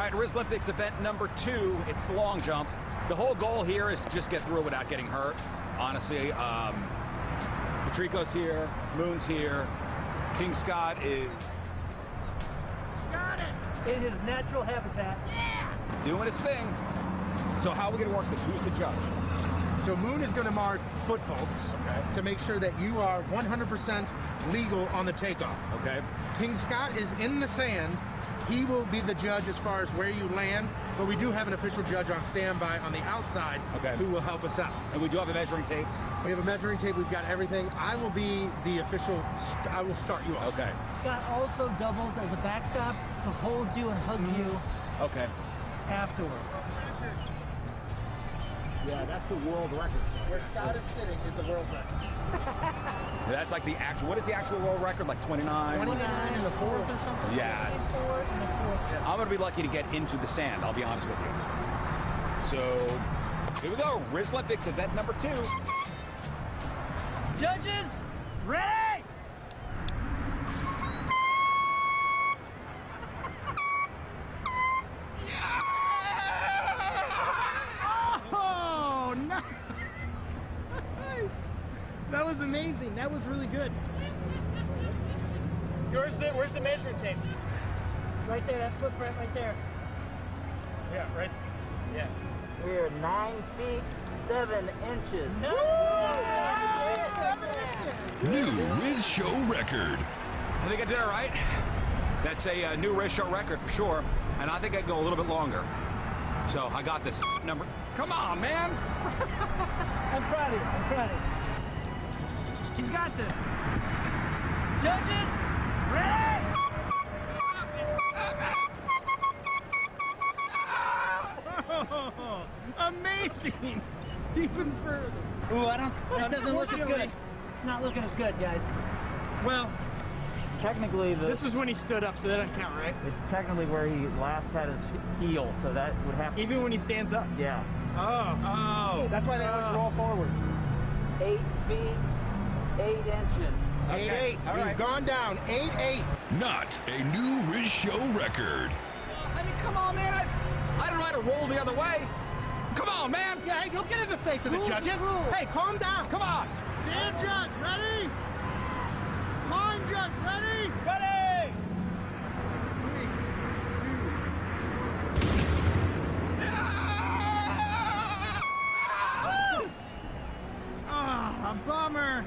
right, Rizz Olympics event number 2. It's the long jump. The whole goal here is to just get through without getting hurt. Honestly, Patrico's here, Moon's here, King Scott is... Got it! In his natural habitat. Yeah! Doing his thing. So how are we going to work this? Who's the judge? So Moon is going to mark foot faults to make sure that you are 100% legal on the takeoff. Okay. King Scott is in the sand. He will be the judge as far as where you land, but we do have an official judge on standby on the outside who will help us out. And we do have a measuring tape? We have a measuring tape. We've got everything. I will be the official. I will start you off. Okay. Scott also doubles as a backstop to hold you and hug you afterward. Yeah, that's the world record. Where Scott is sitting is the world record. That's like the actual, what is the actual world record? Like 29? 29 and the fourth or something? Yeah. I'm going to be lucky to get into the sand, I'll be honest with you. So, here we go. Rizz Olympics event number 2. Judges, ready? Oh, nice! That was amazing. That was really good. Where's the measuring tape? Right there, that footprint right there. Yeah, right. Yeah. We're 9 feet 7 inches. No! New Rizz Show record. I think I did it right. That's a new Rizz Show record for sure. And I think I'd go a little bit longer. So I got this number. Come on, man. I'm proud of you. I'm proud of you. He's got this. Judges, ready? Oh, amazing! Even further. Ooh, that doesn't look as good. It's not looking as good, guys. Well, Technically, this is when he stood up, so that doesn't count, right? it's technically where he last had his heel, so that would have to... Even when he stands up? Yeah. Oh. That's why they always roll forward. 8 feet 8 inches. 8-8. All right. We've gone down 8-8. Not a new Rizz Show record. I mean, come on, man. I don't know how to roll the other way. Come on, man. Yeah, hey, you'll get in the face of the judges. Hey, calm down. Come on. Stand judge, ready? Line judge, ready? Ready! Ah, a bummer.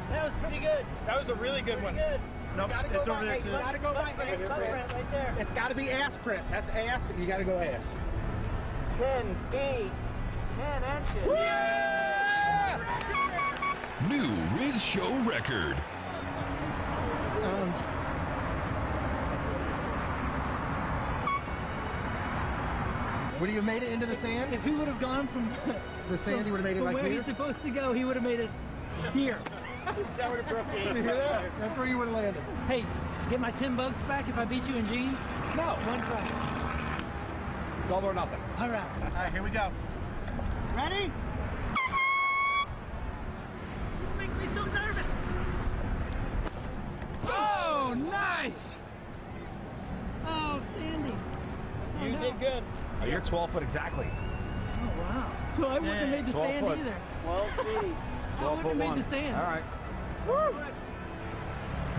That was pretty good. That was a really good one. Good. Nope, it's over there too. Gotta go by ass Footprint print. right there. It's gotta be ass print. That's ass, you gotta go ass. 10 feet 10 inches. New Rizz Show record. Would he have made it into the sand? If he would have gone from The sand, he would have made it from like where here? he's supposed to go, he would have made it here. That would have broke you. You hear that? That's where you would have landed. Hey, get my $10 back if I beat you in jeans? No. One try. Double or nothing. All right. All right, here we go. Ready? This makes me so nervous. Oh, nice! Oh, Sandy. Oh, You no. did good. Oh, you're 12 foot exactly. Oh, wow. So I wouldn't have made the 12 sand foot. either. 12 feet. 12 foot made one. the sand. All right.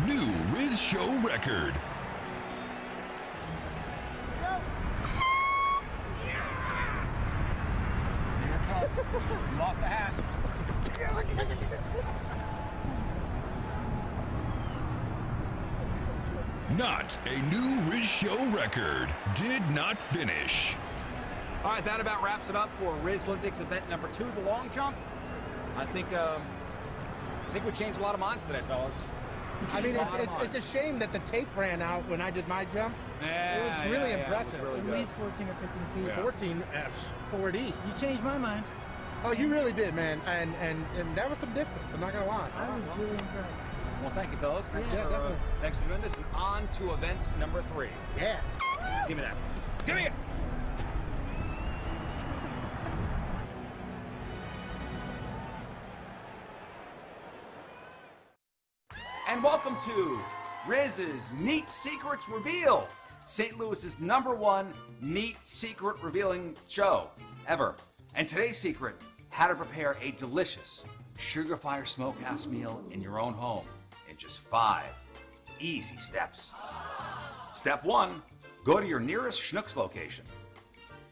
New Rizz Show record. You lost the hat. Not a new Rizz Show record. Did not finish. All right, that about wraps it up for Rizz Olympics event number 2, the long jump. I think we changed a lot of minds today, fellas. I mean, it's a shame that the tape ran out when I did my jump. It was really impressive. It was really At good. least 14 or 15 feet. Yeah. 14 Fs, 4D. You changed my mind. Oh, you really did, man. And that was some distance, I'm not going to lie. I was really impressed. Well, thank you, fellas. Thanks Yeah, for, definitely. thanks for doing this. And on to event number 3. Yeah. Give me that. Give me it. And welcome to Rizz's Meat Secrets Reveal. St. Louis's #1 meat secret revealing show ever. And today's secret, how to prepare a delicious Sugar Fire Smokehouse meal in your own home in just 5 easy steps. Step 1, go to your nearest Schnucks location.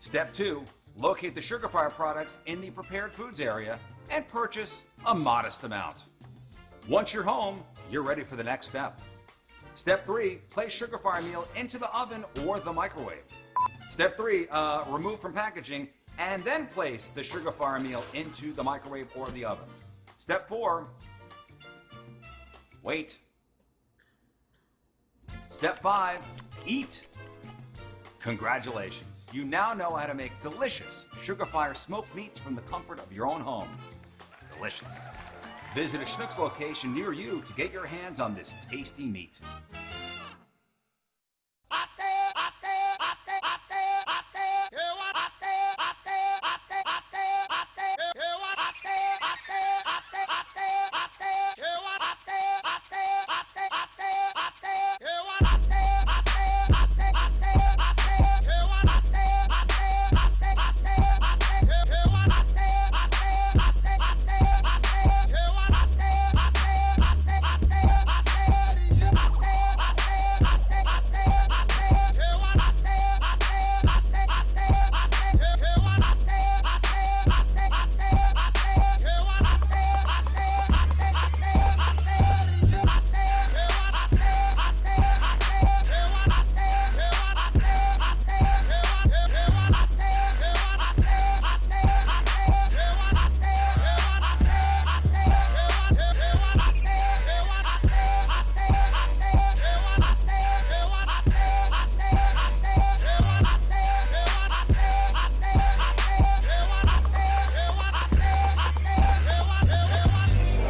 Step 2, locate the Sugar Fire products in the prepared foods area and purchase a modest amount. Once you're home, you're ready for the next step. Step 3, place Sugar Fire meal into the oven or the microwave. Step 3, remove from packaging and then place the Sugar Fire meal into the microwave or the oven. Step 4, wait. Step 5, eat. Congratulations, you now know how to make delicious Sugar Fire smoked meats from the comfort of your own home. Delicious. Visit a Schnucks location near you to get your hands on this tasty meat.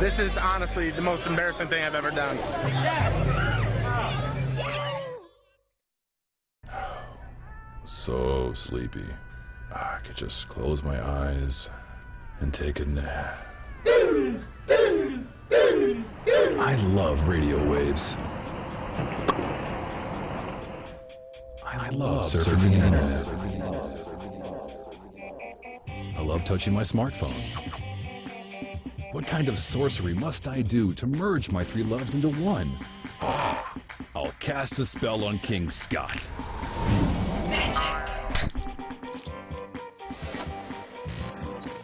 This is honestly the most embarrassing thing I've ever done. So sleepy. I could just close my eyes and take a nap. I love radio waves. I love surfing the internet. I love touching my smartphone. What kind of sorcery must I do to merge my 3 loves into one? I'll cast a spell on King Scott.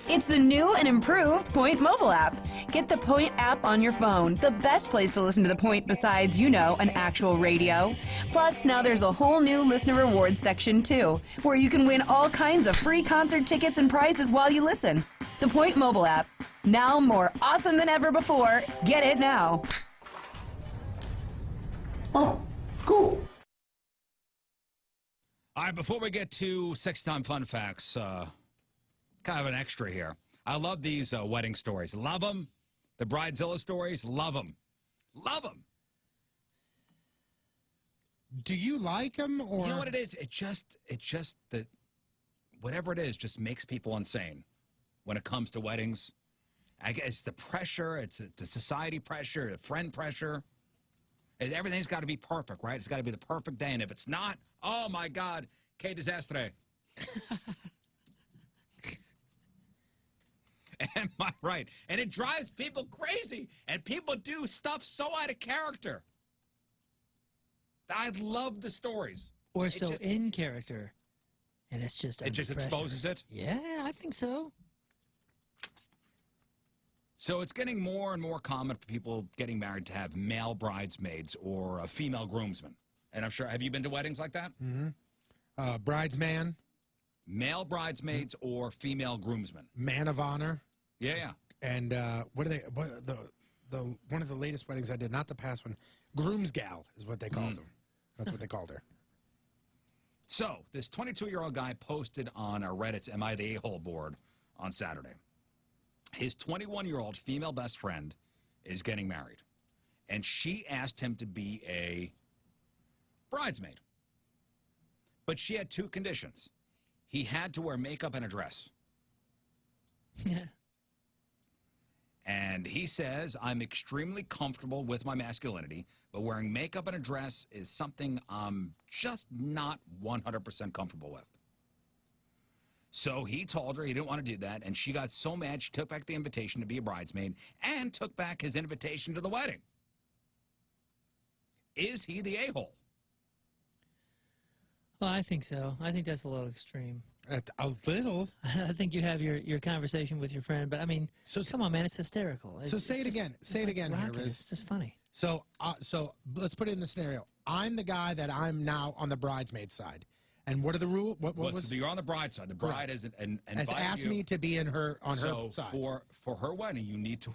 It's the new and improved Point mobile app. Get the Point app on your phone, the best place to listen to the Point besides, you know, an actual radio. Plus, now there's a whole new listener rewards section too, where you can win all kinds of free concert tickets and prizes while you listen. The Point mobile app, now more awesome than ever before. Get it now. Oh, cool. All right, before we get to Sex Time Fun Facts, kind of an extra here. I love these wedding stories. Love them. The Bridezilla stories, love them. Love them. Do you like them, or You know what it is? It just that whatever it is just makes people insane when it comes to weddings. I guess it's the pressure, it's the society pressure, the friend pressure. Everything's got to be perfect, right? It's got to be the perfect day, and if it's not, oh my God, que desastre. Am I right? And it drives people crazy, and people do stuff so out of character. I love the stories. Or so in character, and it's just It just under pressure. exposes it? Yeah, I think so. So it's getting more and more common for people getting married to have male bridesmaids or a female groomsman. And I'm sure, have you been to weddings like that? Mm-hmm. Bridesman? Male bridesmaids or female groomsmen? Man of honor? Yeah, yeah. And what are they? What the one of the latest weddings I did, not the past one. Groomsgal is what they called them. That's what they called her. So this 22-year-old guy posted on Reddit's Am I the A-hole board on Saturday. His 21-year-old female best friend is getting married, and she asked him to be a bridesmaid. But she had 2 conditions. He had to wear makeup and a dress. And he says, I'm extremely comfortable with my masculinity, but wearing makeup and a dress is something I'm just not 100% comfortable with. So he told her he didn't want to do that, and she got so mad she took back the invitation to be a bridesmaid and took back his invitation to the wedding. Is he the a-hole? Well, I think so. I think that's a little extreme. A little. I think you have your conversation with your friend, but I mean, come on, man, it's hysterical. So say it again. Say it again here, Rizz. It's just funny. So let's put it in the scenario. I'm the guy that I'm now on the bridesmaid side. And what are the rules? What was? So you're on the bride side. The bride is has asked me to be on her side. So for her wedding, you need to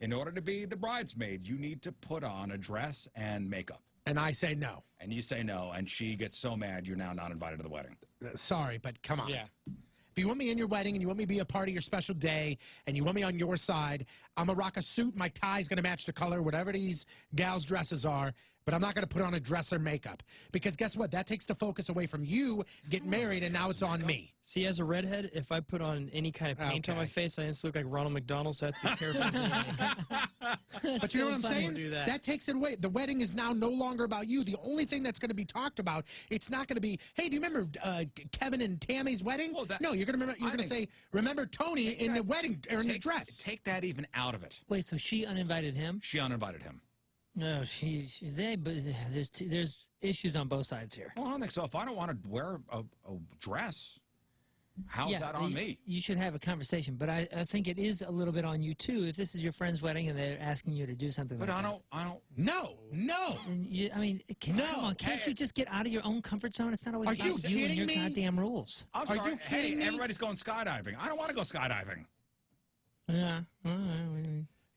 in order to be the bridesmaid, you need to put on a dress and makeup. And I say no. And you say no, and she gets so mad you're now not invited to the wedding. Sorry, but come on. Yeah. If you want me in your wedding and you want me to be a part of your special day and you want me on your side, I'm going to rock a suit. My tie's going to match the color, whatever these gals' dresses are. But I'm not going to put on a dress or makeup. Because guess what? That takes the focus away from you getting married, and now it's on me. See, as a redhead, if I put on any kind of paint on my face, I instantly look like Ronald McDonald, so I have to be careful. But you know what I'm saying? Do that. That takes it away. The wedding is now no longer about you. The only thing that's going to be talked about, it's not going to be, hey, do you remember Kevin and Tammy's wedding? Well, no, you're going to say, remember Tony in the wedding, or in the dress. Take that even out of it. Wait, so she uninvited him? She uninvited him. No, but there's issues on both sides here. Well, I don't think so. If I don't want to wear a dress, how's that on me? You should have a conversation, but I think it is a little bit on you too. If this is your friend's wedding and they're asking you to do something like that. But I don't. No. I mean, come on, can't you just get out of your own comfort zone? It's not always about you and your goddamn rules. I'm sorry. You kidding me? Everybody's going skydiving. I don't want to go skydiving. Yeah.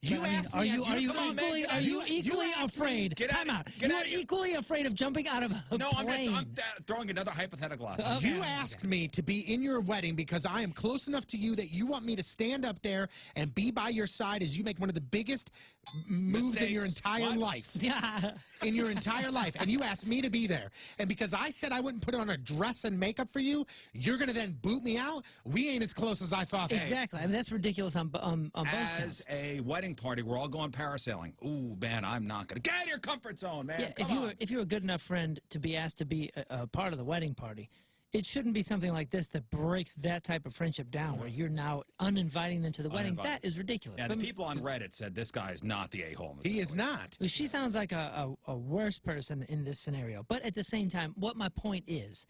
You asked me. Are you equally afraid? Time out. You are equally afraid of jumping out of a plane. I'm throwing another hypothetical out there. You asked me to be in your wedding because I am close enough to you that you want me to stand up there and be by your side as you make one of the biggest moves in your entire life. Yeah. In your entire life. And you asked me to be there. And because I said I wouldn't put on a dress and makeup for you, you're going to then boot me out? We ain't as close as I thought. Exactly. I mean, that's ridiculous on both counts. As a wedding party, we're all going parasailing. Ooh, man, I'm not going to. Get out of your comfort zone, man. Yeah, if you're a good enough friend to be asked to be a part of the wedding party, it shouldn't be something like this that breaks that type of friendship down, where you're now uninviting them to the wedding. That is ridiculous. Yeah, the people on Reddit said this guy is not the a-hole. He is not. She sounds like a worse person in this scenario. But at the same time, what my point is,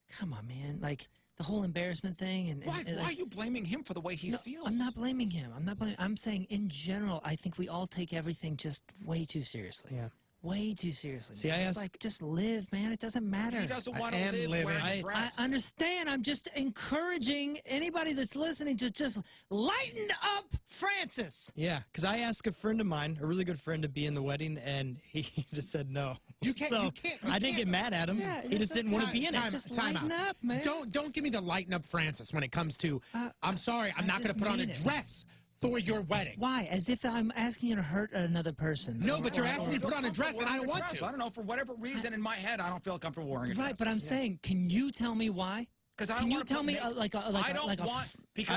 come on, man, like the whole embarrassment thing. And why are you blaming him for the way he feels? I'm not blaming him. I'm saying in general, I think we all take everything just way too seriously. Yeah. Way too seriously. See, just live, man. It doesn't matter. He doesn't want to live wearing a dress. I understand. I'm just encouraging anybody that's listening to just lighten up Francis. Yeah, because I asked a friend of mine, a really good friend, to be in the wedding, and he just said no. You can't. I didn't get mad at him. Yeah, he just didn't want to be in it. Just lighten up, man. Don't give me the lighten up Francis when it comes to, I'm sorry, I'm not going to put on a dress for your wedding. Why? As if I'm asking you to hurt another person. No, but you're asking me to put on a dress and I don't want to. I don't know, for whatever reason in my head, I don't feel comfortable wearing a dress. Right, but I'm saying, can you tell me why? Because I can you tell me I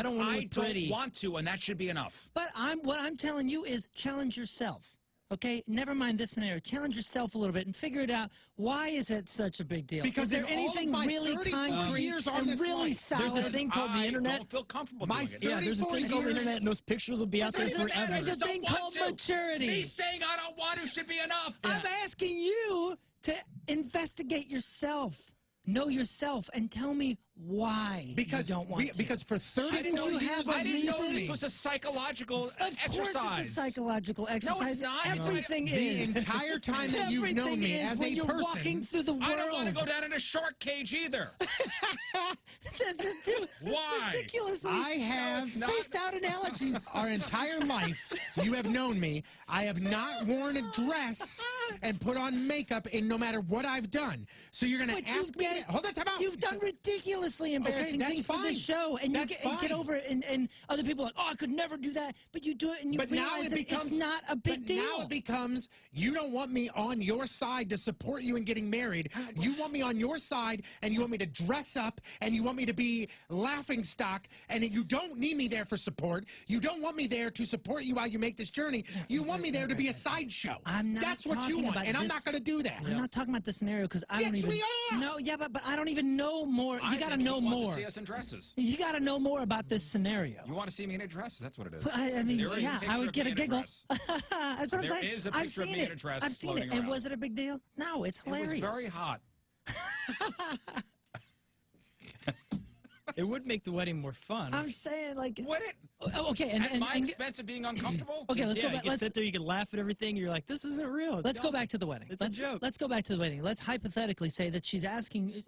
don't want to, and that should be enough. But what I'm telling you is challenge yourself. Okay, never mind this scenario. Challenge yourself a little bit and figure it out. Why is it such a big deal? Because is there anything really concrete and really solid? There's a thing called the internet. I don't feel comfortable doing it. Yeah, there's a thing called the internet, and those pictures will be out there forever. There's a thing called maturity. Me saying I don't want to should be enough. I'm asking you to investigate yourself. Know yourself and tell me why you don't want to. Because for 34 years, I didn't know this was a psychological exercise. Of course it's a psychological exercise. No, it's not. Everything is. The entire time that you've known me as a person. Walking through the world. I don't want to go down in a shark cage either. That's why? Ridiculously I have spaced out analogies. Our entire life, you have known me. I have not worn a dress and put on makeup in no matter what I've done. So you're going to ask me. Hold on, time out. You've done ridiculous ridiculously embarrassing that's things for fine. this show, and That's you get fine. over it, and other people are like, oh, I could never do that, but you do it, and you But now realize it that becomes, it's not a big deal. Now it becomes, you don't want me on your side to support you in getting married. You want me on your side, and you want me to dress up, and you want me to be laughing stock, and you don't need me there for support. You don't want me there to support you while you make this journey. You want me there to be a sideshow. I'm not That's what you talking want, about and I'm this- not going to do that. I'm not talking about the scenario because I don't Yes, even. we are. No, yeah, but I don't even know more. I You got to think know he wants more. to see us in dresses. You got to know more about this scenario. You want to see me in a dress? That's what it is. I mean, There is yeah, picture I would of get me a in giggle. dress. That's what I'm There saying. is a I've picture of seen me it. in a dress I've seen it. floating And around. was it a big deal? No, it's hilarious. It was very hot. It would make the wedding more fun. I'm saying, like, Would it? okay, At my expense of being uncomfortable? okay, let's go You back. can Let's sit there, you can laugh at everything. You're like, this isn't real. let's go back to the wedding. It's Let's a joke. Let's go back to the wedding. Let's hypothetically say that she's asking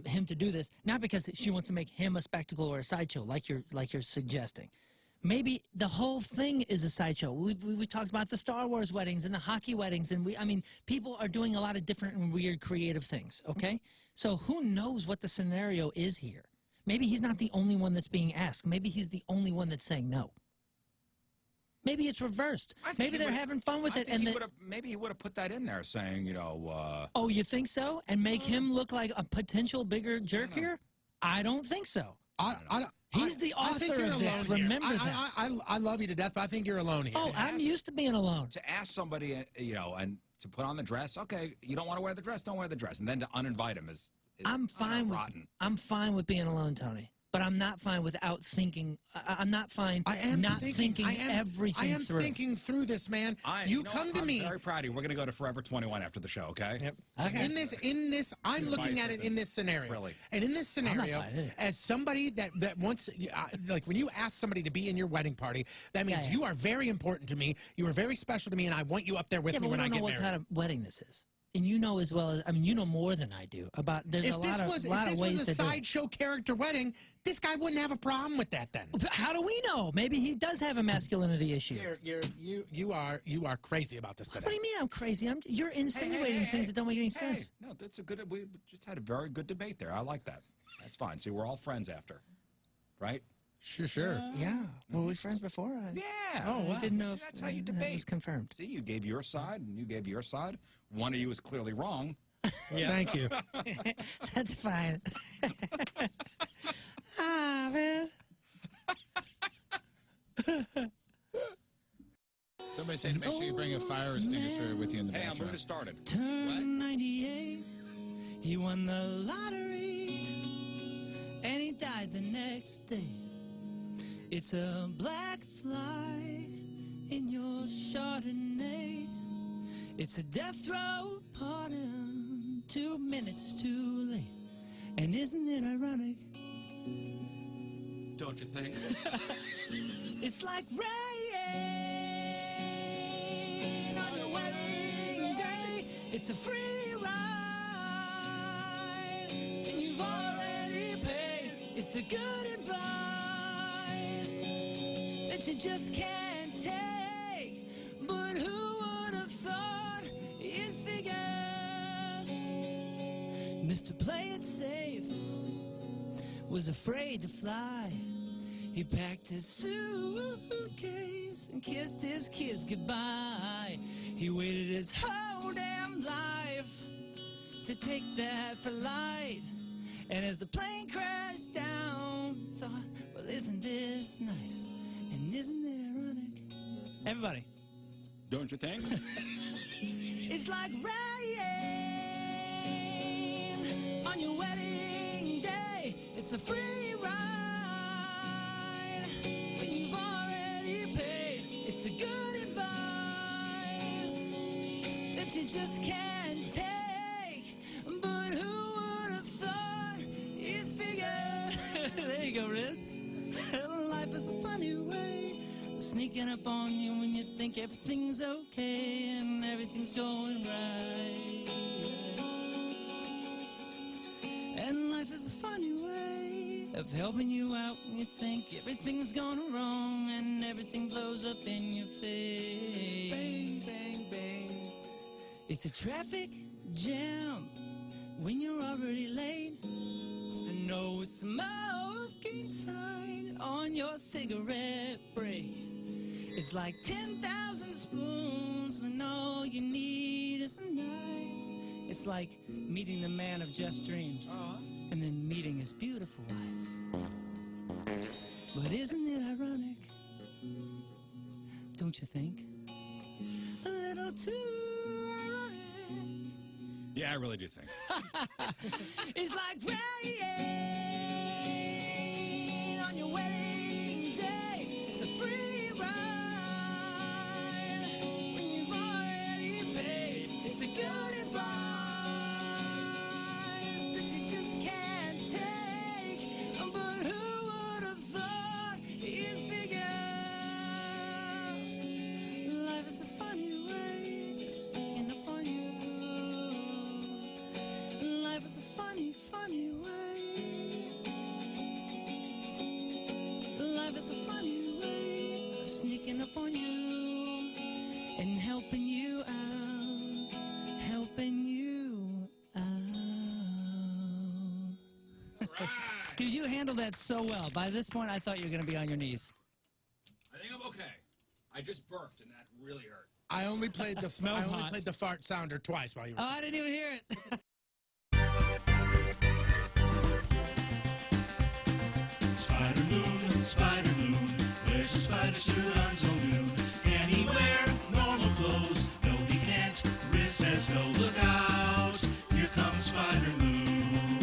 him to do this not because she wants to make him a spectacle or a sideshow, like you're suggesting. Maybe the whole thing is a sideshow. We talked about the Star Wars weddings and the hockey weddings, and I mean, people are doing a lot of different and weird creative things, okay? So who knows what the scenario is here? Maybe he's not the only one that's being asked. Maybe he's the only one that's saying no. Maybe it's reversed. I think Maybe he they're would've- having fun with I it. think And he would've- maybe he would have put that in there saying, you know, oh, you think so? And make him look like a potential bigger jerk here? I don't think so. He's the I think author you're of this. alone here. Remember that. I love you to death, but I think you're alone here. Oh, I'm used to being alone. to ask somebody, you know, and to put on the dress, okay, you don't want to wear the dress, don't wear the dress. And then to uninvite him is I'm fine with rotten. I'm fine with being alone, Tony. But I'm not fine without thinking. I'm not fine not thinking everything I am through. thinking through this, man. You know come what? to me. I'm very proud of you. We're going to go to Forever 21 after the show, okay? Yep. Okay. In this, I'm looking at it in this scenario. Really? And in this scenario, buying it. as somebody that wants, like when you ask somebody to be in your wedding party, that means Yeah. you are very important to me. You are very special to me, and I want you up there with Yeah, me but we when I don't know get what married. kind of wedding this is. And you know as well as, I mean, you know more than I do about, there's If a this lot was of ways a to do it. sideshow character wedding, this guy wouldn't have a problem with that then. How do we know? Maybe he does have a masculinity issue. You are crazy about this today. What do you mean I'm crazy? You're insinuating things that don't make any sense. No, that's a good, we just had a very good debate there. I like that. That's fine. See, we're all friends after, right? Sure. Yeah. Were we friends before? Yeah. Oh, wow. we didn't know See, if that's how you that was debate. confirmed. See, you gave your side, and you gave your side. One of you is clearly wrong. Yeah. Thank you. That's fine. Ah, man. Somebody said to make sure you bring a fire extinguisher with you in the Hey, I'm bathroom. going to start it. Turn 98. He won the lottery. And he died the next day. It's a black fly in your Chardonnay. It's a death row pardon, 2 minutes too late. And isn't it ironic? Don't you think? It's like rain on your wedding day. It's a free ride, and you've already paid. It's the good advice that you just can't take. But who would have thought it figures? Mr. Play It Safe was afraid to fly. He packed his suitcase and kissed his kids goodbye. He waited his whole damn life to take that flight. And as the plane crashed down, thought, well, isn't this nice? And isn't it ironic? Everybody. Don't you think? It's like rain on your wedding day. It's a free ride when you've already paid. It's the good advice that you just can't take. But who would have thought it figured? There you go, Rizz. Life is a funny way of sneaking up on you when you think everything's okay and everything's going right. And life is a funny way of helping you out when you think everything's gone wrong and everything blows up in your face. Bang, bang, bang. It's a traffic jam when you're already late. And no smoking sign on your cigarette break. It's like 10,000 spoons when all you need is a knife. It's like meeting the man of Jeff's dreams and then meeting his beautiful wife. But isn't it ironic? Don't you think? A little too ironic. Yeah, I really do think. It's like rain on your wedding day. It's a free ride when you've already paid. It's a good advice that you just can't take. But who would have thought it figures? Life is a funny way of sneaking up on you. Life is a funny, funny way. Life is a funny way of sneaking up on you and helping you out, helping you out. Dude, you handled that so well. By this point, I thought you were going to be on your knees. I think I'm okay. I just burped, and that really hurt. I only played the Smells hot. played the fart sounder twice while you were. Oh, I didn't even hear it. Spider Moon, wears a spider suit on so new. Can he wear normal clothes? No, he can't. Rizz says no, look out. Here comes Spider Moon.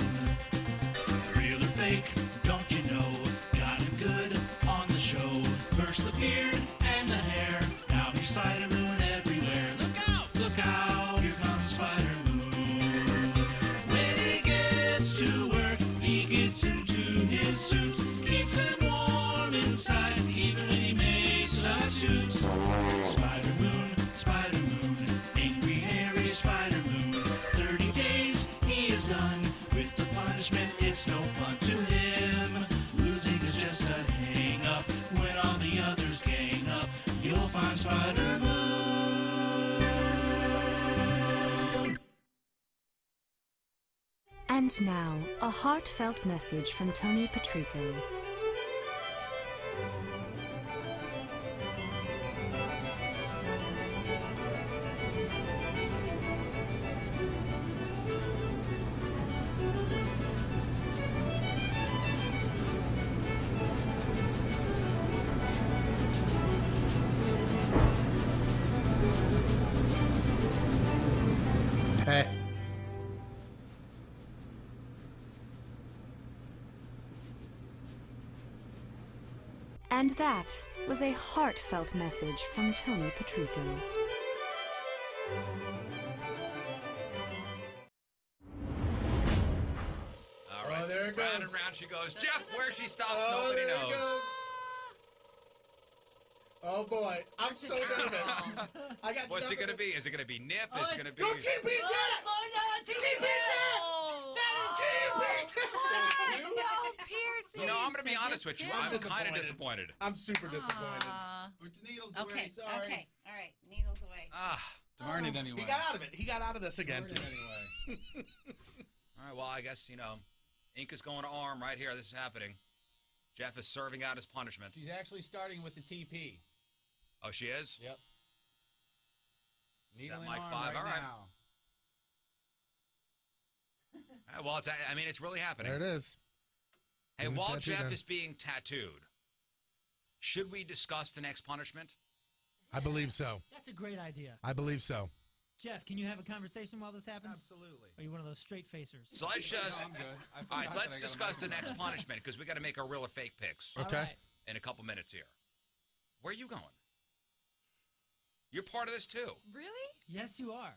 Real or fake, don't you know? Got him good on the show. First the beard and the hair. Now he's Spider Moon everywhere. Look out, look out. Here comes Spider Moon. When he gets to work, he gets into his suit. Keeps him warm inside, even when he makes a suit. Spider Moon, angry, hairy Spider Moon. 30 days he is done with the punishment. It's no fun to him. Losing is just a hang up. When all the others gang up, you'll find Spider Moon. And now, a heartfelt message from Tony Patrico. Hey. And that was a heartfelt message from Tony Patrico. All right, there it round goes. and round she goes. Jeff, where she stops, Oh, nobody there it knows. goes. Oh boy, I'm so nervous. I got. What's it nothing going to be? Is it going to be Nip? Is it going to be... Go TP Jeff! Piercing. You know, I'm going to be honest with you. I'm kind of disappointed. disappointed. I'm super disappointed. Put your needles Okay, away, sorry. okay, all right. Needles away. Darn it anyway. He got out of it. He got out of this again Darn too. it anyway. All right, well, I guess, you know, ink is going to arm right here. This is happening. Jeff is serving out his punishment. She's actually starting with the TP. Oh, she is? Yep. Needle in Mike arm 5, right all right. now. Well, it's, I mean, it's really happening. There it is. Hey, Give him a while tattoo Jeff then. is being tattooed, should we discuss the next punishment? I believe so. That's a great idea. I believe so. Jeff, can you have a conversation while this happens? Absolutely. Or are you one of those straight facers? So let's just... No, I'm good. I All right, forgot let's that I got discuss a the microphone. next punishment because we got to make our real or fake picks Okay. All right. in a couple minutes here. Where are you going? You're part of this too. Really? Yes, you are.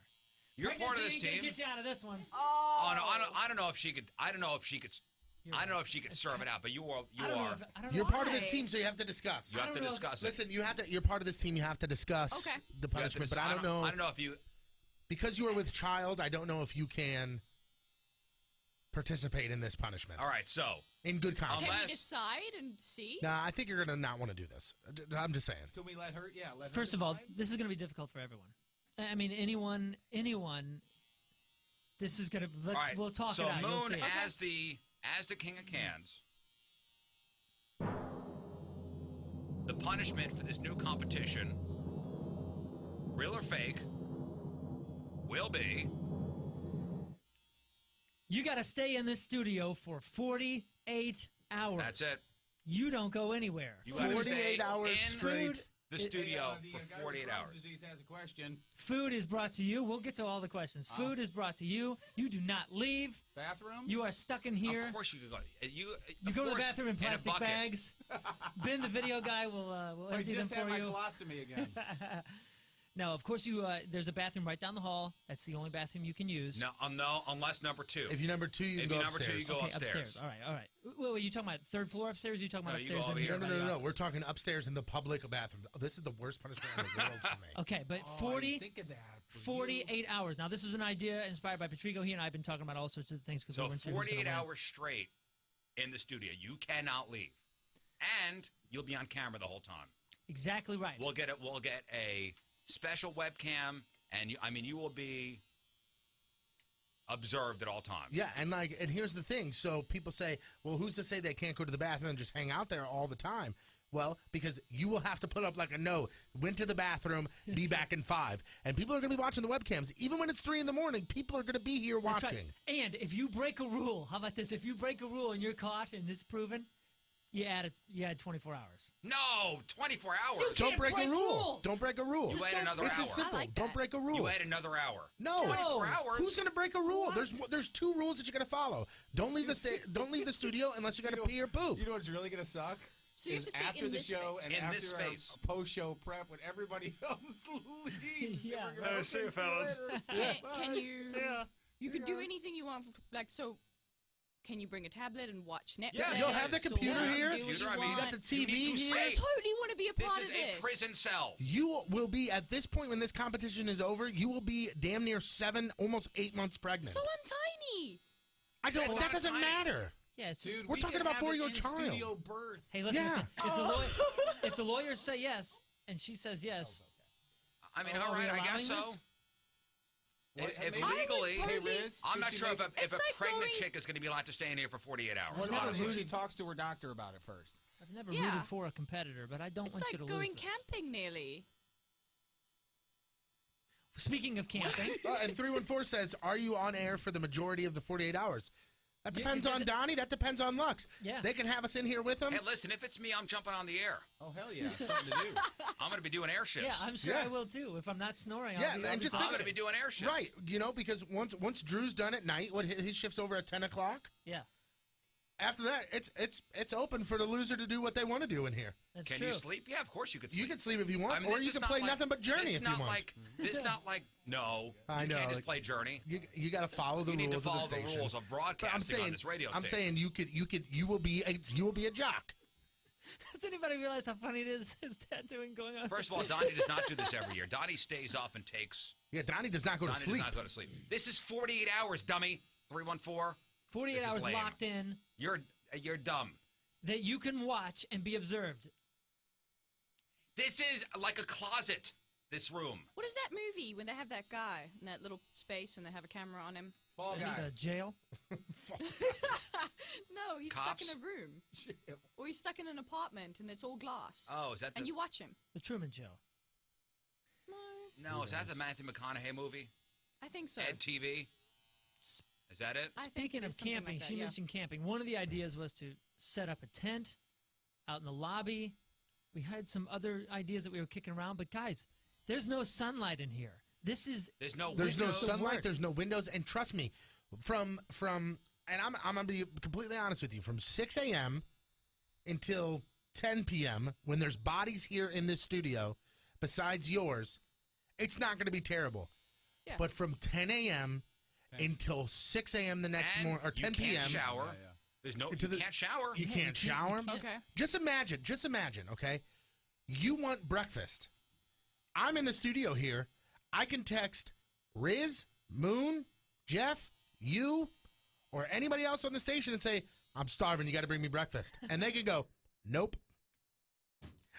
You're part of this Pregnancy ain't team. gonna get you out of this one. Oh no, I don't know if she could. I don't know if she could serve it out. But you are. I don't You're know. part of this team, so you have to discuss. You have to don't know if- discuss it. Listen, you have to. You're part of this team. You have to discuss Okay. the You have to punishment. But dis- I don't know I don't know if you. because you are with child. I don't know if you can participate in this punishment. All right, so In good conscience. Can Unless- we decide and see? Nah, I think you're gonna not want to do this. I'm just saying. Can we let her? Yeah, let her First of all, decide? this is going to be difficult for everyone. I mean, anyone. This is going to. all right. We'll talk so it out. You'll Moon see it. as the as the King of Cans, the punishment for this new competition, real or fake, will be... You got to stay in this studio for 48 hours. That's it. You don't go anywhere. You gotta 48 stay hours in straight. the studio the for guy 48 with Crohn's hours. disease has a question. Food is brought to you. We'll get to all the questions. Food is brought to you. You do not leave. Bathroom? You are stuck in here. Of course you could go. You go to the bathroom in plastic bucket. bags. Ben, the video guy, will I empty them just had for my you. colostomy again. No, of course you. There's a bathroom right down the hall. That's the only bathroom you can use. No, unless number 2. If you're number 2, you If can you're go number 2, upstairs. you go Okay, upstairs. All right. Wait, you talking about third floor upstairs? Or you talking about No, you go upstairs over in here. here? No. We're talking upstairs in the public bathroom. Oh, this is the worst punishment in the world for me. Okay, but Oh, I 40, didn't think of that. for 48 hours. Now, this is an idea inspired by Patrico. He and I have been talking about all sorts of things. So we weren't sure who's gonna 48 win. hours straight in the studio. You cannot leave. And you'll be on camera the whole time. Exactly right. We'll get a special webcam, and you will be observed at all times. Yeah, and here's the thing. So people say, well, who's to say they can't go to the bathroom and just hang out there all the time? Well, because you will have to put up like a note, went to the bathroom, be back in 5. And people are going to be watching the webcams. Even when it's 3 in the morning, people are going to be here That's watching. right. And if you break a rule, how about this? If you break a rule and you're caught and it's proven, you add 24 hours. No, 24 hours. Don't can't break break a rule. rules. Don't break a rule. You add another It's hour. as simple. I like Don't that. break a rule. You add another hour. No. 24 hours. Who's going to break a rule? There's 2 rules that you're going to follow. Don't leave the studio unless you're going to pee or poop. You know what's really going to suck? So you have is to stay after in the this show space. and In after this our space. post-show prep when everybody else leaves. Yeah. And we're gonna, See you, fellas. Can you? You could do anything you want. Like so. Can you bring a tablet and watch Netflix? Yeah, you'll have the or computer here. do what Computer, you I mean, You got want? the You TV need to here. I totally want to be a This part is of a this. prison cell. You will be, at this point when this competition is over, you will be damn near 7, almost 8 months pregnant. So I'm tiny. That's that not doesn't tiny. matter. Yeah, it's just, Dude, We're we talking can about have it 4-year-old in child. studio birth. hey, listen. Yeah. If the lawyers say yes and she says yes, I mean, Are all we right, I allowing guess so. this? If maybe- legally, Hey, Rizz, I'm should not she sure make- if It's a like pregnant going- chick is going to be allowed to stay in here for 48 hours. What about honestly. if she talks to her doctor about it first? I've never Yeah. rooted for a competitor, but I don't It's want you like to going lose this. camping nearly. Speaking of camping, And 314 says, are you on air for the majority of the 48 hours? That Yeah, depends it on does- Donnie. That depends on Lux. Yeah. They can have us in here with them. Hey, listen, if it's me, I'm jumping on the air. Oh, hell yeah. It's something to do. I'm going to be doing air shifts. yeah, I'm sure Yeah. I will too. If I'm not snoring, Yeah, I'll be, and I'll be just I'm think going to be doing air shifts. Right, because once Drew's done at night, his shift's over at 10 o'clock. yeah, After that, it's open for the loser to do what they want to do in here. that's Can true. you sleep? Yeah, of course you could sleep. You can sleep if you want, I mean, or this you is can not play like- nothing but Journey this if not you want. Like, this is not like, no, I you know. can't just play Journey. You got to follow the You need rules to follow of the the station. rules of But broadcasting I'm saying, on this radio I'm station. saying you will be a jock. Does anybody realize how funny it is? There's tattooing going on. First of all, Donnie does not do this every year. Donnie stays up and takes. Yeah, Donnie does not go to Donnie sleep. does not go to sleep. This is 48 hours, dummy. 314. 48 This is hours lame. locked in You're dumb. that you can watch and be observed. This is like a closet. This room. What is that movie when they have that guy in that little space and they have a camera on him? Fall It's guy. a jail. No, he's Cops? stuck in a room. Or he's stuck in an apartment and it's all glass. Oh, is that the? And you watch him. The Truman Show. No, No, is that the Matthew McConaughey movie? I think so. Ed TV. Is that it? I think Speaking there's of something camping, like that, she yeah. mentioned camping. One of the ideas was to set up a tent out in the lobby. We had some other ideas that we were kicking around, but guys, there's no sunlight in here. This is There's no. There's no windows. sunlight. worst. There's no windows. And trust me, from and I'm gonna be completely honest with you. From 6 a.m. until 10 p.m. when there's bodies here in this studio, besides yours, it's not gonna be terrible. Yeah. But from 10 a.m. until 6 a.m. the next And morning, or 10 you p.m. can't shower. There's no. To You the- can't shower. You can't shower. Okay. Just imagine, okay? You want breakfast. I'm in the studio here. I can text Rizz, Moon, Jeff, you, or anybody else on the station and say, I'm starving, you got to bring me breakfast. And they could go, nope.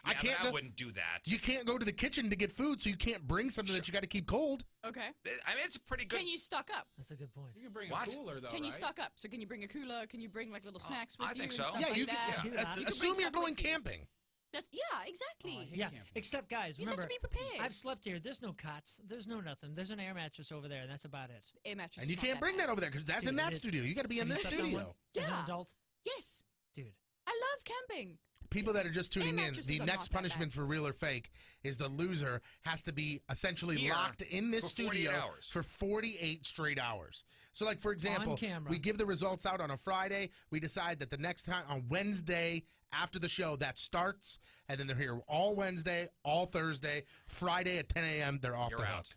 I Yeah, can't. but I wouldn't do that. You can't go to the kitchen to get food, so you can't bring something that you got to keep cold. Okay. I mean, it's a pretty good. Can you stock up? That's a good point. You can bring What? a cooler, though, Can you right? stock up? So can you bring a cooler? Can you bring like little snacks with I you think and so. stuff Yeah, like you that? can. Yeah. You can Assume bring you're stuff going with you. camping. Exactly. Oh, I hate Yeah, camping. except guys, You just have remember, to be prepared. I've slept here. There's no cots. There's no nothing. There's an air mattress over there, and that's about it. Air mattress. And you can't bring that over there because that's Dude, in it that is. studio. You got to be in Have you this slept on one studio. as an Yeah. adult? Yes. Dude. I love camping. People that are just tuning in, mattresses the are next not that punishment bad. for real or fake is the loser has to be essentially Here locked in this for 48 studio hours. for 48 straight hours. So, like, for example, camera. we give the results out on a Friday. We decide that the next time on Wednesday after the show, that starts, and then they're here all Wednesday, all Thursday, Friday at 10 a.m. They're off You're the out.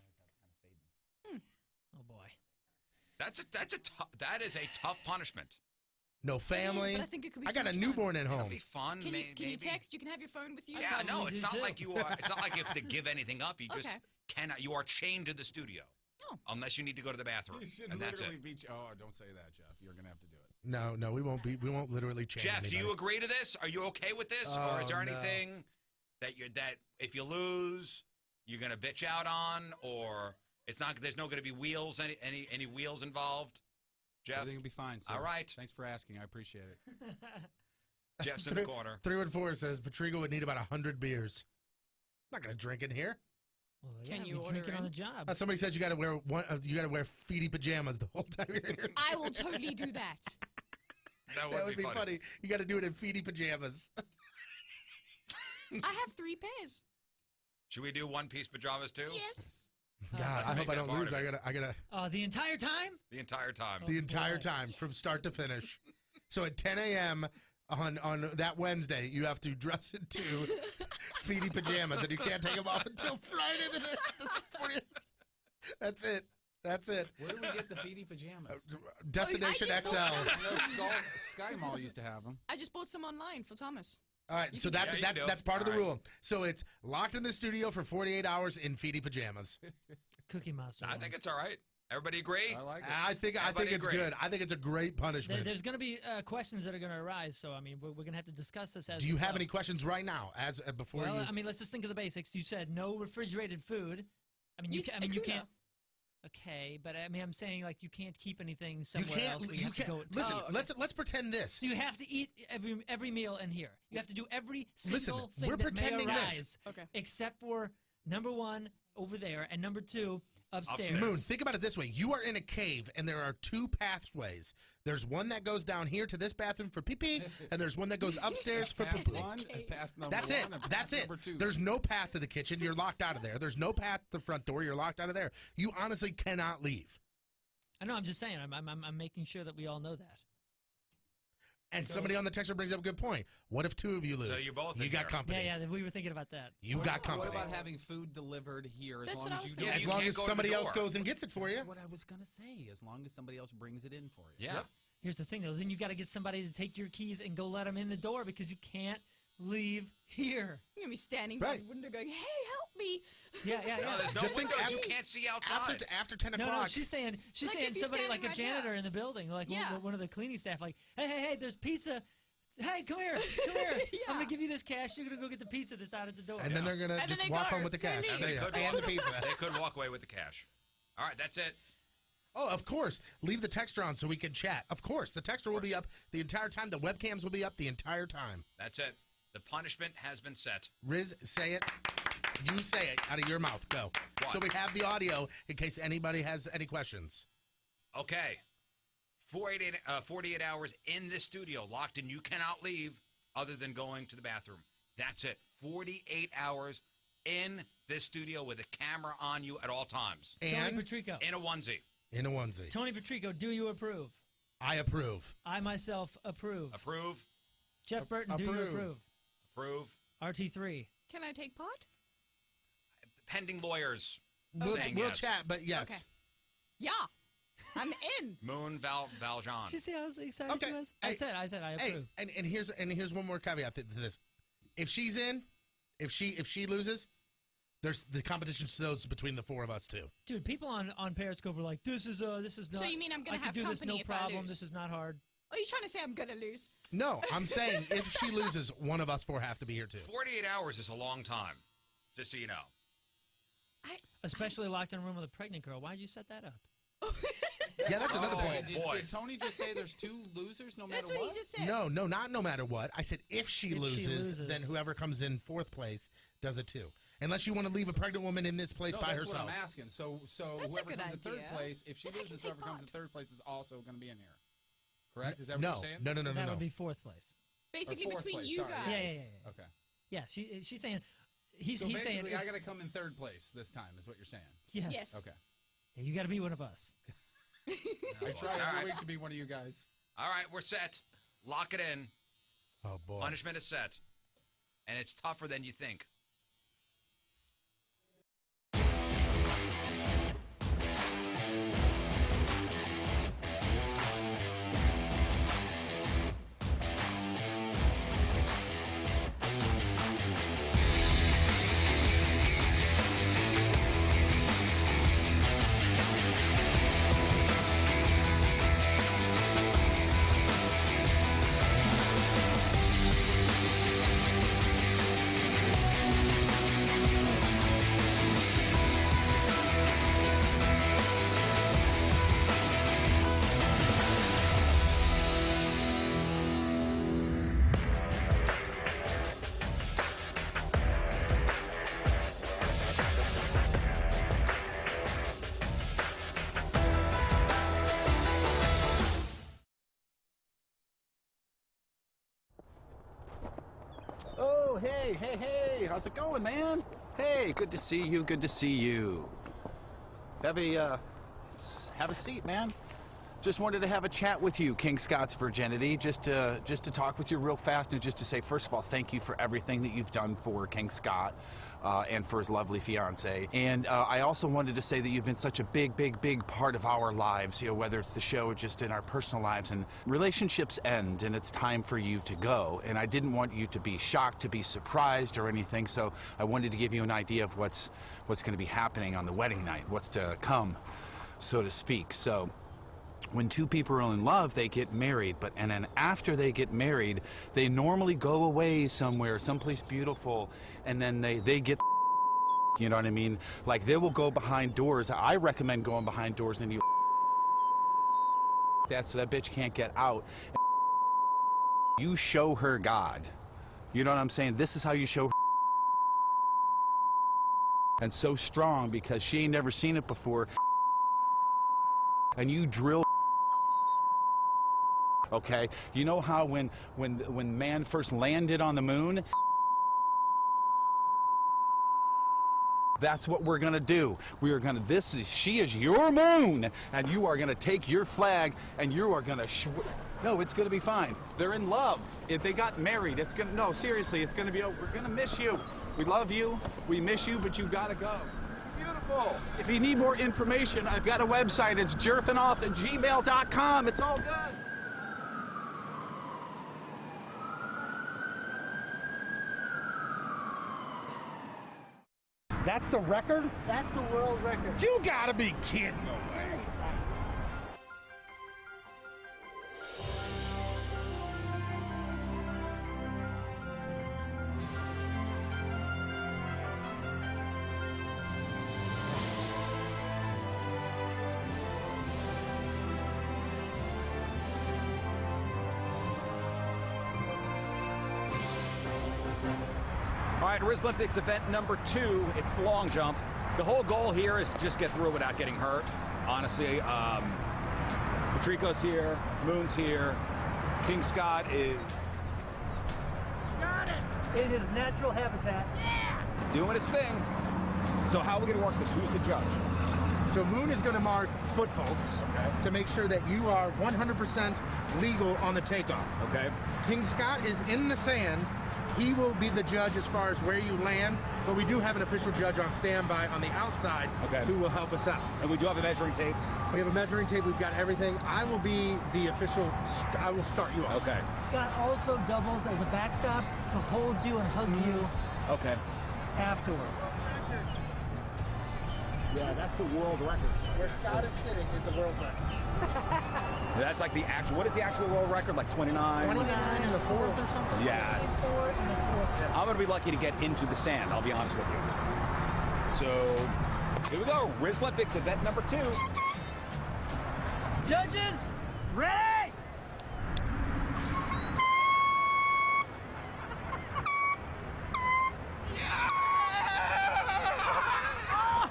hook. Oh, boy. That is a tough punishment. No family. but I think it could be I so got a much newborn at It'll home. be fun. Can you maybe. text? You can have your phone with you. Yeah, probably no, it's do not too. like you are. It's not like you have to give anything up. You just Okay. cannot. You are chained to the studio. Oh. Unless you need to go to the bathroom, You should and that's literally it. be. Oh, don't say that, Jeff. You're gonna have to do it. No, we won't be. We won't literally change. Jeff, do anybody. you agree to this? Are you okay with this, or is Oh, there no. anything that if you lose, you're gonna bitch out on, or it's not? There's no going to be wheels. Any wheels involved? Jeff, Everything will be fine. Sir. all right. Thanks for asking. I appreciate it. Jeff's in the corner. 314 says Patrico would need about 100 beers. I'm not gonna drink in here. Well, Can yeah, you we order drink it on in? the job? Somebody said you got to wear you got to wear feety pajamas the whole time you're here. I will totally do that. That That would be funny. You got to do it in feety pajamas. I have 3 pairs. Should we do one-piece pajamas too? Yes. God, let's I make hope I that don't part lose. of I it. gotta The entire time? The entire time. the entire boy. time from start to finish. So at 10 a.m. on that Wednesday, you have to dress into feety pajamas, and you can't take them off until Friday. The next 40 hours. That's it. That's it. Where do we get the feety pajamas? Destination I just XL. bought I know Sky Mall used to have them. I just bought some online for Thomas. All right, so that's Yeah, you that's do. that's part of the All right. rule. So it's locked in the studio for 48 hours in feety pajamas. Cookie Monster. I think it's all right. Everybody agree? I like it. I think Everybody it's agree. good. I think it's a great punishment. There's going to be questions that are going to arise, so I mean, we're going to have to discuss this as. Do you we have go. any questions right now? As before Well, you. I mean, let's just think of the basics. You said no refrigerated food. I mean, You I said mean, a you cooler. can't. Okay, but I mean, I'm saying like you can't keep anything You somewhere can't. else. where You have to can't. go. Listen. Oh, okay. Let's pretend this. So you have to eat every meal in here. You have to do every Listen, single thing we're that pretending may this. arise, Okay. except for number 1 over there and number 2 upstairs. Upstairs. Moon, think about it this way. You are in a cave, and there are 2 pathways. There's one that goes down here to this bathroom for pee-pee, and there's one that goes upstairs for Path poo-poo. 1 and path number That's it. 1 and path That's it. number 2. There's no path to the kitchen. You're locked out of there. There's no path to the front door. You're locked out of there. You honestly cannot leave. I know. I'm just saying. I'm making sure that we all know that. And somebody on the texter brings up a good point. What if 2 of you lose? So you're both You in got here. company. Yeah. We were thinking about that. You got company. What about having food delivered here as That's long what I as was you do Yeah, as you long can't as go to the somebody else door. goes and gets it for you. That's what I was gonna say. As long as somebody else brings it in for you. Yeah. Here's the thing, though. Then you got to get somebody to take your keys and go let them in the door because you can't leave here. You're going to be standing by Right. the window going, hey, help me. Yeah. No, there's no Just think windows. You after- can't see outside. After 10 No, o'clock. she's saying Like if you're somebody like standing a right janitor here. in the building, like Yeah. one of the cleaning staff, like, hey, there's pizza. Hey, come here. I'm gonna give you this cash. You're gonna go get the pizza that's out at the door. and then they're going to And then just they walk go, home with the they cash. leave. See They ya. could And walk- the pizza. They could walk away with the cash. All right, that's it. Oh, of course. Leave the texter on so we can chat. Of course. The texter will be up the entire time. The webcams will be up the entire time. That's it. The punishment has been set. Riz, say it. You say it out of your mouth. Go. What? So we have the audio in case anybody has any questions. Okay. 48 hours in this studio, locked in. You cannot leave other than going to the bathroom. That's it. 48 hours in this studio with a camera on you at all times. Tony And Patrico. In a onesie. in a onesie. Tony Patrico, do you approve? I approve. I myself approve. Approve. Jeff Burton, do you approve. approve? Approve. RT3. Can I take part? Pending lawyers. We'll saying yes. chat, but yes. Okay. Yeah. I'm in. Moon Valjean. Did you see how excited Okay. she was? Hey, I said I Hey, approve. and here's one more caveat to this. If she's in, if she loses, there's the competition still between the 4 of us too. Dude, people on Periscope are like, this is not. So you mean I'm gonna I can have do this no company if I problem. lose? This is not hard. Are you trying to say I'm gonna lose? No, I'm saying if she loses, one of us four have to be here too. 48 hours is a long time, just so you know. Especially locked in a room with a pregnant girl. Why'd you set that up? Yeah, that's another point. Did Tony just say there's 2 losers no matter That's what he just said. No, not no matter what. I said if she loses, loses. then whoever comes in 4th place does it too. Unless you want to leave a pregnant woman in this place by that's herself. what I'm asking. So That's a whoever good comes in 3rd idea. place, if she But that loses, can whoever take comes in months. 3rd place is also going to be in here. Correct? Is that what No, you're saying? no. That would be 4th place. Basically, Or 4th between place, you sorry. guys. Yeah. Okay. Yeah, she's saying. He's So saying. basically, I got to come in 3rd place this time, is what you're saying. Yes. Yes. Okay. Yeah, you got to be one of us. I try All every right. week to be one of you guys. All right, we're set. Lock it in. Oh boy. Punishment is set. And it's tougher than you think. Oh, hey, how's it going, man? Hey, good to see you, good to see you. Have a seat, man. Just wanted to have a chat with you, King Scott's Virginity, just to talk with you real fast and just to say, first of all, thank you for everything that you've done for King Scott and for his lovely fiance. And I also wanted to say that you've been such a big part of our lives, you know, whether it's the show or just in our personal lives. And relationships end, and it's time for you to go. And I didn't want you to be shocked, to be surprised or anything, so I wanted to give you an idea of what's going to be happening on the wedding night, what's to come, so to speak. So when 2 people are in love, they get married, and then after they get married, they normally go away somewhere, someplace beautiful, and then they get, you know what I mean? Like, they will go behind doors. I recommend going behind doors and you that so that bitch can't get out. You show her God. You know what I'm saying? This is how you show her. And so strong because she ain't never seen it before. And you drill. Okay, you know how when man first landed on the moon? That's what we're gonna do. We are gonna. She is your moon, and you are gonna take your flag, and you are gonna. No, it's gonna be fine. They're in love. If they got married, it's gonna. No, seriously, it's gonna be over. We're gonna miss you. We love you. We miss you, but you gotta go. Beautiful. If you need more information, I've got a website. It's jerfinoff@gmail.com. It's all good. That's the record? That's the world record. You gotta be kidding. All right, Rizz Olympics event number 2. It's the long jump. The whole goal here is to just get through without getting hurt. Honestly, Patrico's here, Moon's here, King Scott is Got it. It is natural habitat. doing his thing. So how are we gonna work this? Who's the judge? So Moon is going to mark foot faults to make sure that you are 100% legal on the takeoff. Okay. King Scott is in the sand. He will be the judge as far as where you land, but we do have an official judge on standby on the outside who will help us out. And we do have a measuring tape. We have a measuring tape. We've got everything. I will be the official. I will start you off. Okay. Scott also doubles as a backstop to hold you and hug you Okay. afterward. Yeah, that's the world record. Where Scott is sitting is the world record. That's like the actual. What is the actual world record? Like 29. 29 and the fourth or something. Yeah. I'm gonna be lucky to get into the sand. I'll be honest with you. So here we go. Rizz Olympics event number 2. Judges, ready?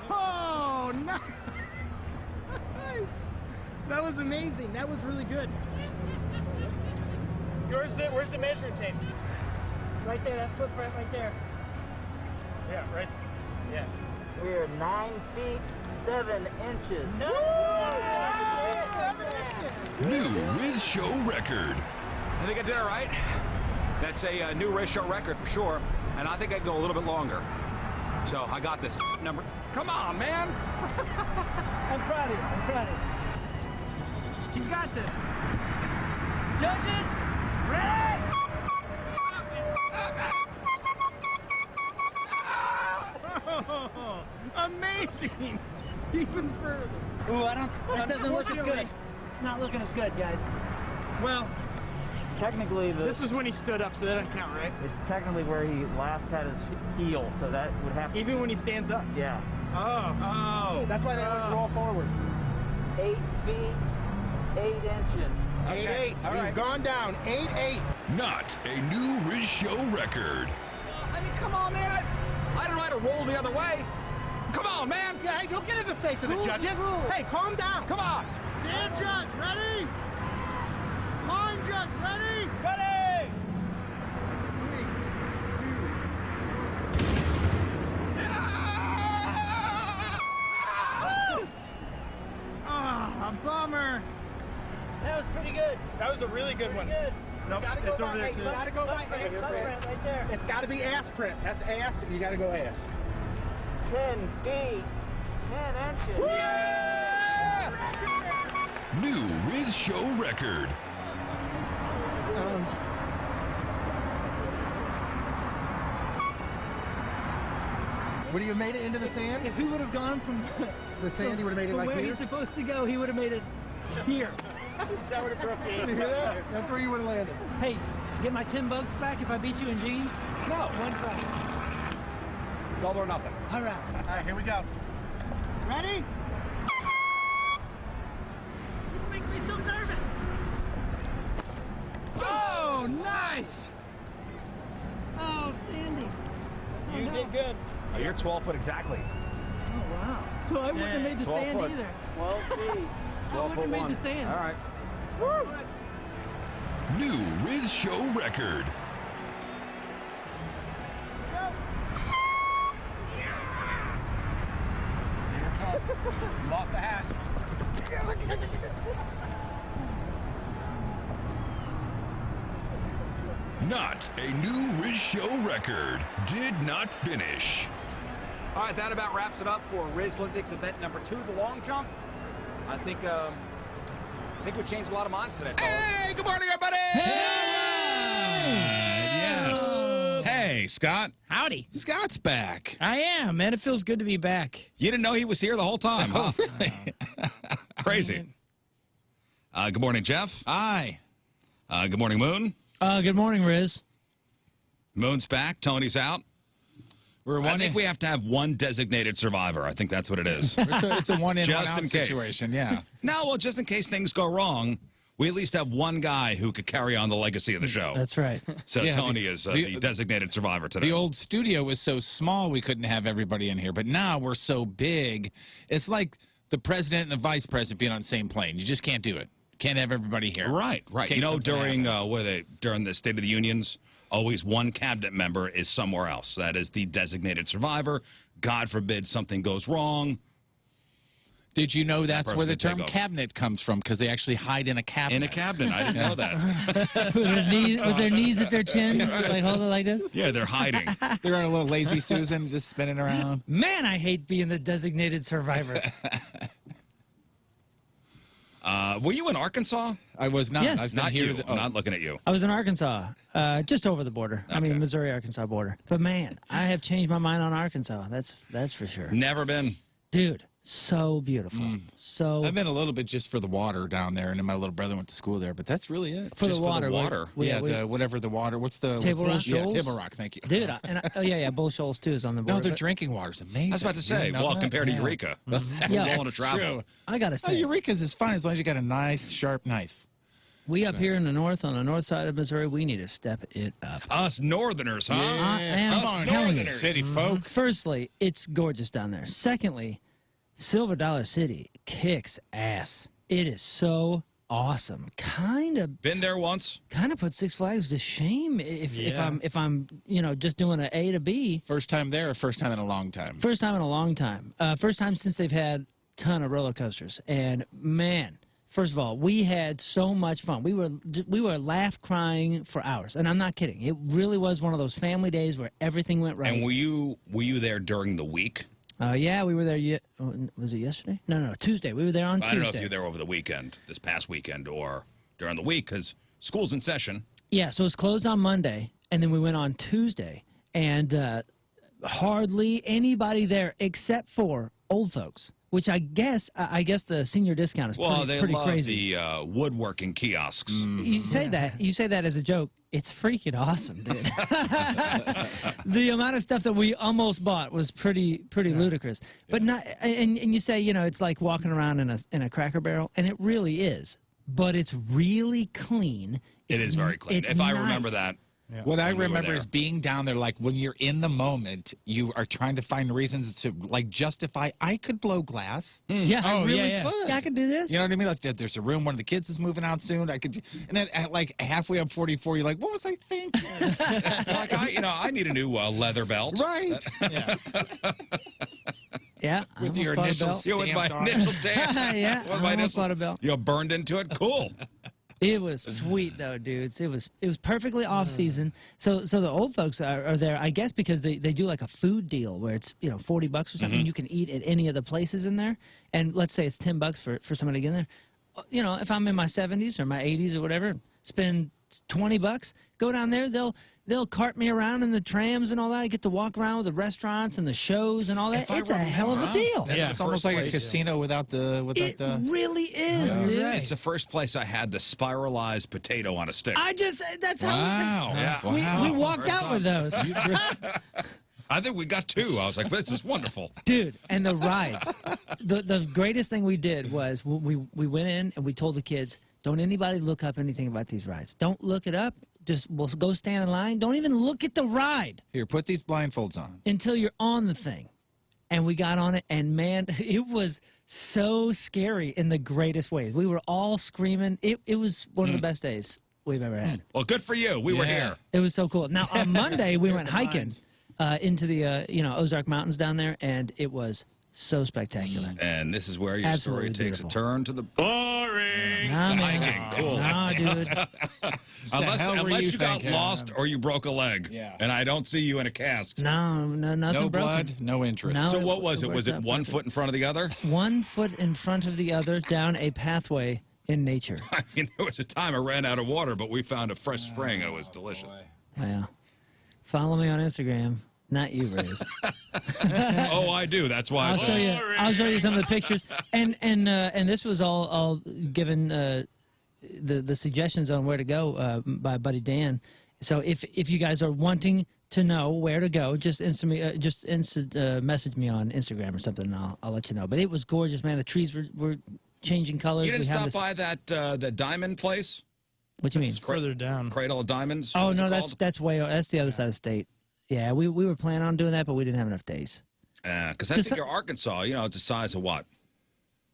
Oh, nice! That was amazing. That was really good. Where's the measuring tape? Right there, that footprint right there. Yeah, right. Yeah. We're 9 feet 7 inches. No! New Rizz Show record. I think I did it right. That's a new Rizz Show record for sure, and I think I can go a little bit longer. So I got this number. Come on, man. I'm proud of you. I'm proud of you. He's got this. Judges, ready? Oh, amazing! Even further. Ooh, that doesn't look as good. It's not looking as good, guys. Well, Technically, this is when he stood up, so that doesn't count, right? it's technically where he last had his heel, so that would have to Even when he stands up. yeah. Oh. That's why they always roll forward. 8 feet 8 inches. 8-8. All right. We've gone down 8-8. Not a new Rizz Show record. I mean, come on, man. I don't know how to roll the other way. Come on, man. Yeah, hey, don't get in the face of the judges. Hey, calm down. Come on. Stand judge, ready? Line judge, ready? Ready! Ah, a bummer. That was pretty good. That was a really good one. Good. Nope, it's over there too. Gotta go by ass print. Right there. It's gotta be ass print. That's ass, and you gotta go ass. 10 feet 10 inches. New Rizz Show record. Would he have made it into the sand? If he would have gone from The sand, he would have made it from like where here? he's supposed to go, he would have made it here. That would have broke you. You hear that? That's where you would have landed. Hey, get my $10 back if I beat you in jeans? No. One try. Double or nothing. All right. All right, here we go. Ready? This makes me so nervous. Oh, nice! Oh, Sandy. You did good. Oh, you're 12 foot exactly. Oh, wow. So I wouldn't have made the 12 sand foot. either. 12 feet. 12 foot made one. the sand. All right. New Rizz Show record. Lost the hat. Not a new Rizz Show record. Did not finish. All right, that about wraps it up for Rizz Olympics event number 2, the long jump. I think we changed a lot of minds today, fellas. Hey, good morning, everybody. Yes. Hey, Scott. Howdy. Scott's back. I am, man. It feels good to be back. You didn't know he was here the whole time, huh? Really? Crazy. Good morning, Jeff. Hi. Good morning, Moon. Good morning, Rizz. Moon's back. Tony's out. I think we have to have one designated survivor. I think that's what it is. It's a one in, Just one out in case. situation, yeah. No, well, just in case things go wrong, we at least have one guy who could carry on the legacy of the show. That's right. So Yeah, Tony is the designated survivor today. The old studio was so small we couldn't have everybody in here, but now we're so big. It's like the president and the vice president being on the same plane. You just can't do it. Can't have everybody here. Right. In case You know, something happens. during the State of the Unions, always one cabinet member is somewhere else. That is the designated survivor. God forbid something goes wrong. Did you know that's person where the could take term over. cabinet comes from? Because they actually hide in a cabinet. In a cabinet. I didn't know that. With their knees at their chin, just like hold it like this. Yeah, they're hiding. They're on a little lazy Susan, just spinning around. Man, I hate being the designated survivor. Were you in Arkansas? I was not. Yes. I've been Not here you. to- I'm not looking at you. I was in Arkansas, just over the border. I mean, Okay. Missouri-Arkansas border. But man, I have changed my mind on Arkansas. That's for sure. Never been. Dude, So beautiful. So I've been a little bit just for the water down there, and then my little brother went to school there, but that's really it. for Just the for water. the water. Whatever the water. What's the Table what's the- Rock? Yeah, Shoals? Table Rock. Thank you. Dude, oh yeah, Bull Shoals too is on the board. No, their but drinking water's amazing. I was about to You say, didn't know well, that? compared to Eureka, Yeah, we're going to that's travel. true. I gotta Oh, say, Eureka's is fine as long as you got a nice sharp knife. we up here in the north, on the north side of Missouri, we need to step it up. Us Northerners, huh? I am Come on, telling you. Northerners. City folk. Firstly, it's gorgeous down there. Secondly, Silver Dollar City kicks ass. It is so awesome. Kind of Been there once. put Six Flags to shame if I'm just doing an A to B. First time there, or first time in a long time? First time in a long time. First time since they've had a ton of roller coasters. And man, first of all, we had so much fun. We were laugh crying for hours, and I'm not kidding. It really was one of those family days where everything went right. And were you there during the week? Yeah, we were there. Was it yesterday? No, Tuesday. We were there on Tuesday. I don't know if you were there over the weekend, this past weekend, or during the week, because school's in session. Yeah, so it's closed on Monday, and then we went on Tuesday, and hardly anybody there except for old folks, which I guess the senior discount is pretty love crazy. the woodworking kiosks. You say that as a joke. It's freaking awesome, dude. The amount of stuff that we almost bought was pretty ludicrous. But not, and you say, it's like walking around in a Cracker Barrel, and it really is. But it's really clean. It is very clean. It's If I nice. remember that. What I when we were remember there. is being down there, like when you're in the moment, you are trying to find reasons to like justify. I could blow glass. Yeah, I really could. Yeah, I can do this. You know what I mean? Like there's a room, one of the kids is moving out soon. I could, and then at like halfway up 44, you're like, what was I thinking? Like I need a new leather belt. Right. Yeah, I With your almost bought a initials. belt. With my Stamped on it. initial stamp. Yeah, With I my almost initials. bought a belt. Burned into it. Cool. It was sweet though, dudes. It was perfectly off season. So the old folks are there, I guess, because they do like a food deal where it's $40 or something. You can eat at any of the places in there, and let's say it's $10 for somebody to get in there. If I'm in my 70s or my 80s or whatever, spend $20, go down there. They'll cart me around in the trams and all that. I get to walk around with the restaurants and the shows and all that. If I It's a hell of a remember, deal. Yeah, it's almost like a casino without the It really is, dude. It's the first place I had the spiralized potato on a stick. That's how Wow. Yeah. we walked out with those. I think we got two. I was like, this is wonderful. Dude, and the rides. The greatest thing we did was we went in and we told the kids, don't anybody look up anything about these rides. Don't look it up. We'll go stand in line. Don't even look at the ride Here, put these blindfolds on. until you're on the thing. And we got on it, and man, it was so scary in the greatest ways. We were all screaming. It was one of the best days we've ever had. Well, good for you. We were here. It was so cool. Now, on Monday, we went hiking into the Ozark Mountains down there, and it was so spectacular. And this is where your Absolutely story takes beautiful. a turn to the Nah, man. hiking. Cool. Nah, dude. Unless you got lost or you broke a leg. Yeah. And I don't see you in a cast. No, nothing No broken. blood, no interest. No. So what was it? It Was it worked out one perfect. foot in front of the other? 1 foot in front of the other down a pathway in nature. I mean, there was a time I ran out of water, but we found a fresh spring and it was delicious. Well, follow me on Instagram. Not you, Rizz. Oh, I do. That's why I I'll said show you. I'll show you some of the pictures. And this was all given the suggestions on where to go by Buddy Dan. So if you guys are wanting to know where to go, just message me on Instagram or something, and I'll let you know. But it was gorgeous, man. The trees were changing colors. You didn't We have stop this- by that diamond place? What you mean? Further down. Cradle of Diamonds? Oh What's no, it that's called? that's the other side of the state. Yeah, we were planning on doing that, but we didn't have enough days. Because I think you're Arkansas, it's the size of what?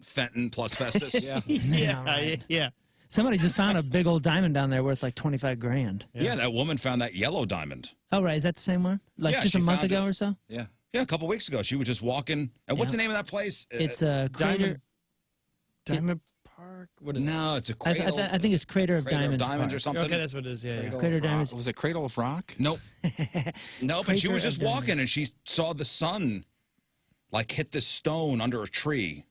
Fenton plus Festus? Yeah. Somebody just found a big old diamond down there worth like $25,000. Yeah, that woman found that yellow diamond. Oh right, is that the same one? Like Yeah, just she a month found ago it. or so? Yeah. Yeah, a couple weeks ago. She was just walking. And what's Yeah. the name of that place? It's a crater. Diamond Park? What is No, it's a I, cradle. I think it's Crater of Crater Diamonds. of Diamonds Park. or something. Okay, that's what it is. Yeah. Crater Diamonds. Was it Cradle of Rock? Nope. No, but she Crater was just of walking Diamonds. and she saw the sun like hit this stone under a tree.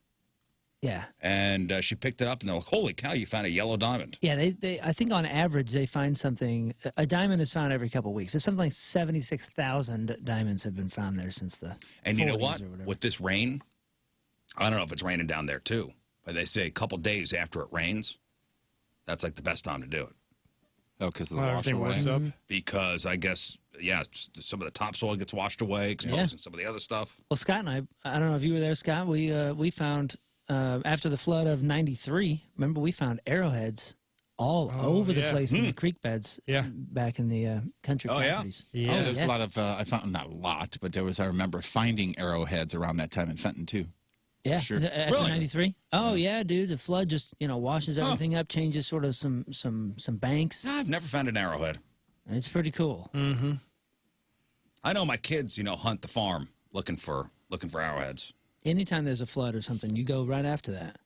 Yeah. And she picked it up and they're like, holy cow, you found a yellow diamond. Yeah, they I think on average they find something. A diamond is found every couple of weeks. There's something like 76,000 diamonds have been found there since the. And you know 40s what? or whatever. With this rain, I don't know if it's raining down there too, but they say a couple days after it rains, that's like the best time to do it. Oh, because of the everything wash works away. up. Because I guess, yeah, some of the topsoil gets washed away, exposing some of the other stuff. Well, Scott and I don't know if you were there, Scott. We found after the flood of '93. Remember, we found arrowheads all over the place in the creek beds. Back in the country properties. Yeah. Oh, there's a lot of I found not a lot, but there was. I remember finding arrowheads around that time in Fenton too. Yeah, sure. After '93. Oh yeah, dude. The flood just washes everything up, changes sort of some banks. I've never found an arrowhead. It's pretty cool. Mm-hmm. I know my kids, hunt the farm looking for arrowheads. Anytime there's a flood or something, you go right after that.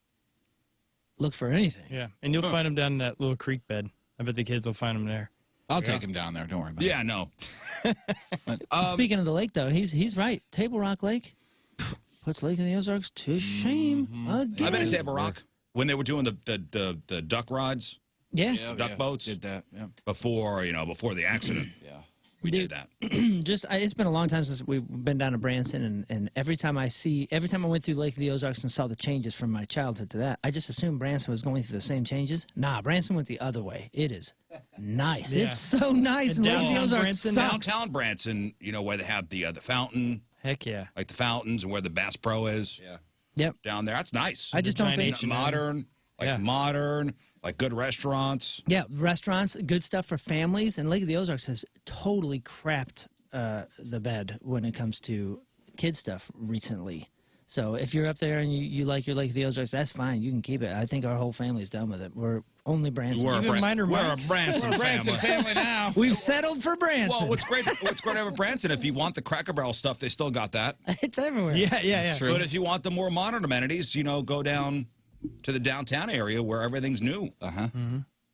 Look for anything. Yeah, and you'll find them down in that little creek bed. I bet the kids will find them there. I'll take them down there. Don't worry about it. Yeah, no. Speaking of the lake, though, he's right. Table Rock Lake puts Lake of the Ozarks to shame again. I've been to Table Rock when they were doing the duck rides. Yeah. Duck boats. Did that. Yeah. Before the accident. Yeah. We did that. It's been a long time since we've been down to Branson, and every time I went through Lake of the Ozarks and saw the changes from my childhood to that, I just assumed Branson was going through the same changes. Nah, Branson went the other way. It is nice. Yeah. It's so nice. And Lake of the downtown Ozarks Branson, sucks. Downtown Branson, where they have the fountain, Heck yeah. like the fountains, and where the Bass Pro is. Yeah. Yep. Down there, that's nice. I just don't giant think H&M. modern, like good restaurants. Yeah, restaurants, good stuff for families, and Lake of the Ozarks has totally crapped the bed when it comes to kid stuff recently. So if you're up there and you like your Lake of the Ozarks, that's fine. You can keep it. I think our whole family's done with it. We're only Branson. We're a Branson family now. We've settled for Branson. Well, what's great to have a Branson, if you want the Cracker Barrel stuff, they still got that. It's everywhere. Yeah. True. But if you want the more modern amenities, go down to the downtown area where everything's new.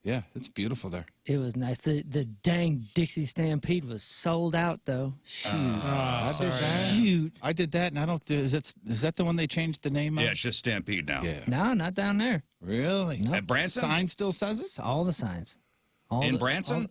Yeah, it's beautiful there. It was nice. The dang Dixie Stampede was sold out, though. Shoot. I did that. Shoot. I did that, and I don't. Is that the one they changed the name of? Yeah, it's just Stampede now. Yeah. No, not down there. Really? Nope. At Branson? Sign still says it. It's all the signs. In Branson?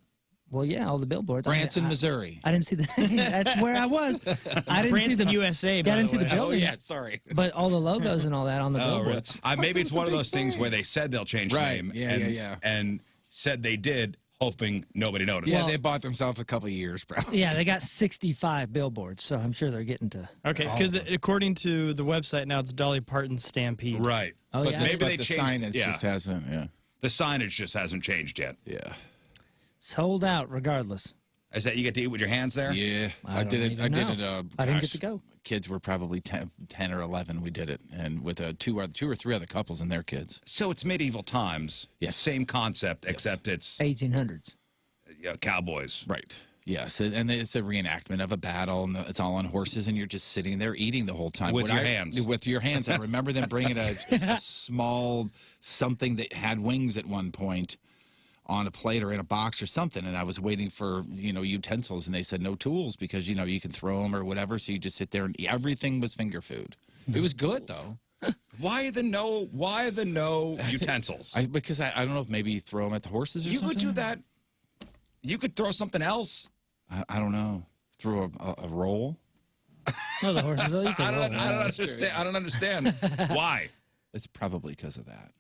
Well, yeah, all the billboards. Branson, Missouri. I didn't see the. That's where I was. I didn't see Branson, the USA. Yeah, I didn't see the Oh building. yeah, sorry. But all the logos and all that on the billboards. Maybe it's one of those things where they said they'll change the Right. name. Yeah. And said they did, hoping nobody noticed. Yeah, they bought themselves a couple of years, bro. Yeah, they got 65 billboards, so I'm sure they're getting to. Okay, because according to the website now, it's Dolly Parton's Stampede. Right. Oh, But yeah. maybe but they the changed. signage just hasn't. Yeah. The signage just hasn't changed yet. Yeah. Sold out regardless. Is that you get to eat with your hands there? Yeah, I I don't did it. even I did know. it. I didn't get gosh, to go. Kids were probably 10 or 11. We did it, and with two or three other couples and their kids. So it's medieval times. Yes. Same concept, except it's 1800s. cowboys. Right. Yes, and it's a reenactment of a battle, and it's all on horses, and you're just sitting there eating the whole time With your hands. With your hands. I remember them bringing a small something that had wings at one point on a plate or in a box or something, and I was waiting for utensils, and they said no tools because you can throw them or whatever, so you just sit there and eat. Everything was finger food. It was good though. Why the no utensils? Because I don't know if maybe throw them at the horses or You something. could do that. You could throw something else. I don't know. Throw a roll. No, the horses will eat the I roll. don't understand. Why? It's probably because of that.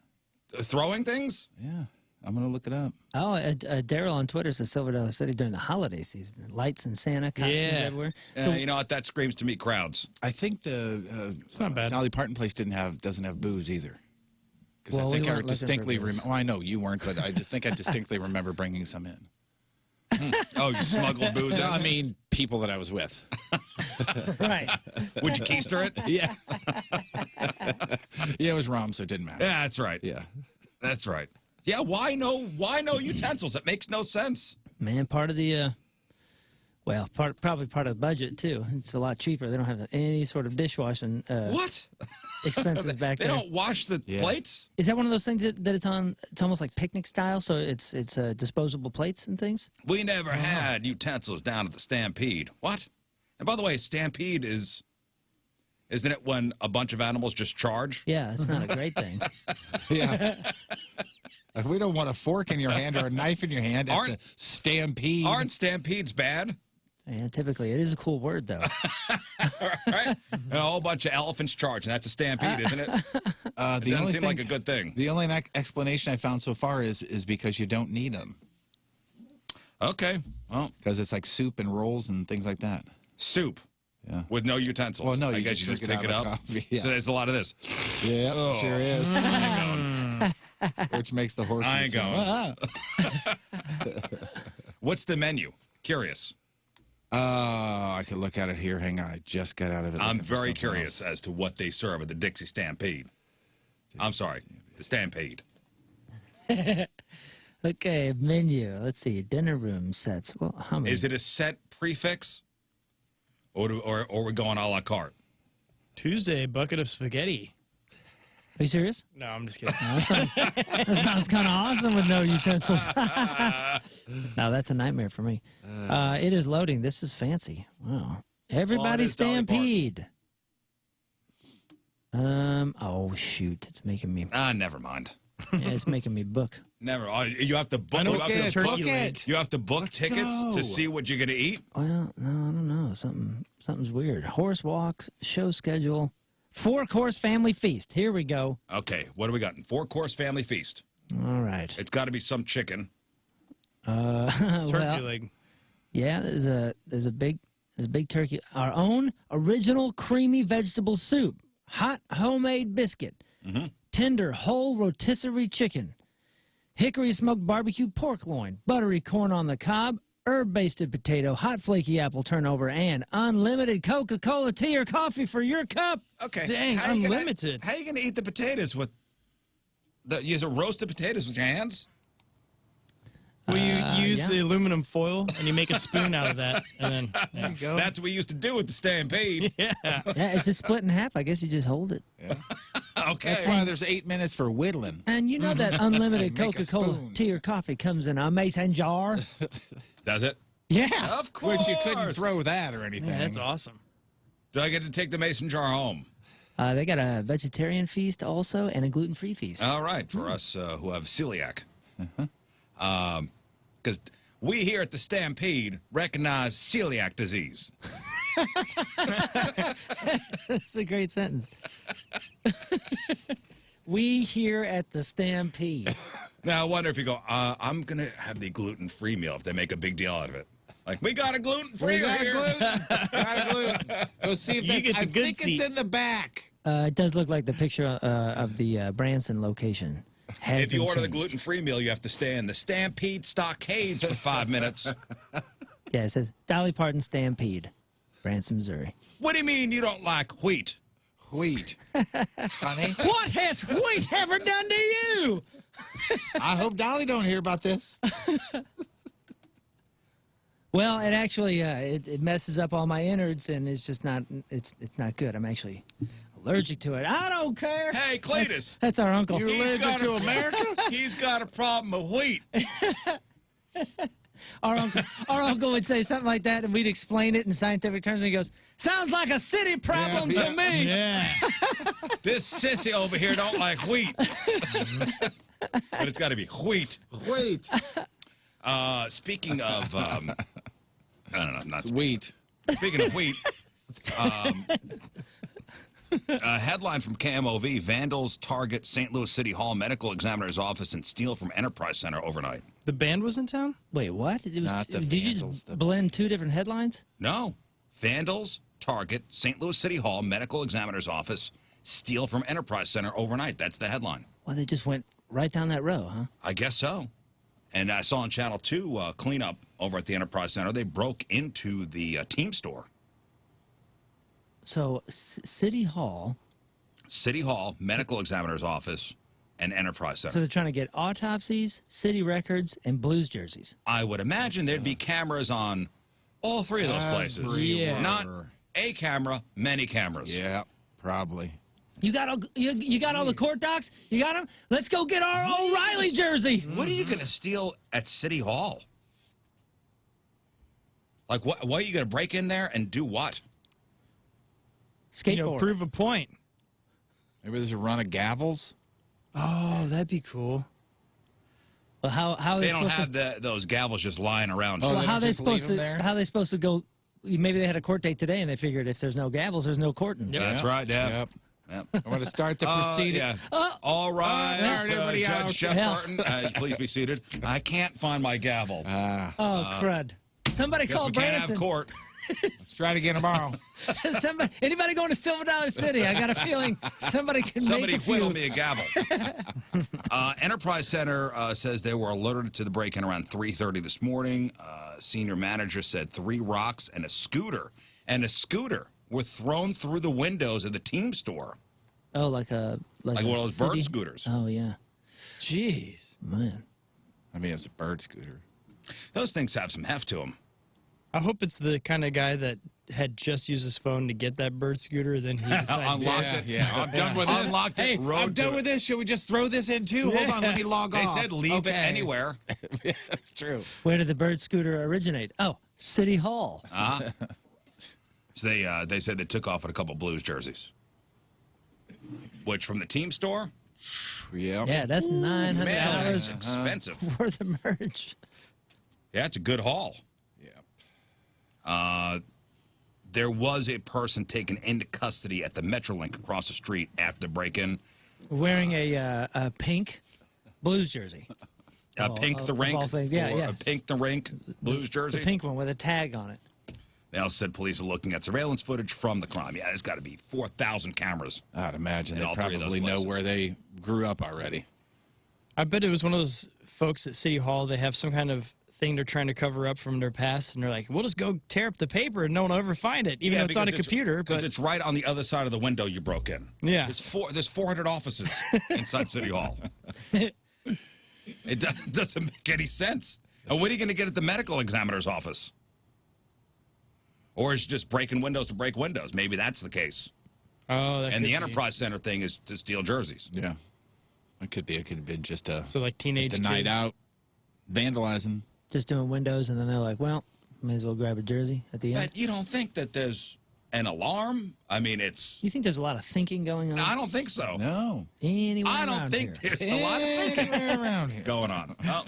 Throwing things? Yeah, I'm gonna look it up. Oh, Daryl on Twitter says Silver Dollar City during the holiday season. Lights and Santa costumes everywhere. So, You know what? That screams to me crowds. I think the It's not bad. Dolly Parton place doesn't have booze either. Because Well, I think we I weren't looking for distinctly booze. remember. Well, I know you weren't, but I just think I distinctly remember bringing some in. Oh, you smuggled booze in? I mean, people that I was with. right. Would you keister it? Yeah. Yeah, it was rum, so it didn't matter. Yeah, that's right. Yeah. That's right. Yeah, why no utensils? It makes no sense. Man, part of the, probably part of the budget, too. It's a lot cheaper. They don't have any sort of dishwashing What? expenses back They there. don't wash the plates? Is that one of those things that it's almost like picnic style, so it's disposable plates and things? We never had utensils down at the Stampede. What? And by the way, Stampede isn't it when a bunch of animals just charge? Yeah, it's not a great thing. Yeah. If we don't want a fork in your hand or a knife in your hand at the stampede. Aren't Stampedes bad? Yeah, typically it is a cool word though. Right? And a whole bunch of elephants charging. That's a stampede, isn't it? It doesn't seem like a good thing. The only explanation I found so far is because you don't need them. Okay. Well, because it's like soup and rolls and things like that. Soup. Yeah. With no utensils. Well, no, I guess you just pick it up. Yeah. So there's a lot of this. Yeah, Oh. sure is. I ain't going. Which makes the horses. I ain't going. What's the menu? Curious. I could look at it here. Hang on. I just got out of it. I'm very curious as to what they serve at the Dixie Stampede. I'm sorry. The Stampede. Okay, menu. Let's see. Dinner room sets. Well, how many? Is it a set prefix? Or we're going a la carte? Tuesday, bucket of spaghetti. Are you serious? No, I'm just kidding. That sounds kind of awesome with no utensils. No, that's a nightmare for me. It is loading. This is fancy. Wow. Everybody stampede. Oh, shoot. It's making me. Never mind. Yeah, it's making me book. Never. You have to book. I know You have to book tickets to see what you're going to eat. Well, no, I don't know. Something's weird. Horse walks, show schedule, 4-course family feast. Here we go. Okay, what do we got? 4-course family feast. All right. It's got to be some chicken. Turkey leg. Yeah, there's a big turkey. Our own original creamy vegetable soup, hot homemade biscuit, tender whole rotisserie chicken, hickory smoked barbecue pork loin, buttery corn on the cob, herb-basted potato, hot flaky apple turnover, and unlimited Coca-Cola tea or coffee for your cup. Okay. Dang, unlimited. How are you going to eat the potatoes with you use roasted potatoes with your hands? Well, you use the aluminum foil and you make a spoon out of that, and then there you go. That's what we used to do with the Stampede. Yeah. Yeah, it's just split in half. I guess you just hold it. Yeah. Okay. That's why there's 8 minutes for whittling. And you know that unlimited Make a Coca-Cola spoon. tea or coffee comes in a mason jar? Does it? Yeah. Of course. Which you couldn't throw that or anything. Yeah, that's awesome. Do I get to take the mason jar home? They got a vegetarian feast also and a gluten-free feast. All right, for us who have celiac. Because we here at the Stampede recognize celiac disease. That's a great sentence. We here at the Stampede. Now, I wonder if you go, I'm going to have the gluten-free meal if they make a big deal out of it. Like, we got a gluten-free here. Got a gluten. Go see if You get the I good think seat. it's in the back. It does look like the picture of the Branson location. If you order the changed. gluten-free meal, you have to stay in the Stampede stockades for 5 minutes. Yeah, it says Dolly Parton Stampede, Branson, Missouri. What do you mean you don't like wheat? Wheat. Honey, What has wheat ever done to you? I hope Dolly don't hear about this. Well, it actually it messes up all my innards, and it's just not it's not good. I'm actually allergic to it. I don't care. Hey, Cletus. That's our uncle. You're allergic to America? He's got a problem with wheat. Our uncle would say something like that, and we'd explain it in scientific terms, and he goes, "Sounds like a city problem to me." Yeah. This sissy over here don't like wheat. But it's got to be wheat. Wait. Speaking of, I don't know, not Wheat. speaking of wheat. A headline from KMOV: Vandals target St. Louis City Hall medical examiner's office and steal from Enterprise Center overnight. The band was in town? Wait, what? It was, Not the did you Vandals, just the- blend two different headlines? No. Vandals target St. Louis City Hall medical examiner's office, steal from Enterprise Center overnight. That's the headline. Well, they just went right down that row, huh? I guess so. And I saw on Channel 2 cleanup over at the Enterprise Center. They broke into the team store. So, City Hall. City Hall, medical examiner's office, and Enterprise Center. So they're trying to get autopsies, city records, and blues jerseys. I would imagine there'd be cameras on all three of those places. Yeah. Not a camera, many cameras. Yeah, probably. You got all the court docs? You got them? Let's go get our O'Reilly jersey. What are you going to steal at City Hall? Like, what are you going to break in there and do what? Skateboard. You know, prove a point. Maybe there's a run of gavels. Oh, that'd be cool. Well, how They they don't supposed have those gavels just lying around. Oh, Well, they how don't they just leave supposed them to there? how they supposed to go maybe they had a court date today, and they figured if there's no gavels, there's no courting. That's right, yeah. Yep. Yep. I want to start the proceeding. Yeah. All right, everybody out. Judge Jeff Burton, please be seated. I can't find my gavel. Crud. Somebody Guess call we can't Branson. have court. Let's try it again tomorrow. Anybody going to Silver Dollar City? I got a feeling somebody can Somebody make a whittle few. me a gavel. Enterprise Center says they were alerted to the break-in around 3:30 this morning. Senior manager said 3 rocks and a scooter were thrown through the windows of the team store. Oh, like Like one of those city? bird scooters. Oh, yeah. Jeez. Man. I mean, it's a bird scooter. Those things have some heft to them. I hope it's the kind of guy that had just used his phone to get that bird scooter. Then he decides Unlocked it. Yeah, I'm done with this. Unlocked it, Hey, rode I'm to done it. with this. Should we just throw this in too? Hold on, let me log They off. said leave it anywhere. Yeah, that's true. Where did the bird scooter originate? Oh, City Hall. So they said they took off with a couple Blues jerseys. Which, from the team store? Yeah. Yeah, that's Man, that's $900 expensive. worth of merch. Yeah, it's a good haul. Yeah. There was a person taken into custody at the Metrolink across the street after the break-in. Wearing a pink Blues jersey. A pink the of rink. all things. Yeah, or yeah. A pink the rink Blues jersey. The pink one with a tag on it. They also said police are looking at surveillance footage from the crime. Yeah, there's got to be 4,000 cameras. I'd imagine In they all 3 of those probably know places. where they grew up already. I bet it was one of those folks at City Hall. They have some kind of thing they're trying to cover up from their past, and they're like, "We'll just go tear up the paper, and no one will ever find it, even though it's on a computer." Because But it's right on the other side of the window you broke in. Yeah. There's 400 offices inside City Hall. It doesn't make any sense. And what are you going to get at the medical examiner's office? Or is it just breaking windows to break windows? Maybe that's the case. oh, that And the could be. Enterprise Center thing is to steal jerseys. Yeah. It could be. It could have been just a So like teenage just a night kids. out vandalizing. Just doing windows, and then they're like, well, may as well grab a jersey at the end. But you don't think that there's an alarm? I mean, it's... You think there's a lot of thinking going on? I don't think so. No. Anywhere I don't around think here. there's a lot of thinking around here. going on. Well,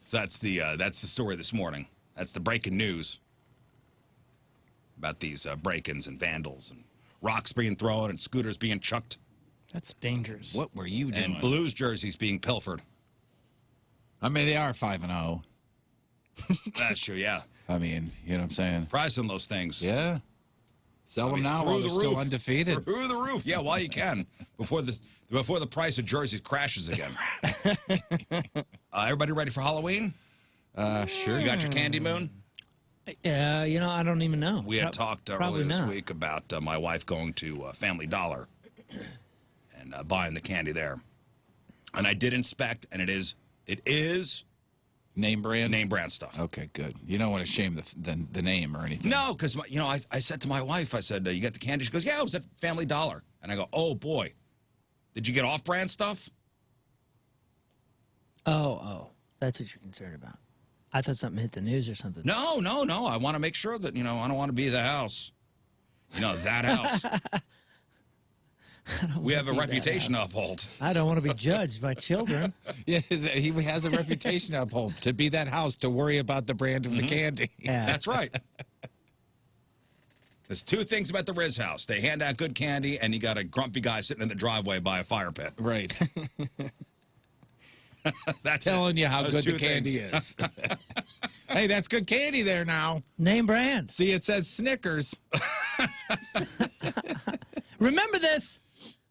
so that's the story this morning. That's the breaking news about these break-ins and vandals and rocks being thrown and scooters being chucked That's dangerous. What were you doing? and Blues jerseys being pilfered. I mean, they are 5-0. That's true, yeah. I mean, you know what I'm saying? Price on those things. Yeah. Sell I them mean, now through while the they're still roof. undefeated. Through the roof, yeah, while you can, before the price of jerseys crashes again. Everybody ready for Halloween? Sure. You got your candy, Moon? Yeah, I don't even know. We had talked probably earlier this not. week about my wife going to Family Dollar and buying the candy there. And I did inspect, and it is Name brand? name brand stuff. Okay, good. You don't want to shame the name or anything. No, because I said to my wife, I said, "You got the candy?" She goes, "Yeah, it was at Family Dollar." And I go, "Oh boy, did you get off-brand stuff?" Oh, that's what you're concerned about. I thought something hit the news or something. No. I want to make sure that I don't want to be the house. That house. We have a reputation to uphold. I don't want to be judged by children. Yeah, he has a reputation to uphold, to be that house, to worry about the brand of the candy. Yeah. That's right. There's 2 things about the Rizz house. They hand out good candy, and you got a grumpy guy sitting in the driveway by a fire pit. Right. That's Telling you how Those good 2 the candy things. is. Hey, that's good candy there now. Name brand. See, it says Snickers. Remember this.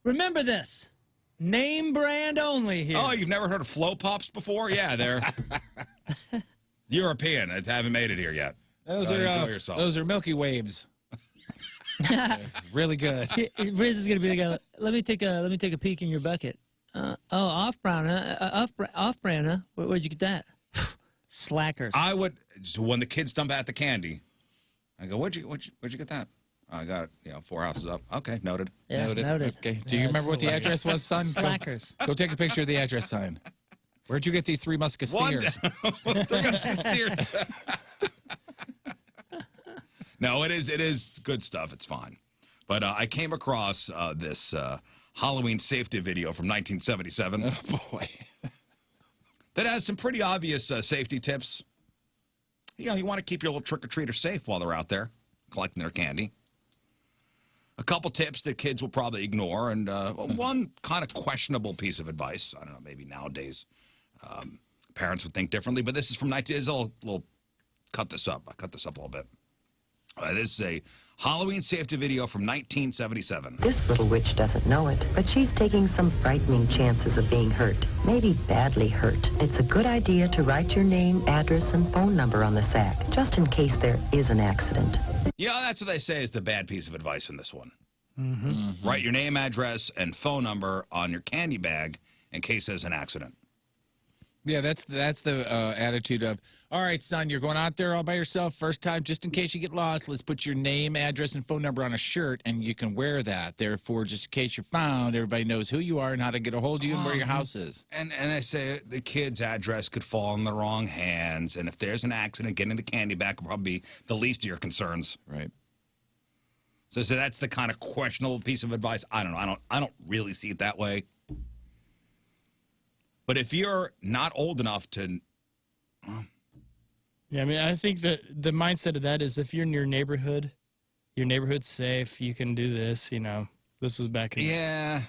Remember this. Name brand only here. Oh, you've never heard of Flow Pops before? Yeah, they're European. They haven't made it here yet. Those Enjoy yourself. Those are Milky Waves. Really good. Rizz is gonna be the guy. Let me take a peek in your bucket. Off-brand, off-brand, huh? Where'd you get that? Slackers. So when the kids dump out the candy, I go, where'd you get that? I got it, 4 houses up. Okay, noted. Yeah, noted. Okay. Do you remember what the address was, son? Slackers. Go take a picture of the address sign. Where'd you get these 3 Musketeers? 3 Musketeers. No, it is good stuff. It's fine. But I came across this Halloween safety video from 1977. Oh, boy. That has some pretty obvious safety tips. you want to keep your little trick-or-treater safe while they're out there collecting their candy. A couple tips that kids will probably ignore, and one kind of questionable piece of advice. I don't know, maybe nowadays parents would think differently, but this is from 19. It's a little cut this up. I cut this up a little bit. This is a Halloween safety video from 1977. This little witch doesn't know it, but she's taking some frightening chances of being hurt, maybe badly hurt. It's a good idea to write your name, address, and phone number on the sack, just in case there is an accident. You know, that's what they say is the bad piece of advice in this one. Write your name, address, and phone number on your candy bag in case there's an accident. Yeah, that's the attitude of, all right, son, you're going out there all by yourself, first time, just in case you get lost, let's put your name, address, and phone number on a shirt, and you can wear that. Therefore, just in case you're found, everybody knows who you are and how to get a hold of you and where your house is. And I say the kid's address could fall in the wrong hands, and if there's an accident, getting the candy back will probably be the least of your concerns. Right. So that's the kind of questionable piece of advice. I don't know. I don't really see it that way. But if you're not old enough to... Yeah, I mean, I think that the mindset of that is if you're in your neighborhood's safe, you can do this, you know. This was back in... Yeah.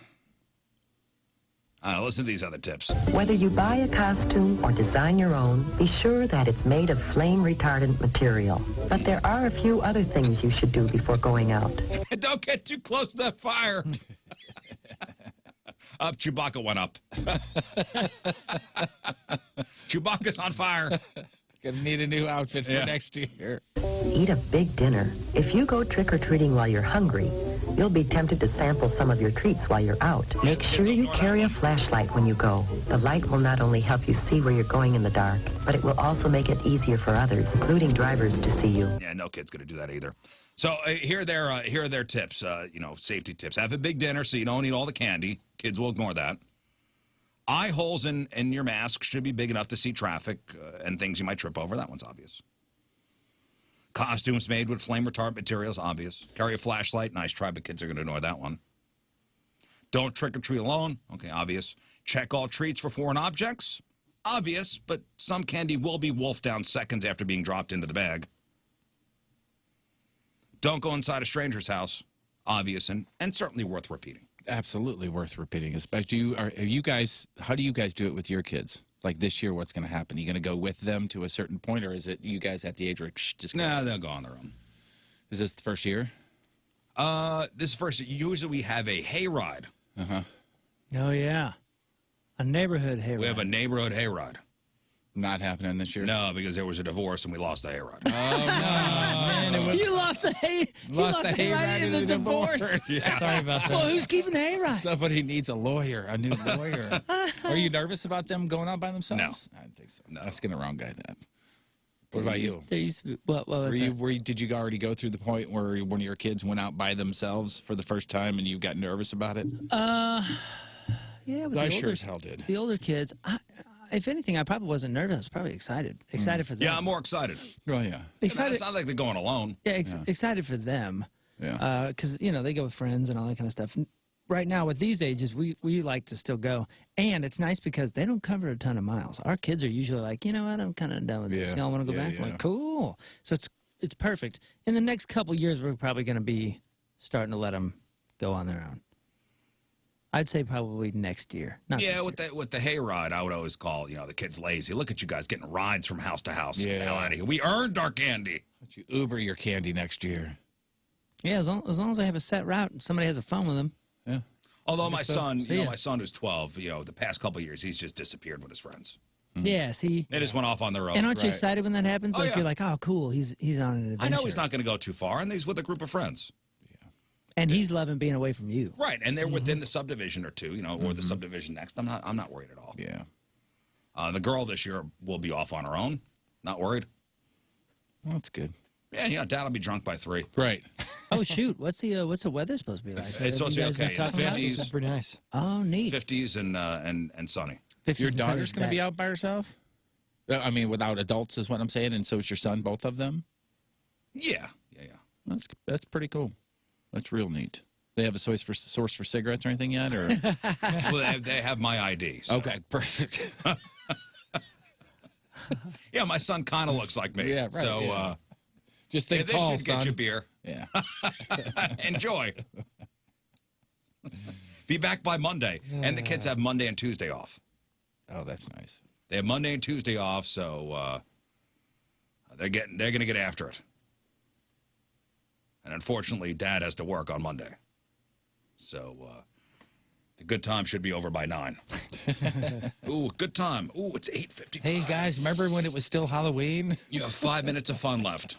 I don't know, listen to these other tips. Whether you buy a costume or design your own, be sure that it's made of flame-retardant material. But there are a few other things you should do before going out. Don't get too close to that fire. Up, Chewbacca went up. Chewbacca's on fire. Gonna need a new outfit for next year. Eat a big dinner. If you go trick-or-treating while you're hungry, you'll be tempted to sample some of your treats while you're out. Make sure you carry a flashlight when you go. The light will not only help you see where you're going in the dark, but it will also make it easier for others, including drivers, to see you. Yeah, no kid's gonna do that either. So here are their tips. Safety tips. Have a big dinner so you don't eat all the candy. Kids will ignore that. Eye holes in your mask should be big enough to see traffic and things you might trip over. That one's obvious. Costumes made with flame retardant materials, obvious. Carry a flashlight, nice try, but kids are going to ignore that one. Don't trick or treat alone, okay, obvious. Check all treats for foreign objects, obvious, but some candy will be wolfed down seconds after being dropped into the bag. Don't go inside a stranger's house, obvious, and certainly worth repeating. Absolutely worth repeating. Especially how do you guys do it with your kids? Like this year, what's going to happen? Are you going to go with them to a certain point, or is it you guys at the age where just go? No, they'll go on their own. Is this the first year? This is first. Usually we have a hayride. Oh, yeah. A neighborhood hayride. We have a neighborhood hayride. Not happening this year? No, because there was a divorce and we lost the hayride. Oh, no. You lost the hayride in the divorce. Yeah. Sorry about that. Well, who's keeping the hayride? Somebody needs a lawyer, a new lawyer. Are you nervous about them going out by themselves? No. I don't think so. No. Asking the wrong guy that. What about you? There used to be, what was that? Did you already go through the point where one of your kids went out by themselves for the first time and you got nervous about it? Yeah, with I the sure older, as hell did. The older kids, if anything, I probably wasn't nervous. I was probably excited. Excited for them. Yeah, I'm more excited. Oh, yeah. Excited. It's not like they're going alone. Yeah, excited for them. Yeah. Because, they go with friends and all that kind of stuff. Right now, with these ages, we like to still go. And it's nice because they don't cover a ton of miles. Our kids are usually like, you know what, I'm kind of done with this. Y'all want to go back? Yeah. I'm like, cool. So it's perfect. In the next couple years, we're probably going to be starting to let them go on their own. I'd say probably next year. Not this year. with the hayride, I would always call the kids lazy. Look at you guys getting rides from house to house. Yeah. Get the hell out of here. We earned our candy. Why don't you Uber your candy next year? Yeah, as long as they have a set route and somebody has a phone with them. Yeah. Although my son, See ya. my son who's 12, the past couple of years, he's just disappeared with his friends. Yeah, see. They just went off on their own. And aren't you excited when that happens? Oh, Like yeah. you're like, oh, cool, he's on an adventure. I know he's not going to go too far, and he's with a group of friends. And he's loving being away from you. Right, and they're within the subdivision or two, or the subdivision next. I'm not worried at all. Yeah. The girl this year will be off on her own. Not worried. Well, that's good. Yeah, Dad will be drunk by 3. Right. Oh shoot, what's the weather supposed to be like? It's supposed to be You guys been okay. talking about this? It's Pretty nice. Oh, neat. 50s and sunny. 50s Your and daughter's 70s going to be back. out by herself? I mean, without adults is what I'm saying, and so is your son, both of them? Yeah. That's pretty cool. That's real neat. They have a source for cigarettes or anything yet? Or Well, they have my ID. So. Okay, perfect. Yeah, my son kind of looks like me. Yeah, right, So, yeah. Just think this tall, should get son. you beer. Yeah. Enjoy. Be back by Monday. And the kids have Monday and Tuesday off. Oh, that's nice. They have Monday and Tuesday off, so they're going to get after it. And unfortunately, Dad has to work on Monday. So the good time should be over by 9. Ooh, good time. Ooh, it's 8:55. Hey, guys, remember when it was still Halloween? You have 5 minutes of fun left.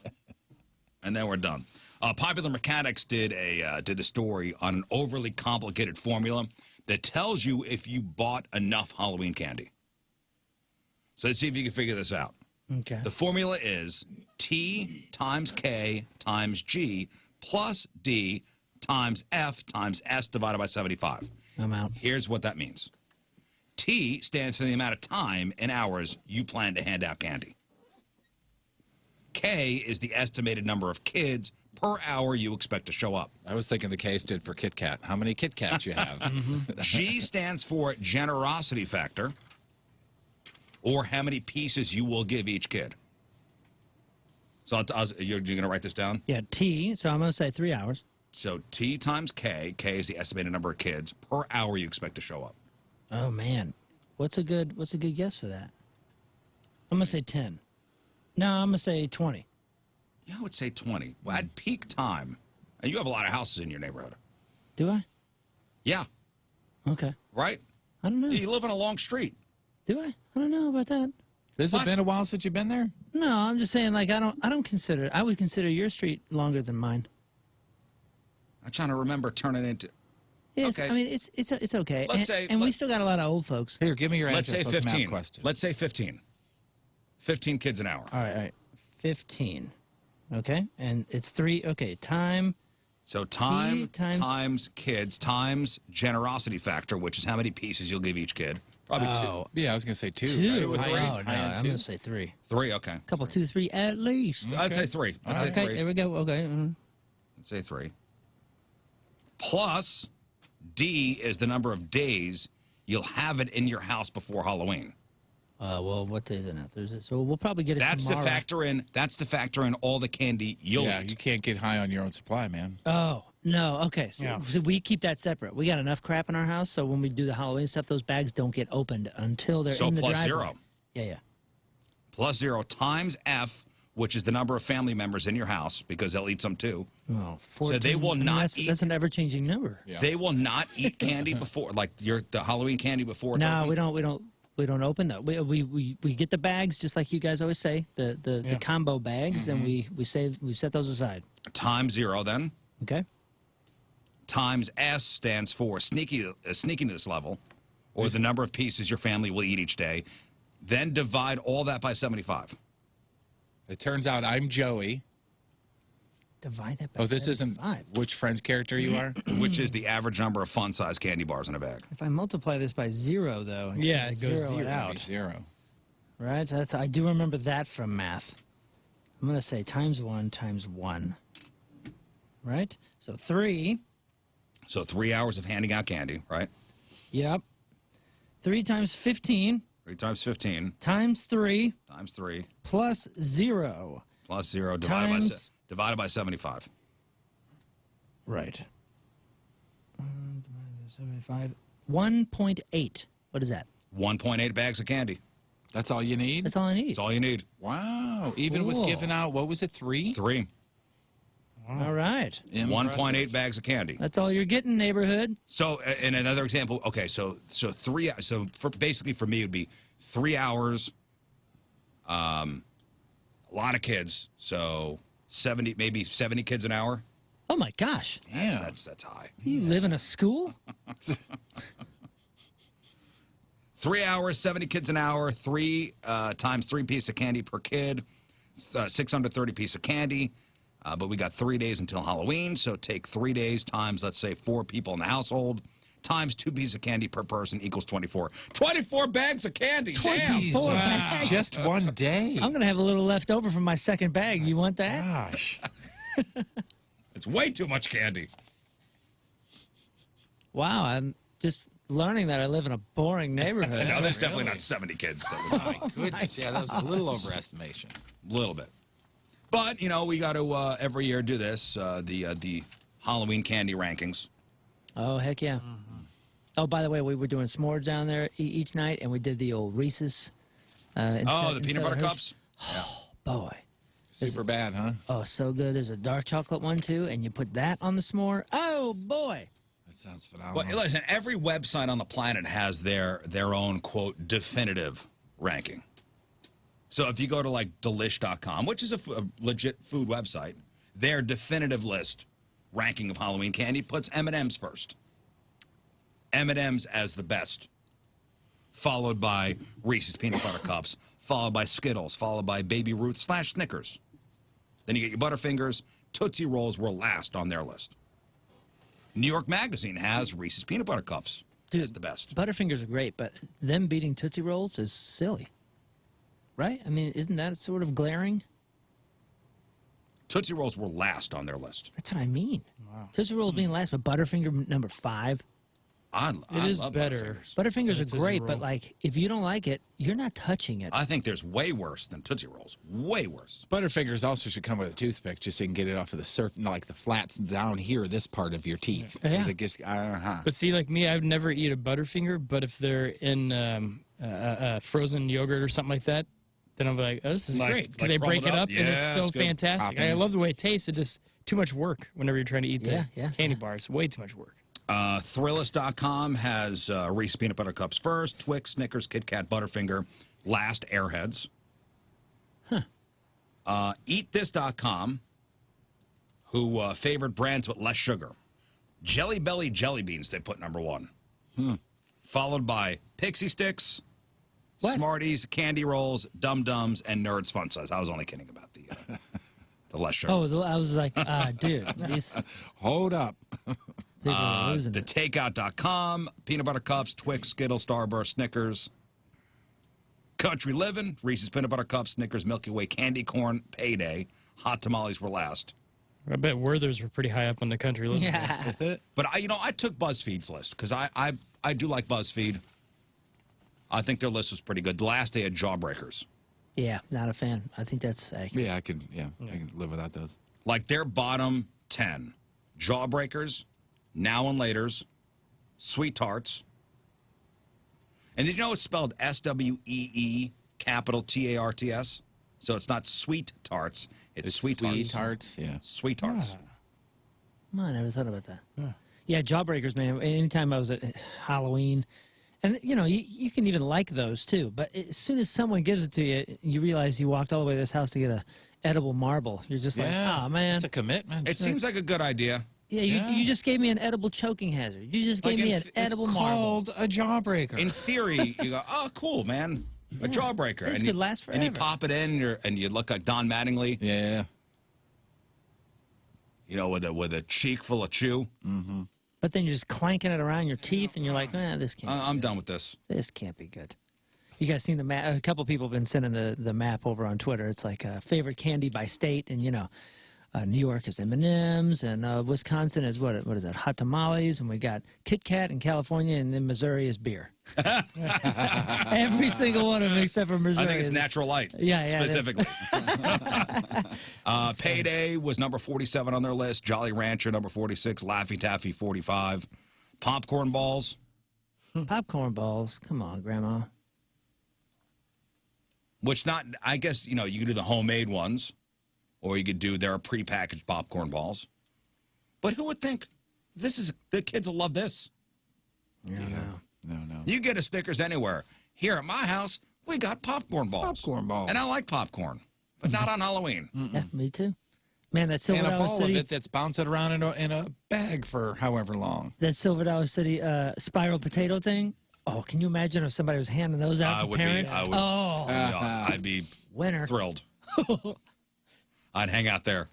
And then we're done. Popular Mechanics did a story on an overly complicated formula that tells you if you bought enough Halloween candy. So let's see if you can figure this out. Okay. The formula is T times K times G plus D times F times S divided by 75. I'm out. Here's what that means. T stands for the amount of time in hours you plan to hand out candy. K is the estimated number of kids per hour you expect to show up. I was thinking the K stood for Kit Kat. How many Kit Kats you have? G stands for generosity factor, or how many pieces you will give each kid. So you're going to write this down? Yeah, T, so I'm going to say 3 hours. So T times K. K is the estimated number of kids per hour you expect to show up. Oh, man. What's a good guess for that? I'm going to say 10. No, I'm going to say 20. Yeah, I would say 20. Well, at peak time, and you have a lot of houses in your neighborhood. Do I? Yeah. Okay. Right? I don't know. You live on a long street. Do I? I don't know about that. Has it been a while since you've been there? No, I'm just saying, like, I don't consider, I would consider your street longer than mine. I'm trying to remember turning into. Yes, Okay. I mean, it's okay. Let's say- and we still got a lot of old folks. Here, give me your Let's address. say 15. Question. Let's say 15. 15 kids an hour. All right. 15. Okay, and it's 3. Okay, time. So time T times- times kids times generosity factor, which is how many pieces you'll give each kid. Probably Oh. Yeah, I was going to say 2. 2. right? 2 or 3? Oh, no, High end I'm 2. going to say 3. 2. 3, okay. Couple, 2, 3 at least. I'd say 3. I'd say Okay, 3. there we go. Okay. I'd say 3. Plus, D is the number of days you'll have it in your house before Halloween. Well, what day is it now? Thursday. So we'll probably get it That's tomorrow. That's the factor in all the candy you'll Yeah, eat. you can't get high on your own supply, man. Oh, no. Okay. So, Yeah. so we keep that separate. We got enough crap in our house, so when we do the Halloween stuff, those bags don't get opened until they're So in the plus driveway. 0. Yeah. Plus 0 times F, which is the number of family members in your house, because they'll eat some too. Oh, 14. So they will I mean, not that's, eat. That's an ever-changing number. Yeah. They will not eat candy before, like the Halloween candy before. It's No, open? we don't open though. We get the bags just like you guys always say, the combo bags, and we set those aside. Times 0 then. Okay. Times S stands for sneakiness level, or the number of pieces your family will eat each day. Then divide all that by 75. It turns out I'm Joey. Divide that by Oh, this 75. isn't which friend's character you are? Which is the average number of fun-sized candy bars in a bag. If I multiply this by 0, though, and Yeah, it goes zero it 0. out. 0. Right? I do remember that from math. I'm going to say times 1 times 1. Right? So 3. So 3 hours of handing out candy, right? Yep. 3 times 15 3 times 15 times 3 times 3 plus 0. plus 0 Times- divided by 75. Right. 75. 1.8. What is that? 1.8 bags of candy. That's all you need? That's all I need. That's all you need. Wow. Even with Cool. giving out, what was it, 3? 3. All right. 1.8 bags of candy. That's all you're getting, neighborhood. So, in another example, okay, so 3. So basically for me, it would be 3 hours. A lot of kids. So 70, maybe 70 kids an hour. Oh, my gosh. That's high. You live in a school? 3 hours, 70 kids an hour. 3 times 3 pieces of candy per kid. 630 pieces of candy. But we got 3 days until Halloween, so take 3 days times, let's say, 4 people in the household, times 2 pieces of candy per person equals 24. 24 bags of candy! 24 Damn! bags. Just one day. I'm going to have a little left over from my second bag. You want that? Gosh. It's way too much candy. Wow. I'm just learning that I live in a boring neighborhood. No, there's definitely not 70 kids. My goodness, yeah, that was a little overestimation. A little bit. But, you know, we got to every year do this, the Halloween candy rankings. Oh, heck yeah. Oh, by the way, we were doing s'mores down there each night, and we did the old Reese's. The peanut butter cups? Oh, boy. Super bad, huh? Oh, so good. There's a dark chocolate one, too, and you put that on the s'more. Oh, boy. That sounds phenomenal. Well, listen, every website on the planet has their own, quote, definitive ranking. So if you go to, like, delish.com, which is a legit food website, their definitive list ranking of Halloween candy puts M&M's first. M&M's as the best, followed by Reese's Peanut Butter Cups, followed by Skittles, followed by Baby Ruth / Snickers. Then you get your Butterfingers. Tootsie Rolls were last on their list. New York Magazine has Reese's Peanut Butter Cups as the best. Butterfingers are great, but them beating Tootsie Rolls is silly. Right? I mean, isn't that sort of glaring? Tootsie Rolls were last on their list. That's what I mean. Wow. Tootsie Rolls being last, but Butterfinger number 5. I love better. Butterfingers are great, but like if you don't like it, you're not touching it. I think there's way worse than Tootsie Rolls. Way worse. Butterfingers also should come with a toothpick just so you can get it off of the surface, like the flats down here, this part of your teeth. Yeah. Because it gets, But see, like me, I would never eat a Butterfinger, but if they're in frozen yogurt or something like that, then I'm like, oh, this is great. Because they break it up and it's so fantastic. I love the way it tastes. It's just too much work whenever you're trying to eat the candy bars. Way too much work. Thrillist.com has Reese's Peanut Butter Cups first, Twix, Snickers, Kit Kat, Butterfinger, last Airheads. EatThis.com, who favored brands with less sugar. Jelly Belly Jelly Beans they put number 1. Followed by Pixie Sticks, Smarties, Candy Rolls, Dum Dums, and Nerds Fun Size. I was only kidding about the less sugar. Oh, I was like, dude, these... Hold up. The Takeout.com, Peanut Butter Cups, Twix, Skittles, Starburst, Snickers. Country Living, Reese's Peanut Butter Cups, Snickers, Milky Way, Candy Corn, Payday. Hot Tamales were last. I bet Werther's were pretty high up on the country list. Yeah. But I took BuzzFeed's list because I do like BuzzFeed. I think their list was pretty good. The last day had Jawbreakers. Yeah, not a fan. I think that's accurate. Yeah, I can live without those. Like their bottom 10. Jawbreakers, Now and Laters, Sweet Tarts. And did you know it's spelled S-W-E-E, capital T-A-R-T-S? So it's not Sweet Tarts, it's Sweet Tarts. Sweet Tarts, yeah. Sweet Tarts. I never thought about that. Yeah, Jawbreakers, man. Anytime I was at Halloween, and you know, you can even like those too. But as soon as someone gives it to you, you realize you walked all the way to this house to get a edible marble. You're just like, oh man, it's a commitment. It seems like a good idea. Yeah, you just gave me an edible choking hazard. You just gave me an edible marble. Called a jawbreaker. In theory, you go, oh, cool, man. A jawbreaker. This could last forever. And you pop it in, and you look like Don Mattingly. Yeah. You know, with a cheek full of chew. Mm-hmm. But then you're just clanking it around your teeth, and you're like, this can't. I'm done with this. This can't be good. You guys seen the map? A couple people have been sending the map over on Twitter. It's like favorite candy by state, and you know, New York is M&Ms, and Wisconsin is what is that? Hot tamales, and we got Kit Kat in California, and then Missouri is beer. Every single one of them except for Missouri. I think it's Natural Light. Yeah, specifically. Payday was number 47 on their list. Jolly Rancher number 46. Laffy Taffy 45. Popcorn balls. Popcorn balls. Come on, Grandma. Which I guess you could do the homemade ones. Or you could do their prepackaged popcorn balls. But who would think the kids will love this? No. You get a Snickers anywhere. Here at my house, we got popcorn balls. Popcorn balls. And I like popcorn, but not on Halloween. Yeah, me too. Man, that Silver Dollar City. And a ball of it that's bouncing around in a bag for however long. That Silver Dollar City spiral potato thing. Oh, can you imagine if somebody was handing those out to parents? I'd be winner. Thrilled. I'd hang out there.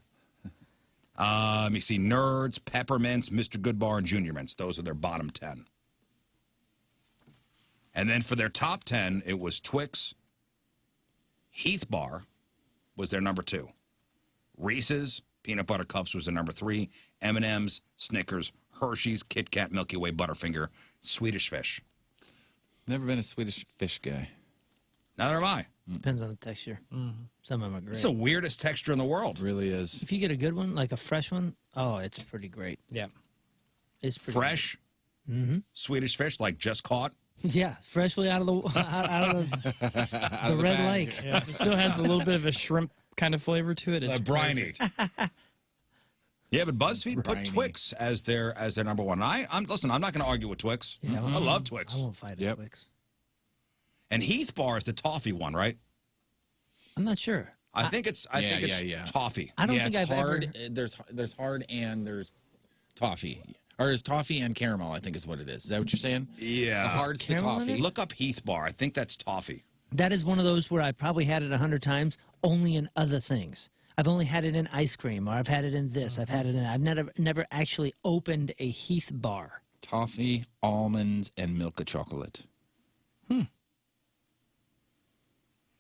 Let me see. Nerds, Peppermints, Mr. Goodbar, and Junior Mints. Those are their bottom 10. And then for their top 10, it was Twix. Heath Bar was their number 2. Reese's, Peanut Butter Cups was the number 3. M&M's, Snickers, Hershey's, Kit Kat, Milky Way, Butterfinger, Swedish Fish. Never been a Swedish Fish guy. Neither have I. Depends on the texture. Some of them are great. It's the weirdest texture in the world. It really is. If you get a good one, like a fresh one, oh, it's pretty great. Yeah. It's pretty Fresh, Swedish Fish, like just caught. Great. Yeah, freshly out of the out of the the Red bag. Lake. Yeah. It still has a little bit of a shrimp kind of flavor to it. It's briny. Yeah, but BuzzFeed put Briny. Twix as their number 1. I'm listen. I'm not going to argue with Twix. Yeah, I love Twix. I won't fight Yep. it, Twix. And Heath Bar is the toffee one, right? I'm not sure. I think it's toffee. I don't yeah, think it's I've hard. ever. There's hard and there's toffee. Or is toffee and caramel, I think is what it is. Is that what you're saying? Yeah. The hard's the Caramel in toffee. it? Look up Heath Bar. I think that's toffee. That is one of those where I probably had it 100 times, only in other things. I've only had it in ice cream, or I've had it in this. I've had it in. I've never actually opened a Heath Bar. Toffee, almonds, and milk of chocolate.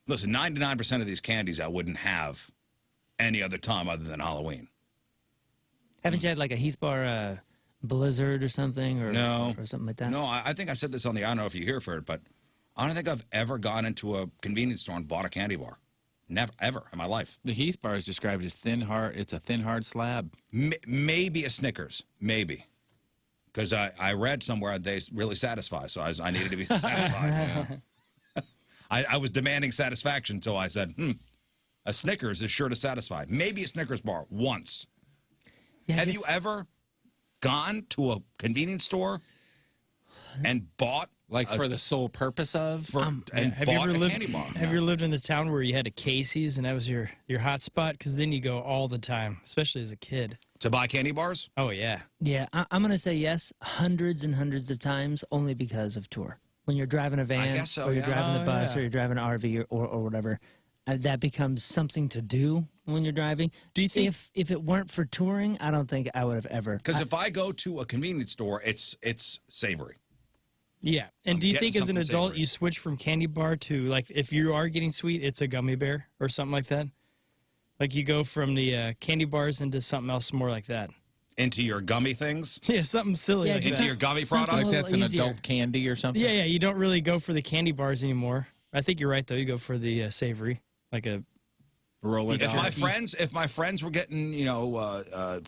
Listen, 99% of these candies I wouldn't have any other time other than Halloween. Haven't you had like a Heath Bar Blizzard or something, or No. or something like that? No, I think I said this on the. I don't know if you hear for it, but I don't think I've ever gone into a convenience store and bought a candy bar. Never, ever in my life. The Heath Bar is described as thin, hard. It's a thin, hard slab. Maybe a Snickers, maybe, because I read somewhere they really satisfy, so I needed to be satisfied. I was demanding satisfaction, so I said, a Snickers is sure to satisfy. Maybe a Snickers bar once. Yeah, I Have guess- you ever gone to a convenience store and bought Like for the sole purpose of? and Have you bought ever a lived? candy bar? Have you ever lived in a town where you had a Casey's and that was your hot spot? Because then you go all the time, especially as a kid. To buy candy bars? Oh yeah. Yeah, I'm going to say yes, hundreds and hundreds of times, only because of tour. When you're driving a van, guess so, or you're yeah. driving the Oh, bus, yeah. or you're driving an RV, or whatever, that becomes something to do when you're driving. Do you think- if it weren't for touring, I don't think I would have ever. Because if I go to a convenience store, it's savory. Yeah. And I'm do you getting think as an something adult savory. you switch from candy bar to like if you are getting sweet, it's a gummy bear or something like that? Like you go from the candy bars into something else more like that. Into your gummy things? Yeah, something silly Yeah, like just Into that. your gummy something products? Like a that's an little easier. adult candy or something? Yeah, you don't really go for the candy bars anymore. I think you're right though. You go for the savory, like a Roller If dog. my friends were getting,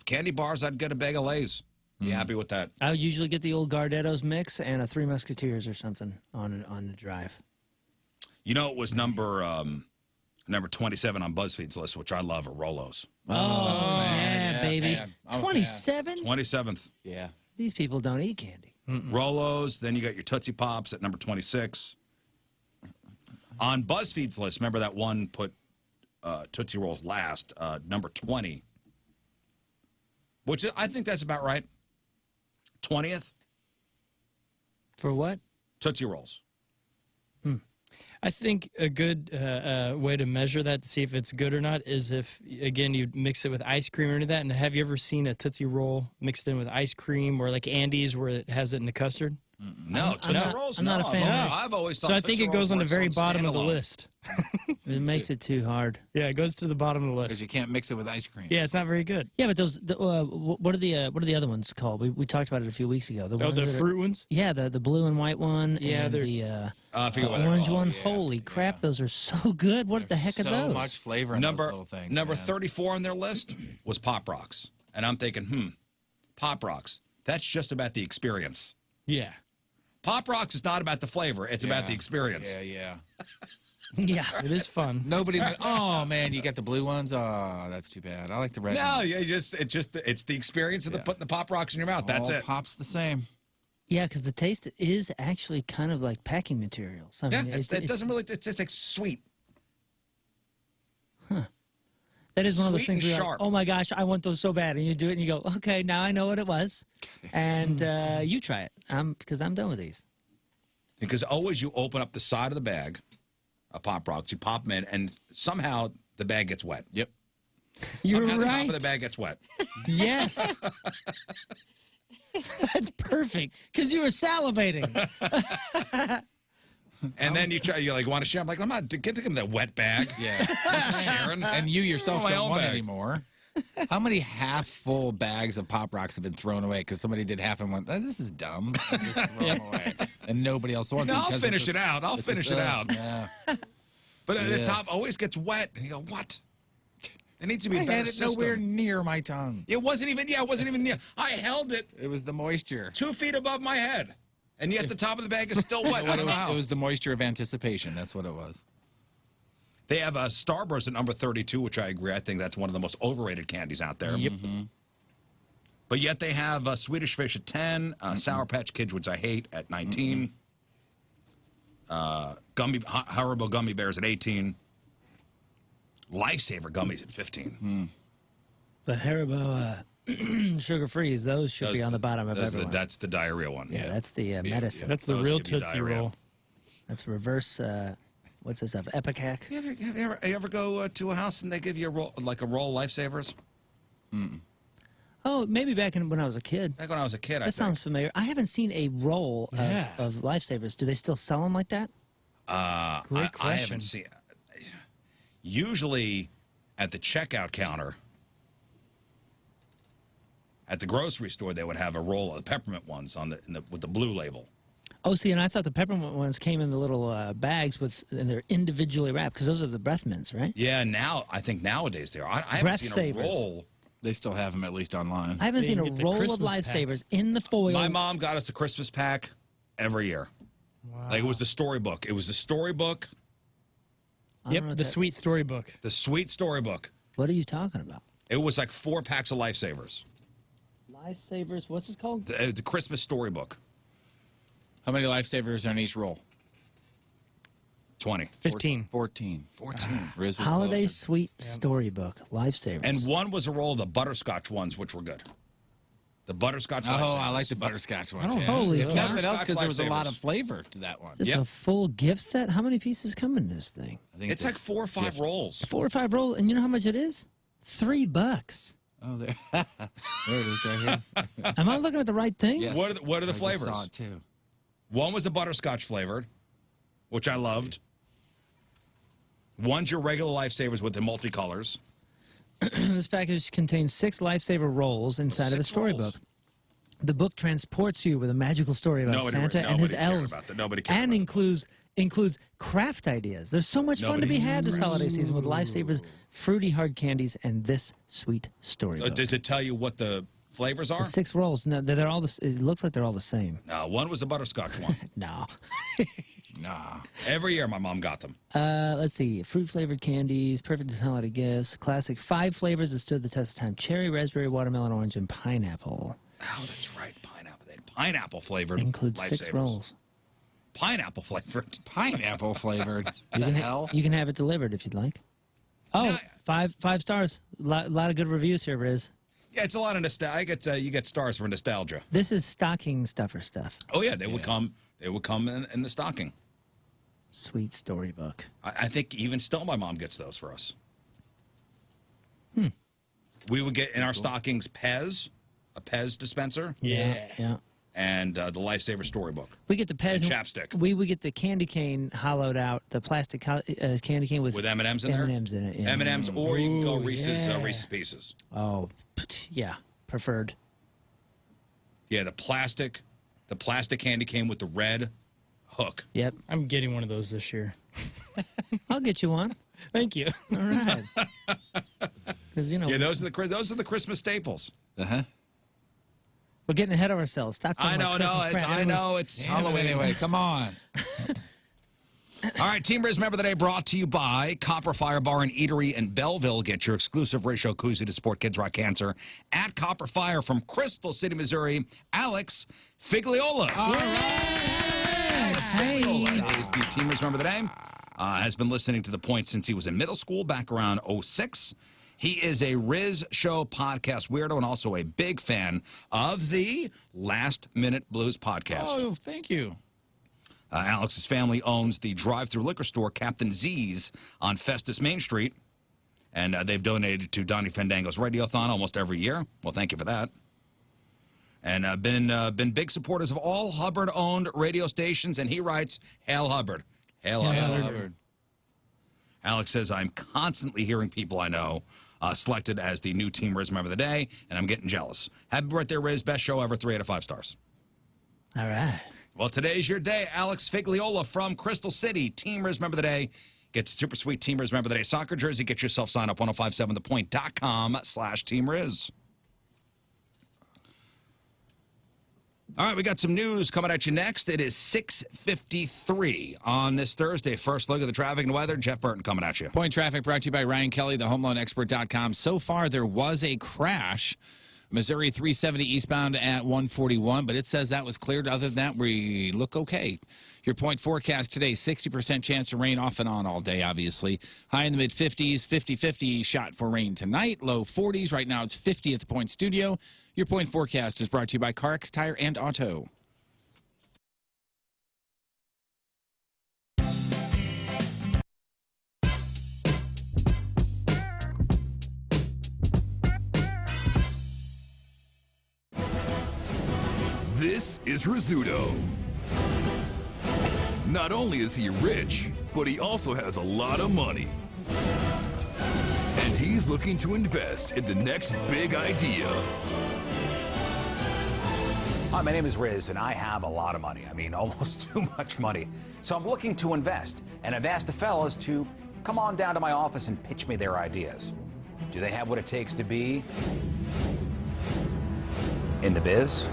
candy bars, I'd get a bag of Lay's. Be happy with that. I would usually get the old Gardetto's mix and a Three Musketeers or something on the drive. You know, it was number 27 on BuzzFeed's list, which I love, are Rolos. Oh, yeah, baby. fan. I'm a fan. 27? 27th. Yeah. These people don't eat candy. Rolos. Then you got your Tootsie Pops at number 26. On BuzzFeed's list, remember that one put Tootsie Rolls last, number 20. Which I think that's about right. 20th, For what? Tootsie Rolls. I think a good way to measure that to see if it's good or not is if, again, you mix it with ice cream or any of that. And have you ever seen a Tootsie Roll mixed in with ice cream or like Andy's where it has it in the custard? No, Tootsie not- Rolls? I'm not no, a fan. I've always thought So I think Tootsie it goes Rolls on were the very its own bottom of the standalone. list. It makes it too hard. Yeah, it goes to the bottom of the Because list. you can't mix it with ice cream. Yeah, it's not very good. Yeah, but those. What are the other ones called? We talked about it a few weeks ago. Oh, ones the that are- fruit ones? Yeah, the blue and white one. Yeah, and they're- the I forget what they're orange called. one. Yeah, Holy crap, those are so good. What the heck are so those? much flavor in those little things. Number man. 34 on their list was Pop Rocks. And I'm thinking, Pop Rocks. That's just about the experience. Yeah. Pop Rocks is not about the flavor. It's about the experience. Yeah. Yeah, It is fun. Nobody. Oh man, you got the blue ones. Oh, that's too bad. I like the red. No, ones. it's the experience of Yeah. putting the Pop Rocks in your mouth. That's All it. Pops the same. yeah, because the taste is actually kind of like packing materials. I Yeah, mean, it doesn't really. It's just like sweet. That is one of those sweet and things. Where you're sharp. like, oh my gosh, I want those so bad, and you do it, and you go, okay, now I know what it was, and you try it. Because I'm done with these. Because always you open up the side of the bag, of Pop Rocks, you pop them in, and somehow the bag gets wet. Yep. You're Somehow the top right. of the bag gets wet. Yes. That's perfect because you were salivating. And then you're like, want to share? I'm like, I'm not. Get to give him that wet bag. Yeah. Sharon. And you yourself Oh, my don't own want bag. anymore. How many half-full bags of Pop Rocks have been thrown away because somebody did half and went, oh, this is dumb. I'll just throw them away. And nobody else wants it. I'll finish it out. I'll finish it out. Yeah. But the top always gets wet. And you go, what? It needs to be a better system. Nowhere near my tongue. It wasn't even near. I held it. It was the moisture. 2 feet above my head. And yet the top of the bag is still wet. I don't know how. It was the moisture of anticipation. That's what it was. They have a Starburst at number 32, which I agree. I think that's one of the most overrated candies out there. Yep. But yet they have Swedish Fish at 10, Sour Patch Kids, which I hate, at 19, Haribo Gummy Bears at 18, Lifesaver Gummies at 15. The Haribo sugar freeze, those should be on the bottom of everyone. That's the diarrhea one. Yeah, that's the medicine. That's the real Tootsie Roll. That's reverse, what's this stuff, Epicac? You ever go to a house and they give you a roll, like a roll of Lifesavers? Oh, maybe back when I was a kid. Back when I was a kid, That sounds familiar. I haven't seen a roll of Lifesavers. Do they still sell them like that? Great question. I haven't seen. Usually, at the checkout counter, at the grocery store, they would have a roll of the peppermint ones on with the blue label. Oh, see, and I thought the peppermint ones came in the little bags and they're individually wrapped because those are the breath mints, right? Yeah, I think nowadays they are. I haven't seen a roll. They still have them, at least online. I haven't seen a roll of Lifesavers in the foil. My mom got us a Christmas pack every year. Wow. Like, it was the storybook. It was the storybook. Yep, the sweet storybook. The sweet storybook. What are you talking about? It was like 4 packs of Lifesavers. Lifesavers, what's this called? The Christmas storybook. How many Lifesavers are in each roll? 20. 15. 14. Rizz was Holiday closest. Sweet Storybook, Lifesavers. And one was a roll of the butterscotch ones, which were good. The butterscotch Lifesavers. Oh, I like the butterscotch ones. Oh, yeah. holy If nothing else, because there was a Lifesavers. lot of flavor to that one. This is a full gift set? How many pieces come in this thing? I think It's like 4 or 5 rolls. 4 or 5 rolls, and you know how much it is? $3. Oh, there. There it is right here. Am I looking at the right thing? Yes. What are the I flavors? just saw it too. One was the butterscotch flavored, which I loved. One's your regular Lifesavers with the multicolors. This package contains 6 Lifesaver rolls inside of a 6 storybook. rolls. The book transports you with a magical story about Santa and his elves, and includes craft ideas. There's so much fun to be had this holiday season with Lifesavers, fruity hard candies, and this sweet storybook. Does it tell you what the flavors are? The 6 rolls. No, they're all. It looks like they're all the same. No, one was the butterscotch one. No. Nah. Every year my mom got them. Let's see. Fruit flavored candies, perfect as holiday gifts. Classic 5 flavors that stood the test of time: cherry, raspberry, watermelon, orange, and pineapple. Oh, that's right. Pineapple. They had pineapple flavored. Includes 6 Lifesavers. rolls. Pineapple flavored. Pineapple flavored. You the can hell? You can have it delivered if you'd like. Oh, No, 5 stars. Lot of good reviews here, Rizz. Yeah, it's a lot of nostalgia. You get stars for nostalgia. This is stocking stuffer stuff. Oh yeah, they would come. They would come in the stocking. Sweet storybook. I think even still, my mom gets those for us. We would get in our stockings a Pez dispenser. Yeah. And the Lifesaver storybook. We get the Pez And chapstick. We would get the candy cane hollowed out, the plastic candy cane with M&Ms in there. M&Ms in it. Yeah. M&Ms, or you can go Ooh, Reese's yeah. Reese's Pieces. Oh, yeah, preferred. Yeah, the plastic candy cane with the red hook. Yep. I'm getting one of those this year. I'll get you one. Thank you. All right. Because Yeah, those are the Christmas staples. We're getting ahead of ourselves. Stop. I know, it's Halloween. Anyway, come on. All right, Team Rizz Member of the Day brought to you by Copper Fire Bar and Eatery in Belleville. Get your exclusive ratio koozie to support Kids Rock Cancer at Copper Fire from Crystal City, Missouri. Alex Figliola. All right. Alex Figliola is the Team Rizz Member of the Day. Has been listening to The Point since he was in middle school back around 06. He is a Rizz Show podcast weirdo and also a big fan of the Last Minute Blues podcast. Oh, thank you. Alex's family owns the drive-through liquor store Captain Z's on Festus Main Street, and they've donated to Donnie Fandango's Radiothon almost every year. Well, thank you for that. And been big supporters of all Hubbard-owned radio stations, and he writes, Hail Hubbard. Hail Hubbard. Alex says, I'm constantly hearing people I know selected as the new Team Rizz member of the day, and I'm getting jealous. Happy birthday, Rizz. Best show ever. 3 out of 5 stars. All right. Well, today's your day. Alex Figliola from Crystal City, Team Rizz member of the day. Gets a super sweet Team Rizz member of the day soccer jersey. Get yourself signed up, 1057thepoint.com/Team Rizz. All right, we got some news coming at you next. It is 6:53 on this Thursday. First look at the traffic and weather. Jeff Burton coming at you. Point traffic brought to you by Ryan Kelly, thehomeloanexpert.com. So far, there was a crash. Missouri 370 eastbound at 141, but it says that was cleared. Other than that, we look okay. Your point forecast today, 60% chance of rain off and on all day, obviously. High in the mid-50s, 50-50 shot for rain tonight. Low 40s. Right now it's 50 at the Point Studio. Your point forecast is brought to you by Carx Tire and Auto. This is Rizzuto. Not only is he rich, but he also has a lot of money. And he's looking to invest in the next big idea. Hi, my name is Rizz, and I have a lot of money. I mean, almost too much money. So I'm looking to invest, and I've asked the fellas to come on down to my office and pitch me their ideas. Do they have what it takes to be in the biz?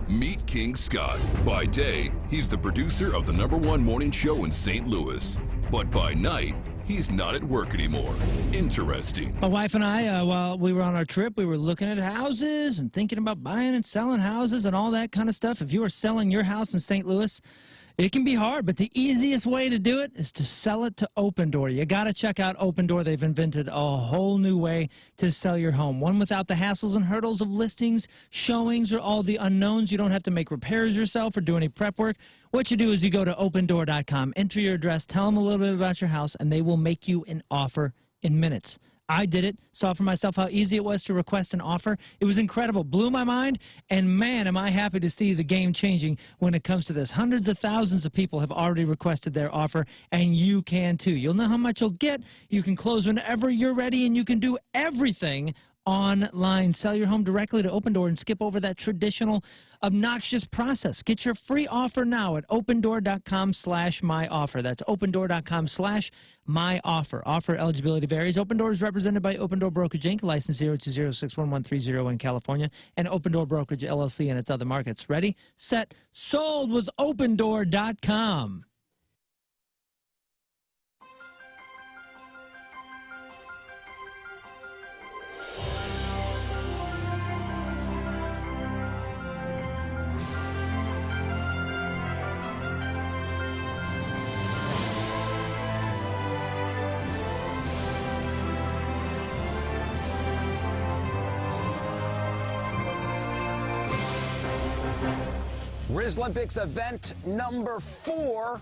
Meet King Scott. By day, he's the producer of the #1 morning show in St. Louis. But by night, he's not at work anymore. Interesting. My wife and I, while we were on our trip, we were looking at houses and thinking about buying and selling houses and all that kind of stuff. If you are selling your house in St. Louis, it can be hard, but the easiest way to do it is to sell it to Open Door. You got to check out Open Door. They've invented a whole new way to sell your home. One without the hassles and hurdles of listings, showings, or all the unknowns. You don't have to make repairs yourself or do any prep work. What you do is you go to opendoor.com, enter your address, tell them a little bit about your house, and they will make you an offer in minutes. I did it, saw for myself how easy it was to request an offer. It was incredible, blew my mind, and man, am I happy to see the game changing when it comes to this. Hundreds of thousands of people have already requested their offer, and you can too. You'll know how much you'll get. You can close whenever you're ready, and you can do everything online. Sell your home directly to Open Door and skip over that traditional obnoxious process. Get your free offer now at opendoor.com/myoffer. That's opendoor.com/myoffer. Offer eligibility varies. Open Door is represented by Open Door Brokerage Inc., license 020611130 in California, and Open Door Brokerage LLC in its other markets. Ready, set, sold with opendoor.com. Rizz Olympics event number 4.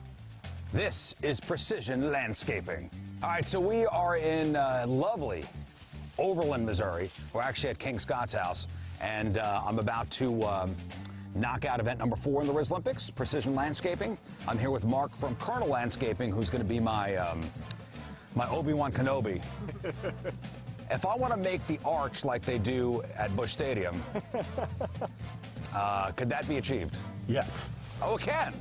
This is Precision Landscaping. All right, so we are in lovely Overland, Missouri. We're actually at King Scott's house, and I'm about to knock out event number 4 in the Rizz Olympics, Precision Landscaping. I'm here with Mark from Colonel Landscaping, who's going to be my my Obi-Wan Kenobi. If I want to make the arch like they do at Busch Stadium, could that be achieved? Yes. Oh, it can.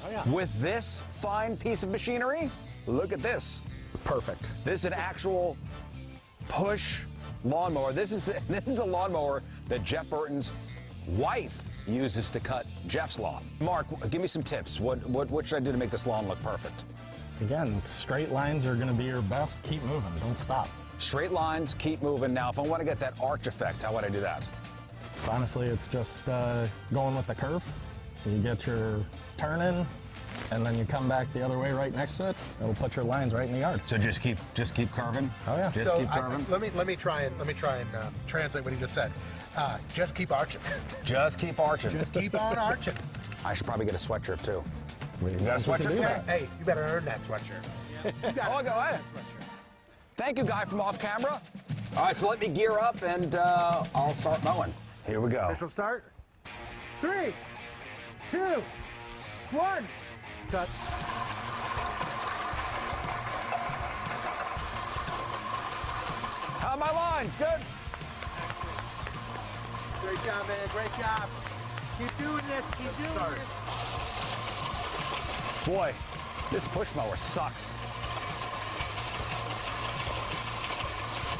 Oh, yeah. With this fine piece of machinery? Look at this. Perfect. This is an actual push lawnmower. This is the lawnmower that Jeff Burton's wife uses to cut Jeff's lawn. Mark, give me some tips. What should I do to make this lawn look perfect? Again, straight lines are going to be your best. Keep moving. Don't stop. Straight lines, keep moving. Now, if I want to get that arch effect, how would I do that? Honestly, it's just going with the curve. You get your turn in, and then you come back the other way right next to it. It'll put your lines right in the yard. So just keep curving. Oh yeah. Just keep curving. Let me try and translate what he just said. Just keep arching. Just keep arching. Just keep on arching. I should probably get a sweatshirt too. You got a sweatshirt for me? Hey, you better earn that sweatshirt. I'll go ahead. Thank you, guy from off camera. All right, so let me gear up and I'll start mowing. Here we go. Official start. 3, 2, 1. Cut. lines. Good. Great job, man. Great job. Keep doing this. Keep doing this. Boy, this push mower sucks.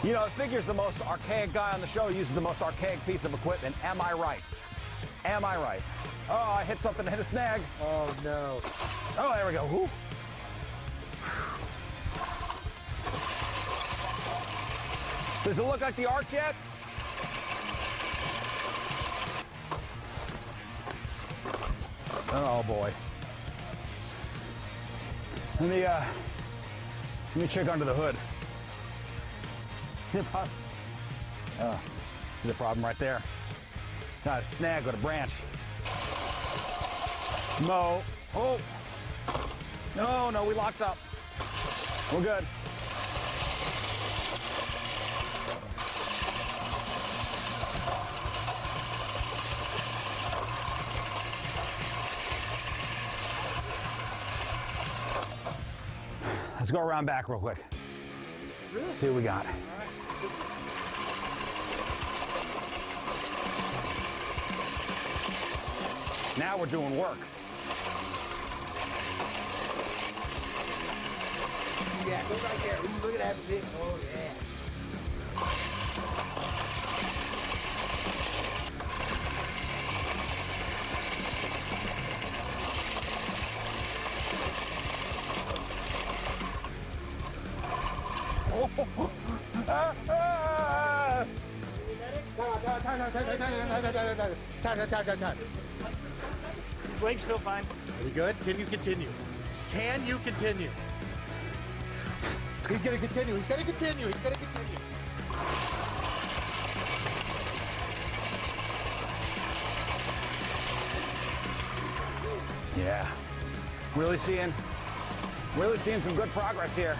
You know, it figures the most archaic guy on the show uses the most archaic piece of equipment. Am I right? Am I right? Oh, I hit something, hit a snag. Oh, no. Oh, there we go. Whew. Does it look like the arch yet? Oh, boy. Let me check under the hood. See the problem? See the problem right there? Got a snag with a branch. No. Oh. No, we locked up. We're good. Let's go around back real quick. Really? See what we got. Now we're doing work. Yeah, go right there. Look at that big. Oh, yeah. Time. His legs feel fine. Are we good? Can you continue? Can you continue? He's gonna continue. He's gonna continue. He's gonna continue. Yeah. Really seeing some good progress here.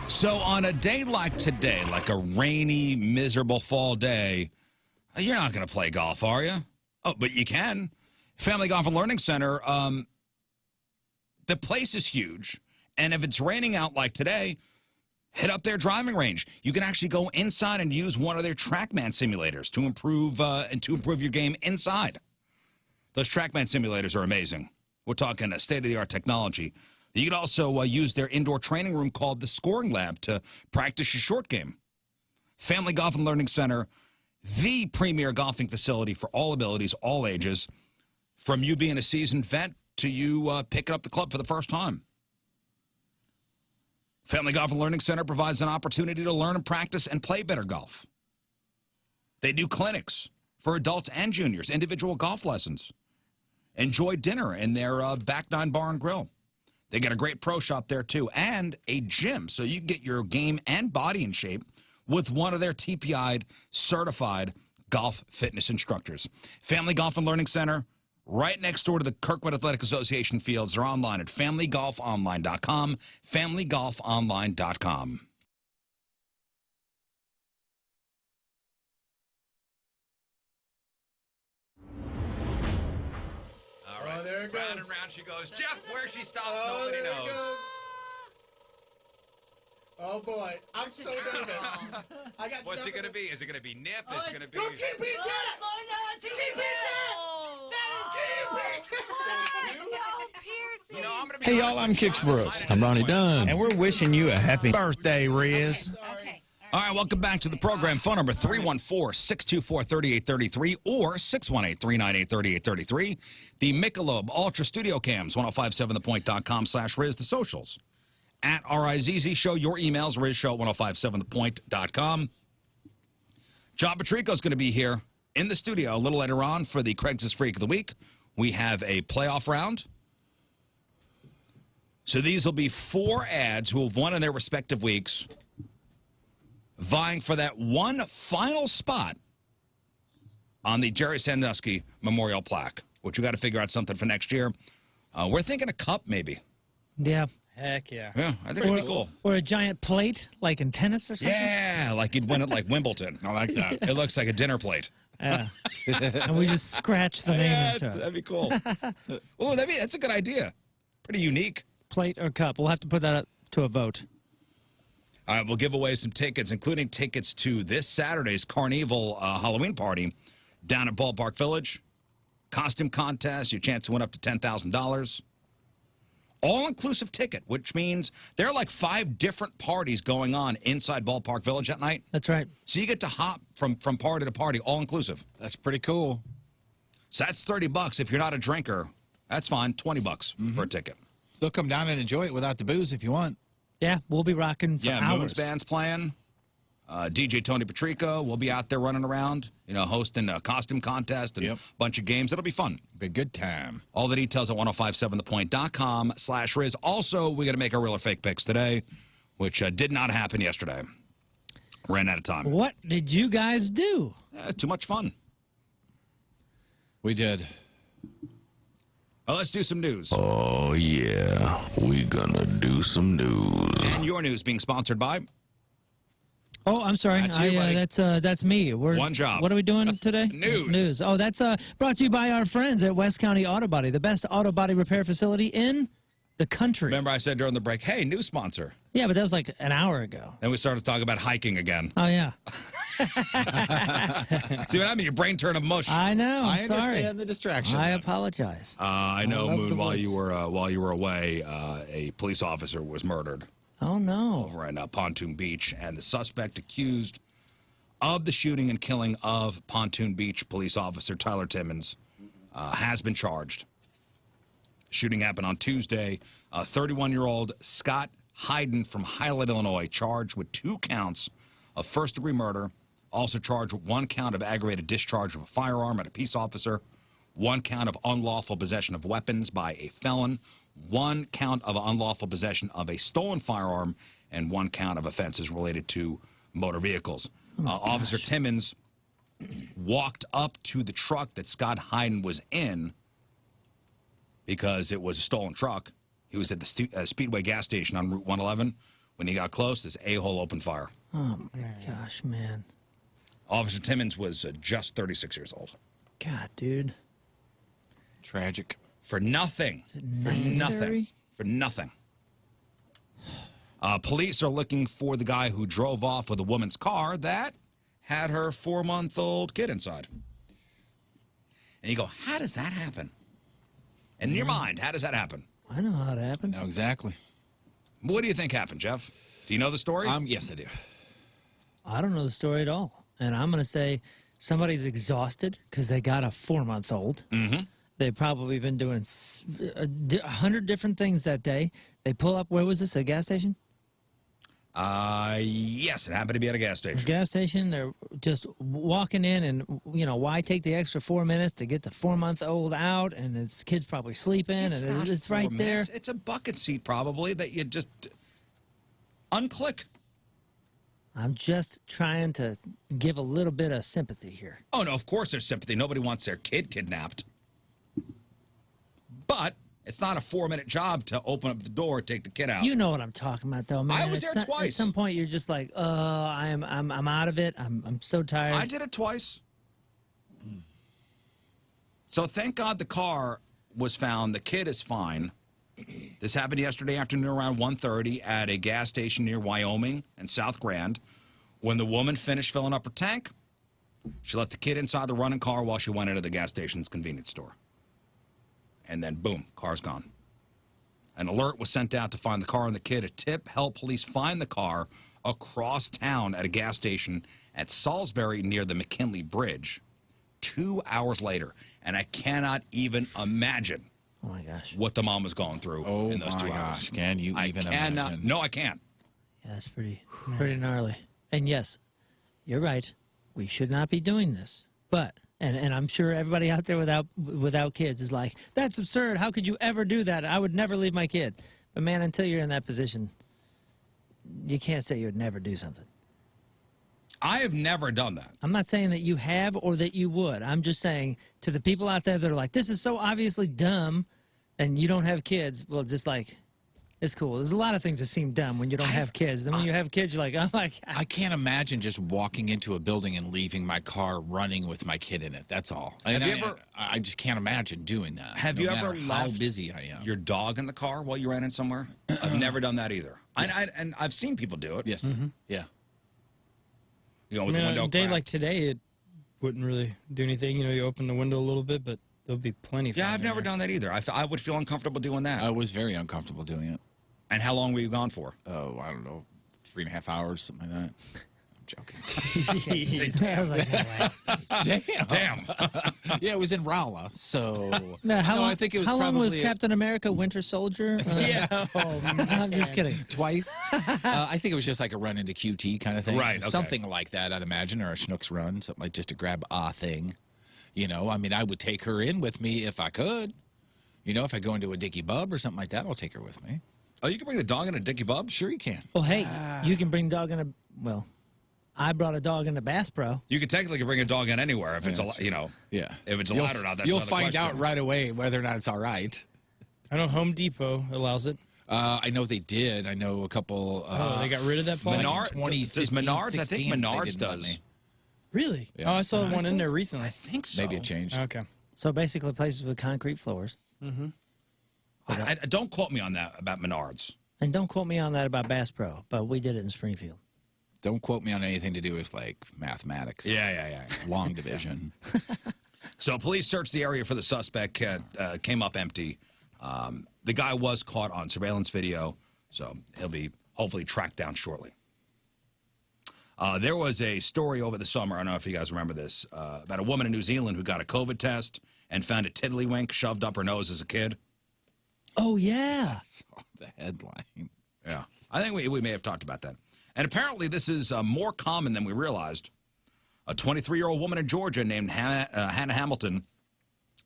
So on a day like today, like a rainy, miserable fall day, you're not going to play golf, are you? Oh, but you can. Family Golf and Learning Center, the place is huge. And if it's raining out like today, hit up their driving range. You can actually go inside and use one of their TrackMan simulators to improve your game inside. Those TrackMan simulators are amazing. We're talking state-of-the-art technology. You can also use their indoor training room called the Scoring Lab to practice your short game. Family Golf and Learning Center, the premier golfing facility for all abilities, all ages, from you being a seasoned vet to you picking up the club for the first time. Family Golf and Learning Center provides an opportunity to learn and practice and play better golf. They do clinics for adults and juniors, individual golf lessons. Enjoy dinner in their Back Nine Bar and Grill. They got a great pro shop there, too, and a gym, so you can get your game and body in shape with one of their TPI'd certified golf fitness instructors. Family Golf and Learning Center, right next door to the Kirkwood Athletic Association fields. They're online at familygolfonline.com, familygolfonline.com. All right, there it goes. Round and round she goes. Jeff, where she stops, nobody knows. Oh boy, I'm so nervous. I got. What's it gonna be? Is it gonna be nip? Is it gonna be? Go TP Hey y'all, I'm Kix Brooks. I'm Ronnie Dunn. And we're wishing you a happy birthday, Rizz. Okay. All right, welcome back to the program. Phone number 314-624-3833 or 618-398-3833. The Michelob Ultra Studio Cams, 1057thepoint.com/Rizz. The socials. At RIZZ Show, your emails, RizzShow1057thepoint.com. John Patrico is going to be here in the studio a little later on for the Craigslist Freak of the Week. We have a playoff round. So these will be 4 ads who have won in their respective weeks, vying for that one final spot on the Jerry Sandusky Memorial Plaque, which we got to figure out something for next year. We're thinking a cup, maybe. Yeah. Heck yeah. Yeah, I think it'd be cool. Or a giant plate, like in tennis or something? Yeah, like you'd win it like Wimbledon. I like that. It looks like a dinner plate. Yeah. And we just scratch the name into it. That'd be cool. Oh, that's a good idea. Pretty unique. Plate or cup. We'll have to put that up to a vote. All right, we'll give away some tickets, including tickets to this Saturday's Carnival Halloween party down at Ballpark Village. Costume contest, your chance to win up to $10,000. All-inclusive ticket, which means there are like 5 different parties going on inside Ballpark Village that night. That's right. So you get to hop from party to party, all-inclusive. That's pretty cool. So that's $30 if you're not a drinker. That's fine, $20 for a ticket. Still come down and enjoy it without the booze if you want. Yeah, we'll be rocking for hours. Moon's band's playing. DJ Tony Patrico will be out there running around, hosting a costume contest and a bunch of games. It'll be fun. Be a good time. All the details at 1057thepoint.com/Rizz. Also, we got to make our real or fake picks today, which did not happen yesterday. Ran out of time. What did you guys do? Too much fun. We did. Well, let's do some news. Oh, yeah. We gonna do some news. And your news being sponsored by... Oh, I'm sorry. That's you, buddy. That's me. One job. What are we doing today? News. Oh, that's brought to you by our friends at West County Auto Body, the best auto body repair facility in the country. Remember I said during the break, hey, new sponsor. Yeah, but that was like an hour ago. Then we started talking about hiking again. Oh, yeah. See what I mean? Your brain turned to mush. I know. I'm sorry. I understand the distraction. I apologize. I know, Moon, while you were away, a police officer was murdered. Oh, no. Over in Pontoon Beach, and the suspect accused of the shooting and killing of Pontoon Beach police officer Tyler Timmons has been charged. Shooting happened on Tuesday. 31-year-old Scott Hayden from Highland, Illinois, charged with 2 counts of first-degree murder, also charged with 1 count of aggravated discharge of a firearm at a peace officer, 1 count of unlawful possession of weapons by a felon, 1 count of unlawful possession of a stolen firearm, and 1 count of offenses related to motor vehicles. Officer Timmons walked up to the truck that Scott Hayden was in because it was a stolen truck. He was at the Speedway gas station on Route 111. When he got close, this a-hole opened fire. Oh, my gosh, man. Officer Timmons was just 36 years old. God, dude. Tragic. For nothing. Is it necessary? For nothing. Police are looking for the guy who drove off with a woman's car that had her 4-month-old kid inside. And you go, how does that happen? And in your mind, how does that happen? I know how it happens. No, exactly. What do you think happened, Jeff? Do you know the story? Yes, I do. I don't know the story at all. And I'm going to say somebody's exhausted because they got a 4-month-old. Mm-hmm. They've probably been doing 100 different things that day. They pull up, where was this, a gas station? Yes, it happened to be at a gas station. Gas station, they're just walking in and, why take the extra 4 minutes to get the 4-month-old out? And his kid's probably sleeping, It's and not it's 4 right there. minutes. It's a bucket seat probably that you just unclick. I'm just trying to give a little bit of sympathy here. Oh, no, of course there's sympathy. Nobody wants their kid kidnapped. But it's not a 4-minute job to open up the door, take the kid out. You know what I'm talking about, though, man. I was there twice. At some point, you're just like, I'm out of it. I'm so tired. I did it twice. So thank God the car was found. The kid is fine. This happened yesterday afternoon around 1:30 at a gas station near Wyoming and South Grand. When the woman finished filling up her tank, she left the kid inside the running car while she went into the gas station's convenience store. And then, boom, car's gone. An alert was sent out to find the car and the kid. A tip helped police find the car across town at a gas station at Salisbury near the McKinley Bridge 2 hours later. And I cannot even imagine what the mom was going through in those 2 hours. Gosh, can you even imagine? No, I can't. Yeah, that's pretty gnarly. And yes, you're right. We should not be doing this. But... And I'm sure everybody out there without kids is like, that's absurd. How could you ever do that? I would never leave my kid. But, man, until you're in that position, you can't say you would never do something. I have never done that. I'm not saying that you have or that you would. I'm just saying to the people out there that are like, this is so obviously dumb, and you don't have kids, well, just like... It's cool. There's a lot of things that seem dumb when you don't have kids. Then when you have kids, you're like, oh my God. I can't imagine just walking into a building and leaving my car running with my kid in it. That's all. I just can't imagine doing that. Have you ever how left busy I am. your dog in the car while you ran in somewhere? I've never done that either. And I've seen people do it. Yes. Yeah. You know, with the window on a day cracked. like today, it wouldn't really do anything. You know, you open the window a little bit, but there'll be plenty. Yeah, I've never done that either. I would feel uncomfortable doing that. I was very uncomfortable doing it. And how long were you gone for? Oh, I don't know, 3.5 hours, something like that. I'm joking. I was like, no way. Damn. Yeah, it was in Rolla, so. No, I think it was how long was probably Captain America Winter Soldier? Yeah. I'm just kidding. Twice. I think it was just like a run into QT kind of thing. Right, okay. Something like that, I'd imagine, or a Schnook's run, something like just to grab a thing. You know, I mean, I would take her in with me if I could. You know, if I go into a Dickie Bub or something like that, I'll take her with me. Oh, you can bring the dog in a Dickie Bub? Sure you can. Well, hey, you can bring dog in a, well, I brought a dog in a Bass Pro. You can technically bring a dog in anywhere if it's, you know, yeah. if it's allowed or not. That's You'll another find question. out right away whether or not it's all right. I know Home Depot allows it. I know they did. I know a couple. They got rid of that policy? Does Menards? I think Menards let me. does. Really? Yeah. Oh, I saw one in there recently. I think so. Maybe it changed. Okay. So basically places with concrete floors. Mm-hmm. Don't quote me on that about Menards. And don't quote me on that about Bass Pro, but we did it in Springfield. Don't quote me on anything to do with like mathematics. Yeah. Long division. So police searched the area for the suspect. Came up empty. The guy was caught on surveillance video, so he'll be hopefully tracked down shortly. There was a story over the summer, I don't know if you guys remember this, about a woman in New Zealand who got a COVID test and found a tiddlywink shoved up her nose as a kid. Oh, yeah. I saw the headline. Yeah. I think we may have talked about that. And apparently this is more common than we realized. A 23-year-old woman in Georgia named Hannah Hamilton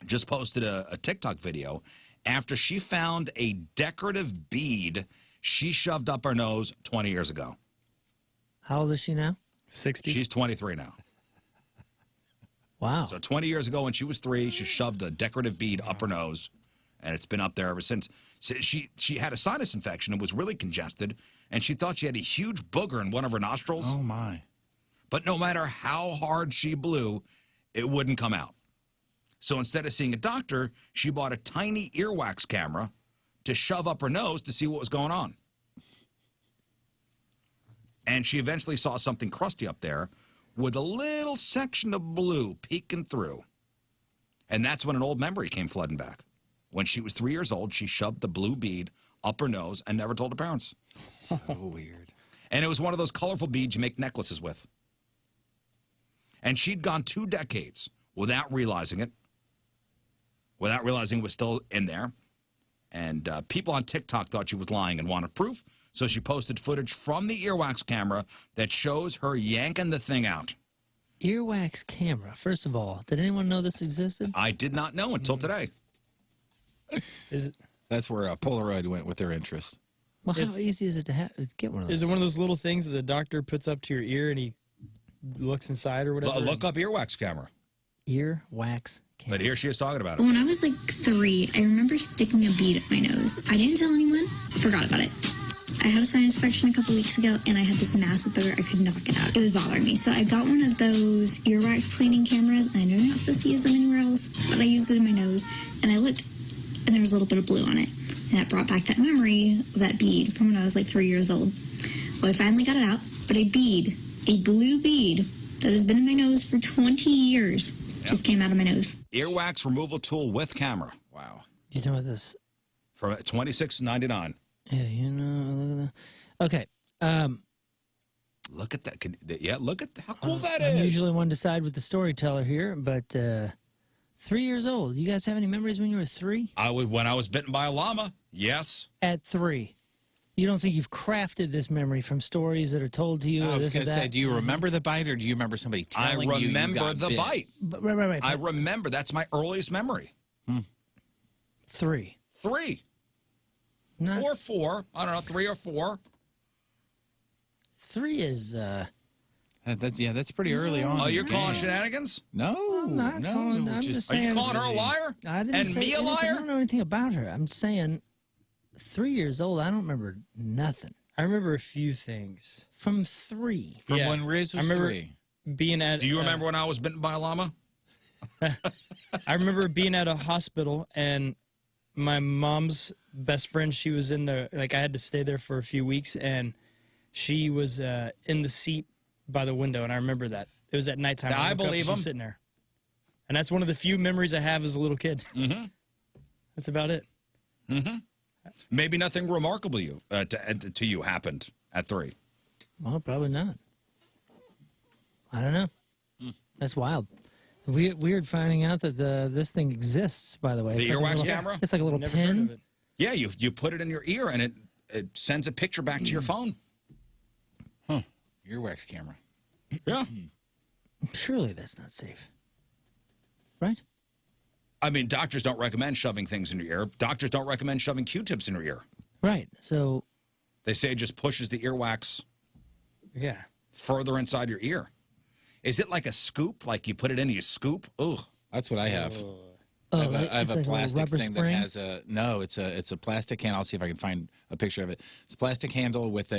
just posted a TikTok video after she found a decorative bead she shoved up her nose 20 years ago. How old is she now? 60. She's 23 now. Wow. So 20 years ago when she was 3, she shoved a decorative bead up her nose, and it's been up there ever since. So she had a sinus infection and was really congested, and she thought she had a huge booger in one of her nostrils. Oh, my. But no matter how hard she blew, it wouldn't come out. So instead of seeing a doctor, she bought a tiny earwax camera to shove up her nose to see what was going on. And she eventually saw something crusty up there with a little section of blue peeking through. And that's when an old memory came flooding back. When she was 3 years old, she shoved the blue bead up her nose and never told her parents. So weird. And it was one of those colorful beads you make necklaces with. And she'd gone 2 decades without realizing it, without realizing it was still in there. And people on TikTok thought she was lying and wanted proof, so she posted footage from the earwax camera that shows her yanking the thing out. Earwax camera. First of all, did anyone know this existed? I did not know until today. Is it? That's where Polaroid went with their interest. Well, how easy is it to get one of those? Is it one of those little things that the doctor puts up to your ear and he looks inside or whatever? Look up earwax camera. Earwax camera. But here she is talking about it. When I was like 3, I remember sticking a bead up my nose. I didn't tell anyone. Forgot about it. I had a sinus infection a couple weeks ago, and I had this massive booger. I could not get out. It was bothering me. So I got one of those earwax cleaning cameras. I know you're not supposed to use them anywhere else, but I used it in my nose, and I looked, and there was a little bit of blue on it. And that brought back that memory of that bead from when I was like 3 years old. Well, I finally got it out, but a blue bead that has been in my nose for 20 years just came out of my nose. Earwax removal tool with camera. Wow. You talking about this? For $26.99. Yeah, you know, look at that. Okay. Look at that. Look at how cool that I'm is. usually one to side with the storyteller here, but 3 years old. You guys have any memories when you were 3? When I was bitten by a llama, yes. At 3. You don't think you've crafted this memory from stories that are told to you? I was going to say, do you remember the bite or do you remember somebody telling you? I remember the bit? bite. Right. I remember. That's my earliest memory. 3. 3. Not, or 4. I don't know, 3 or 4. 3 is... that's pretty early on. Oh, you're calling shenanigans? No, I'm not calling. I'm just saying. Are you calling her a liar? I didn't say me a anything. liar? I don't know anything about her. I'm saying 3 years old, I don't remember nothing. I remember a few things. From 3. From when Rizz was 3. Being at, do you remember when I was bitten by a llama? I remember being at a hospital and my mom's best friend, she was in the, like, I had to stay there for a few weeks, and she was in the seat by the window, and I remember that. It was at nighttime. I woke up, believe she's him. sitting there. And that's one of the few memories I have as a little kid. Mm-hmm. That's about it. Mm-hmm. Maybe nothing remarkable to you happened at 3. Well, probably not. I don't know. That's wild. Weird finding out that this thing exists, by the way. The It's like a earwax little- camera? It's like a little Never heard pin. of it. Yeah, you put it in your ear, and it sends a picture back to your phone. Earwax camera. Yeah. Surely that's not safe. Right? I mean, doctors don't recommend shoving things in your ear. Doctors don't recommend shoving Q-tips in your ear. Right. So, They say it just pushes the earwax Yeah. further inside your ear. Is it like a scoop? Like you put it in, you scoop? Ugh. That's what I have. oh, I have it's a like a little plastic rubber thing spring. that has a no. It's a plastic handle. I'll see if I can find a picture of it. It's a plastic handle with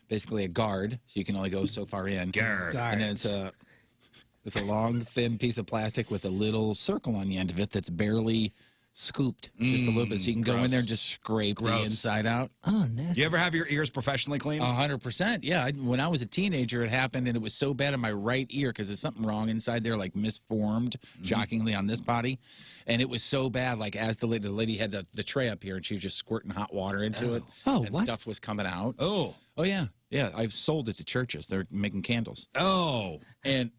basically a guard, so you can only go so far in. Guard. And then it's a long, thin piece of plastic with a little circle on the end of it that's barely scooped, just a little bit, so you can go in there and just scrape the inside out. Oh, nasty. You ever have your ears professionally cleaned? 100%. Yeah. When I was a teenager, it happened, and it was so bad in my right ear because there's something wrong inside there, like misformed, shockingly, on this body. And it was so bad, like as the lady had the tray up here, and she was just squirting hot water into it, Oh, and what? stuff was coming out. Oh. Oh, yeah. Yeah. I've sold it to churches. They're making candles. Oh. And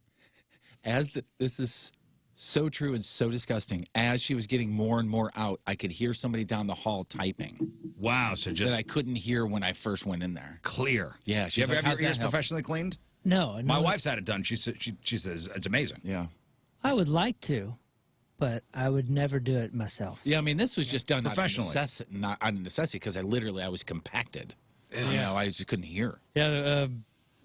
this is so true and so disgusting. As she was getting more and more out, I could hear somebody down the hall typing. Wow. So just that I couldn't hear when I first went in there. clear. Yeah. You she's ever like, have "How's your that ears help?" professionally cleaned? No. My wife's had it done. She says it's amazing. Yeah. I would like to, but I would never do it myself. Yeah, I mean, this was just done Professionally. not out of necessity, because I was compacted. You know, I just couldn't hear. Yeah,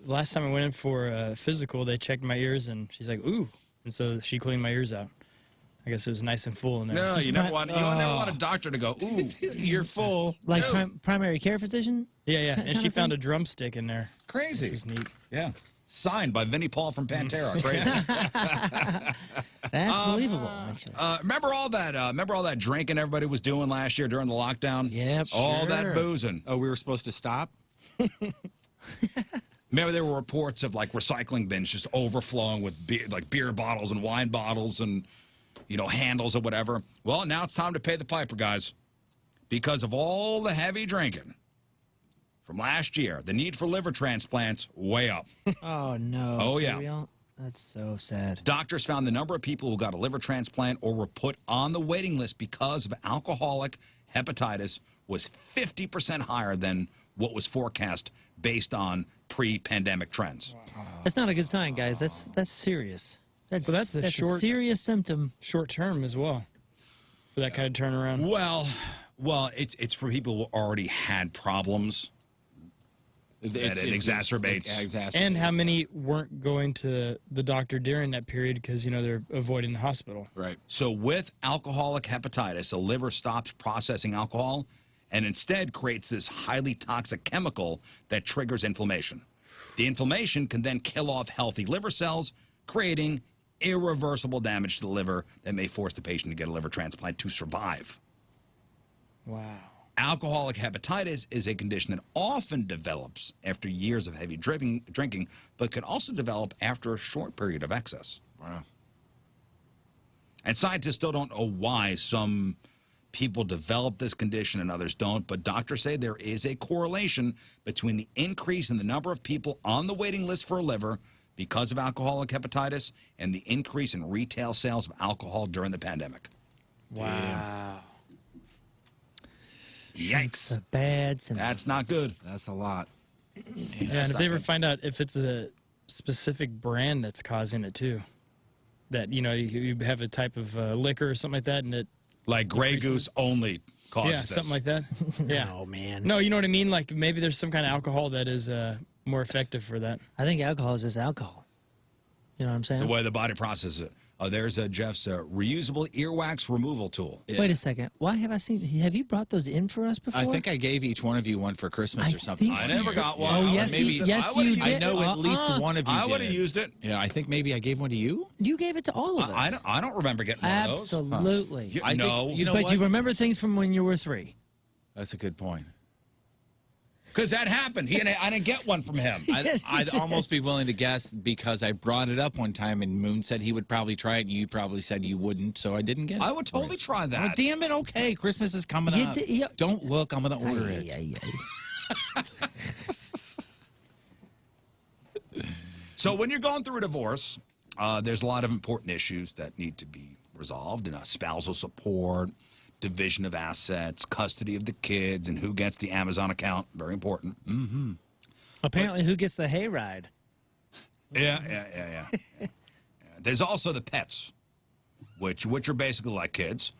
last time I went in for physical, they checked my ears, and she's like, ooh. And so she cleaned my ears out. I guess it was nice and full in there. No, you never want a doctor to go, ooh, you're full. Like primary care physician? Yeah, yeah. Kind And she of found thing? a drumstick in there. Crazy. Which was neat. Yeah. Signed by Vinnie Paul from Pantera. Crazy. That's believable, actually. Remember all that drinking everybody was doing last year during the lockdown? Yep. All that Sure. boozing. Oh, we were supposed to stop? Remember there were reports of like recycling bins just overflowing with beer bottles and wine bottles and handles or whatever. Well, now it's time to pay the piper, guys. Because of all the heavy drinking from last year, the need for liver transplants way up. Oh, no. Oh, For yeah. real? That's so sad. Doctors found the number of people who got a liver transplant or were put on the waiting list because of alcoholic hepatitis was 50% higher than what was forecast based on pre-pandemic trends. That's not a good sign, guys. That's serious. That's a a serious symptom. Short term as well for that kind of turnaround. Well, it's for people who already had problems. It exacerbates. And how many weren't going to the doctor during that period because, they're avoiding the hospital. Right. So with alcoholic hepatitis, the liver stops processing alcohol and instead creates this highly toxic chemical that triggers inflammation. The inflammation can then kill off healthy liver cells, creating irreversible damage to the liver that may force the patient to get a liver transplant to survive. Wow. Alcoholic hepatitis is a condition that often develops after years of heavy drinking, but can also develop after a short period of excess. Wow. And scientists still don't know why some people develop this condition and others don't, but doctors say there is a correlation between the increase in the number of people on the waiting list for a liver because of alcoholic hepatitis and the increase in retail sales of alcohol during the pandemic. Wow. Yikes. It's a bad symptom. That's not good. That's a lot. Yeah, and if they ever find out if it's a specific brand that's causing it too, that you have a type of liquor or something like that, and it like Grey Goose only causes this. something like that. Yeah. Oh, man. No, you know what I mean? Like maybe there's some kind of alcohol that is more effective for that. I think alcohol is just alcohol. You know what I'm saying? The way the body processes it. There's Jeff's reusable earwax removal tool. Yeah. Wait a second. Why have you brought those in for us before? I think I gave each one of you one for Christmas or something. I never got one. Oh, yes, maybe- you did. I know at least one of you I did. would have used it. Yeah, I think maybe I gave one to you. You gave it to all of us. I don't remember getting one of those. Absolutely. You, I think- no. you know but what? you remember things from when you were 3. That's a good point. Because that happened. I didn't get one from him. I'd almost be willing to guess because I brought it up one time and Moon said he would probably try it and you probably said you wouldn't, so I didn't get it. I would totally try that. Oh, damn it, okay. Christmas is coming up. Don't look, I'm going to order it. So when you're going through a divorce, there's a lot of important issues that need to be resolved, and spousal support, division of assets, custody of the kids, and who gets the Amazon account. Very important. Mm-hmm. Apparently, who gets the hayride? Yeah. There's also the pets, which are basically like kids.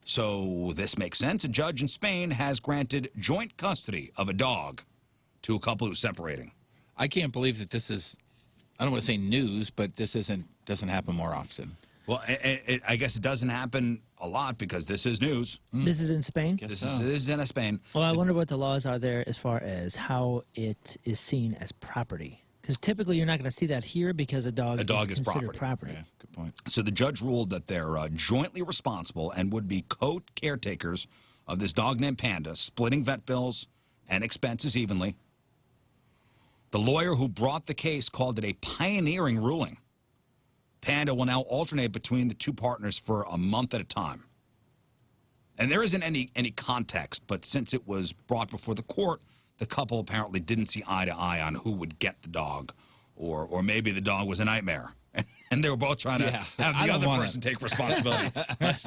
So this makes sense. A judge in Spain has granted joint custody of a dog to a couple who's separating. I can't believe that this is, I don't want to say news, but this doesn't happen more often. Well, I guess it doesn't happen a lot because this is news. This is in Spain? This is in Spain. Well, I wonder what the laws are there as far as how it is seen as property. Because typically you're not going to see that here because a dog is considered property. Yeah, good point. So the judge ruled that they're jointly responsible and would be co-caretakers of this dog named Panda, splitting vet bills and expenses evenly. The lawyer who brought the case called it a pioneering ruling. Panda will now alternate between the two partners for a month at a time. And there isn't any context, but since it was brought before the court, the couple apparently didn't see eye to eye on who would get the dog, or maybe the dog was a nightmare, and they were both trying to have the other person take responsibility. let's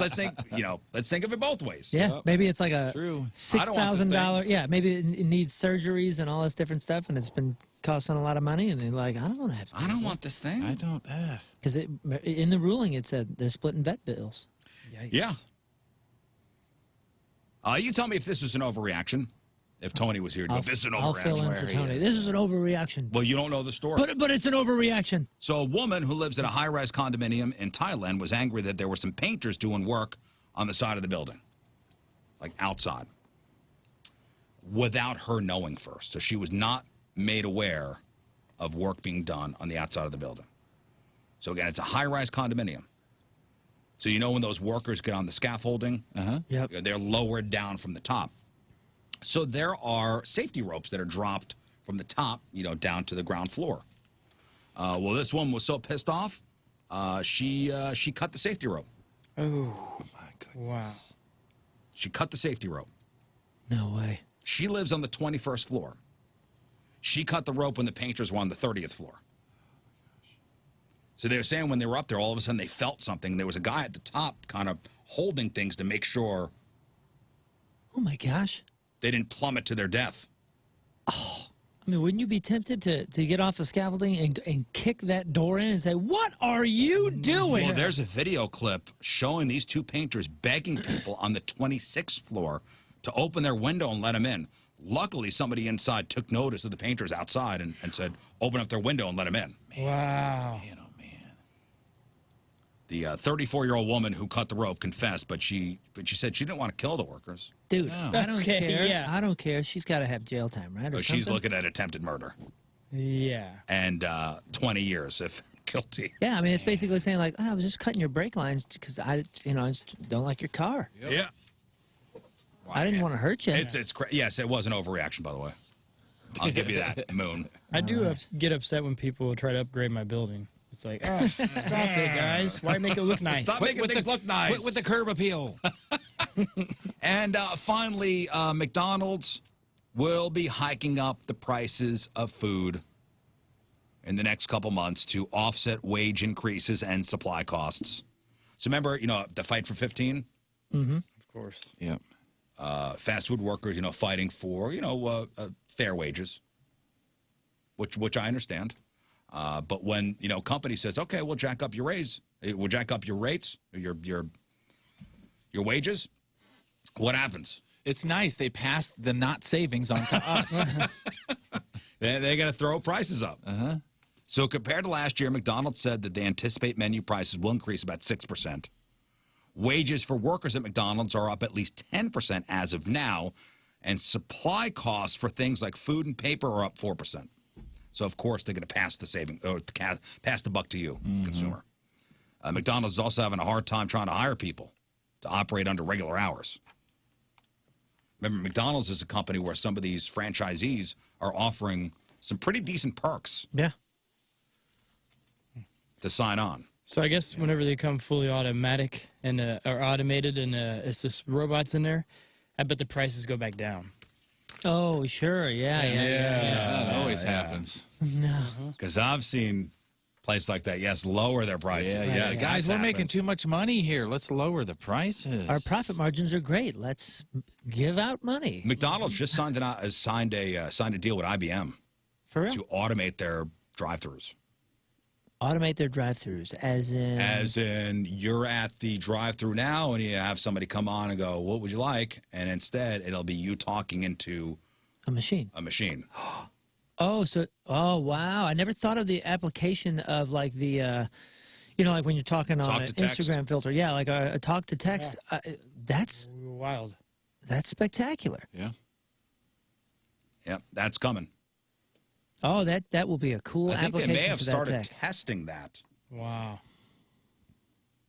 think of it both ways. Yeah, maybe it's like a $6,000. Yeah, maybe it needs surgeries and all this different stuff, and it's been costing a lot of money, and they're like, I don't want to have. I don't want this thing. I don't. Because in the ruling it said they're splitting vet bills. Yikes. Yeah. You tell me if this was an overreaction. If Tony was here, this is an overreaction. I'll fill in for Tony. This is an overreaction. Well, you don't know the story. But it's an overreaction. So a woman who lives in a high-rise condominium in Thailand was angry that there were some painters doing work on the side of the building, like outside, without her knowing first. So she was not made aware of work being done on the outside of the building. So again, it's a high-rise condominium. So you know when those workers get on the scaffolding, Yep. they're lowered down from the top. So there are safety ropes that are dropped from the top, down to the ground floor. Well, this woman was so pissed off, she cut the safety rope. Oh, my goodness. Wow. She cut the safety rope. No way. She lives on the 21st floor. She cut the rope when the painters were on the 30th floor. So they were saying when they were up there, all of a sudden they felt something. There was a guy at the top kind of holding things to make sure. Oh, my gosh. They didn't plummet to their death. Oh, I mean, wouldn't you be tempted to get off the scaffolding and kick that door in and say, what are you doing? Well, there's a video clip showing these two painters begging people on the 26th floor to open their window and let them in. Luckily, somebody inside took notice of the painters outside and said, open up their window and let them in. Wow. Man, oh, man. The 34-year-old woman who cut the rope confessed, but she said she didn't want to kill the workers. Dude, I don't care. Yeah. I don't care. She's got to have jail time, right? Or She's something? looking at attempted murder. Yeah. And 20 years if guilty. Yeah, I mean, it's basically saying, like, I was just cutting your brake lines because I just don't like your car. Yep. Yeah. I didn't want to hurt you. Yes, it was an overreaction, by the way. I'll give you that, Moon. I do get upset when people try to upgrade my building. It's like, oh, stop it, guys. Why make it look nice? Stop making things look nice. With the curb appeal. And finally, McDonald's will be hiking up the prices of food in the next couple months to offset wage increases and supply costs. So remember, the fight for 15? Mm-hmm. Of course. Yep. Fast food workers, fighting for, fair wages, which I understand. But when, company says, okay, we'll jack up your raise, we'll jack up your rates, your wages, what happens? It's nice. They passed the not savings on to us. They're going to throw prices up. So compared to last year, McDonald's said that they anticipate menu prices will increase about 6%. Wages for workers at McDonald's are up at least 10% as of now, and supply costs for things like food and paper are up 4%. So, of course, they're going to pass the buck to you, consumer. McDonald's is also having a hard time trying to hire people to operate under regular hours. Remember, McDonald's is a company where some of these franchisees are offering some pretty decent perks. Yeah. To sign on. So I guess whenever they come fully automatic and or automated and it's just robots in there, I bet the prices go back down. Oh, sure. Yeah. That always happens. No. Because I've seen places like that, yes, lower their prices. Yeah. Yes, Guys, we're that's making happened. too much money here. Let's lower the prices. Our profit margins are great. Let's give out money. McDonald's just signed a deal with IBM For real? to automate their drive-thrus. Automate their drive-thrus, as in you're at the drive-thru now and you have somebody come on and go, what would you like? And instead, it'll be you talking into a machine. Oh, wow. I never thought of the application of like the, like when you're talking on an Instagram filter. Yeah, like a talk to text. Yeah. That's wild. That's spectacular. Yeah. Yep, that's coming. Oh, that will be a cool I think application. they may have for that started tech. testing that. Wow.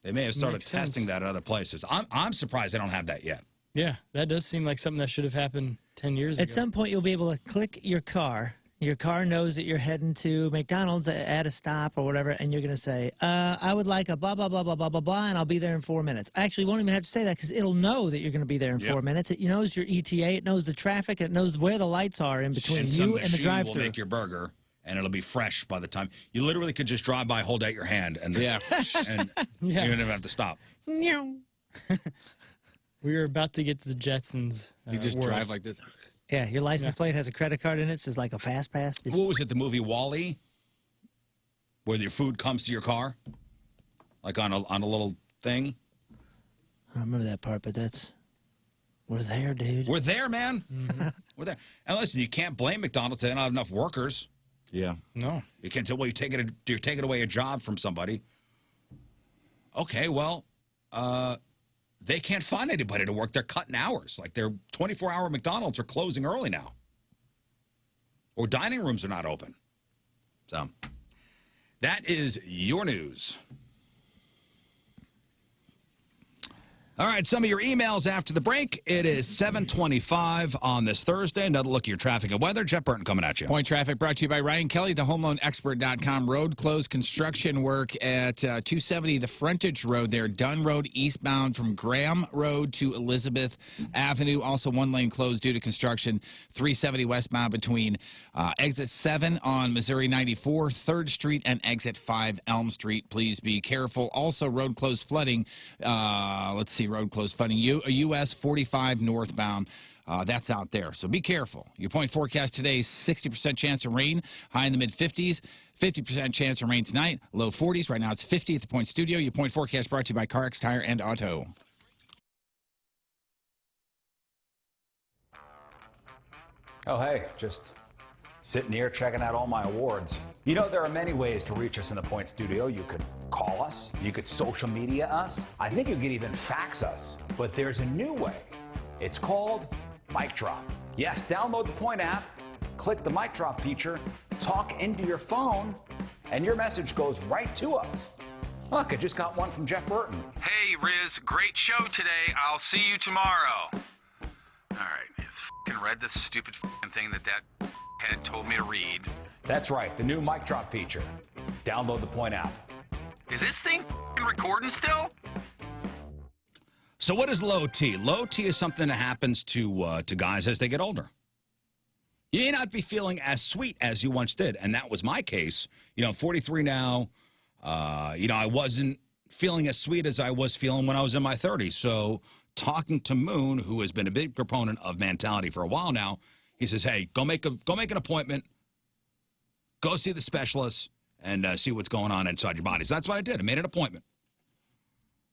They may have started Makes testing sense. that at other places. I'm surprised they don't have that yet. Yeah, that does seem like something that should have happened 10 years ago. At some point, you'll be able to click your car. Your car knows that you're heading to McDonald's at a stop or whatever, and you're going to say, I would like a blah, blah, blah, blah, blah, blah, blah, and I'll be there in 4 minutes. Actually, you won't even have to say that because it'll know that you're going to be there in 4 minutes. It knows your ETA. It knows the traffic. It knows where the lights are in between And you some and the machine drive-thru. will make your burger, and it'll be fresh by the time. You literally could just drive by, hold out your hand, and and you don't even have to stop. We were about to get to the Jetsons. You just world. drive like this. Yeah, your license plate has a credit card in it. It's like a fast pass. What was it, the movie WALL-E? Where your food comes to your car? Like on a little thing? I don't remember that part, but we're there, dude. We're there, man. We're there. And listen, you can't blame McDonald's. They don't have enough workers. Yeah. No. You can't say, well, you're taking away a job from somebody. Okay, well, they can't find anybody to work. They're cutting hours. Like their 24-hour McDonald's are closing early now. Or dining rooms are not open. So that is your news. All right, some of your emails after the break. It is 7:25 on this Thursday. Another look at your traffic and weather. Jeff Burton coming at you. Point traffic brought to you by Ryan Kelly, the homeloanexpert.com. Road closed construction work at 270, the frontage road there. Dunn Road eastbound from Graham Road to Elizabeth Avenue. Also one lane closed due to construction. 370 westbound between exit 7 on Missouri 94, 3rd Street, and exit 5 Elm Street. Please be careful. Also road closed flooding. Let's see. Road closed flooding. US 45 northbound. That's out there. So be careful. Your point forecast today is 60% chance of rain, high in the mid-50s. 50% chance of rain tonight, low 40s. Right now it's 50 at the Point Studio. Your point forecast brought to you by CarX Tire and Auto. Oh, hey, just sitting here checking out all my awards. You know, there are many ways to reach us in the Point Studio. You could call us, you could social media us, I think you could even fax us. But there's a new way. It's called Mic Drop. Yes, download the Point app, click the Mic Drop feature, talk into your phone, and your message goes right to us. Look, I just got one from Jeff Burton. Hey, Rizz, great show today. I'll see you tomorrow. All right, I f***ing read this stupid f***ing thing that head told me to read. That's right, the new Mic Drop feature. Download the Point app. Is this thing f***ing recording still? So what is low T? Low T is something that happens to guys as they get older. You may not be feeling as sweet as you once did, and that was my case. You know, I'm 43 now. I wasn't feeling as sweet as I was feeling when I was in my 30s. So talking to Moon, who has been a big proponent of mentality for a while now, he says, hey, go make an appointment, go see the specialist, and see what's going on inside your body. So that's what I did. I made an appointment.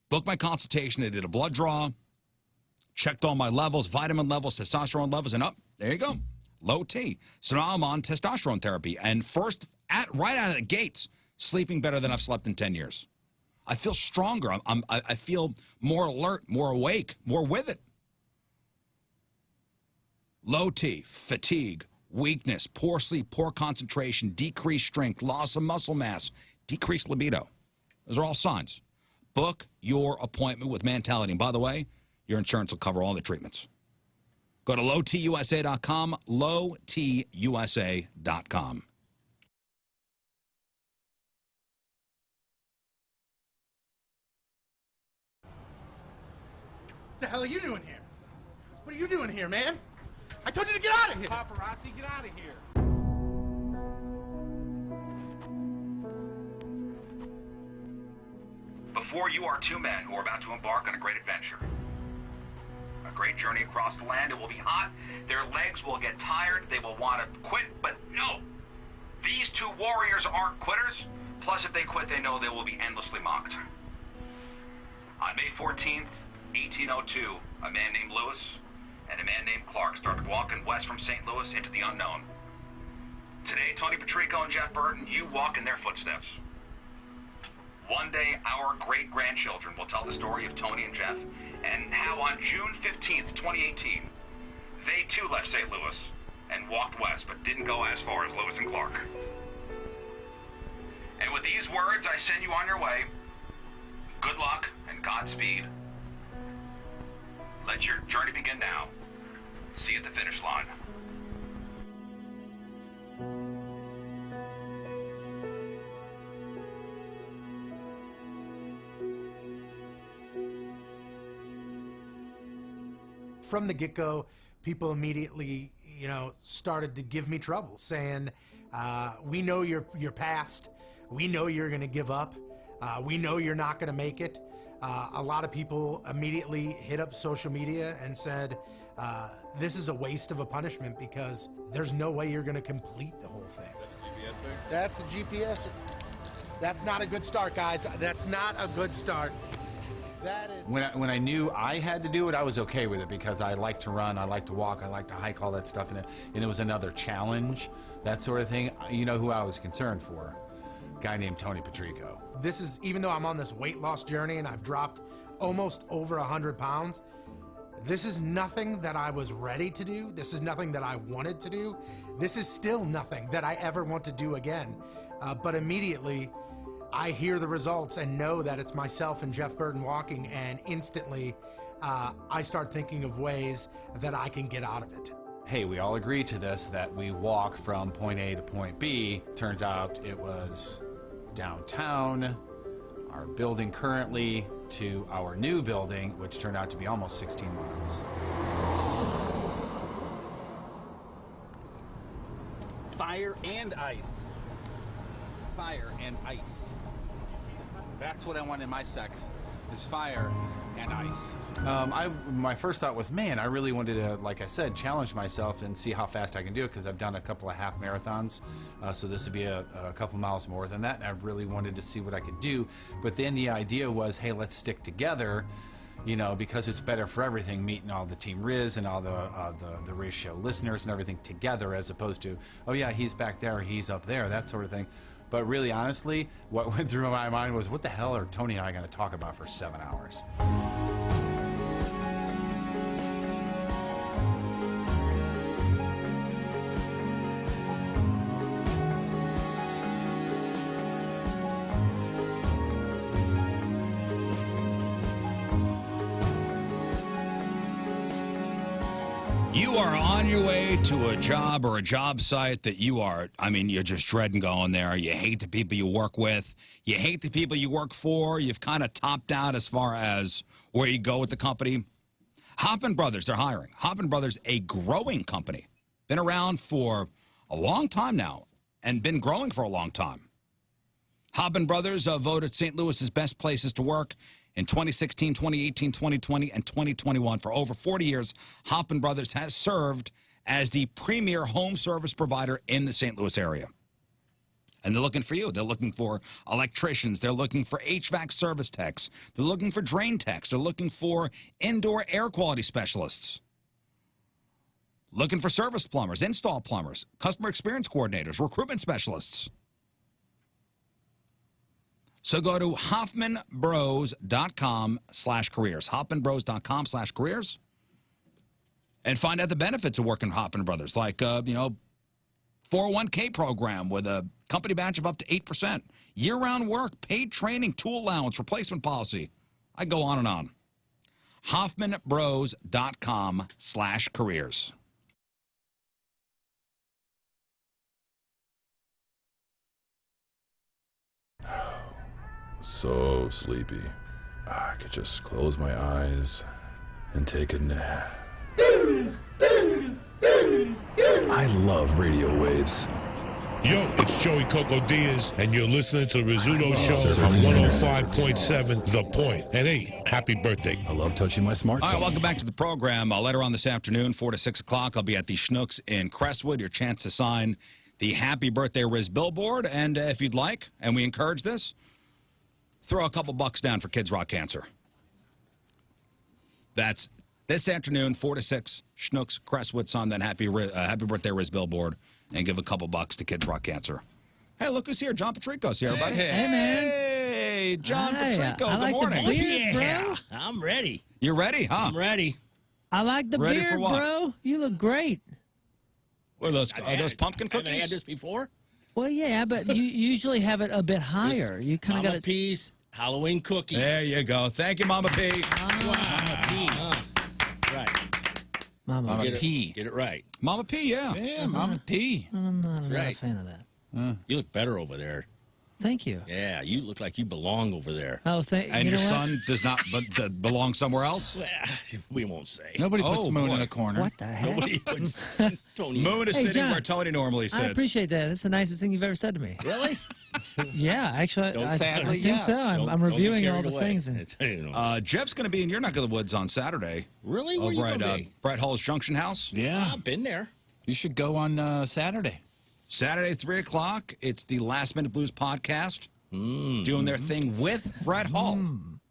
Booked my consultation. I did a blood draw, checked all my levels, vitamin levels, testosterone levels, and there you go, low T. So now I'm on testosterone therapy. And right out of the gates, sleeping better than I've slept in 10 years. I feel stronger. I feel more alert, more awake, more with it. Low T, fatigue, weakness, poor sleep, poor concentration, decreased strength, loss of muscle mass, decreased libido. Those are all signs. Book your appointment with Mentality. And by the way, your insurance will cover all the treatments. Go to lowtusa.com, lowtusa.com. What the hell are you doing here? What are you doing here, man? I told you to get out of here! Paparazzi, get out of here. Before you are two men who are about to embark on a great adventure. A great journey across the land. It will be hot. Their legs will get tired. They will want to quit, but no. These two warriors aren't quitters. Plus, if they quit, they know they will be endlessly mocked. On May 14th, 1802, a man named Lewis and a man named Clark started walking west from St. Louis into the unknown. Today, Tony Patrico and Jeff Burton, you walk in their footsteps. One day, our great-grandchildren will tell the story of Tony and Jeff and how on June 15th, 2018, they too left St. Louis and walked west, but didn't go as far as Lewis and Clark. And with these words, I send you on your way. Good luck and Godspeed. Let your journey begin now. See you at the finish line. From the get-go, people immediately, started to give me trouble, saying, we know your past. We know you're going to give up. We know you're not going to make it. A lot of people immediately hit up social media and said, this is a waste of a punishment because there's no way you're going to complete the whole thing. That's the GPS. That's not a good start, guys. That's not a good start. When I knew I had to do it, I was okay with it because I like to run, I like to walk, I like to hike, all that stuff, and it was another challenge, that sort of thing. You know who I was concerned for? A guy named Tony Patrico. This is, even though I'm on this weight loss journey and I've dropped almost over 100 pounds, this is nothing that I was ready to do. This is nothing that I wanted to do. This is still nothing that I ever want to do again. But immediately, I hear the results and know that it's myself and Jeff Burton walking, and instantly I start thinking of ways that I can get out of it. Hey, we all agreed to this, that we walk from point A to point B. Turns out it was downtown, our building currently, to our new building, which turned out to be almost 16 miles. Fire and ice. Fire and ice. That's what I want in my sex, is fire and ice. My first thought was, man, I really wanted to, like I said, challenge myself and see how fast I can do it, because I've done a couple of half marathons, so this would be a couple miles more than that, and I really wanted to see what I could do. But then the idea was, hey, let's stick together, because it's better for everything, meeting all the Team Rizz and all the Rizz Show listeners and everything together, as opposed to, oh yeah, he's back there, he's up there, that sort of thing. But really, honestly, what went through my mind was, what the hell are Tony and I going to talk about for 7 hours? You are on your way to a job or a job site that you're just dreading going there. You hate the people you work with. You hate the people you work for. You've kind of topped out as far as where you go with the company. Hoppin Brothers, they're hiring. Hoppin Brothers, a growing company. Been around for a long time now and been growing for a long time. Hoppin Brothers voted St. Louis's best places to work in 2016, 2018, 2020, and 2021. For over 40 years, Hoppin Brothers has served as the premier home service provider in the St. Louis area. And they're looking for you. They're looking for electricians. They're looking for HVAC service techs. They're looking for drain techs. They're looking for indoor air quality specialists. Looking for service plumbers, install plumbers, customer experience coordinators, recruitment specialists. So go to hoffmanbros.com/careers, hoffmanbros.com/careers, and find out the benefits of working at Hoppin Brothers, like, 401k program with a company match of up to 8%, year-round work, paid training, tool allowance, replacement policy. I go on and on. HoffmanBros.com/careers. So sleepy. I could just close my eyes and take a nap. I love radio waves. Yo, it's Joey Coco Diaz, and you're listening to the Rizzuto Show on 105.7 The Point. And hey, happy birthday. I love touching my smartphone. All right, welcome back to the program. Later on this afternoon, 4 to 6 o'clock, I'll be at the Schnucks in Crestwood. Your chance to sign the Happy Birthday Rizz billboard. And if you'd like, and we encourage this, throw a couple bucks down for Kids Rock Cancer. That's this afternoon, 4 to 6, Schnucks, Crestwood, sign that Happy Birthday Rizz billboard and give a couple bucks to Kids Rock Cancer. Hey, look who's here. John Patrico's here, everybody. Hey, man. Hey, John Patrico, I like good morning. The beard, bro. I'm ready. You're ready, huh? I'm ready. I like the Ready beard, for what? bro. You look great. What are those pumpkin Haven't cookies? had this before. Well, yeah, but you usually have it a bit higher. You kind of Mama got P's Halloween cookies. There you go. Thank you, Mama P. Mama P. Right. Mama P. Get it right. Mama P, yeah. Yeah, Mama P. I'm not a right. fan of that. You look better over there. Thank you. Yeah, you look like you belong over there. Oh, And your son does not belong somewhere else? We won't say. Nobody puts Moon boy. in a corner. What the heck? Nobody puts Tony. Moon is Hey, sitting John, where Tony normally sits. I appreciate that. That's the nicest thing you've ever said to me. Really? Yeah, actually, I sadly, think yes. so. I'm Don't get reviewing all carried the away. things. And It's, you know. Jeff's going to be in your neck of the woods on Saturday. Really? Where Over you at gonna be? Brett Hall's Junction House. Yeah. I've been there. You should go on Saturday. Saturday, 3 o'clock. It's the Last Minute Blues podcast. Doing their thing with Brett Hall.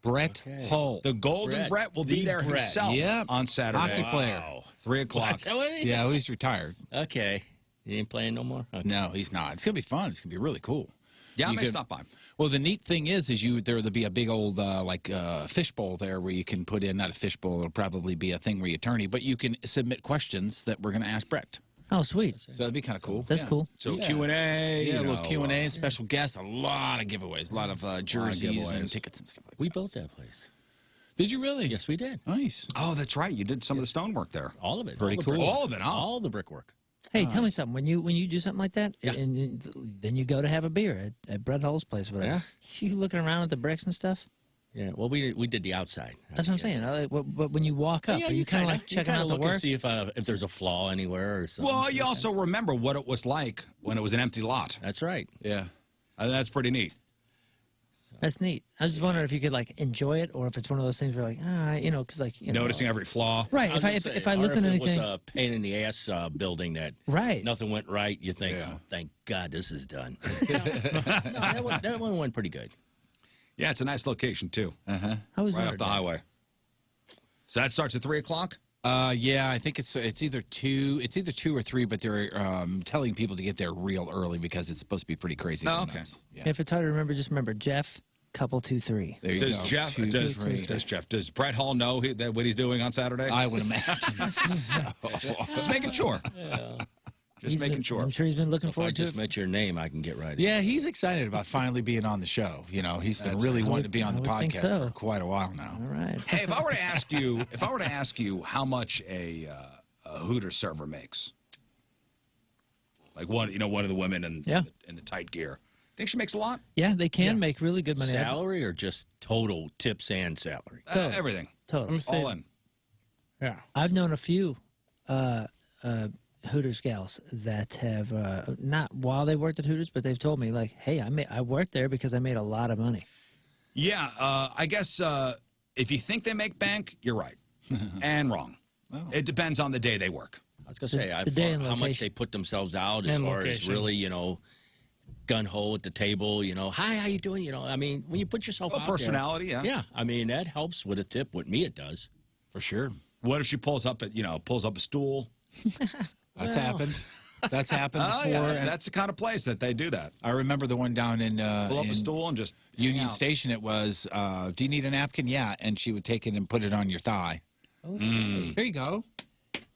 Brett Hull. The Golden Brett will be The there Brett. himself Yep. on Saturday. Hockey player. Wow. 3 o'clock. Is that what it is? Yeah, well, he's retired. Okay. He ain't playing no more? Okay. No, he's not. It's going to be fun. It's going to be really cool. Yeah, I You may could- stop by. Well, the neat thing is there'll be a big old fishbowl there where you can put in, not a fishbowl, it'll probably be a thing where you attorney, but you can submit questions that we're going to ask Brett. oh, sweet. So that'd be kind of cool. That's cool. So Yeah. Q&A. Yeah, a you little know, Q&A, special guests, a lot of giveaways, a lot of jerseys and giveaways. tickets and stuff like We built that place. that. Did you really? Yes, we did. Nice. Oh, that's right. You did some of the stonework there. All of it. Pretty all the cool. brick- All of it, huh? All the brickwork. Hey, tell me something. When you do something like that, Yeah. and then you go to have a beer at Brett Hall's place, or whatever. You looking around at the bricks and stuff. Yeah, well, we did the outside. That's what I'm saying. But when you walk up, Yeah, are you kind of like checking out the look work? and see if there's a flaw anywhere or something. Well, you also remember what it was like when it was an empty lot. That's right. Yeah. That's pretty neat. That's neat. I was just wondering if you could like enjoy it, or if it's one of those things where like, because like Noticing every flaw. Right. was If I gonna say, if I or listen to if it anything, was a pain in the ass building that right. nothing went right, you think, Yeah. oh, thank God this is done. No, that one went pretty good. Yeah, it's a nice location, too. I was Right off the highway. So that starts at 3 o'clock? Yeah, I think it's either 2 or 3, but they're telling people to get there real early because it's supposed to be pretty crazy. Oh, okay. nuts. Yeah. If it's hard to remember, just remember Jeff, couple 2-3. There you Does go. Jeff 2, does 3. Brett Hall know what he's doing on Saturday? I would imagine. So. Just making sure. Just making sure. I'm sure he's been looking If I forward to just it. met your name, I can get right. Yeah, he's excited about finally being on the show. You know, he's been really wanting to be on the I would think podcast so. for quite a while now. All right. Hey, if I were to ask you how much a Hooters server makes, like one of the women in the tight gear, think she makes a lot? Yeah, they can make really good money. Salary or just total tips and salary? Everything. Total. All in. Yeah. I've known a few Hooters gals that have not while they worked at Hooters, but they've told me like, "Hey, I worked there because I made a lot of money." Yeah, I guess if you think they make bank, you're right and wrong. It depends on the day they work. I was gonna say The day and how much location. they put themselves out as And far as location. really, gun ho at the table. Hi, how you doing? I mean, when you put yourself Well, out personality, there, yeah. I mean, that helps with a tip. With me, it does. For sure. What if she pulls up a stool? That's happened. That's happened Oh, before. yeah, and that's the kind of place that they do that. I remember the one down in Pull up in a stool and just hang Union out. Station. It was, do you need a napkin? Yeah. And she would take it and put it on your thigh. Okay. There you go.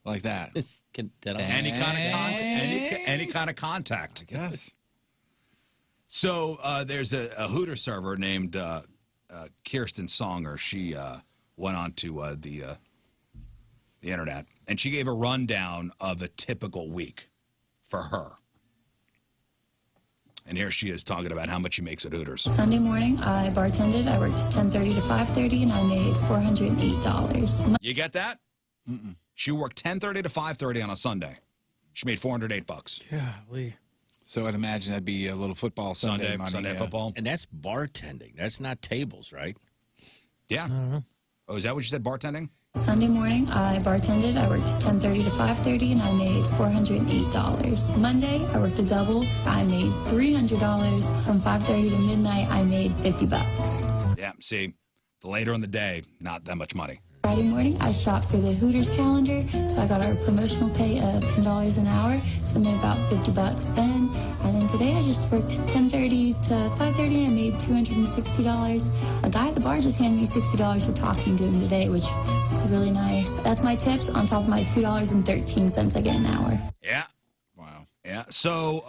Like that. Any kind of contact. I guess. So there's a Hooter server named Kirsten Songer. She went on to the internet, and she gave a rundown of a typical week for her. And here she is talking about how much she makes at Hooters. Sunday morning, I bartended. I worked 10:30 to 5:30, and I made $408. You get that? Mm-mm. She worked 10:30 to 5:30 on a Sunday. She made $408. Golly. So I'd imagine that'd be a little football Sunday money, Sunday yeah. football. And that's bartending. That's not tables, right? Yeah. Oh, is that what you said, bartending? Sunday morning, I bartended. I worked 10:30 to 5:30, and I made $408. Monday, I worked a double. I made $300. From 5:30 to midnight, I made $50. Yeah, see, the later in the day, not that much money. Friday morning, I shopped through the Hooters calendar, so I got our promotional pay of $10 an hour, so I made about $50 then. And then today, I just worked 10:30 to 5:30, I made $260. A guy at the bar just handed me $60 for talking to him today, which is really nice. That's my tips on top of my $2.13 I get an hour. Yeah. Wow. Yeah. So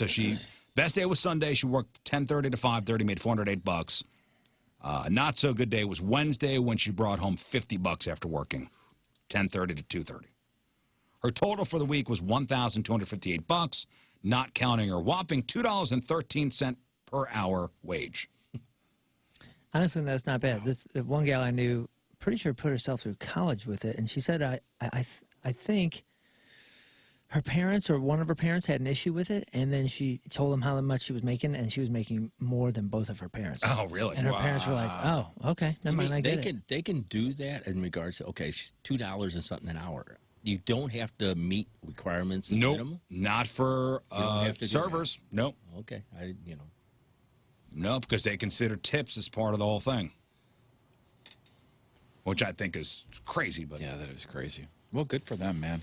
she, best day was Sunday. She worked 10:30 to 5:30, made $408. Not so good day was Wednesday when she brought home $50 after working 10:30 to 2:30. Her total for the week was $1,258, not counting her whopping $2.13 per hour wage. Honestly, that's not bad. This one gal I knew, pretty sure put herself through college with it, and she said I think her parents or one of her parents had an issue with it, and then she told them how much she was making, and she was making more than both of her parents. Oh, really? And her parents were like, "Oh, okay, never mind, I get it." They can do that in regards to, okay, she's $2 and something an hour. You don't have to meet requirements. Nope, not for servers. Nope. Okay, No, because they consider tips as part of the whole thing, which I think is crazy. But yeah, that is crazy. Well, good for them, man.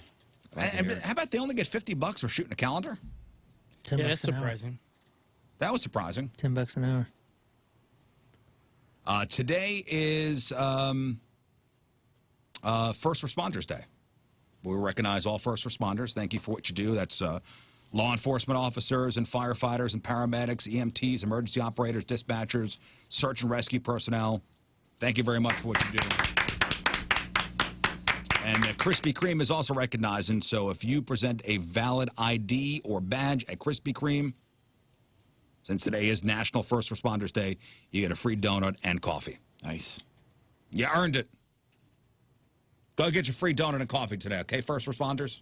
And how about they only get $50 for shooting a calendar? Yeah, that's surprising. That was surprising. $10 an hour. Today is First Responders Day. We recognize all first responders. Thank you for what you do. That's law enforcement officers and firefighters and paramedics, EMTs, emergency operators, dispatchers, search and rescue personnel. Thank you very much for what you do. And Krispy Kreme is also recognizing, so if you present a valid ID or badge at Krispy Kreme, since today is National First Responders Day, you get a free donut and coffee. Nice. You earned it. Go get your free donut and coffee today, okay, first responders?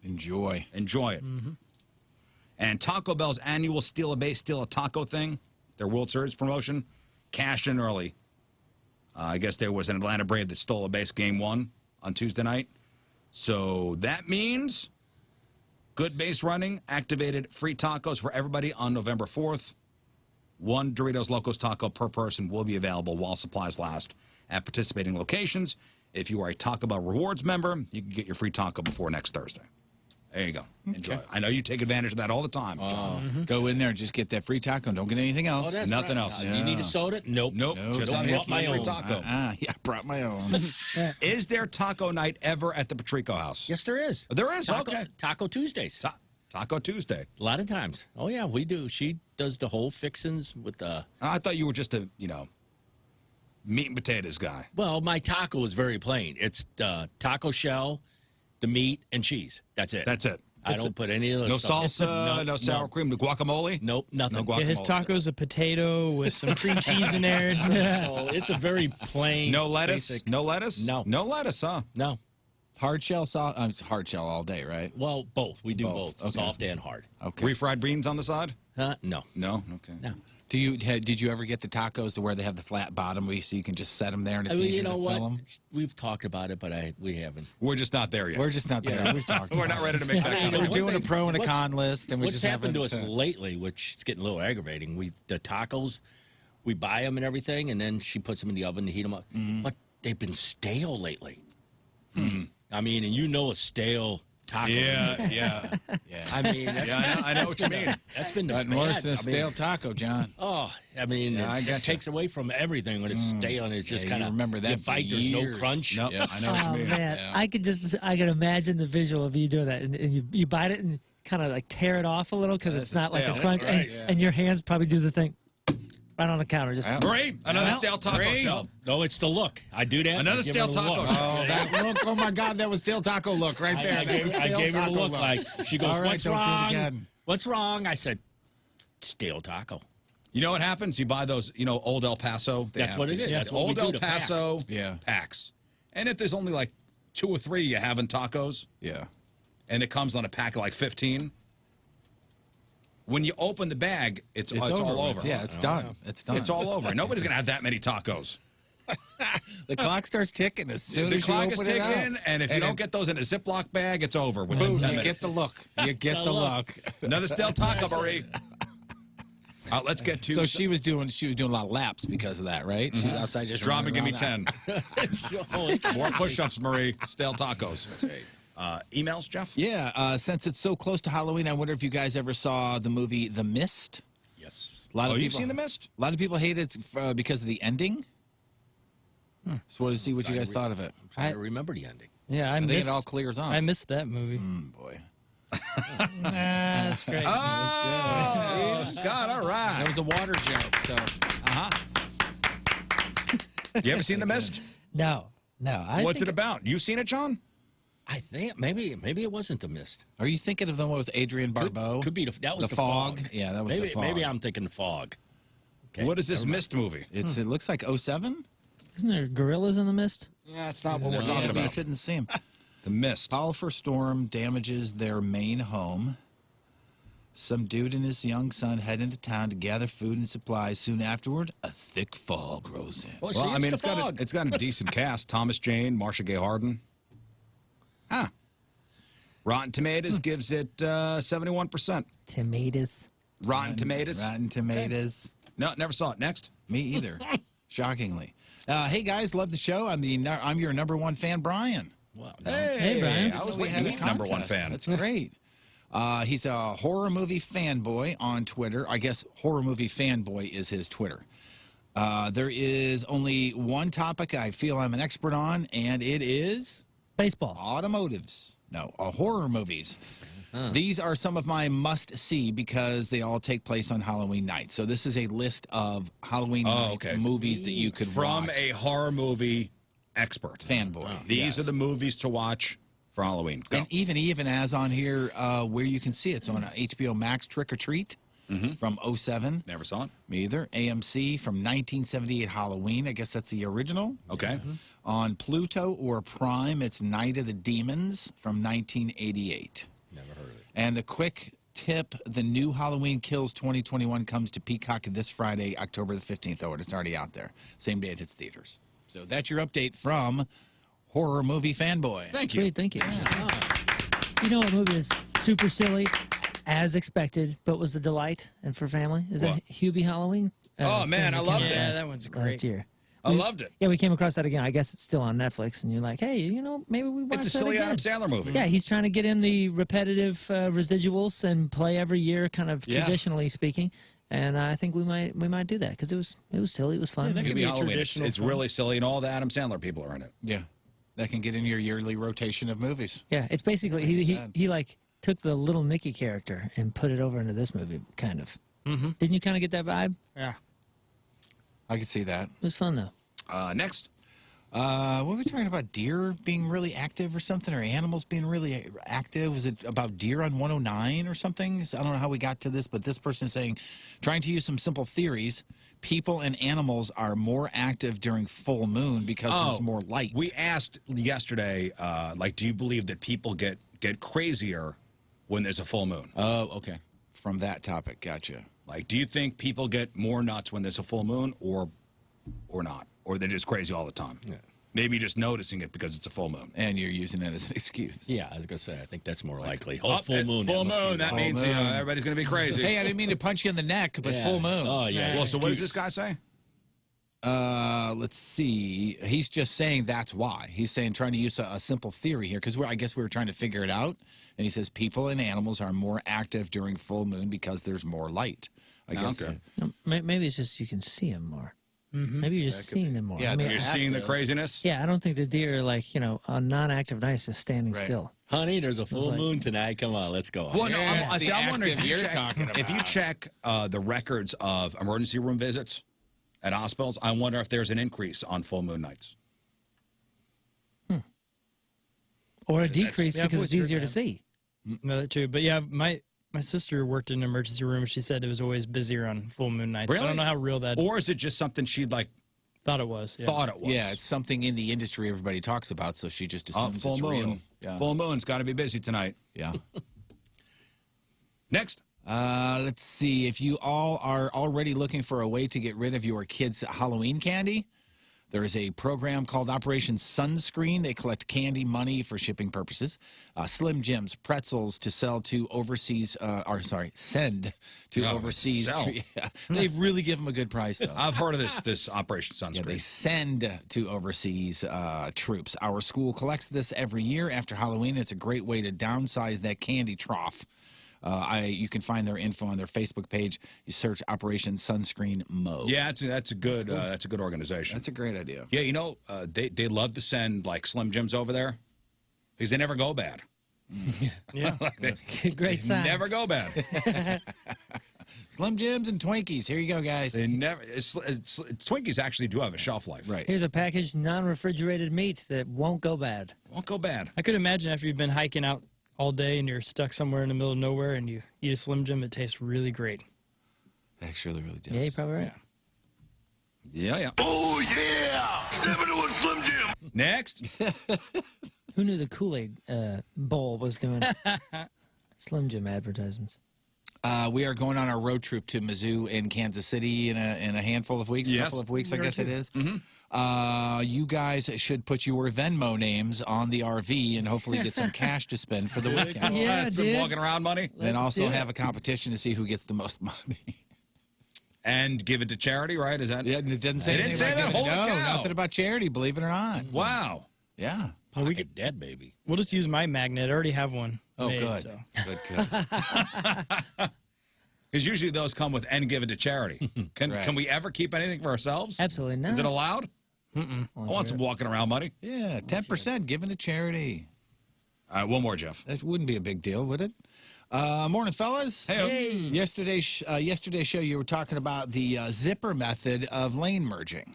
Enjoy. Enjoy it. Mm-hmm. And Taco Bell's annual Steal a Base, Steal a Taco thing, their World Series promotion, cashed in early. I guess there was an Atlanta Brave that stole a base game 1 on Tuesday night. So that means good base running, activated free tacos for everybody on November 4th. 1 Doritos Locos taco per person will be available while supplies last at participating locations. If you are a Taco Bell Rewards member, you can get your free taco before next Thursday. There you go. Enjoy. Okay. I know you take advantage of that all the time, John. Go in there and just get that free taco and don't get anything else. Oh, that's Nothing right. else. You need a soda? Nope. Just I brought my own taco. Yeah, I brought my own. Is there taco night ever at the Patrico house? Yes, there is. There is? Okay. Taco Tuesdays. Taco Tuesday. A lot of times. Oh, yeah, we do. She does the whole fixins with the... I thought you were just a, meat and potatoes guy. Well, my taco is very plain. It's taco shell, the meat, and cheese. That's it. That's it. I don't put any of those No stuff. salsa, no sour cream, no guacamole? Nope, nothing. No guacamole. Yeah, his taco's a potato with some cream cheese in there. So it's a very plain. No lettuce? Basic. No lettuce? No. No lettuce, huh? No. Hard shell sauce. It's hard shell all day, right? Well, both. We do both. Okay. Soft and hard. Okay. Refried beans on the side? No. No? Okay. No. Did you ever get the tacos to where they have the flat bottom so you can just set them there and it's easier to fill them? We've talked about it, but we haven't. We're just not there yet. We're just not there. We've talked. We're not ready to make that kind of We're doing a pro and a con list, and we what's just happened to haven't, us lately, which is getting a little aggravating. The tacos, we buy them and everything, and then she puts them in the oven to heat them up. Mm-hmm. But they've been stale lately. Mm-hmm. I mean, and a stale taco. Yeah. I mean, I know what you mean. That's been Nothing worse than a stale taco, John. Oh, I mean, it takes away from everything when it's stale and it's just kind of remember that. You bite, there's no crunch. Nope. I know what you mean. Man, Yeah. I can imagine the visual of you doing that, and you bite it and kind of like tear it off a little because it's not like a crunch, right, and your hands probably do the thing. Right on the counter. Just Marie, another stale taco show. No, it's the look. I do that. Another I give stale her the taco look. show. Oh, that look. Oh, my God. That was stale taco look right there. I gave her the look like, she goes, All right, what's don't do it wrong? again. What's wrong? I said, stale taco. You know what happens? You buy those, Old El Paso. That's what it is. That's what we Old do El to pack. Paso Yeah. packs. And if there's only like 2 or 3 you have in tacos, Yeah. and it comes on a pack of like 15, when you open the bag, it's all over. Yeah, it's done. It's done. It's all over. Nobody's going to have that many tacos. The clock starts ticking as soon The as you clock open is it ticking, up. and if you don't get those in a Ziploc bag, it's over within 10 you minutes. get the look. You get the look. Another stale taco, Marie. Let's get to... So she was doing a lot of laps because of that, right? She's outside just Drama, running give me around 10. More push-ups, Marie. Stale tacos. That's right. Emails, Jeff? Yeah, since it's so close to Halloween, I wonder if you guys ever saw the movie The Mist. Yes. You've seen The Mist? A lot of people hate it because of the ending. So wanted to see what you guys thought of it. I'm trying to remember the ending. Yeah, I think it all clears off. I missed that movie. Boy. That's great. Oh, Scott, all right. That was a water joke, so. You ever seen The Mist? No. What's it about? You seen it, John? I think maybe it wasn't The Mist. Are you thinking of the one with Adrian Barbeau? Could be that was the fog. Yeah, that was maybe, the fog. Maybe I'm thinking the fog. Okay, What is this Mist movie? It looks like 07? Isn't there gorillas in the mist? Yeah, it's not what we're Yeah, talking but I about. couldn't see him. The Mist. Powerful storm damages their main home. Some dude and his young son head into town to gather food and supplies. Soon afterward, a thick fog rolls in. Well, Well, I mean, it's the fog. it's got a decent cast. Thomas Jane, Marcia Gay Harden. Rotten Tomatoes gives it 71%. Tomatoes. Rotten Tomatoes. Rotten Tomatoes. No, never saw it. Next. Me either. Shockingly. Hey guys, love the show. I'm your number 1 fan, Brian. Wow. Hey, Brian. I was We waiting had to a meet number 1 contest. fan. That's great. He's a horror movie fanboy on Twitter. I guess horror movie fanboy is his Twitter. There is only one topic I feel I'm an expert on, and it is Baseball. automotives. No, horror movies. These are some of my must-see because they all take place on Halloween night. So this is a list of Halloween night movies that you could From watch. a horror movie expert. Fanboy. These are the movies to watch for Halloween. Go. And even as on here where you can see it. So on HBO Max, Trick or Treat from 07. Never saw it. Me either. AMC from 1978 Halloween. I guess that's the original. Okay. On Pluto or Prime, it's Night of the Demons from 1988. Never heard of it. And the quick tip, the new Halloween Kills 2021 comes to Peacock this Friday, October the 15th. Oh, it's already out there. Same day it hits theaters. So that's your update from Horror Movie Fanboy. Thank you. Great, thank you. You know what movie is super silly, as expected, but was a delight and for family? Is that Hubie Halloween? Oh, man, I loved it. Yeah, that one's great. Last year. I loved it. Yeah, we came across that again. I guess it's still on Netflix, and you're like, hey, maybe we watch that It's a silly again. Adam Sandler movie. Yeah, he's trying to get in the repetitive residuals and play every year, kind of traditionally speaking. And I think we might do that because it was silly, it was fun. It could be Halloween. It's really silly, and all the Adam Sandler people are in it. Yeah. That can get in your yearly rotation of movies. Yeah, it's basically he like took the Little Nicky character and put it over into this movie, kind of. Mm-hmm. Didn't you kind of get that vibe? Yeah. I can see that. It was fun though. Next. What were we talking about? Deer being really active or something, or animals being really active? Was it about deer on 109 or something? I don't know how we got to this, but this person is saying, trying to use some simple theories. People and animals are more active during full moon because there's more light. We asked yesterday, do you believe that people get crazier when there's a full moon? Oh, okay. From that topic, gotcha. Like, do you think people get more nuts when there's a full moon, or not, or they're just crazy all the time? Yeah. Maybe just noticing it because it's a full moon. And you're using it as an excuse. Yeah, I was going to say, I think that's more likely. Oh, Full moon. Full moon, that full means moon. everybody's going to be crazy. Hey, I didn't mean to punch you in the neck, but full moon. Oh, yeah. Well, so what does this guy say? Let's see. He's just saying that's why. He's saying trying to use a simple theory here because I guess we were trying to figure it out. And he says people and animals are more active during full moon because there's more light. I guess. Okay. No, maybe it's just you can see him more. Maybe you're just seeing them more. Yeah, I mean, You're seeing the craziness? yeah, I don't think the deer are like, on non-active nights just standing still. Honey, there's a full like- moon tonight. Come on, let's go. Well, no, Yeah, it's I'm the wondering active if you you're talking check, if you about. check the records of emergency room visits at hospitals, I wonder if there's an increase on full moon nights. Or a decrease Yeah, I've because it's always heard easier to that. see. No, that's true. But yeah, my sister worked in an emergency room. She said it was always busier on full moon nights. Really? I don't know how real that Or is it just something she'd thought it was. Yeah. thought it was? Yeah, it's something in the industry everybody talks about, so she just assumes full it's moon. real. Yeah. Full moon's got to be busy tonight. Yeah. Next. Let's see. If you all are already looking for a way to get rid of your kids' Halloween candy, there is a program called Operation Sunscreen. They collect candy money for shipping purposes. Slim Jims, pretzels to sell to overseas, send to overseas. sell. Yeah. They really give them a good price, though. I've heard of this Operation Sunscreen. Yeah, they send to overseas troops. Our school collects this every year after Halloween. It's a great way to downsize that candy trough. You can find their info on their Facebook page. You search Operation Sunscreen Mo. Yeah, that's a good organization. That's a great idea. Yeah, they love to send like Slim Jims over there because they never go bad. Yeah. Great sign. Never go bad. Slim Jims and Twinkies. Here you go, guys. They never. Twinkies actually do have a shelf life. Right. Here's a package non-refrigerated meats that won't go bad. Won't go bad. I could imagine after you've been hiking out all day and you're stuck somewhere in the middle of nowhere and you eat a Slim Jim, it tastes really great. Actually, really does. Yeah, you're probably right. Yeah. Oh, yeah! Step into a Slim Jim! Next. Who knew the Kool-Aid bowl was doing Slim Jim advertisements? We are going on our road trip to Mizzou in Kansas City in a handful of weeks, a couple of weeks, I guess it is. You guys should put your Venmo names on the RV and hopefully get some cash to spend for the weekend. Yeah, Some dude. walking around money. And also have a competition to see who gets the most money. And give it to charity, right? Is that? Yeah, it doesn't say They didn't anything say about that? giving it. Holy No, cow. nothing about charity, believe it or not. Wow. Yeah. We get dead, baby. We'll just use my magnet. I already have one. Oh, made, good. So. Good. Because usually those come with and give it to charity. Can we ever keep anything for ourselves? Absolutely not. Is it allowed? I want some walking around money. Yeah, 10% given to charity. All right, one more, Jeff. That wouldn't be a big deal, would it? Morning, fellas. Hey. Yesterday's show, you were talking about the zipper method of lane merging.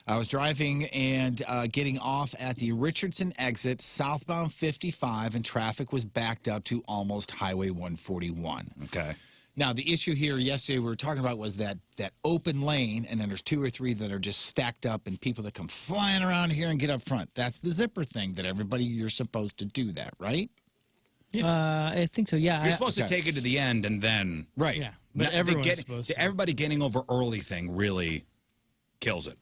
I was driving and getting off at the Richardson exit, southbound 55, and traffic was backed up to almost Highway 141. Okay. Now, the issue here yesterday we were talking about was that open lane, and then there's two or three that are just stacked up, and people that come flying around here and get up front. That's the zipper thing that you're supposed to do that, right? I think so, yeah. You're supposed to take it to the end and then. Right. Yeah, but everyone's supposed the to. everybody getting over early thing really kills it.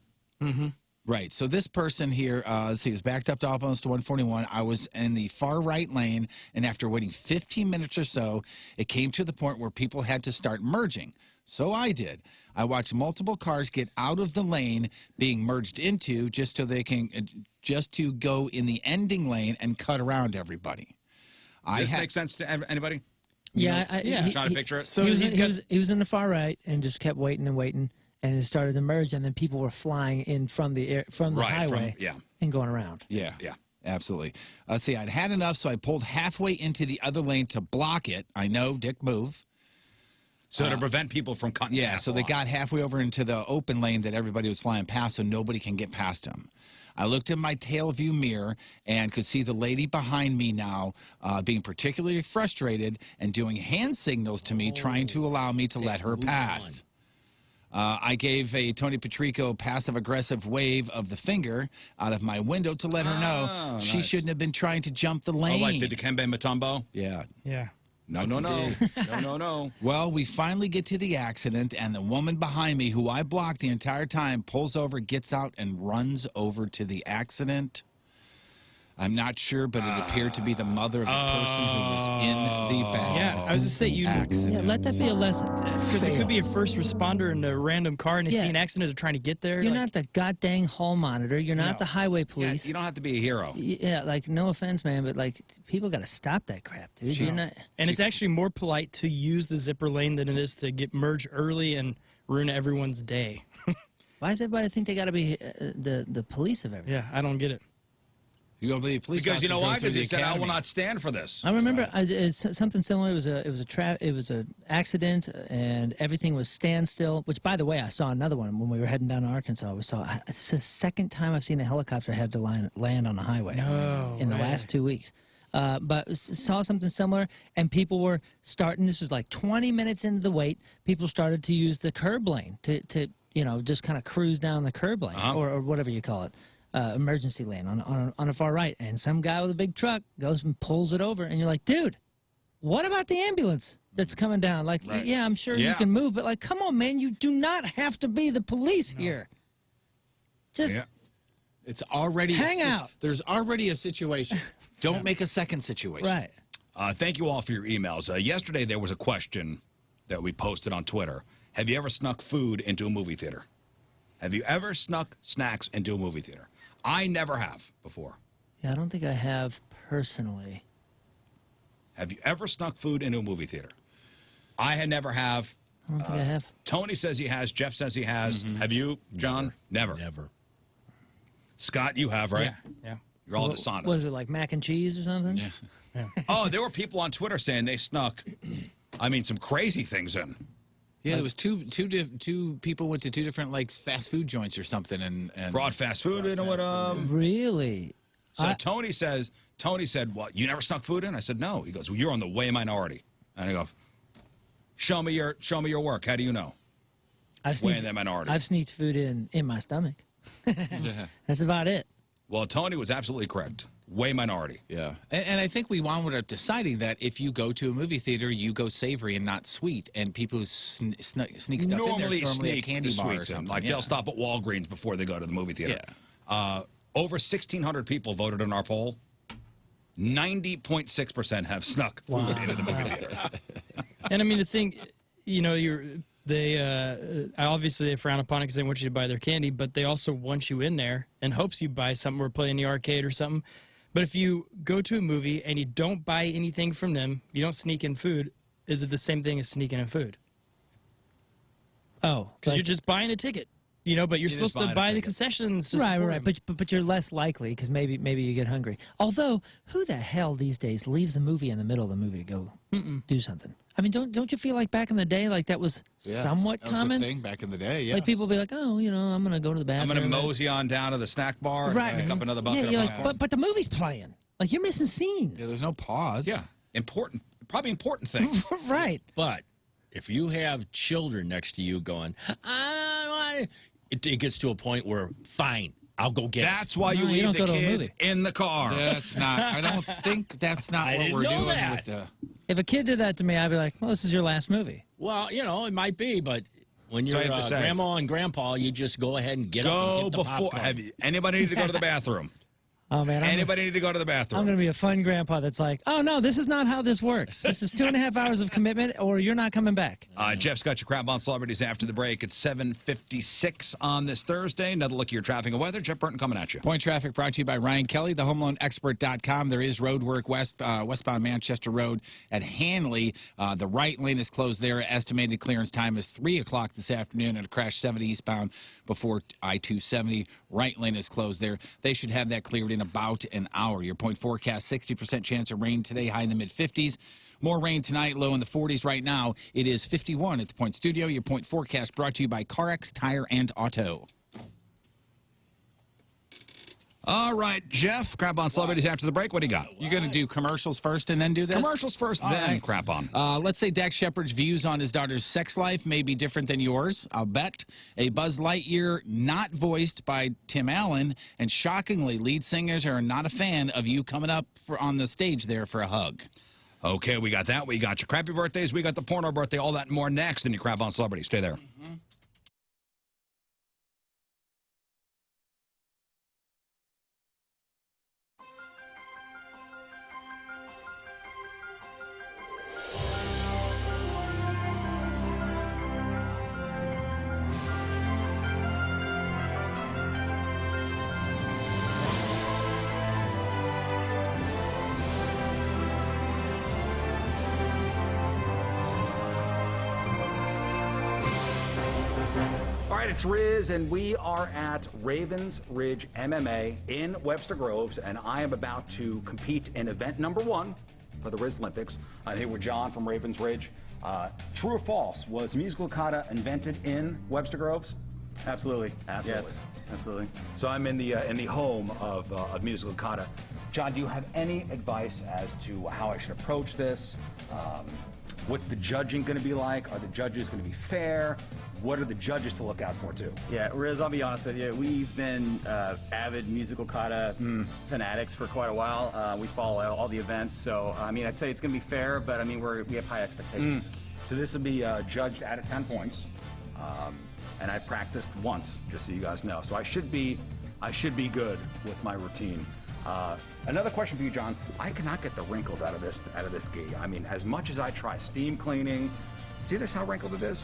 Right. So this person here, let's see, was backed up to almost to 141. I was in the far right lane, and after waiting 15 minutes or so, it came to the point where people had to start merging. So I did. I watched multiple cars get out of the lane being merged into just so they can just to go in the ending lane and cut around everybody. Does this make sense to anybody? Yeah, Trying to picture it. So he was in the far right and just kept waiting and waiting, and it started to merge, and then people were flying in from the highway and going around. Yeah. Yeah. Absolutely. Let's see. I'd had enough, so I pulled halfway into the other lane to block it. I know, Dick, move. So to prevent people from cutting. Yeah, so they got halfway over into the open lane that everybody was flying past, so nobody can get past them. I looked in my tail view mirror and could see the lady behind me now being particularly frustrated and doing hand signals to me, trying to allow me to let her pass. I gave a Tony Patrico passive-aggressive wave of the finger out of my window to let her know she nice. shouldn't have been trying to jump the lane. Oh, like the Dikembe Mutombo? Yeah. Yeah. No. No. Well, we finally get to the accident, and the woman behind me, who I blocked the entire time, pulls over, gets out, and runs over to the accident. I'm not sure, but it appeared to be the mother of the person who was in the back. Yeah, I was just saying, Yeah, let that be a lesson. because it could be a first responder in a random car and they see an accident, they're trying to get there. You're like, not the goddamn hall monitor. You're not the highway police. You don't have to be a hero. Yeah, like, no offense, man, but, like, people got to stop that crap, dude. You're not... And it's actually more polite to use the zipper lane than it is to get merged early and ruin everyone's day. Why does everybody think they got to be the police of everything? Yeah, I don't get it. You go to the police Because you know why? Because he said, "I academy. will not stand for this." I remember it's something similar. It was a accident, and everything was standstill. Which, by the way, I saw another one when we were heading down to Arkansas. It's the second time I've seen a helicopter have to land on the highway in the last 2 weeks. But saw something similar, and people were starting. This was like 20 minutes into the wait. People started to use the curb lane to just kind of cruise down the curb lane or whatever you call it. Emergency lane on the far right, and some guy with a big truck goes and pulls it over, and you're like, dude, what about the ambulance that's coming down? Like, yeah, I'm sure you can move, but like, come on, man, you do not have to be the police here. Just it's already hang out. There's already a situation. Don't make a second situation. Right. Thank you all for your emails. Yesterday there was a question that we posted on Twitter. Have you ever snuck food into a movie theater? Have you ever snuck snacks into a movie theater? I never have before. Yeah, I don't think I have personally. Have you ever snuck food into a movie theater? I never have. I don't think I have. Tony says he has. Jeff says he has. Have you, John? Never. Never. Scott, you have, right? Yeah. You're all dishonest. Was it like mac and cheese or something? Yeah. Oh, there were people on Twitter saying they snuck, some crazy things in. Yeah, there was two people went to two different like fast food joints or something and brought fast food in with them. Really? So Tony said, "What? You never snuck food in?" I said, "No." He goes, "Well, you're on the way minority." And I go, "Show me your work. How do you know?" Way in the minority. I've sneaked food in my stomach. That's about it. Well, Tony was absolutely correct. Way minority. Yeah. And I think we wound up deciding that if you go to a movie theater, you go savory and not sweet. And people who sneak stuff in there normally a candy bar or something. Like they'll stop at Walgreens before they go to the movie theater. Yeah. Over 1,600 people voted in our poll. 90.6% have snuck food into the movie theater. And I mean, the thing, obviously they frown upon it because they want you to buy their candy, but they also want you in there and hopes you buy something or play in the arcade or something. But if you go to a movie and you don't buy anything from them, you don't sneak in food, is it the same thing as sneaking in food? Oh. Because you're just buying a ticket, but you're supposed to buy the concessions to support Right. But you're less likely because maybe you get hungry. Although, who the hell these days leaves a movie in the middle of the movie to go do something? I mean, don't you feel like back in the day, like that was somewhat common? That was a thing back in the day, yeah. Like people would be like, oh, I'm going to go to the bathroom. I'm going to mosey on down to the snack bar and pick up another bucket of popcorn. But the movie's playing. Like, you're missing scenes. Yeah, there's no pause. Yeah, probably important things. Right. But if you have children next to you going, it gets to a point where, fine, I'll go get it. That's why you leave the kids in the car. That's not. I don't think that's not what we're doing with the. If a kid did that to me, I'd be like, well, this is your last movie. Well, it might be, but when you're grandma and grandpa, you just go ahead and get up and get the popcorn. Anybody need to go to the bathroom? Oh, man. Anybody need to go to the bathroom? I'm going to be a fun grandpa that's like, oh, no, this is not how this works. This is 2.5 hours of commitment, or you're not coming back. Jeff's got your crap on celebrities after the break. It's 7:56 on this Thursday. Another look at your traffic and weather. Jeff Burton coming at you. Point traffic brought to you by Ryan Kelly, thehomeloanexpert.com. There is road work westbound Manchester Road at Hanley. The right lane is closed there. Estimated clearance time is 3 o'clock this afternoon, and a crash 70 eastbound before I-270. Right lane is closed there. They should have that cleared in about an hour. Your point forecast, 60% chance of rain today, high in the mid-50s. More rain tonight, low in the 40s right now. It is 51 at the Point Studio. Your point forecast brought to you by CarX Tire and Auto. All right, Jeff, crap on celebrities after the break. What do you got? You going to do commercials first and then do this? Commercials first, then crap on. Let's say Dax Shepard's views on his daughter's sex life may be different than yours. I'll bet. A Buzz Lightyear not voiced by Tim Allen, and shockingly, lead singers are not a fan of you coming up on the stage there for a hug. Okay, we got that. We got your crappy birthdays. We got the porno birthday. All that and more next in your crap on celebrities. Stay there. right, it's Rizz, and we are at Ravens Ridge MMA in Webster Groves, and I am about to compete in event number 1 for the Rizz Olympics. I'm here with John from Ravens Ridge. True or false, was musical kata invented in Webster Groves? Absolutely. Absolutely. Yes, absolutely. So I'm in the home of musical kata. John, do you have any advice as to how I should approach this? What's the judging going to be like? Are the judges going to be fair? What are the judges to look out for, too? Yeah, Rizz, I'll be honest with you. We've been avid musical kata fanatics for quite a while. We follow all the events, so I mean, I'd say it's going to be fair, but I mean, we have high expectations. So this will be judged out of 10 points, and I practiced once, just so you guys know. So I should be good with my routine. Another question for you, John. I cannot get the wrinkles out of this gi. I mean, as much as I try steam cleaning, see this how wrinkled it is?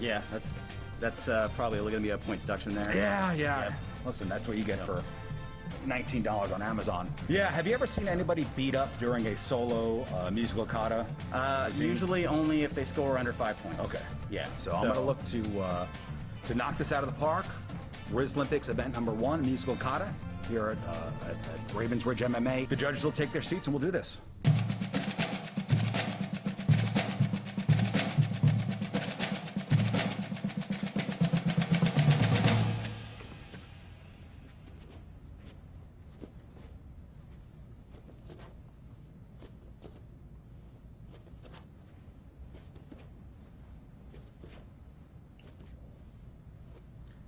Yeah, that's probably going to be a point deduction there. Yeah. Listen, that's what you get for $19 on Amazon. Yeah, have you ever seen anybody beat up during a solo musical kata? Usually only if they score under 5 points. Okay. Yeah. So I'm going to look to knock this out of the park. Rizz Olympics event number 1, musical kata, here at Ravens Ridge MMA. The judges will take their seats and we'll do this.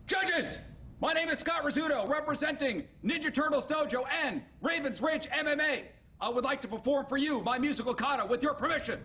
Judges! My name is Scott Rizzuto, representing Ninja Turtles Dojo and Ravens Ridge MMA. I would like to perform for you my musical kata with your permission.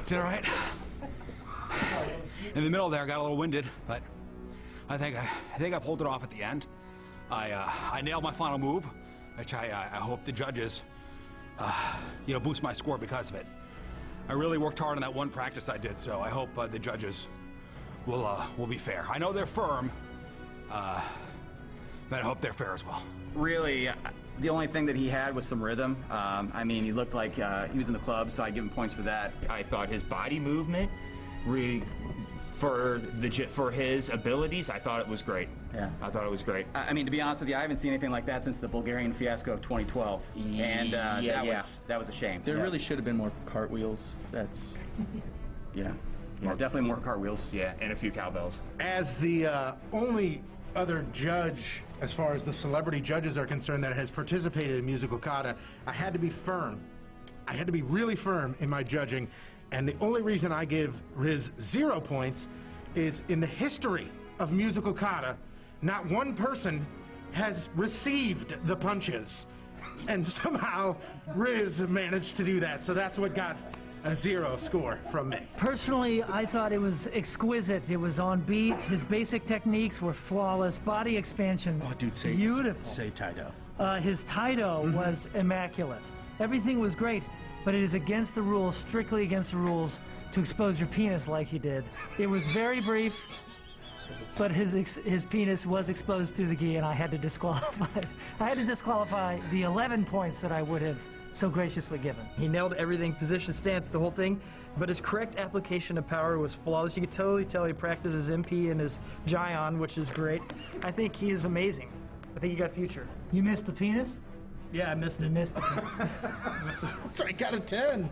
Did all right? In the middle there, I got a little winded, but I think I pulled it off at the end. I nailed my final move, which I hope the judges, boost my score because of it. I really worked hard on that one practice I did, so I hope the judges will be fair. I know they're firm, but I hope they're fair as well. Really, the only thing that he had was some rhythm. I mean, he looked like he was in the club, so I'd give him points for that. I thought his body movement, really, for his abilities, I thought it was great. Yeah. I thought it was great. I mean, to be honest with you, I haven't seen anything like that since the Bulgarian fiasco of 2012. And that was a shame. There really should have been more cartwheels. That's... Yeah, definitely more cartwheels. Yeah, and a few cowbells. As the only other judge, as far as the celebrity judges are concerned, that has participated in musical kata, I had to be firm. I had to be really firm in my judging, and the only reason I give Rizz 0 points is in the history of musical kata, not one person has received the punches. And somehow Rizz managed to do that. So that's what got a 0 score from me. Personally, I thought it was exquisite. It was on beat. His basic techniques were flawless. Body expansion, beautiful. Say Taido. His Taido was immaculate. Everything was great, but it is against the rules, strictly against the rules, to expose your penis like he did. It was very brief, but his penis was exposed through the gi, and I had to disqualify. I had to disqualify the 11 points that I would have so graciously given. He nailed everything, position, stance, the whole thing, but his correct application of power was flawless. You could totally tell he practices MP and his Gion, which is great. I think he is amazing. I think he got future. You missed the penis? Yeah, I missed it. You missed the penis. So I got a 10.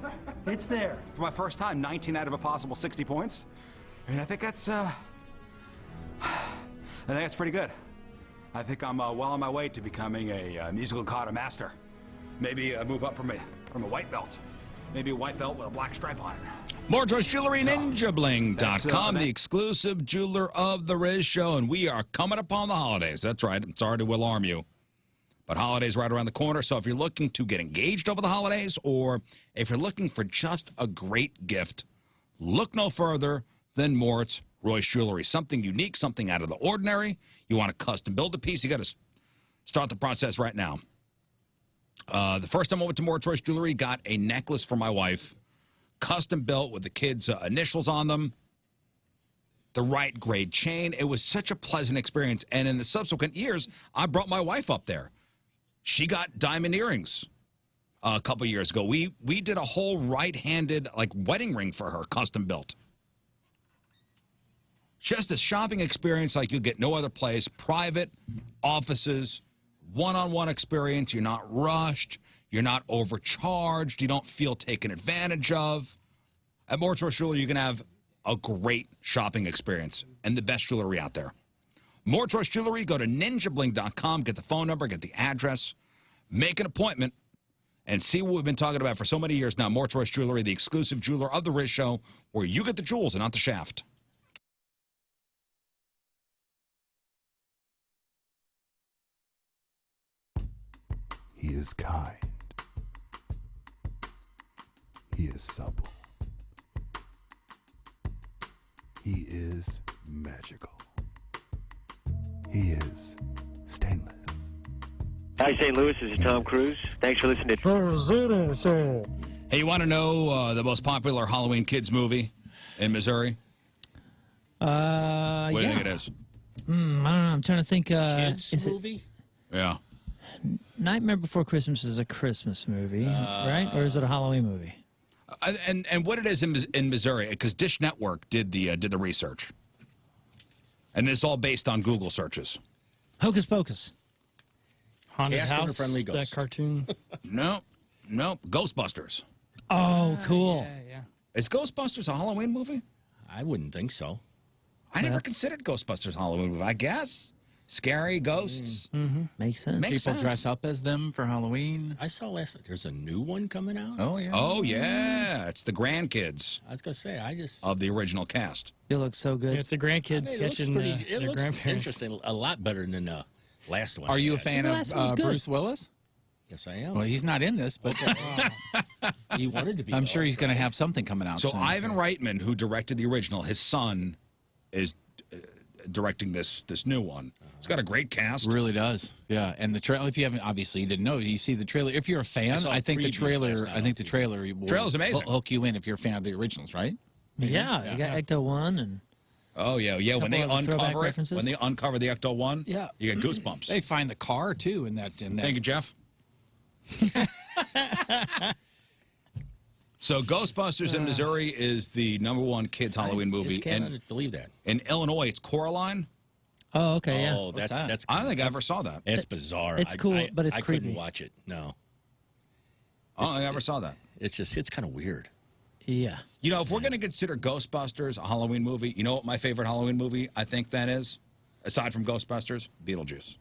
It's there. For my first time, 19 out of a possible 60 points. I mean, I think that's pretty good. I think I'm well on my way to becoming a musical kata master. Maybe move up from a white belt. Maybe a white belt with a black stripe on it. More Choice Jewelry, NinjaBling.com, the exclusive jeweler of the Rizz Show, and we are coming upon the holidays. That's right. I'm sorry to alarm you, but holidays right around the corner. So if you're looking to get engaged over the holidays, or if you're looking for just a great gift, look no further than Moritz Royce Jewelry. Something unique, something out of the ordinary. You want to custom build a piece, you got to start the process right now. The first time I went to Moritz Royce Jewelry, got a necklace for my wife, custom built with the kids' initials on them, the right grade chain. It was such a pleasant experience. And in the subsequent years, I brought my wife up there. She got diamond earrings a couple years ago. We did a whole right-handed wedding ring for her, custom built. Just a shopping experience like you get no other place. Private offices, one-on-one experience. You're not rushed. You're not overcharged. You don't feel taken advantage of. At Moritz Royce Jewelry, you can have a great shopping experience and the best jewelry out there. Moritz Royce Jewelry, go to NinjaBling.com, get the phone number, get the address, make an appointment, and see what we've been talking about for so many years now. Moritz Royce Jewelry, the exclusive jeweler of the Rizz Show, where you get the jewels and not the shaft. He is kind. He is supple. He is magical. He is stainless. Hi, St. Louis. This is Tom Cruise. Thanks for listening to Rizzuto Show. Hey, you want to know the most popular Halloween kids movie in Missouri? What do you think it is? I don't know. I'm trying to think. Kids movie? Yeah. Nightmare Before Christmas is a Christmas movie, right? Or is it a Halloween movie? And what it is in Missouri, because Dish Network did the research, and it's all based on Google searches. Hocus Pocus. Haunted Casting House, or Friendly Ghost? that cartoon. No, Ghostbusters. Oh, cool. Yeah. Is Ghostbusters a Halloween movie? I wouldn't think so. I never considered Ghostbusters a Halloween movie. I guess scary ghosts. Makes sense. Makes People sense. dress up as them for Halloween. I saw last night. There's a new one coming out. Oh, yeah. Oh yeah, it's the grandkids I was gonna say. of the original cast. It looks so good. Yeah, it's the grandkids I mean, it looks catching pretty. their It looks grandparents. interesting. A lot better than the last one. Are you a Yeah. fan The last one was of good. Bruce Willis? Yes, I am. Well, he's not in this, but He wanted to be. I'm sure he's going to have something coming out So soon. Ivan Reitman, who directed the original, his son is directing this new one. It's got a great cast. Really does. Yeah, and the trailer. If you haven't, obviously you didn't know. You see the trailer. If you're a fan, saw I think the previews trailer. last night I think on the trailer. Will Trailer's amazing. Hook you in if you're a fan of the originals, right? Yeah, you got Ecto 1 and Oh yeah. When they Couple of throwback uncover it, references. when they uncover the Ecto One, Yeah. you get goosebumps. They find the car too in that. Thank you, Jeff. So Ghostbusters in Missouri is the #1 kids Halloween I movie, just can't and believe that. in Illinois it's Coraline. Oh, okay, yeah. Oh, What's that? that's. I don't think I ever saw that. It's bizarre. It's cool, but it's I creepy. couldn't watch it. No, I don't think I ever saw that. it's kind of weird. Yeah. You know, if we're going to consider Ghostbusters a Halloween movie, you know what my favorite Halloween movie I think that is, aside from Ghostbusters, Beetlejuice.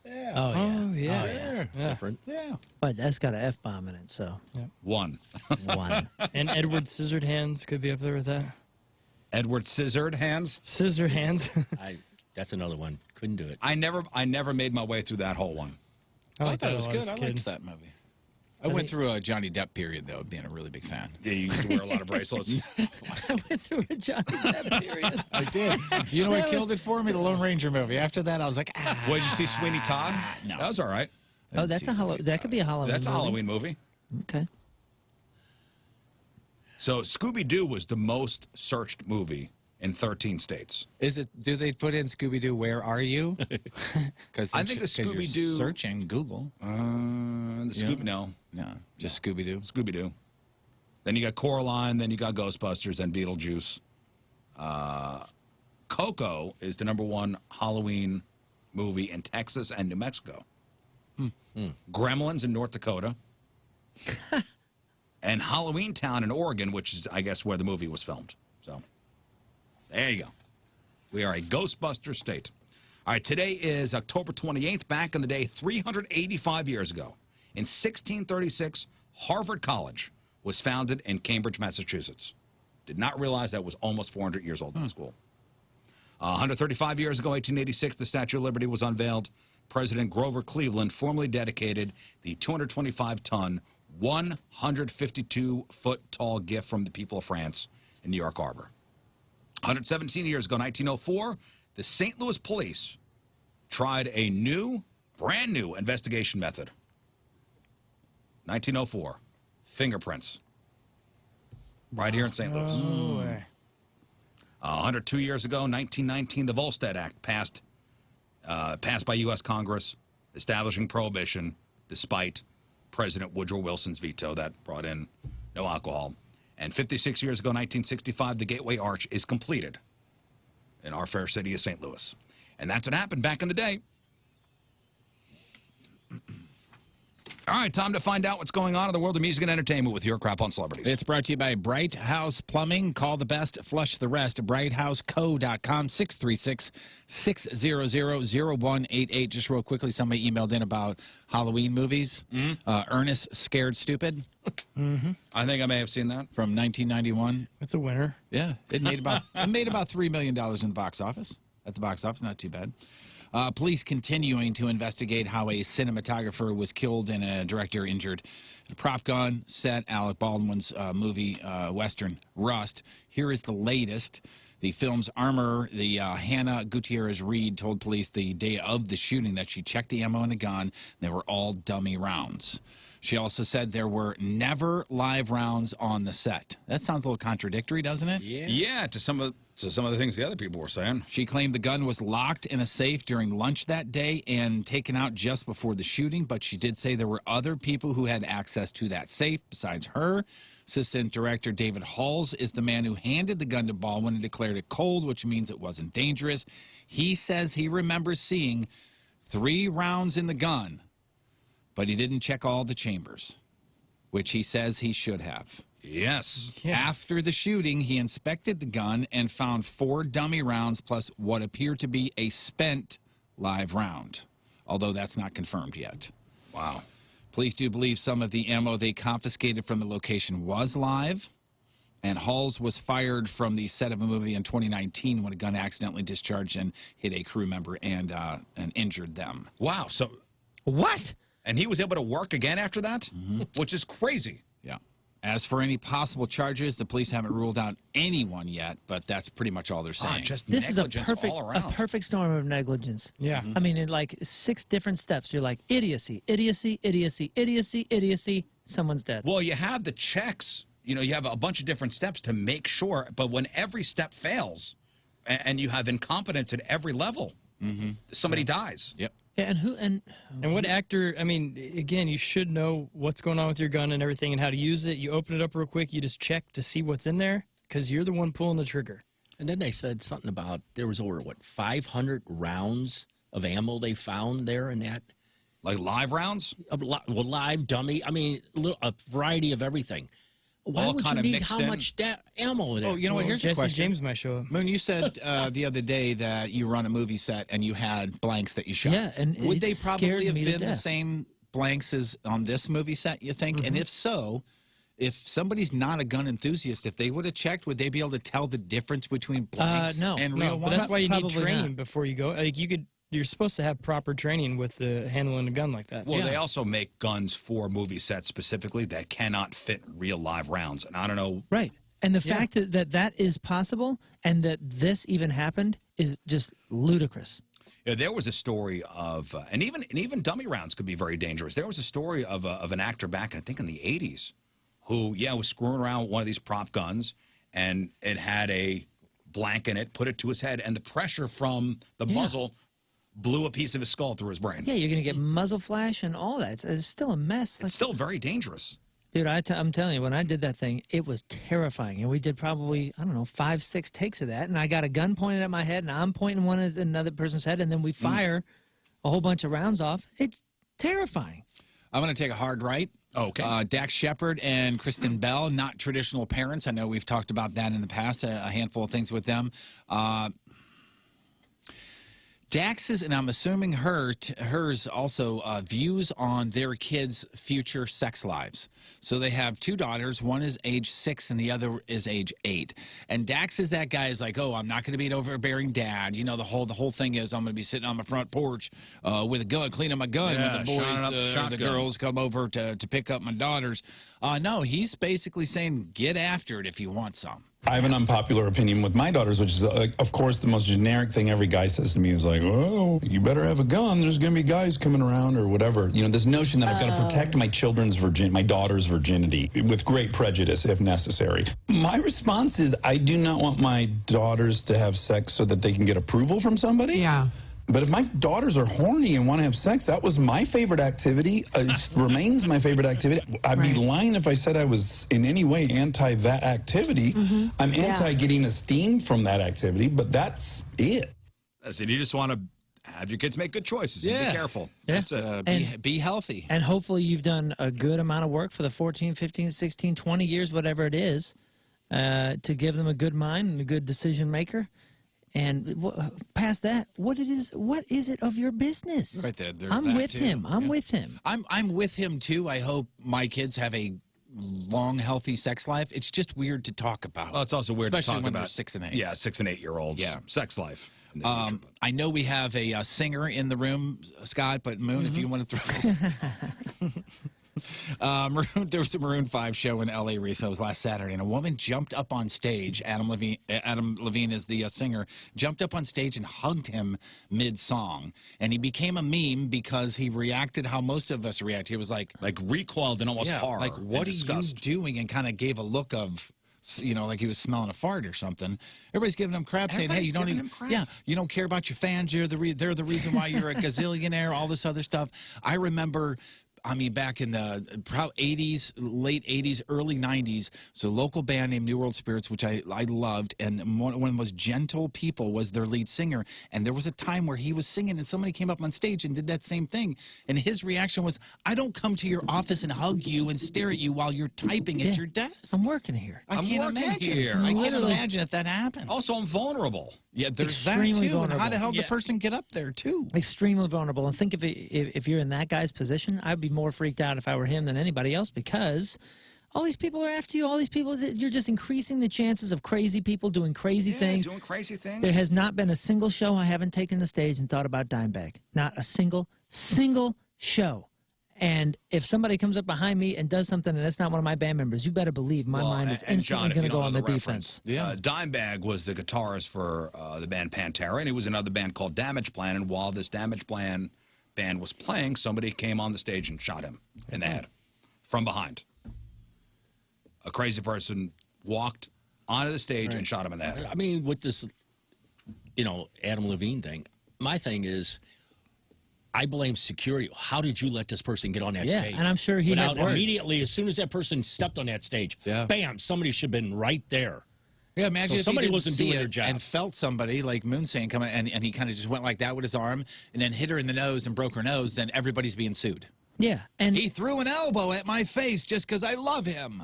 Yeah. Oh, yeah. Oh, yeah. yeah. Different. Yeah. But that's got an F-bomb in it, so. One. One. And Edward Scissored Hands could be up there with that. Edward Scissored Hands. Scissor Hands. That's another one. Couldn't do it. I never made my way through that whole one. I thought it was good. I liked that movie. I went through a Johnny Depp period, though, being a really big fan. Yeah, you used to wear a lot of bracelets. I went through a Johnny Depp period. I did. You know what killed it for me? The Lone Ranger movie. After that, I was like, What, did you see Sweeney Todd? No. That was all right. Oh, that's that could be a Halloween That's a movie. Halloween movie. Okay. So Scooby-Doo was the most searched movie in 13 states. Is it? Do they put in Scooby-Doo, where are you? Because I think the Scooby-Doo... search in Google. No, just Scooby-Doo. Scooby-Doo. Then you got Coraline, then you got Ghostbusters, then Beetlejuice. Coco is the #1 Halloween movie in Texas and New Mexico. Gremlins in North Dakota. And Halloween Town in Oregon, which is, I guess, where the movie was filmed. So, there you go. We are a Ghostbuster state. All right, today is October 28th. Back in the day, 385 years ago, in 1636, Harvard College was founded in Cambridge, Massachusetts. Did not realize that was almost 400 years old in school. 135 years ago, 1886, the Statue of Liberty was unveiled. President Grover Cleveland formally dedicated the 225-ton, 152-foot-tall gift from the people of France in New York Harbor. 117 years ago, 1904, the St. Louis police tried a brand new investigation method. 1904, fingerprints. Right here in St. Louis. 102 years ago, 1919, the Volstead Act passed by U.S. Congress, establishing prohibition despite President Woodrow Wilson's veto that brought in no alcohol. And 56 years ago, 1965, the Gateway Arch is completed in our fair city of St. Louis. And that's what happened back in the day. All right, time to find out what's going on in the world of music and entertainment with your crap on celebrities. It's brought to you by Bright House Plumbing. Call the best, flush the rest. BrightHouseCo.com, 636-600-0188. Just real quickly, somebody emailed in about Halloween movies. Ernest Scared Stupid. I think I may have seen that. From 1991. It's a winner. Yeah, it made about $3 million in the box office. At the box office, not too bad. Police continuing to investigate how a cinematographer was killed and a director injured. A prop gun set Alec Baldwin's movie Western Rust. Here is the latest. The film's armorer, Hannah Gutierrez-Reed, told police the day of the shooting that she checked the ammo in the gun. They were all dummy rounds. She also said there were never live rounds on the set. That sounds a little contradictory, doesn't it? Yeah, to some of the things the other people were saying. She claimed the gun was locked in a safe during lunch that day and taken out just before the shooting, but she did say there were other people who had access to that safe besides her. Assistant Director David Halls is the man who handed the gun to Baldwin and declared it cold, which means it wasn't dangerous. He says he remembers seeing 3 rounds in the gun, but he didn't check all the chambers, which he says he should have. Yes. Yeah. After the shooting, he inspected the gun and found 4 dummy rounds plus what appeared to be a spent live round, although that's not confirmed yet. Wow. Police do believe some of the ammo they confiscated from the location was live, and Halls was fired from the set of a movie in 2019 when a gun accidentally discharged and hit a crew member and injured them. Wow. So what? And he was able to work again after that, which is crazy. Yeah. As for any possible charges, the police haven't ruled out anyone yet, but that's pretty much all they're saying. This is a perfect storm of negligence. Yeah. I mean, in like 6 different steps, you're like, idiocy, idiocy, idiocy, idiocy, idiocy, someone's dead. Well, you have the checks. You know, you have a bunch of different steps to make sure, but when every step fails and you have incompetence at every level, somebody dies. Yep. Yeah, and what actor, I mean, again, you should know what's going on with your gun and everything and how to use it. You open it up real quick, you just check to see what's in there because you're the one pulling the trigger. And then they said something about there was over, 500 rounds of ammo they found there in that? Like live rounds? Well, live, dummy. I mean, a variety of everything. Why All would kind you of need mixed how in? much ammo in it? Oh, you know what? Here's a Jesse question. James might show up. Moon, you said the other day that you run a movie set and you had blanks that you shot. Yeah, and would it they scared probably have me to been the death. same blanks as on this movie set, you think? And if so, if somebody's not a gun enthusiast, if they would have checked, would they be able to tell the difference between blanks and real but ones? that's why you need Probably training not. before you go. Like you're supposed to have proper training with handling a gun like that. Well, they also make guns for movie sets specifically that cannot fit real live rounds. And I don't know. Right. And the fact that is possible and that this even happened is just ludicrous. Yeah, there was a story of, and even dummy rounds could be very dangerous. There was a story of an actor back, I think, in the 80s who, was screwing around with one of these prop guns, and it had a blank in it, put it to his head, and the pressure from the muzzle blew a piece of his skull through his brain. Yeah, you're going to get muzzle flash and all that. It's still a mess. It's still very dangerous. Dude, I'm telling you, when I did that thing, it was terrifying. And we did probably, 5, 6 takes of that. And I got a gun pointed at my head, and I'm pointing one at another person's head, and then we fire a whole bunch of rounds off. It's terrifying. I'm going to take a hard right. Okay. Dax Shepard and Kristen Bell, not traditional parents. I know we've talked about that in the past, a handful of things with them. Dax's, and I'm assuming hers also, views on their kids' future sex lives. So they have 2 daughters. One is age 6 and the other is age 8. And Dax is that guy is like, oh, I'm not going to be an overbearing dad. You know, the whole thing is I'm going to be sitting on my front porch with a gun, cleaning my gun when the boys, the girls come over to pick up my daughters. No, he's basically saying get after it if you want some. I have an unpopular opinion with my daughters, which is, of course, the most generic thing every guy says to me is like, oh, you better have a gun. There's going to be guys coming around or whatever. You know, this notion that I've got to protect my my daughter's virginity with great prejudice if necessary. My response is I do not want my daughters to have sex so that they can get approval from somebody. Yeah. But if my daughters are horny and want to have sex, that was my favorite activity. It remains my favorite activity. I'd be lying if I said I was in any way anti that activity. I'm anti getting esteem from that activity, but that's it. Listen, you just want to have your kids make good choices. And be careful. Yes. Be healthy. And hopefully you've done a good amount of work for the 14, 15, 16, 20 years, whatever it is, to give them a good mind and a good decision maker. And past that, what is it of your business? Right there. There's I'm with him. I'm with him. I'm with him too. I hope my kids have a long, healthy sex life. It's just weird to talk about. Well, it's also weird to talk when about. they're 6 and 8. Yeah, 6 and 8 year olds. Yeah, sex life. I know we have a singer in the room, Scott, but Moon, if you want to throw this. There was a Maroon 5 show in L.A. recently. It was last Saturday, and a woman jumped up on stage. Adam Levine is the singer. Jumped up on stage and hugged him mid-song, and he became a meme because he reacted how most of us react. He was like recoiled and almost horror. Like, what are you doing? And kind of gave a look of, like he was smelling a fart or something. Everybody's giving him crap, saying, "Hey, you don't even, you don't care about your fans. They're the reason why you're a gazillionaire." All this other stuff. I remember. Back in the 80s, late 80s, early 90s, so a local band named New World Spirits, which I loved, and one of the most gentle people was their lead singer. And there was a time where he was singing, and somebody came up on stage and did that same thing. And his reaction was, I don't come to your office and hug you and stare at you while you're typing at your desk. I'm working here. I can't imagine. I can't imagine if that happened. Also, I'm vulnerable. Yeah, there's Extremely that too. vulnerable. And how the hell did the person get up there too? Extremely vulnerable. And think if you're in that guy's position, I'd be more freaked out if I were him than anybody else, because all these people are after you. All these people, you're just increasing the chances of crazy people doing crazy things. Doing crazy things. There has not been a single show I haven't taken the stage and thought about Dimebag. Not a single show. And if somebody comes up behind me and does something and that's not one of my band members, you better believe my mind is instantly going to go on the defense. Dimebag was the guitarist for the band Pantera, and he was in another band called Damage Plan. And while this Damage Plan band was playing, somebody came on the stage and shot him in the head from behind. A crazy person walked onto the stage and shot him in the head. I mean, with this, Adam Levine thing, my thing is, I blame security. How did you let this person get on that stage? Yeah, and I'm sure he had words. Immediately, as soon as that person stepped on that stage, bam, somebody should have been right there. Yeah, imagine if somebody he wasn't doing their job and felt somebody like Moon saying come and he kind of just went like that with his arm and then hit her in the nose and broke her nose. Then everybody's being sued. Yeah, and he threw an elbow at my face just because I love him.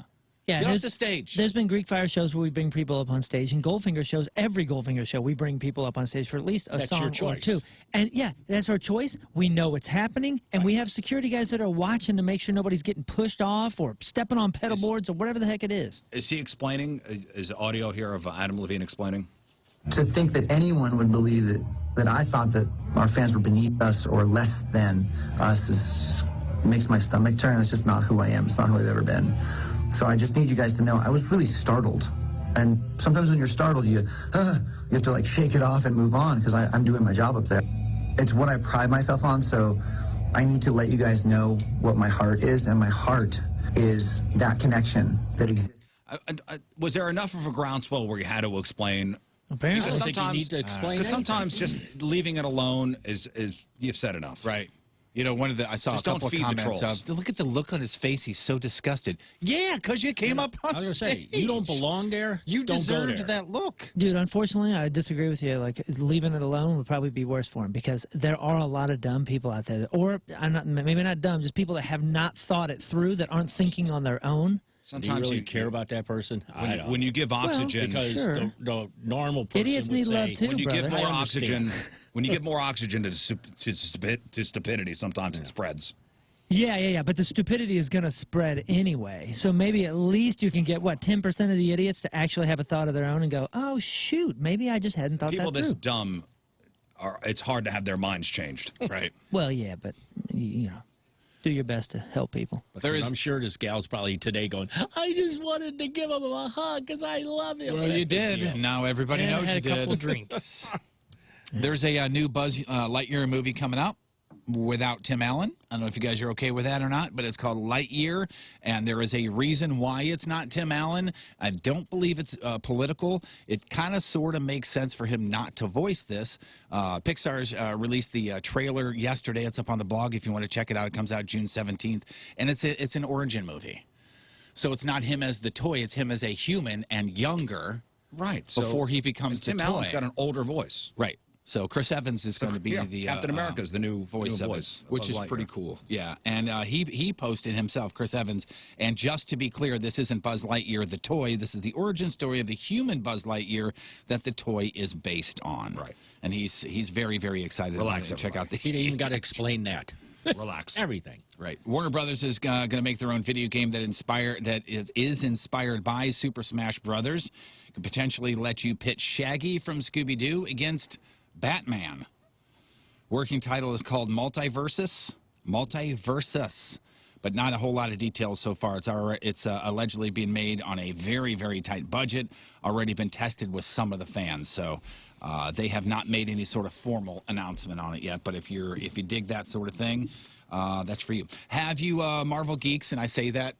Yeah, Get off there's- the stage. There's been Greek Fire shows where we bring people up on stage, and Goldfinger shows, every Goldfinger show, we bring people up on stage for at least a That's your song or choice. two. And yeah, that's our choice. We know what's happening, and we have security guys that are watching to make sure nobody's getting pushed off or stepping on pedal boards or whatever the heck it is. Is he explaining? Is audio here of Adam Levine explaining? To think that anyone would believe that I thought that our fans were beneath us or less than us makes my stomach turn. That's just not who I am. It's not who I've ever been. So I just need you guys to know I was really startled. And sometimes when you're startled, you have to like shake it off and move on because I'm doing my job up there. It's what I pride myself on, so I need to let you guys know what my heart is, and my heart is that connection that exists. Was there enough of a groundswell where you had to explain? Apparently. Because I don't think you need to explain Because anything. sometimes just leaving it alone is you've said enough. Right. You know, I saw Just a don't couple feed of the comments trolls. of, look at the look on his face. He's so disgusted. Yeah, because you came up on I was going to stage. say, you don't belong there. You don't go deserved there. that look. Dude, unfortunately, I disagree with you. Like, leaving it alone would probably be worse for him because there are a lot of dumb people out there. Or, maybe not dumb, just people that have not thought it through, that aren't thinking on their own. Do you Sometimes really care about that person? I don't. when you give oxygen, because Sure. the normal person Idiots would need say, love, too. when you give brother. more I understand. oxygen, when you give more oxygen to stupidity, sometimes it spreads. Yeah. But the stupidity is going to spread anyway. So maybe at least you can get, 10% of the idiots to actually have a thought of their own and go, oh, shoot, maybe I just hadn't thought People that this through. dumb, it's hard to have their minds changed. Right. Well, yeah, but, you know, do your best to help people. But I'm sure this gal's probably today going, I just wanted to give him a hug because I love him. Well, you did. And now everybody And I knows had you a couple did. drinks. There's a new Buzz Lightyear movie coming out without Tim Allen. I don't know if you guys are okay with that or not, but it's called Lightyear, and there is a reason why it's not Tim Allen. I don't believe it's political. It kind of sort of makes sense for him not to voice this. Pixar's released the trailer yesterday. It's up on the blog if you want to check it out. It comes out June 17th, and it's an origin movie. So it's not him as the toy. It's him as a human and younger. Right. Before he becomes the Tim toy. Allen's got an older voice. Right. So Chris Evans is going to be the Captain America's the new voice of voice, it, which is pretty cool. Yeah, and he posted himself, Chris Evans. And just to be clear, this isn't Buzz Lightyear the toy. This is the origin story of the human Buzz Lightyear that the toy is based on. Right. And he's very, very excited. Relax, about it. Check out the. He didn't even got to explain that. Relax. Everything. Right. Warner Brothers is going to make their own video game that is inspired by Super Smash Brothers. Could potentially let you pit Shaggy from Scooby-Doo against Batman. Working title is called Multiversus, but not a whole lot of details so far. It's allegedly being made on a very, very tight budget. Already been tested with some of the fans, so they have not made any sort of formal announcement on it yet. But if you dig that sort of thing, that's for you. Have you Marvel geeks? And I say that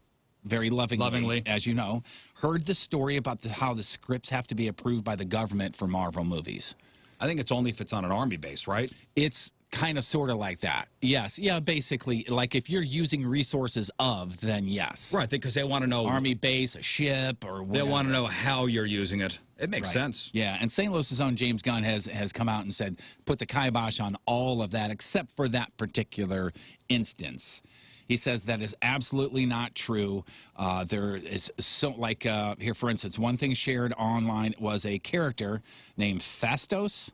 very lovingly, as you know, heard the story about how the scripts have to be approved by the government for Marvel movies. I think it's only if it's on an army base, right? It's kind of sort of like that. Yes. Yeah, basically, like if you're using resources then yes. Right, because they want to know. Army base, a ship, or whatever. They want to know how you're using it. It makes sense. Yeah, and St. Louis's own James Gunn has come out and said, put the kibosh on all of that except for that particular instance. He says that is absolutely not true. There is here, for instance, one thing shared online was a character named Fastos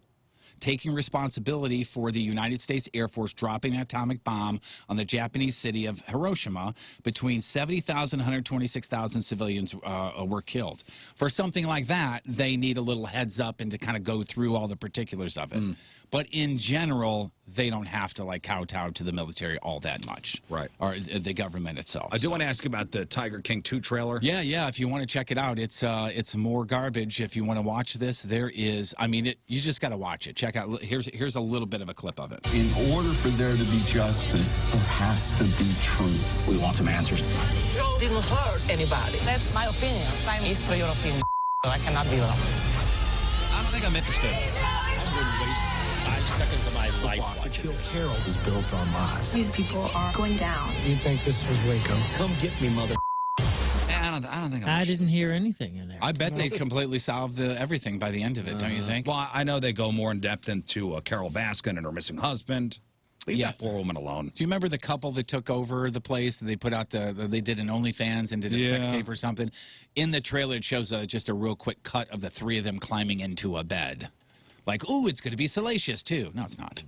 taking responsibility for the United States Air Force dropping an atomic bomb on the Japanese city of Hiroshima. Between 70,000 and 126,000 civilians were killed. For something like that, they need a little heads up and to kind of go through all the particulars of it. But in general, they don't have to kowtow to the military all that much. Right. Or the government itself. I do want to ask you about the Tiger King 2 trailer. Yeah. If you want to check it out, it's more garbage. If you want to watch this, there is. I mean, you just got to watch it. Check out. Here's a little bit of a clip of it. In order for there to be justice, there has to be truth. We want some answers. Joe didn't hurt anybody. That's my opinion. My history, your opinion. I cannot be wrong. I don't think I'm interested. I would waste 5 seconds of my life watching this. Carol is built on lies. These people are going down. You think this was Waco? Come get me, mother. I don't think I'm I interested. didn't hear anything in there. I bet they completely solved everything by the end of it, don't you think? Well, I know they go more in depth into Carol Baskin and her missing husband. Leave that poor woman alone. Do you remember the couple that took over the place? They put out they did an OnlyFans and did a sex tape or something. In the trailer, it shows just a real quick cut of the three of them climbing into a bed. Like, ooh, it's going to be salacious, too. No, it's not.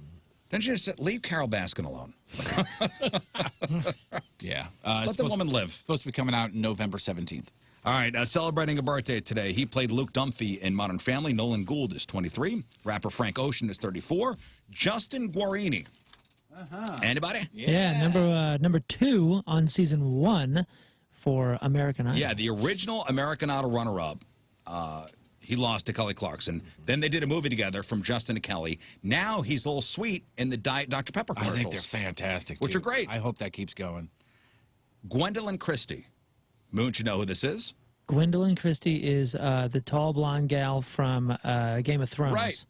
Then you just leave Carol Baskin alone. Yeah. Let the woman live. Supposed to be coming out November 17th. All right, celebrating a birthday today. He played Luke Dunphy in Modern Family. Nolan Gould is 23. Rapper Frank Ocean is 34. Justin Guarini. Anybody? Yeah, number 2 on season 1 for American Idol. Yeah, the original American Idol runner-up. He lost to Kelly Clarkson. Then they did a movie together from Justin to Kelly. Now he's a little sweet in the Diet Dr. Pepper commercials. I think they're fantastic, which too. are great. I hope that keeps going. Gwendolyn Christie. Moon, you know who this is? Gwendolyn Christie is the tall blonde gal from Game of Thrones. Right.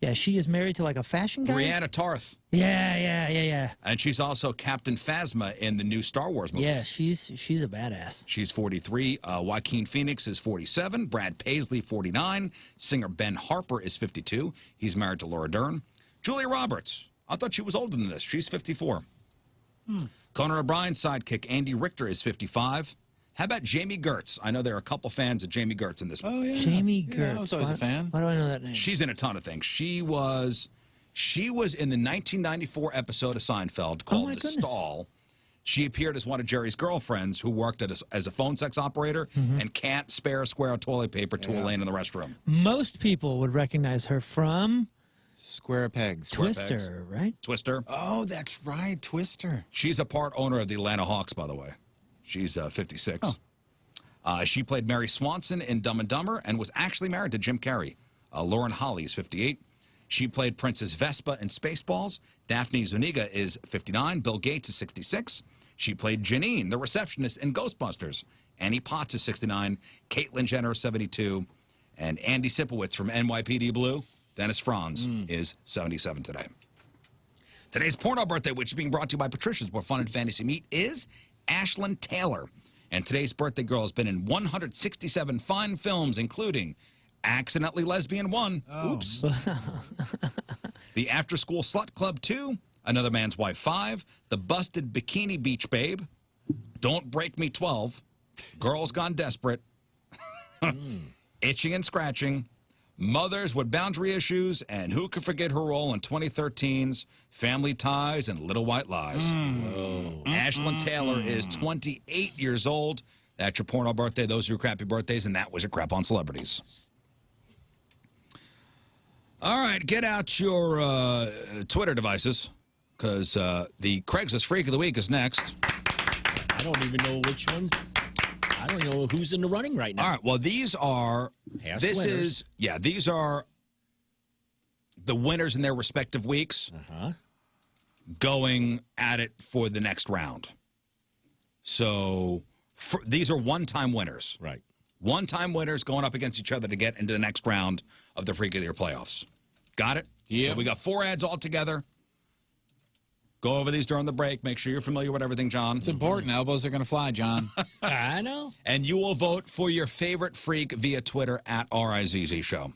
Yeah, she is married to like a fashion guy. Brianna Tarth. Yeah. And she's also Captain Phasma in the new Star Wars movies. Yeah, she's a badass. She's 43. Joaquin Phoenix is 47. Brad Paisley, 49. Singer Ben Harper is 52. He's married to Laura Dern. Julia Roberts. I thought she was older than this. She's 54. Conan O'Brien's sidekick, Andy Richter, is 55. How about Jamie Gertz? I know there are a couple fans of Jamie Gertz in this movie. Oh, yeah. Jamie Gertz. Yeah, I was always a fan. Why do I know that name? She's in a ton of things. She was in the 1994 episode of Seinfeld called The Stall. She appeared as one of Jerry's girlfriends who worked as a phone sex operator and can't spare a square of toilet paper to Elaine in the restroom. Most people would recognize her from Square Pegs. Twister, right? Twister. Oh, that's right, Twister. She's a part owner of the Atlanta Hawks, by the way. She's 56. She played Mary Swanson in Dumb and Dumber and was actually married to Jim Carrey. Lauren Holly is 58. She played Princess Vespa in Spaceballs. Daphne Zuniga is 59. Bill Gates is 66. She played Janine, the receptionist in Ghostbusters. Annie Potts is 69. Caitlyn Jenner is 72. And Andy Sipowicz from NYPD Blue, Dennis Franz, is 77 today. Today's porno birthday, which is being brought to you by Patricia's, where fun and fantasy meet, is Ashlyn Taylor. And today's birthday girl has been in 167 fine films, including Accidentally Lesbian 1. Oops. The After School Slut Club 2. Another Man's Wife 5. The Busted Bikini Beach Babe. Don't Break Me 12. Girls Gone Desperate. Itching and Scratching. Mothers with Boundary Issues, and who could forget her role in 2013's Family Ties and Little White Lies. Ashlyn Taylor is 28 years old. That's your porno birthday. Those are your crappy birthdays, and that was your crap on celebrities. All right, get out your Twitter devices, because the Craigslist Freak of the Week is next. I don't even know which ones. I don't know who's in the running right now. All right, well, these are... these are the winners in their respective weeks going at it for the next round. So these are one-time winners. Right. One-time winners going up against each other to get into the next round of the Freak of the Year playoffs. Got it? Yeah. So we got 4 ads all together. Go over these during the break. Make sure you're familiar with everything, John. It's important. Elbows are going to fly, John. I know. And you will vote for your favorite freak via Twitter at RIZZ Show.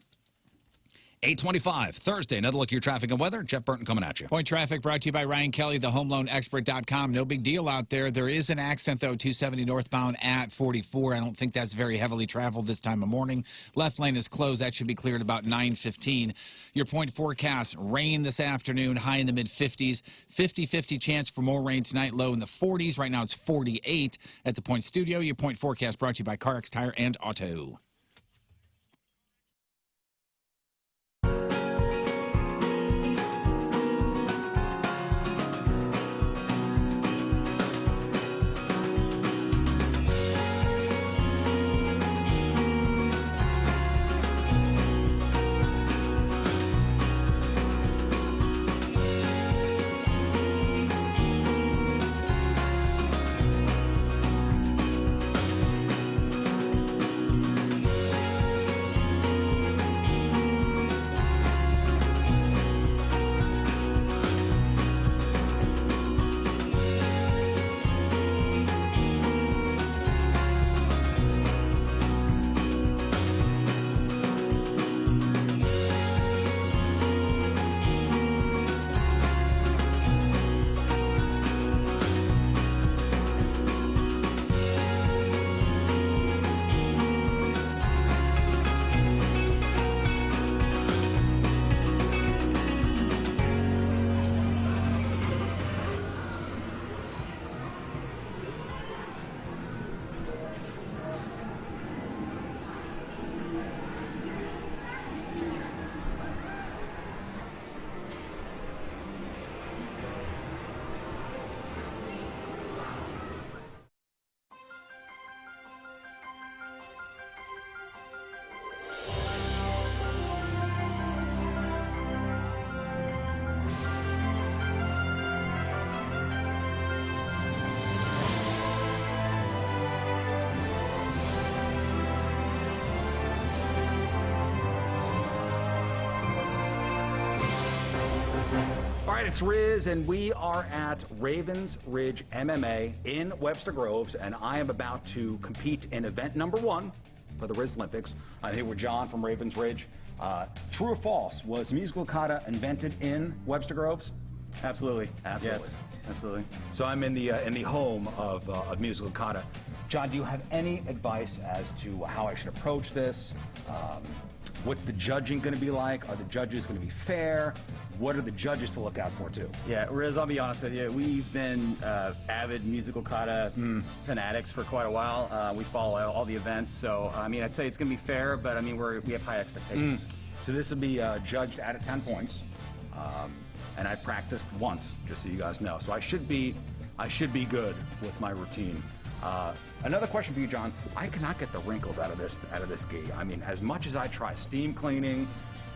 8:25, Thursday. Another look at your traffic and weather. Jeff Burton coming at you. Point traffic brought to you by Ryan Kelly, thehomeloanexpert.com. No big deal out there. There is an accident, though, 270 northbound at 44. I don't think that's very heavily traveled this time of morning. Left lane is closed. That should be cleared about 9:15. Your point forecast, rain this afternoon, high in the mid-50s. 50-50 chance for more rain tonight, low in the 40s. Right now it's 48 at the Point Studio. Your point forecast brought to you by CarX Tire and Auto. right, it's Rizz, and we are at Ravens Ridge MMA in Webster Groves, and I am about to compete in event number 1 for the Rizz Olympics. I'm here with John from Ravens Ridge. True or false, was musical kata invented in Webster Groves? Absolutely. Absolutely. Yes, absolutely. So I'm in the home of musical kata. John, do you have any advice as to how I should approach this? What's the judging going to be like? Are the judges going to be fair? What are the judges to look out for, too? Yeah, Rizz, I'll be honest with you. We've been avid musical kata fanatics for quite a while. We follow all the events, so I mean, I'd say it's going to be fair, but I mean, we have high expectations. So this will be judged out of 10 points, and I practiced once, just so you guys know. So I should be good with my routine. Another question for you, John. I cannot get the wrinkles out of this gi. I mean, as much as I try steam cleaning,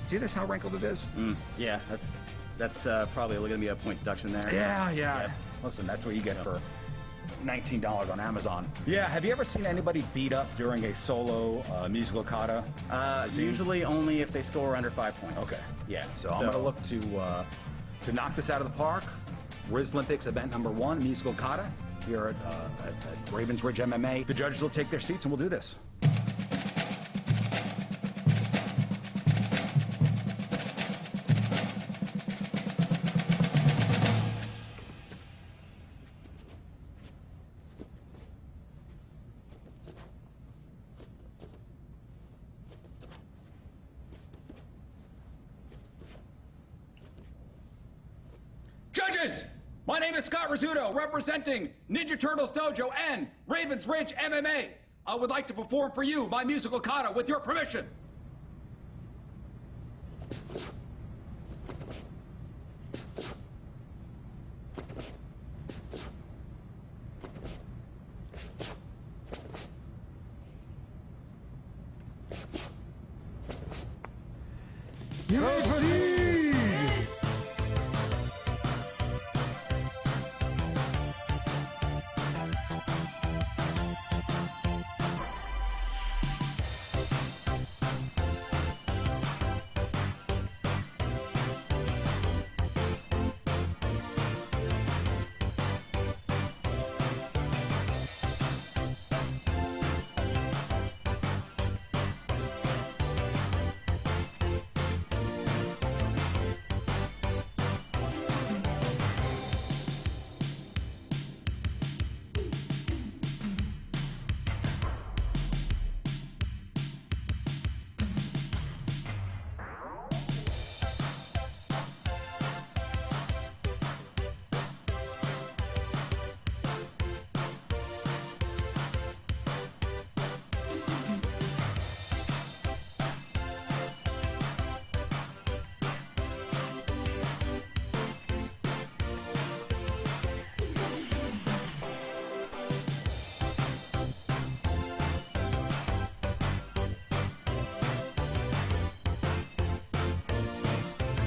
see this how wrinkled it is? Yeah, that's probably going to be a point deduction there. Yeah. Listen, that's what you get for $19 on Amazon. Yeah, have you ever seen anybody beat up during a solo musical kata? Usually only if they score under 5 points. Okay. Yeah. So I'm going to look to knock this out of the park. Rizz Olympics event number 1, musical kata, here at Ravens Ridge MMA. The judges will take their seats and we'll do this. Judges! My name is Scott Rizzuto, representing Ninja Turtles Dojo and Ravens Ridge MMA. I would like to perform for you my musical kata with your permission.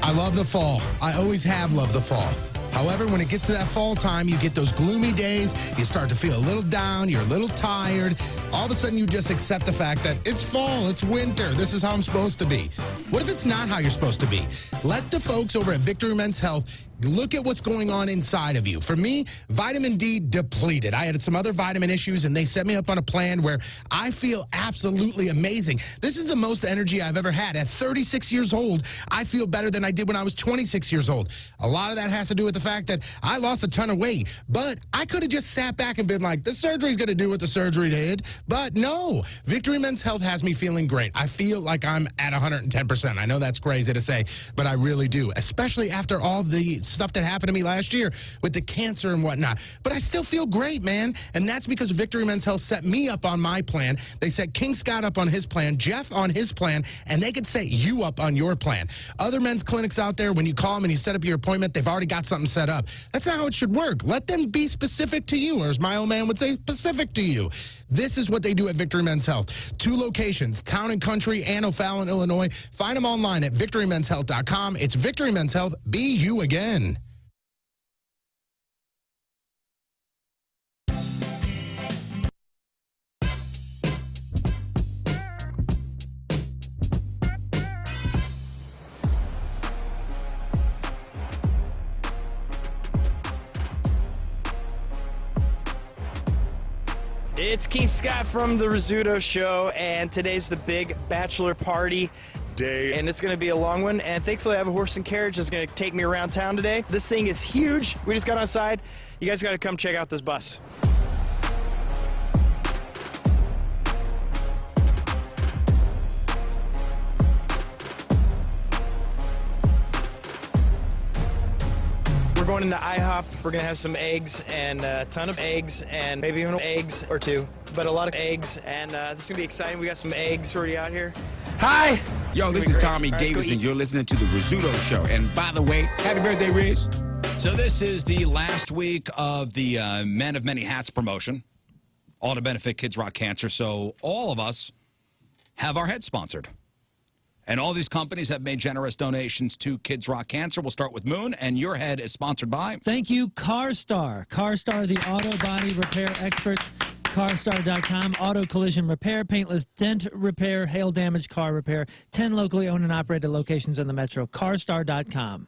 I love the fall. I always have loved the fall. However, when it gets to that fall time, you get those gloomy days, you start to feel a little down, you're a little tired. All of a sudden, you just accept the fact that it's fall, it's winter, this is how I'm supposed to be. What if it's not how you're supposed to be? Let the folks over at Victory Men's Health look at what's going on inside of you. For me, vitamin D depleted. I had some other vitamin issues, and they set me up on a plan where I feel absolutely amazing. This is the most energy I've ever had. At 36 years old, I feel better than I did when I was 26 years old. A lot of that has to do with the fact that I lost a ton of weight, but I could have just sat back and been like, the surgery's going to do what the surgery did. But no, Victory Men's Health has me feeling great. I feel like I'm at 110%. I know that's crazy to say, but I really do, especially after all the stuff that happened to me last year with the cancer and whatnot. But I still feel great, man. And that's because Victory Men's Health set me up on my plan. They set King Scott up on his plan, Jeff on his plan, and they could set you up on your plan. Other men's clinics out there, when you call them and you set up your appointment, they've already got something set up. That's not how it should work. Let them be specific to you, or as my old man would say, specific to you. This is what they do at Victory Men's Health. 2 locations, Town and Country and O'Fallon, Illinois. Find them online at victorymenshealth.com. It's Victory Men's Health. Be you again. It's Keith Scott from the Rizzuto Show, and today's the big bachelor party day, and it's going to be a long one, and thankfully I have a horse and carriage that's going to take me around town today. This thing is huge. We just got outside. You guys got to come check out this bus. We're going into IHOP. We're going to have some eggs and a ton of eggs and maybe even eggs or two, but a lot of eggs, and this is going to be exciting. We got some eggs already out here. Hi! Yo, this is Tommy Davis, and you're listening to the Rizzuto Show. And by the way, happy birthday, Rizz. So this is the last week of the Men of Many Hats promotion, all to benefit Kids Rock Cancer. So all of us have our head sponsored. And all these companies have made generous donations to Kids Rock Cancer. We'll start with Moon, and your head is sponsored by... Thank you, CarStar. CarStar, the auto body repair experts. CarStar.com, auto collision repair, paintless dent repair, hail damage car repair. 10 locally owned and operated locations in the metro. CarStar.com.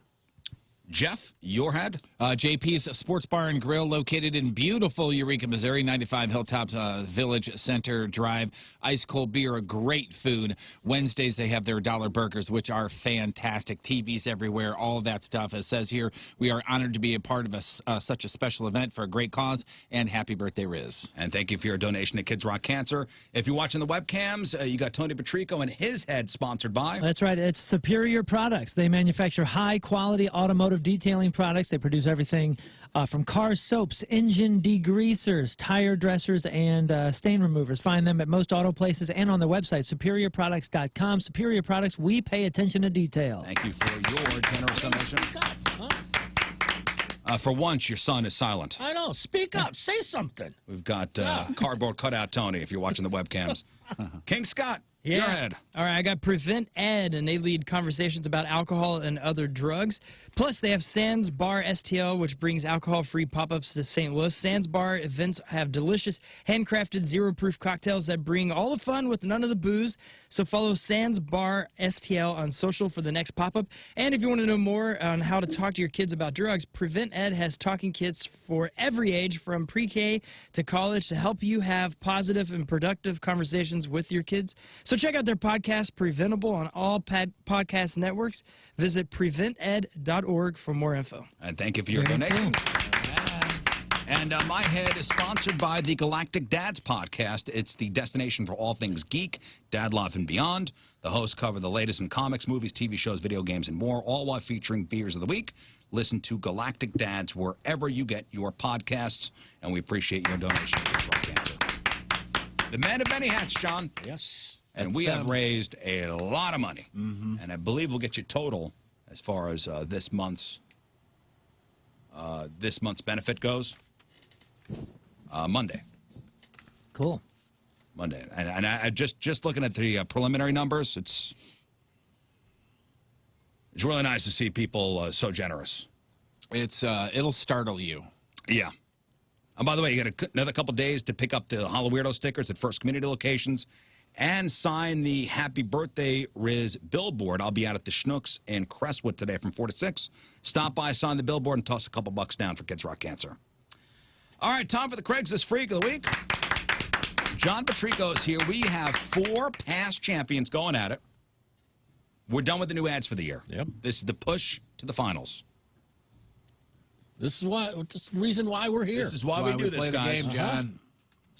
Jeff, your head? JP's Sports Bar and Grill, located in beautiful Eureka, Missouri, 95 Hilltop Village Center Drive. Ice cold beer, great food. Wednesdays, they have their dollar burgers, which are fantastic. TVs everywhere, all of that stuff. It says here, we are honored to be a part of such a special event for a great cause, and happy birthday, Rizz. And thank you for your donation to Kids Rock Cancer. If you're watching the webcams, you got Tony Patrico and his head sponsored by... That's right. It's Superior Products. They manufacture high-quality automotive detailing products. They produce everything from car soaps, engine degreasers, tire dressers, and stain removers. Find them at most auto places and on their website, superiorproducts.com. Superior Products, we pay attention to detail. Thank you for your generous donation. For once, your son is silent. I know. Speak up. Say something. We've got cardboard cutout Tony, if you're watching the webcams. King Scott, your head. All right, I got Prevent Ed, and they lead conversations about alcohol and other drugs. Plus, they have Sands Bar STL, which brings alcohol-free pop-ups to St. Louis. Sands Bar events have delicious, handcrafted, zero-proof cocktails that bring all the fun with none of the booze. So follow Sands Bar STL on social for the next pop-up. And if you want to know more on how to talk to your kids about drugs, Prevent Ed has talking kits for every age, from pre-K to college, to help you have positive and productive conversations with your kids. So check out their podcast, Preventable, on all podcast networks. Visit prevented.org for more info. And thank you for your donation. And my head is sponsored by the Galactic Dads podcast. It's the destination for all things geek, dad love, and beyond. The hosts cover the latest in comics, movies, TV shows, video games, and more, all while featuring beers of the week. Listen to Galactic Dads wherever you get your podcasts, and we appreciate your donation to Kids Rock Cancer. The Men of Many Hats, John. Yes. And we have raised a lot of money. And I believe we'll get you total as far as this month's benefit goes. Monday. Cool. Monday. And I just looking at the preliminary numbers, it's really nice to see people so generous. It'll startle you. Yeah. And by the way, you got another couple days to pick up the Hollow Weirdo stickers at First Community locations and sign the Happy Birthday Rizz billboard. I'll be out at the Schnucks in Crestwood today from 4 to 6. Stop by, sign the billboard, and toss a couple bucks down for Kids Rock Cancer. All right, time for the Craigslist Freak of the Week. John Patrico is here. We have 4 past champions going at it. We're done with the new ads for the year. Yep. This is the push to the finals. This is the reason why we're here. This is why we do this, play guys. the game, John.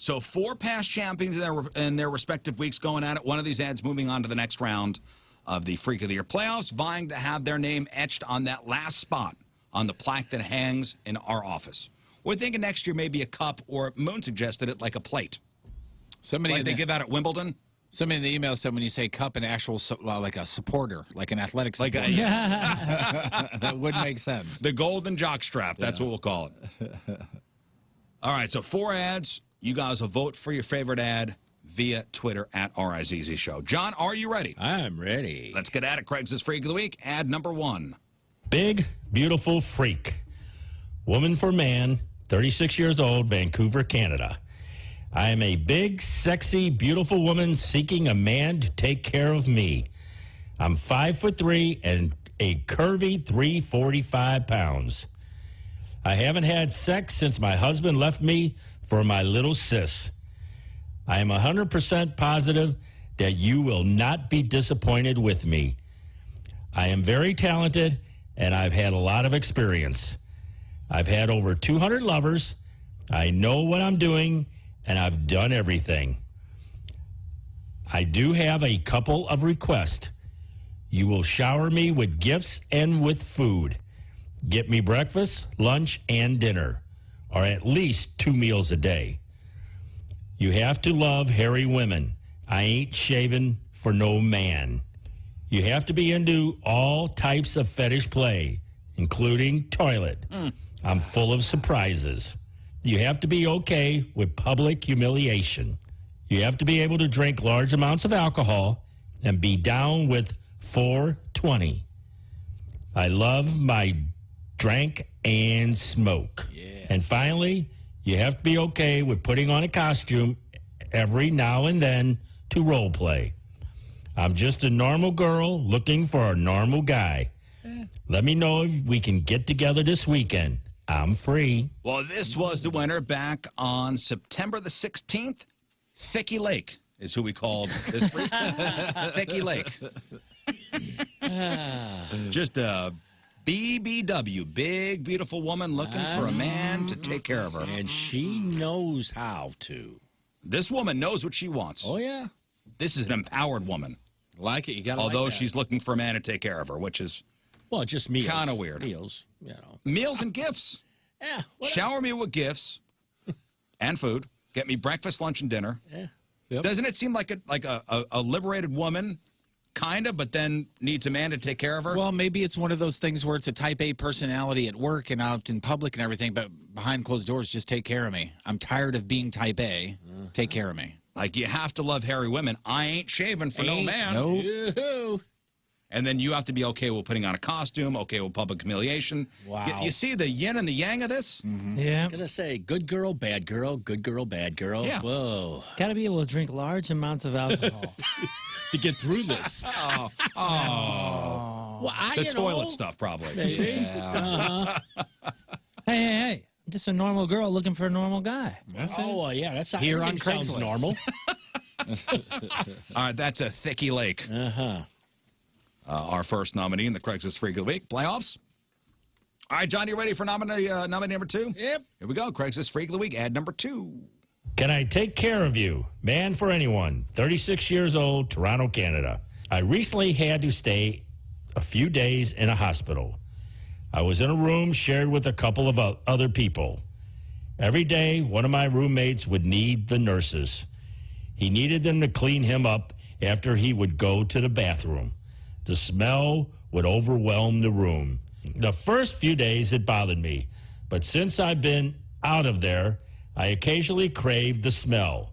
So 4 past champions in their respective weeks going at it. One of these ads moving on to the next round of the Freak of the Year playoffs, vying to have their name etched on that last spot on the plaque that hangs in our office. We're thinking next year maybe a cup, or Moon suggested it, like a plate. Somebody like they give out at Wimbledon. Somebody in the email said when you say cup, an actual, like a supporter, like an athletic supporter. Like yes. That would make sense. The golden jockstrap, that's what we'll call it. All right, so 4 ads. You guys will vote for your favorite ad via Twitter at RIZZ Show. John, are you ready? I'm ready. Let's get at it. Craigslist Freak of the Week. Ad number 1. Big, beautiful freak. Woman for man, 36 years old, Vancouver, Canada. I am a big, sexy, beautiful woman seeking a man to take care of me. I'm 5'3" and a curvy 345 pounds. I haven't had sex since my husband left me for my little sis. I am 100% positive that you will not be disappointed with me. I am very talented, and I've had a lot of experience. I've had over 200 lovers. I know what I'm doing, and I've done everything. I do have a couple of requests. You will shower me with gifts and with food. Get me breakfast, lunch, and dinner, or at least 2 meals a day. You have to love hairy women. I ain't shaving for no man. You have to be into all types of fetish play, including toilet. I'm full of surprises. You have to be okay with public humiliation. You have to be able to drink large amounts of alcohol and be down with 420. I love my drink and smoke. And finally, you have to be okay with putting on a costume every now and then to role play. I'm just a normal girl looking for a normal guy. Let me know if we can get together this weekend. I'm free. Well, this was the winner back on September the 16th. Thicky Lake is who we called this freak. Thicky Lake. Just a BBW, big, beautiful woman looking for a man to take care of her. And she knows how to. This woman knows what she wants. Oh, yeah. This is an empowered woman. Like it. You got to Although like that. she's looking for a man to take care of her, which is Well, just meals. kind of weird. Meals, you know. Meals and gifts. Yeah. whatever. Shower me with gifts and food. Get me breakfast, lunch, and dinner. Yeah. Yep. Doesn't it seem like a liberated woman, kind of, but then needs a man to take care of her? Well, maybe it's one of those things where it's a type A personality at work and out in public and everything, but behind closed doors, just take care of me. I'm tired of being type A. Take care of me. Like, you have to love hairy women. I ain't shaving for no man. No. Yoo-hoo. And then you have to be okay with putting on a costume, okay with public humiliation. Wow. You see the yin and the yang of this? Yeah. I was going to say, good girl, bad girl, good girl, bad girl. Yeah. Whoa. Got to be able to drink large amounts of alcohol. To get through this. Oh. Well, The toilet stuff, probably. Maybe. Uh-huh. Hey. I'm just a normal girl looking for a normal guy. That's it. Oh, yeah. That's how Here on everything sounds Craigslist. normal. All right, that's a Thicky Lake. Uh-huh. Our first nominee in the Craigslist Freak of the Week playoffs. All right, John, you ready for nominee number 2? Yep. Here we go. Craigslist Freak of the Week, ad number 2. Can I take care of you? Man for anyone, 36 years old, Toronto, Canada. I recently had to stay a few days in a hospital. I was in a room shared with a couple of other people. Every day, one of my roommates would need the nurses. He needed them to clean him up after he would go to the bathroom. The smell would overwhelm the room. The first few days, it bothered me. But since I've been out of there, I occasionally craved the smell.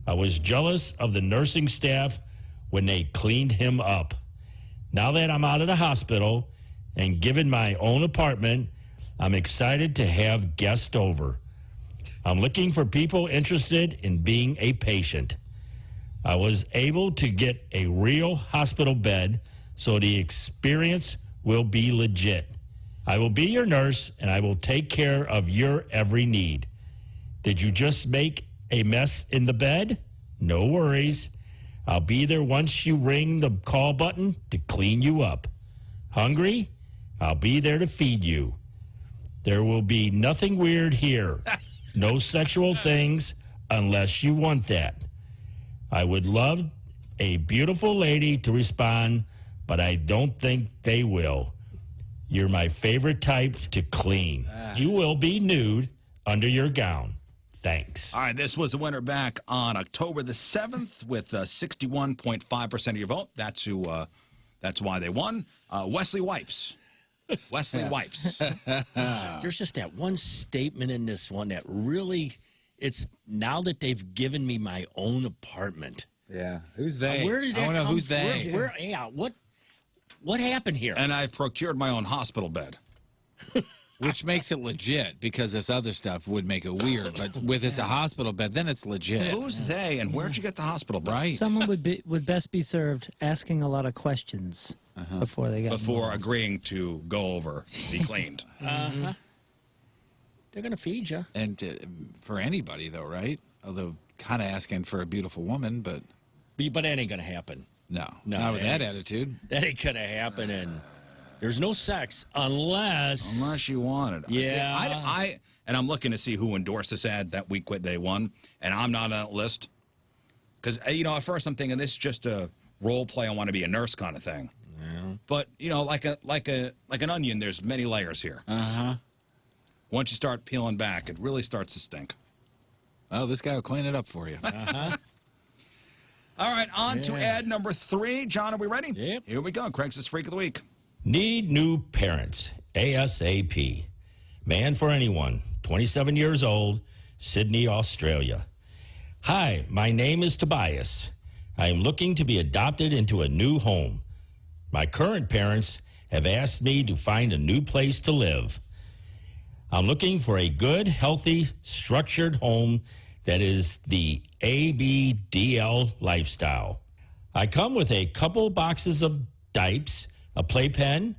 I was jealous of the nursing staff when they cleaned him up. Now that I'm out of the hospital and given my own apartment, I'm excited to have guests over. I'm looking for people interested in being a patient. I was able to get a real hospital bed, so the experience will be legit. I will be your nurse, and I will take care of your every need. Did you just make a mess in the bed? No worries. I'll be there once you ring the call button to clean you up. Hungry? I'll be there to feed you. There will be nothing weird here. No sexual things unless you want that. I would love a beautiful lady to respond, but I don't think they will. You're my favorite type to clean. You will be nude under your gown. Thanks. All right, this was the winner back on October the 7th with 61.5% of your vote. That's who. That's why they won. Wesley Wipes. Wesley Wipes. There's just that one statement in this one that really, it's now that they've given me my own apartment. Yeah. Who's they? Where did that I want to know come who's they. What happened here? And I've procured my own hospital bed. Which makes it legit, because this other stuff would make it weird. But with it's a hospital bed, then it's legit. Who's they, and where'd you get the hospital bed? Right. Someone would best be served asking a lot of questions before they got Before involved. agreeing to go over, be cleaned. They're going to feed you. And for anybody, though, right? Although kind of asking for a beautiful woman, but But that ain't going to happen. no, No, not with that ain't- attitude. That ain't going to happen, and there's no sex unless you wanted. Yeah. And I'm looking to see who endorsed this ad that week when they won, and I'm not on that list. Because, at first I'm thinking this is just a role play, I want to be a nurse kind of thing. Yeah. But, like an onion, there's many layers here. Uh-huh. Once you start peeling back, it really starts to stink. Oh, this guy will clean it up for you. Uh-huh. All right, on to ad number 3. John, are we ready? Yep. Here we go. Craig's Freak of the Week. Need new parents. ASAP. Man for anyone. 27 years old. Sydney, Australia. Hi, my name is Tobias. I am looking to be adopted into a new home. My current parents have asked me to find a new place to live. I'm looking for a good, healthy, structured home that is the ABDL lifestyle. I come with a couple boxes of diapers, a playpen,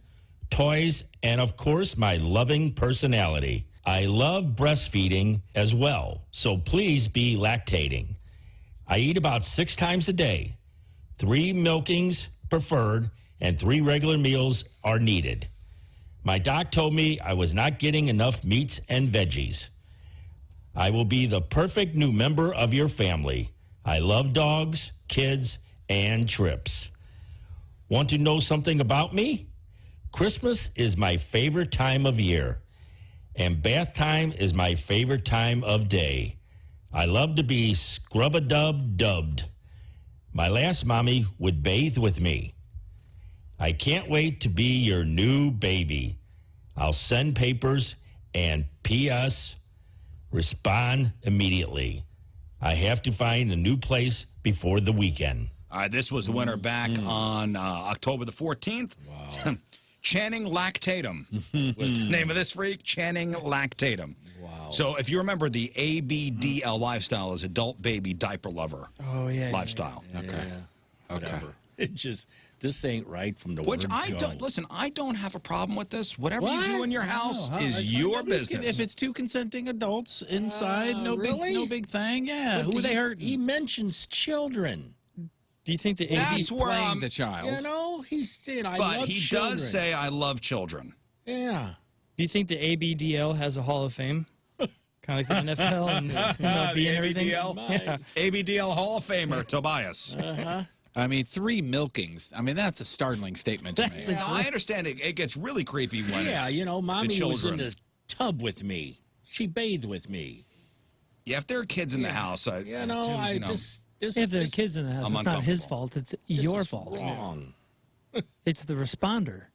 toys, and of course, my loving personality. I love breastfeeding as well, so please be lactating. I eat about 6 times a day. 3 milkings preferred, and 3 regular meals are needed. My doc told me I was not getting enough meats and veggies. I will be the perfect new member of your family. I love dogs, kids, and trips. Want to know something about me? Christmas is my favorite time of year, and bath time is my favorite time of day. I love to be scrub-a-dub-dubbed. My last mommy would bathe with me. I can't wait to be your new baby. I'll send papers and P.S. respond immediately. I have to find a new place before the weekend. All right, this was the winner back on October the 14th. Wow. Channing Lactatum was the name of this freak, Channing Lactatum. Wow. So if you remember, the ABDL lifestyle is adult baby diaper lover lifestyle. Whatever. It just, this ain't right from the Which word I go. don't, listen, I don't have a problem with this. Whatever you What? do in your house No, is your business. If it's 2 consenting adults inside, no big thing. Yeah, But who are they hurt? He mentions children. Do you think the That's where playing I'm, the child. You know, he's saying, I but love he children. does say, I love children. Yeah. Do you think the ABDL has a Hall of Fame? Kind of like the NFL and MLB The and everything? ABDL? Yeah. ABDL Hall of Famer, Tobias. I mean, 3 milkings. I mean, that's a startling statement to me. Now, I understand it gets really creepy when Yeah, it's you know, the Mommy was in children. the tub with me. She bathed with me. Yeah, if there are kids in the house, You know, I just... If there are kids in the house, I'm it's not his uncomfortable. fault. It's this your is fault. wrong. It's the responder.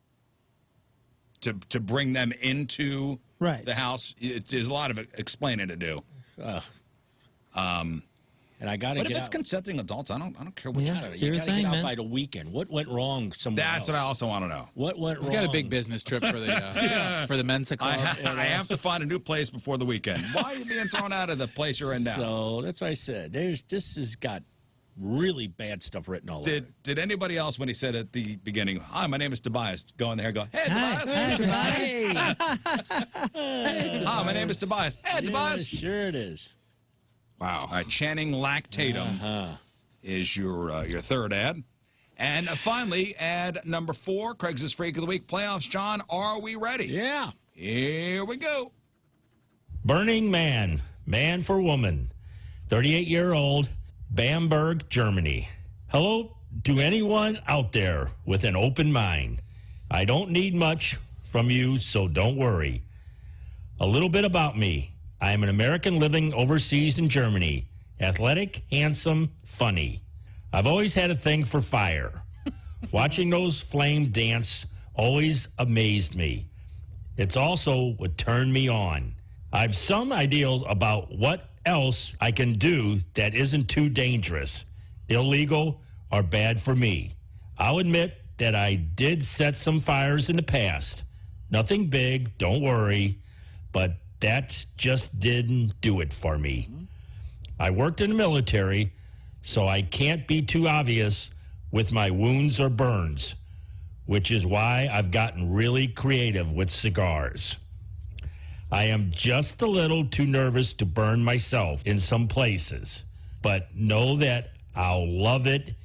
to bring them into Right. the house, there's a lot of explaining to do. And I got to But if get it's out. consenting adults, I don't care what Yeah. you You do. Do your got to thing, get out man. by the weekend. What went wrong somewhere That's else? what I also want to know. What went He's wrong? got a big business trip for the for the Mensa Club. I have to find a new place before the weekend. Why are you being thrown out of the place you're in now? So that's what I said. This has got really bad stuff written all over it. Did anybody else, when he said at the beginning, "Hi, my name is Tobias," go in there and go, "Hey, Tobias." Hi, Tobias. Hi, my name is Tobias. Hey, Tobias. Yeah, sure it is. Wow. All right, Channing Lactatum is your third ad. And finally, ad number 4, Craig's Freak of the Week playoffs. John, are we ready? Yeah. Here we go. Burning Man, man for woman, 38-year-old, Bamberg, Germany. Hello to anyone out there with an open mind. I don't need much from you, so don't worry. A little bit about me. I am an American living overseas in Germany. Athletic, handsome, funny. I've always had a thing for fire. Watching those flames dance always amazed me. It's also what turned me on. I've some ideas about what else I can do that isn't too dangerous, illegal, or bad for me. I'll admit that I did set some fires in the past. Nothing big, don't worry, but that just didn't do it for me. I worked in the military, so I can't be too obvious with my wounds or burns, which is why I've gotten really creative with cigars. I am just a little too nervous to burn myself in some places, but know that I'll love it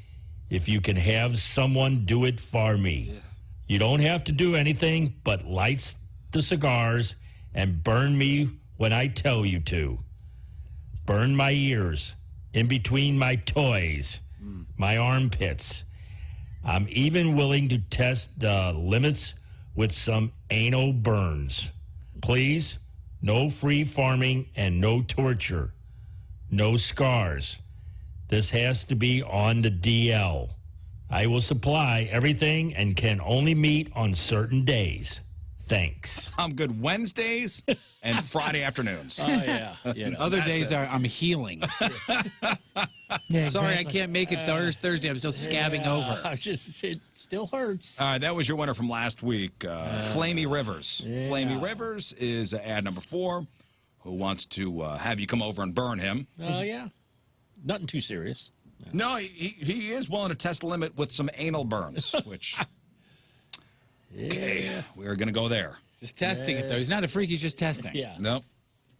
if you can have someone do it for me. Yeah. You don't have to do anything but light the cigars and burn me when I tell you to. Burn my ears, in between my toys, my armpits. I'm even willing to test the limits with some anal burns. Please, no free farming and no torture. No scars. This has to be on the DL. I will supply everything and can only meet on certain days. Thanks. I'm good Wednesdays and Friday afternoons. Oh, yeah. Other days I'm healing. Yeah, Sorry, exactly. I can't make it Thursday. I'm still scabbing over. It still hurts. All right, that was your winner from last week, Flamey Rivers. Yeah. Flamey Rivers is ad number 4, who wants to have you come over and burn him. Oh, yeah. Nothing too serious. No, he is willing to test the limit with some anal burns, which... Okay, we are going to go there. Just testing it, though. He's not a freak. He's just testing. Yeah. Nope.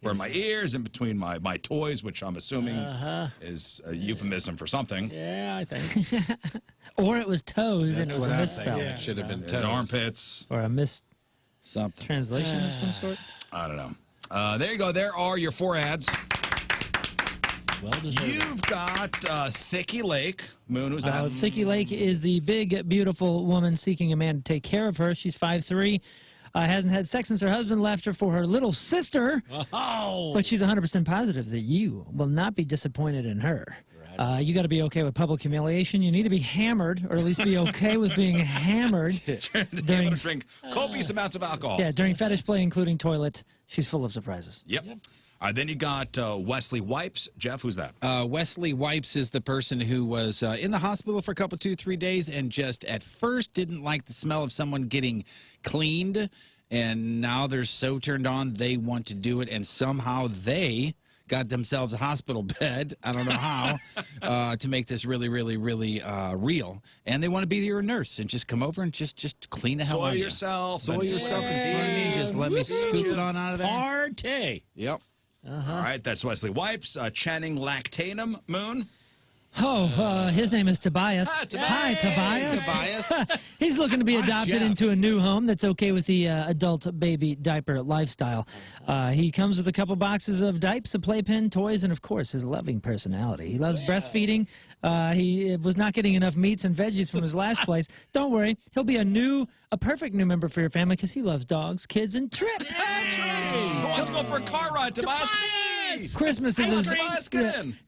Burn my ears in between my toys, which I'm assuming is a euphemism for something. Yeah, I think. Or it was toes and it was a what I misspell. think. It should have been His toes. armpits. Or a Something. mistranslation of some sort. I don't know. There you go. There are your 4 ads. Well deserved. You've got Thicky Lake. Moon, who's that? Thicky Lake is the big, beautiful woman seeking a man to take care of her. She's 5'3", hasn't had sex since her husband left her for her little sister. Oh. But she's 100% positive that you will not be disappointed in her. You got to be okay with public humiliation. You need to be hammered, or at least be okay with being hammered. Able to drink copious amounts of alcohol. Yeah, during fetish play, including toilet. She's full of surprises. Yep. Then you got Wesley Wipes. Jeff, who's that? Wesley Wipes is the person who was in the hospital for a couple, 2-3 days, and just at first didn't like the smell of someone getting cleaned, and now they're so turned on they want to do it, and somehow they got themselves a hospital bed. I don't know how to make this really, really, really real. And they want to be your nurse and just come over and just clean the hell out of you. Soil yourself in front of me. Just let me scoop it on out of there. Party. Yep. All right, that's Wesley Wipes. Channing Lactatum, Moon. His name is Tobias. Hi, Tobias. Tobias. He's looking to be adopted Jeff. into a new home that's okay with the adult baby diaper lifestyle. He comes with a couple boxes of diapers, a playpen, toys, and, of course, his loving personality. He loves breastfeeding. He was not getting enough meats and veggies from his last place. Don't worry. He'll be a perfect new member for your family because he loves dogs, kids, and trips. Who wants to go for a car ride? Tobias, me! Christmas is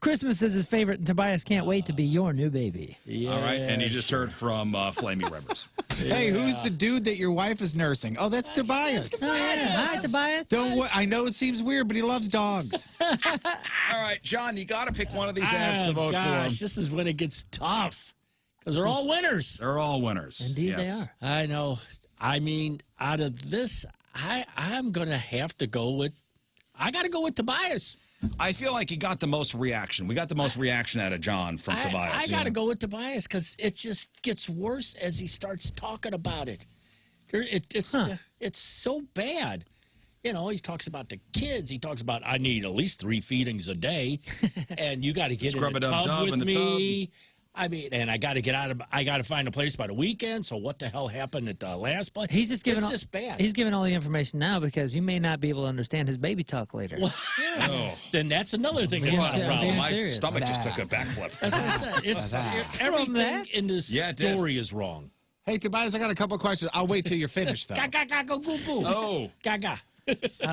Christmas is his favorite, and Tobias can't wait to be your new baby. All right, and you just heard from Flamey Rivers. Hey, who's the dude that your wife is nursing? Oh, that's Tobias. Oh, yeah. Hi, Tobias. I know it seems weird, but he loves dogs. All right, John, you got to pick one of these ads to vote for. This is when it gets tough. Because they're all winners. They're all winners. Indeed, they are. I know. I mean, out of this, I'm going to have to go with, I got to go with Tobias. I feel like he got the most reaction. We got the most reaction out of John from Tobias. I got to go with Tobias because it just gets worse as he starts talking about it. It's so bad. You know, he talks about the kids. He talks about, I need at least 3 feedings a day, and you got to get in the tub with me. I mean, and I got to get out of. I got to find a place by the weekend. So what the hell happened at the last place? He's just giving. It's just bad. He's giving all the information now because you may not be able to understand his baby talk later. Well, then that's another thing that's not a problem. My stomach just took a backflip. That's what I said. Everything in this story is wrong. Hey, Tobias, I got a couple of questions. I'll wait till you're finished, though. Gaga, go, goo, goo. Oh. Gaga.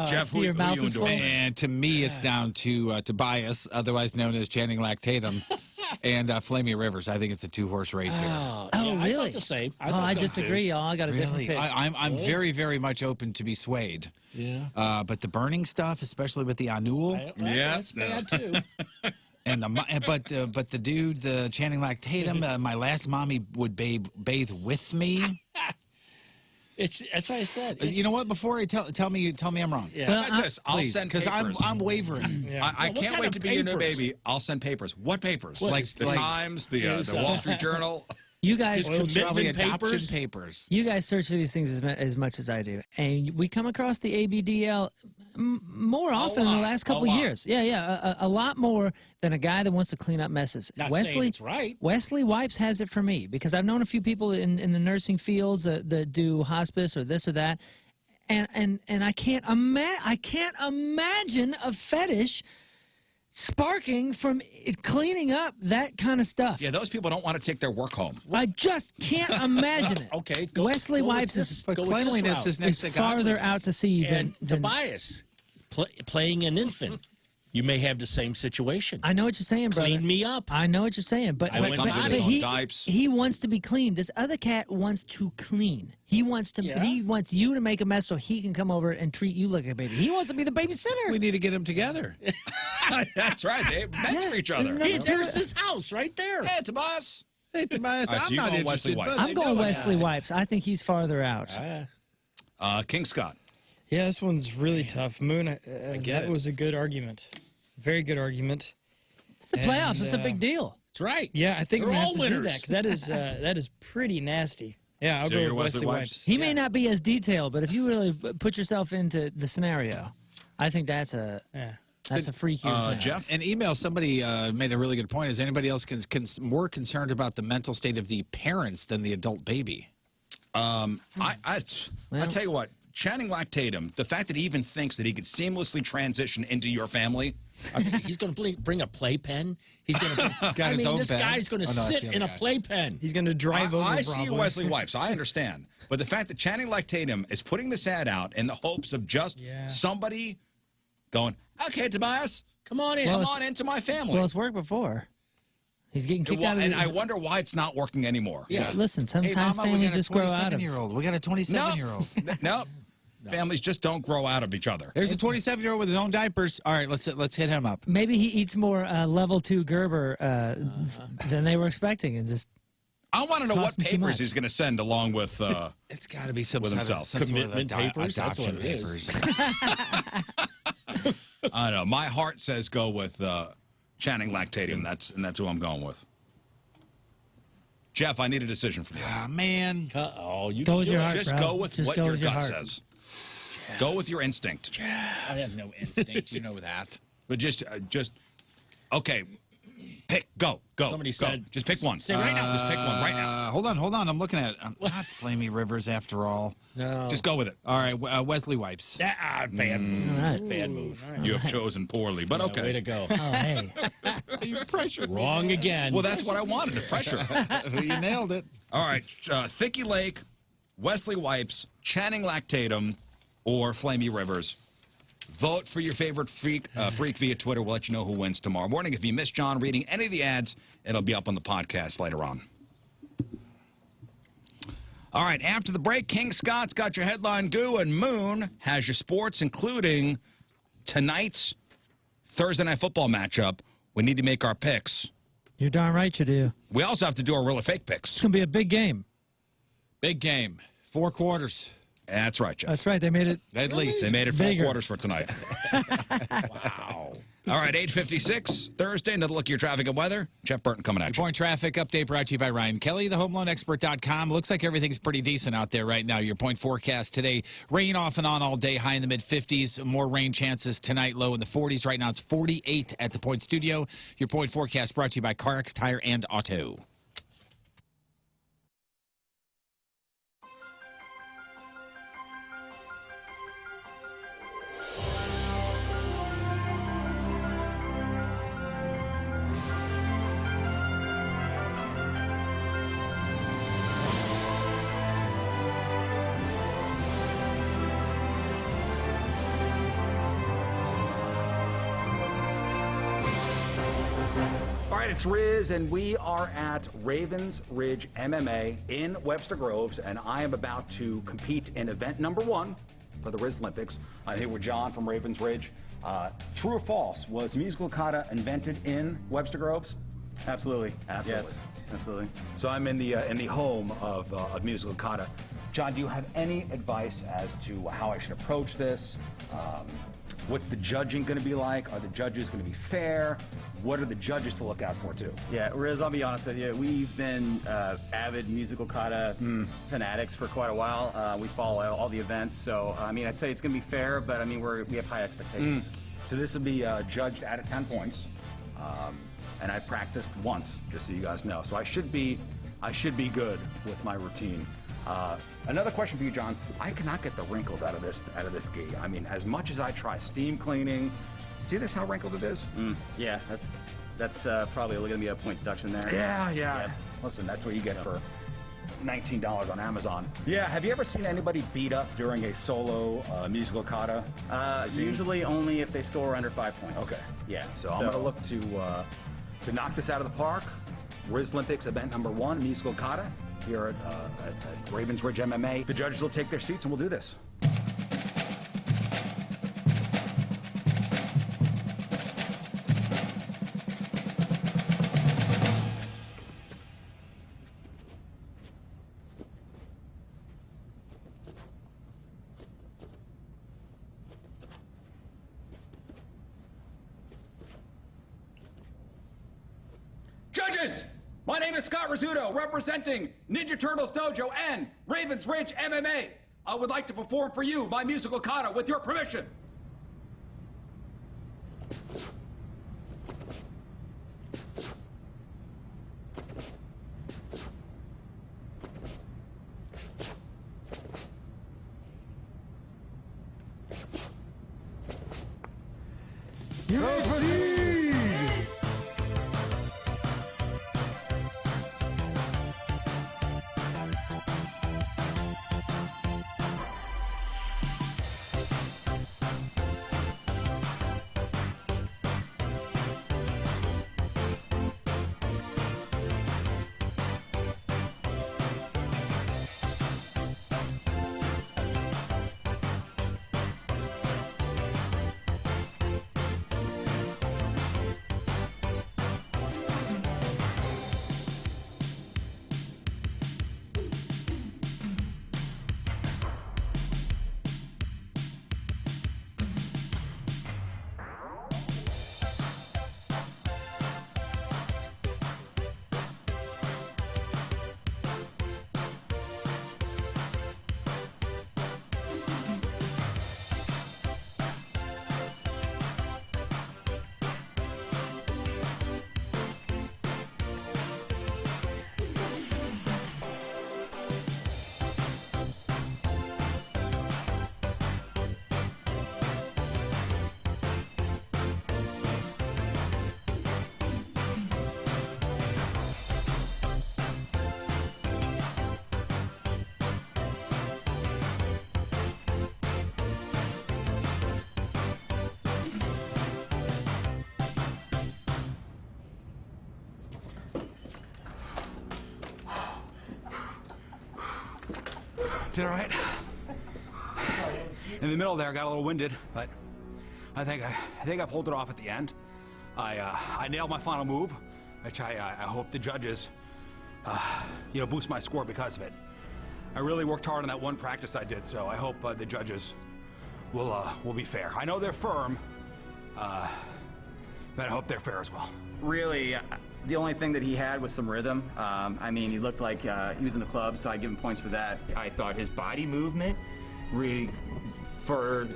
Jeff, who you endorsing? And to me, it's down to Tobias, otherwise known as Channing Lactatum, and Flamey Rivers. I think it's a 2-horse race here. Oh, really? I thought the same. I disagree, y'all. I got a different pick. I'm very, very much open to be swayed. Yeah. But the burning stuff, especially with the anul. That's bad, too. And but the dude, the Channing Lactatum, my last mommy would bathe with me. That's what I said. You know what? Before I tell me I'm wrong. Yeah. Well, I'll send because papers. I'm wavering. Yeah. I can't wait to be your new baby. I'll send papers. What papers? Like the Times, the Wall Street Journal. You guys, probably adoption papers. You guys search for these things as much as I do, and we come across the ABDL more often in the last couple of years. Yeah, a lot more than a guy that wants to clean up messes. Not saying it's right. Wesley Wipes has it for me because I've known a few people in the nursing fields that do hospice or this or that, and I can't imagine a fetish sparking from cleaning up that kind of stuff. Yeah, those people don't want to take their work home. I just can't imagine it. Okay, Wesley Wipes is farther out to sea than Tobias playing an infant. You may have the same situation. I know what you're saying, brother. Clean me up. I know what you're saying, but he wants to be clean. This other cat wants to clean. He wants you to make a mess so he can come over and treat you like a baby. He wants to be the babysitter. We need to get them together. That's right. They're meant for each other. There's his house right there. Hey, Tobias. Hey, Tobias. Right, so I'm not interested. I'm going Wesley Wipes. I think he's farther out. King Scott. Yeah, this one's really tough. Moon, that was a good argument. Very good argument. It's the playoffs. It's a big deal. That's right. Yeah, I think They're we're going all to have to do winners. that because that is pretty nasty. Yeah, I'll go with Wesley Wipes. He may not be as detailed, but if you really put yourself into the scenario, I think that's a freaky thing. Jeff? An email, somebody made a really good point. Is anybody else more concerned about the mental state of the parents than the adult baby? I'll tell you what. Channing Tatum, the fact that he even thinks that he could seamlessly transition into your family. He's going to bring a playpen. He's going to. This bed. guy's going to sit in a playpen. He's going to drive over. I see Wesley Wipes. I understand, but the fact that Channing Tatum is putting this ad out in the hopes of just somebody going, "Okay, Tobias, come on in. Come on into my family." Well, it's worked before. He's getting kicked out of and I wonder why it's not working anymore. Yeah, listen, sometimes families just grow out of. We got a 27-year-old. Nope. Families just don't grow out of each other. There's a 27-year-old with his own diapers. All right, let's hit him up. Maybe he eats more level 2 Gerber than they were expecting, and just. I want to know what papers he's going to send along with. It's got to be some with himself. Some commitment sort of papers. That's what it is. I know. My heart says go with Channing Tatum. That's who I'm going with. Jeff, I need a decision from you. Ah, man. You go with your heart, just go with what your gut says. Go with your instinct. I have no instinct. You know that. But just okay. Go. Somebody said, just pick one. Say right now. Just pick one right now. Hold on. I'm looking at it. Not Flamey Rivers after all. No. Just go with it. All right, Wesley Wipes. Bad move. Right. Bad move. You have chosen poorly, but okay. Way to go. Oh, hey. You pressured me. Wrong again. Well, that's what I wanted, the pressure. You nailed it. All right, Thicky Lake, Wesley Wipes, Channing Tatum, or Flamey Rivers. Vote for your favorite freak via Twitter. We'll let you know who wins tomorrow morning. If you missed John reading any of the ads, it'll be up on the podcast later on. All right, after the break, King Scott's got your headline goo, and Moon has your sports, including tonight's Thursday Night Football matchup. We need to make our picks. You're darn right you do. We also have to do our real or fake picks. It's going to be a big game. Big game. 4 quarters. That's right, Jeff. That's right. They made it. At least. They made it 4 bigger. quarters for tonight. Wow. All right, 8:56, Thursday. Another look at your traffic and weather. Jeff Burton coming at you. Point traffic update brought to you by Ryan Kelly, thehomeloanexpert.com. Looks like everything's pretty decent out there right now. Your point forecast today, rain off and on all day, high in the mid-50s. More rain chances tonight, low in the 40s. Right now it's 48 at the Point Studio. Your point forecast brought to you by CarX Tire and Auto. It's Rizz, and we are at Ravens Ridge MMA in Webster Groves, and I am about to compete in event number 1 for the Rizz Olympics. I'm here with John from Ravens Ridge. True or false, was musical kata invented in Webster Groves? Absolutely. Yes, absolutely. So I'm in the home of musical kata. John, do you have any advice as to how I should approach this? What's the judging going to be like? Are the judges going to be fair? What are the judges to look out for, too? Yeah, Rizz, I'll be honest with you. We've been avid musical kata fanatics for quite a while. We follow all the events, so I mean, I'd say it's going to be fair, but I mean, we have high expectations. So this will be judged out of 10 points, and I practiced once, just so you guys know. So I should be good with my routine. Another question for you, John. I cannot get the wrinkles out of this gi. I mean, as much as I try steam cleaning, see this how wrinkled it is? Yeah, that's probably going to be a point deduction there. Yeah. Listen, that's what you get for $19 on Amazon. Yeah, have you ever seen anybody beat up during a solo musical kata? Usually only if they score under 5 points. Okay. Yeah. So I'm going to look to knock this out of the park. Rizz Olympics event number 1, musical kata, here at Ravens Ridge MMA. The judges will take their seats and we'll do this. Judges! My name is Scott Rizzuto, representing Ninja Turtles Dojo and Ravens Ridge MMA. I would like to perform for you my musical kata with your permission. You ready for these? Did all right. In the middle there, I got a little winded, but I think I pulled it off at the end. I nailed my final move, which I hope the judges, boost my score because of it. I really worked hard on that one practice I did, so I hope the judges will be fair. I know they're firm, but I hope they're fair as well. Really, the only thing that he had was some rhythm. I mean, he looked like he was in the club, so I give him points for that. I thought his body movement, really, for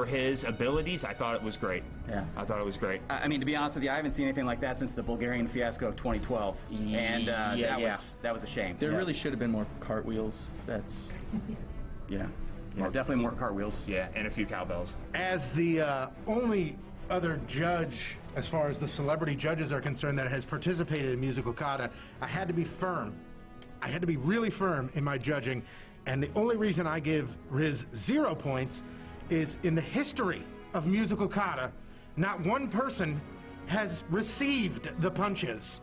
his abilities, I thought it was great. Yeah, I thought it was great. I mean, to be honest with you, I haven't seen anything like that since the Bulgarian fiasco of 2012, and that was a shame. There really should have been more cartwheels. That's definitely more cartwheels. Yeah, and a few cowbells. As the only other judge, as far as the celebrity judges are concerned, that has participated in musical kata, I had to be firm. I had to be really firm in my judging, and the only reason I give Rizz 0 points is in the history of musical kata, not one person has received the punches,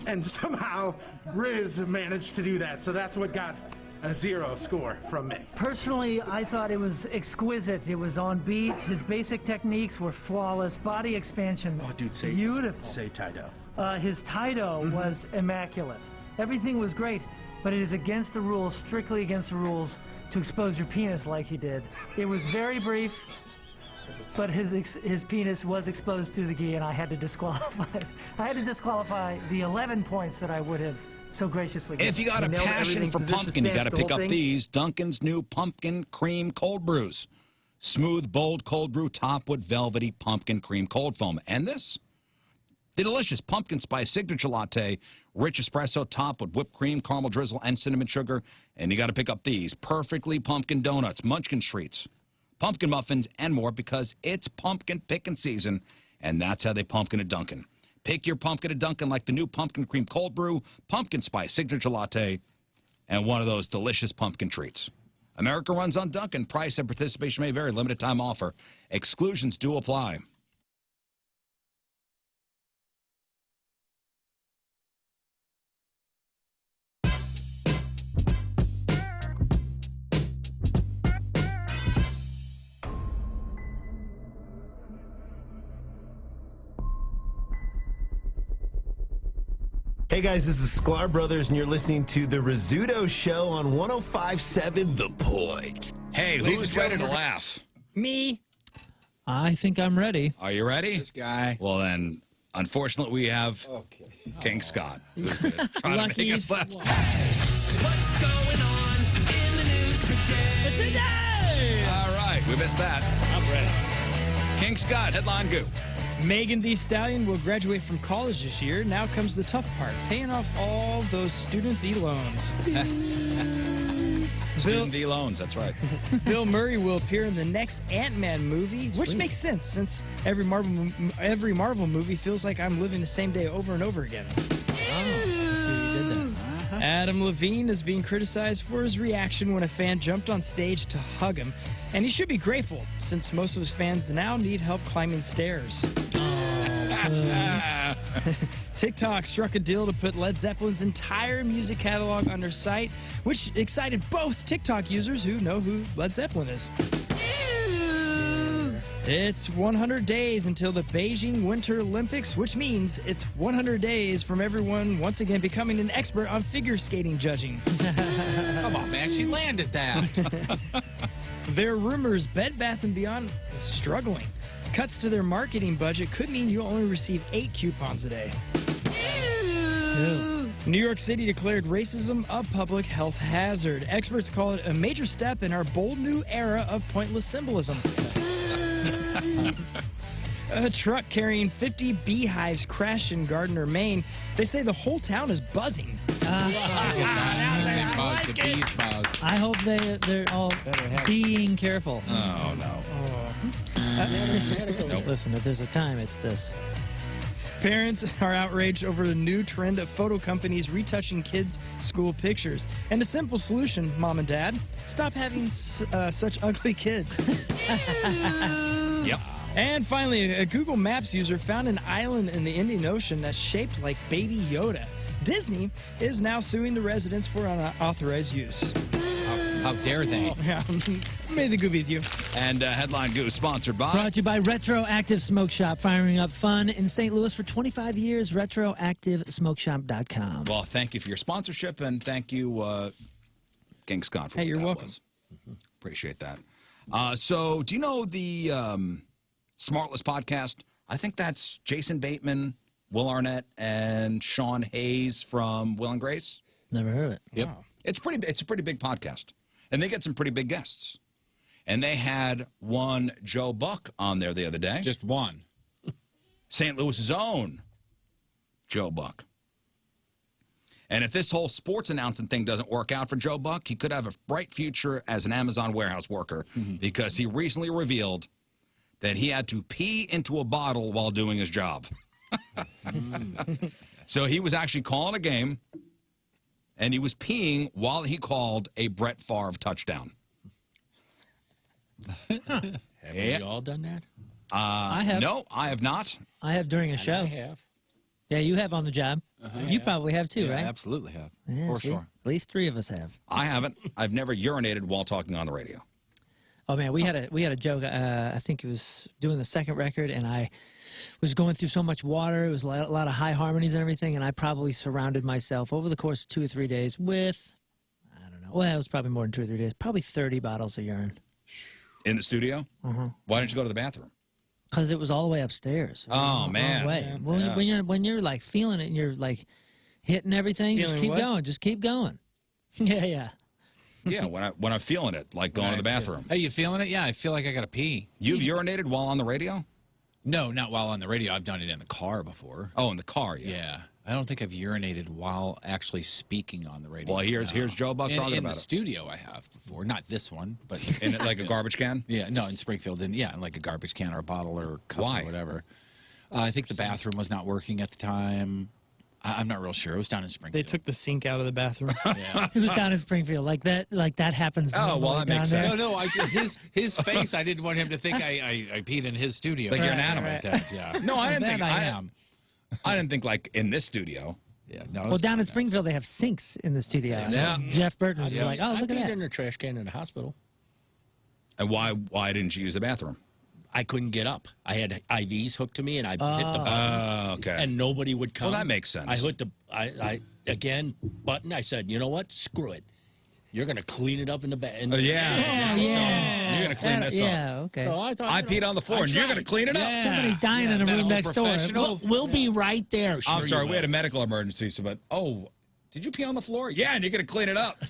and somehow Rizz managed to do that, so that's what got a 0 score from me. Personally, I thought it was exquisite. It was on beat. His basic techniques were flawless. Body expansion, beautiful. Say Taido. His Taido was immaculate. Everything was great, but it is against the rules, strictly against the rules, to expose your penis like he did. It was very brief, but his penis was exposed through the gi, and I had to disqualify. I had to disqualify the 11 points that I would have so graciously given. If you got a passion for pumpkin, you got to pick up these Dunkin's new pumpkin cream cold brews. Smooth, bold cold brew topped with velvety pumpkin cream cold foam. And this, the delicious pumpkin spice signature latte, rich espresso topped with whipped cream, caramel drizzle, and cinnamon sugar. And you got to pick up these perfectly pumpkin donuts, munchkin treats, pumpkin muffins, and more because it's pumpkin picking season, and that's how they pumpkin at Dunkin'. Pick your pumpkin at Dunkin' like the new pumpkin cream cold brew, pumpkin spice signature latte, and one of those delicious pumpkin treats. America runs on Dunkin'. Price and participation may vary. Limited time offer. Exclusions do apply. Hey guys, this is the Sklar Brothers, and you're listening to the Rizzuto Show on 105.7 The Point. Hey, who's ready to laugh? Me. I think I'm ready. Are you ready? This guy. Well, then, unfortunately, we have King Scott, who's trying to make us laugh. What's going on in the news today? All right, we missed that. I'm ready. King Scott, headline goo. Megan Thee Stallion will graduate from college this year. Now comes the tough part, paying off all those student D loans. Student D loans, that's right. Bill Murray will appear in the next Ant-Man movie, which makes sense since every Marvel movie feels like I'm living the same day over and over again. Oh, I see what you did there. Adam Levine is being criticized for his reaction when a fan jumped on stage to hug him. And he should be grateful, since most of his fans now need help climbing stairs. TikTok struck a deal to put Led Zeppelin's entire music catalog on their site, which excited both TikTok users who know who Led Zeppelin is. It's 100 days until the Beijing Winter Olympics, which means it's 100 days from everyone once again becoming an expert on figure skating judging. Come on, man. She landed that. There are rumors Bed Bath & Beyond is struggling. Cuts to their marketing budget could mean you'll only receive 8 coupons a day. Ew. New York City declared racism a public health hazard. Experts call it a major step in our bold new era of pointless symbolism. A truck carrying 50 beehives crashed in Gardner, Maine. They say the whole town is buzzing. I hope they're all being careful. Oh, no. Nope. Listen, if there's a time, it's this. Parents are outraged over the new trend of photo companies retouching kids' school pictures. And a simple solution, Mom and Dad, stop having such ugly kids. Yep. And finally, a Google Maps user found an island in the Indian Ocean that's shaped like Baby Yoda. Disney is now suing the residents for unauthorized use. How dare they? Yeah. May the goo be with you. And Headline Goo sponsored by... Brought to you by Retroactive Smoke Shop, firing up fun in St. Louis for 25 years. RetroactiveSmokeShop.com. Well, thank you for your sponsorship, and thank you, King Scott, for Hey, what you're that welcome. was. Appreciate that. So, do you know the Smartless podcast? I think that's Jason Bateman, Will Arnett, and Sean Hayes from Will and Grace. Never heard of it. Yep. Wow. It's a pretty big podcast, and they get some pretty big guests. And they had one Joe Buck on there the other day. Just one. St. Louis's own Joe Buck. And if this whole sports announcing thing doesn't work out for Joe Buck, he could have a bright future as an Amazon warehouse worker because he recently revealed that he had to pee into a bottle while doing his job. So he was actually calling a game, and he was peeing while he called a Brett Favre touchdown. Have we all done that? I have. No, I have not. I have during a show. I have. Yeah, you have on the job. You probably have too, Yeah, right? I absolutely have. Yeah, For see? sure. At least 3 of us have. I haven't. I've never urinated while talking on the radio. Oh man, we had a joke. I think it was doing the second record, and I was going through so much water. It was a lot of high harmonies and everything, and I probably surrounded myself over the course of 2 or 3 days with, I don't know. Well, it was probably more than 2 or 3 days. Probably 30 bottles of urine. In the studio? Why didn't you go to the bathroom? Because it was all the way upstairs. Oh, man. Way. When you're like feeling it and you're like hitting everything, just keep going. Just keep going. Yeah. Yeah, when I'm feeling it, like going to the bathroom. Are you feeling it? Yeah, I feel like I got to pee. You've urinated while on the radio? No, not while on the radio. I've done it in the car before. Oh, in the car, yeah. Yeah. I don't think I've urinated while actually speaking on the radio. Well, here's Joe Buck talking in about the studio I have before. Not this one, but... In like a garbage can? Yeah, no, in Springfield. In like a garbage can or a bottle or a cup or whatever. I think the bathroom was not working at the time. I'm not real sure. It was down in Springfield. They took the sink out of the bathroom. Yeah. It was down in Springfield. Like that happens. Oh, well, that makes sense. No, his face, I didn't want him to think I peed in his studio. Like you're an animal. Like that, yeah. No, I didn't think I am. I didn't think like in this studio. Yeah, no. Well, down in Springfield, they have sinks in the studio. Yeah. So Jeff Burton was like, "Oh, look at that." in a trash can in the hospital. And why didn't you use the bathroom? I couldn't get up. I had IVs hooked to me, and I hit the button. Oh, okay. And nobody would come. Well, that makes sense. I hit the again button. I said, you know what? Screw it. You're gonna clean it up in the back. Yeah. You're gonna clean this up. Yeah, okay. So I thought I peed on the floor, and you're gonna clean it up. Somebody's dying in a room next door. We'll be right there. I'm Sure sorry, you we had a will. medical emergency, so did you pee on the floor? Yeah, and you're gonna clean it up.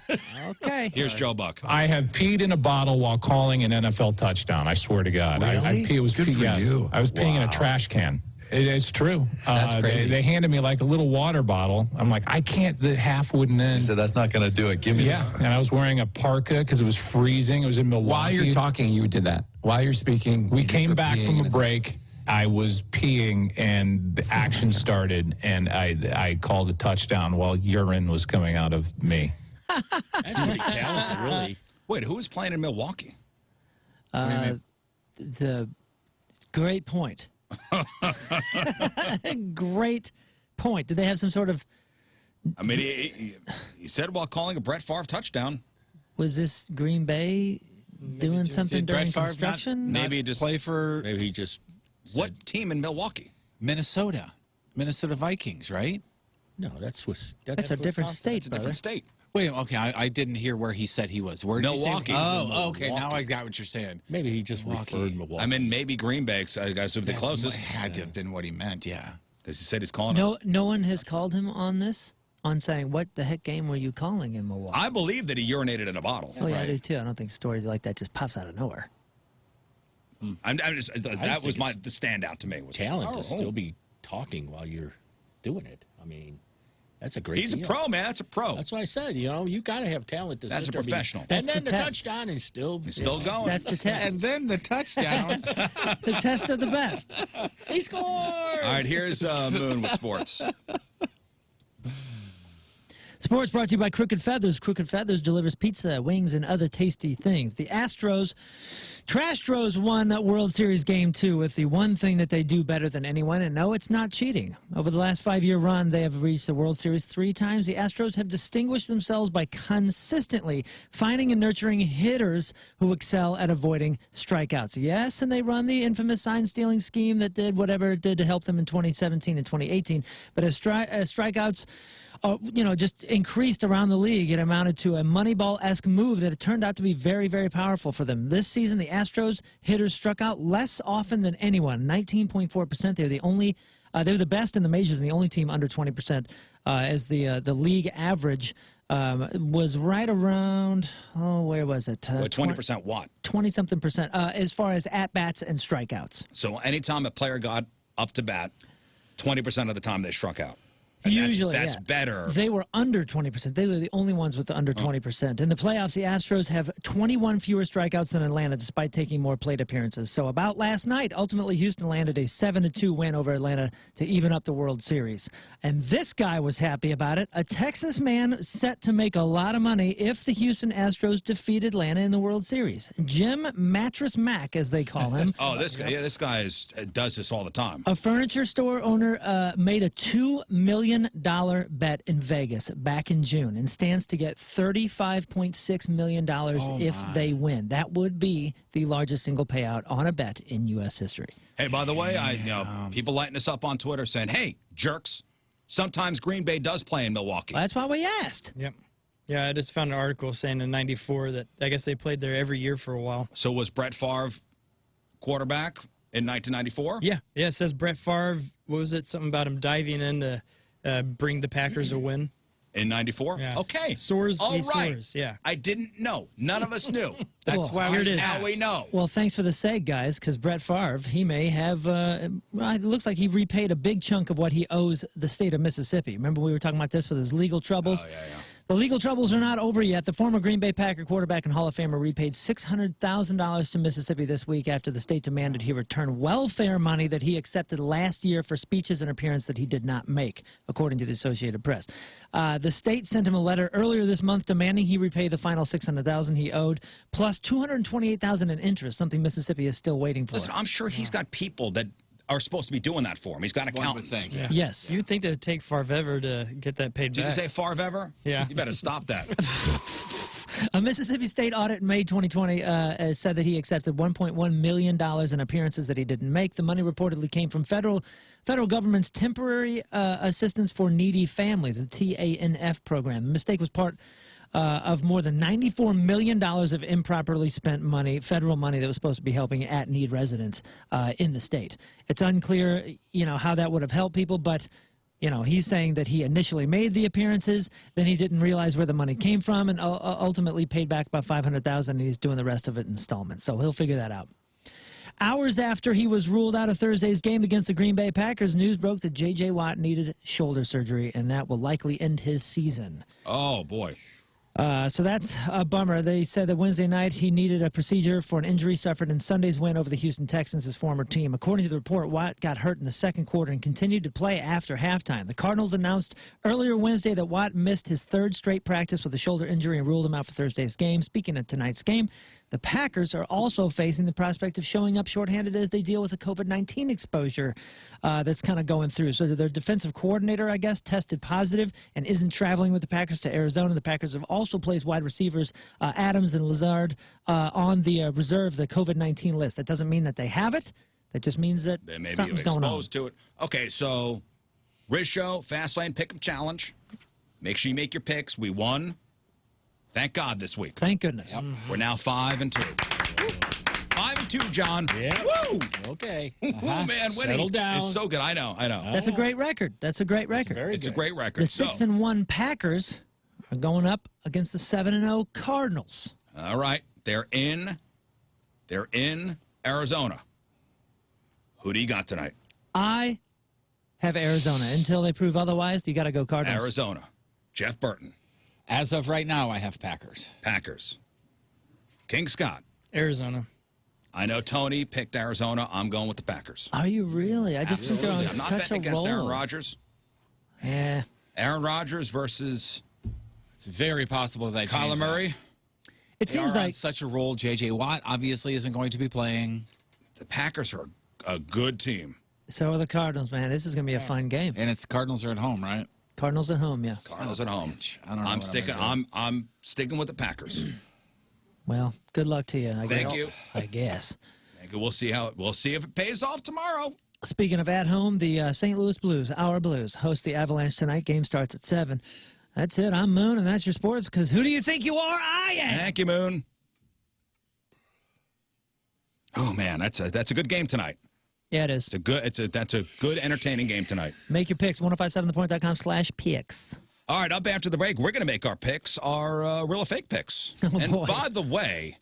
Okay. Here's Joe Buck. I have peed in a bottle while calling an NFL touchdown. I swear to God. Really? I was Good for you. I was peeing in a trash can. It's true. That's crazy. They handed me like a little water bottle. I'm like, I can't. The half wouldn't end. So that's not going to do it. Give me. Yeah, and I was wearing a parka because it was freezing. It was in Milwaukee. While you're talking, you did that. While you're speaking, We came back from a break. I was peeing, and the action started, and I called a touchdown while urine was coming out of me. That's pretty talented, really. Wait, who was playing in Milwaukee? The great point. Great point. Did they have some sort of? I mean, he said while calling a Brett Favre touchdown. Was this Green Bay doing something during Brett Favre construction? Maybe he just play for Maybe he just what team in Milwaukee? Minnesota Vikings, right? no. That's That's a different state, It's a brother. different state. Wait, okay, I didn't hear where he said he was. Where did he say? Milwaukee. Oh, okay, now I got what you're saying. maybe he just Milwaukee. referred Milwaukee. I mean, maybe Green Bay. I assume the That's closest. had to have been what he meant. Yeah. Because he said he's calling. No one has called him on this, on saying, what the heck game were you calling in Milwaukee? I believe that he urinated in a bottle. Oh, yeah, I do too. I don't think stories like that just pops out of nowhere. I'm just that was think the standout to me. Was talent oh, to still be talking while you're doing it. I mean, that's a great He's deal. a pro, man. That's a pro. That's what I said. You know, you got to have talent to That's sit a there professional. That's and then the the, test. touchdown is still going. That's the test. And then the touchdown. The test of the best. He scores. All right, here's Moon with sports. Sports brought to you by Crooked Feathers. Crooked Feathers delivers pizza, wings, and other tasty things. The Trastros won that World Series Game 2 with the one thing that they do better than anyone, and no, it's not cheating. Over the last 5-year run, they have reached the World Series 3 times. The Astros have distinguished themselves by consistently finding and nurturing hitters who excel at avoiding strikeouts. Yes, and they run the infamous sign-stealing scheme that did whatever it did to help them in 2017 and 2018, but as strikeouts just increased around the league. It amounted to a Moneyball-esque move that it turned out to be very, very powerful for them. This season, the Astros hitters struck out less often than anyone, 19.4%. They're the best in the majors and the only team under 20%, as the league average was right around, where was it? 20% what? 20-something percent, as far as at-bats and strikeouts. So anytime a player got up to bat, 20% of the time they struck out. And Usually, that's yeah. better. They were under 20%. They were the only ones with the under 20%. In the playoffs, the Astros have 21 fewer strikeouts than Atlanta, despite taking more plate appearances. So about last night, ultimately Houston landed a 7-2 win over Atlanta to even up the World Series. And this guy was happy about it. A Texas man set to make a lot of money if the Houston Astros defeat Atlanta in the World Series. Jim Mattress Mac, as they call him. This guy does this all the time. A furniture store owner made a $2 million bet in Vegas back in June and stands to get $35.6 million if they win. That would be the largest single payout on a bet in U.S. history. Hey, by the way, people lighting us up on Twitter saying, hey, jerks, sometimes Green Bay does play in Milwaukee. Well, that's why we asked. Yep. Yeah, I just found an article saying in '94 that I guess they played there every year for a while. So was Brett Favre quarterback in 1994? Yeah, it says Brett Favre. What was it? Something about him diving in to bring the Packers a win. In 94? Yeah. Okay. Soars. All He right. soars, yeah. I didn't know. None of us knew. That's why here it is. Now we know. Well, thanks for the seg, guys, because Brett Favre, he may have, well, it looks like he repaid a big chunk of what he owes the state of Mississippi. Remember we were talking about this with his legal troubles? Oh, yeah. The legal troubles are not over yet. The former Green Bay Packer quarterback and Hall of Famer repaid $600,000 to Mississippi this week after the state demanded he return welfare money that he accepted last year for speeches and appearances that he did not make, according to the Associated Press. The state sent him a letter earlier this month demanding he repay the final $600,000 he owed, plus $228,000 in interest, something Mississippi is still waiting for. Listen, I'm sure he's got people that are supposed to be doing that for him. He's got accountants. think, yeah. Yes. You'd think it would take Favre to get that paid Did back. you say Favre ever? Yeah. You better stop that. A Mississippi State audit in May 2020 said that he accepted $1.1 million in appearances that he didn't make. The money reportedly came from federal government's Temporary Assistance for Needy Families, the TANF program. The mistake was part of more than $94 million of improperly spent money, federal money that was supposed to be helping at-need residents in the state. It's unclear, how that would have helped people, but he's saying that he initially made the appearances, then he didn't realize where the money came from, and ultimately paid back about $500,000, and he's doing the rest of it in installments. So he'll figure that out. Hours after he was ruled out of Thursday's game against the Green Bay Packers, news broke that J.J. Watt needed shoulder surgery, and that will likely end his season. Oh, boy. So that's a bummer. They said that Wednesday night he needed a procedure for an injury suffered in Sunday's win over the Houston Texans, his former team. According to the report, Watt got hurt in the second quarter and continued to play after halftime. The Cardinals announced earlier Wednesday that Watt missed his third straight practice with a shoulder injury and ruled him out for Thursday's game. Speaking of tonight's game, the Packers are also facing the prospect of showing up shorthanded as they deal with a COVID-19 exposure that's kind of going through. So their defensive coordinator, I guess, tested positive and isn't traveling with the Packers to Arizona. The Packers have also placed wide receivers Adams and Lazard on the reserve, the COVID-19 list. That doesn't mean that they have it. That just means that They may be something's going on. exposed to it. Okay, so Rizz Show, Fastlane Pickup Challenge. Make sure you make your picks. We won. Thank God this week. Thank goodness. Yep. We're now 5-2. 5-2, John. Yeah. Woo! Okay. Woo, man, winning. Settle down. It's so good. I know. That's a great record. That's a great record. It's a great record. The So, 6-1 Packers are going up against the 7-0 Cardinals. all right. They're in Arizona. Who do you got tonight? I have Arizona. Until they prove otherwise, you got to go Cardinals. Arizona. Jeff Burton. As of right now, I have Packers. Packers. King Scott. Arizona. I know Tony picked Arizona. I'm going with the Packers. Are you really? I just think they're on I'm not such betting a against roll. Aaron Rodgers. Yeah. Aaron Rodgers versus It's very possible that Kyler Murray. It They seems are like on such a roll. J.J. Watt obviously isn't going to be playing. The Packers are a good team. so are the Cardinals, man. This is going to be a fun game. And it's Cardinals are at home, right? Cardinals at home, yeah. Cardinals at home. I don't know. I'm what sticking. gonna do. I'm sticking with the Packers. Well, good luck to you. Thank you. I guess. Thank you. We'll see if it pays off tomorrow. Speaking of at home, the St. Louis Blues, our Blues, host the Avalanche tonight. Game starts at 7. That's it. I'm Moon, and that's your sports. Because who do you think you are? I am. Thank you, Moon. Oh man, that's a good game tonight. Yeah, it is. That's a good entertaining game tonight. Make your picks. 1057thepoint.com/picks. All right, up after the break, we're going to make our picks, our real or fake picks. And boy. by the way,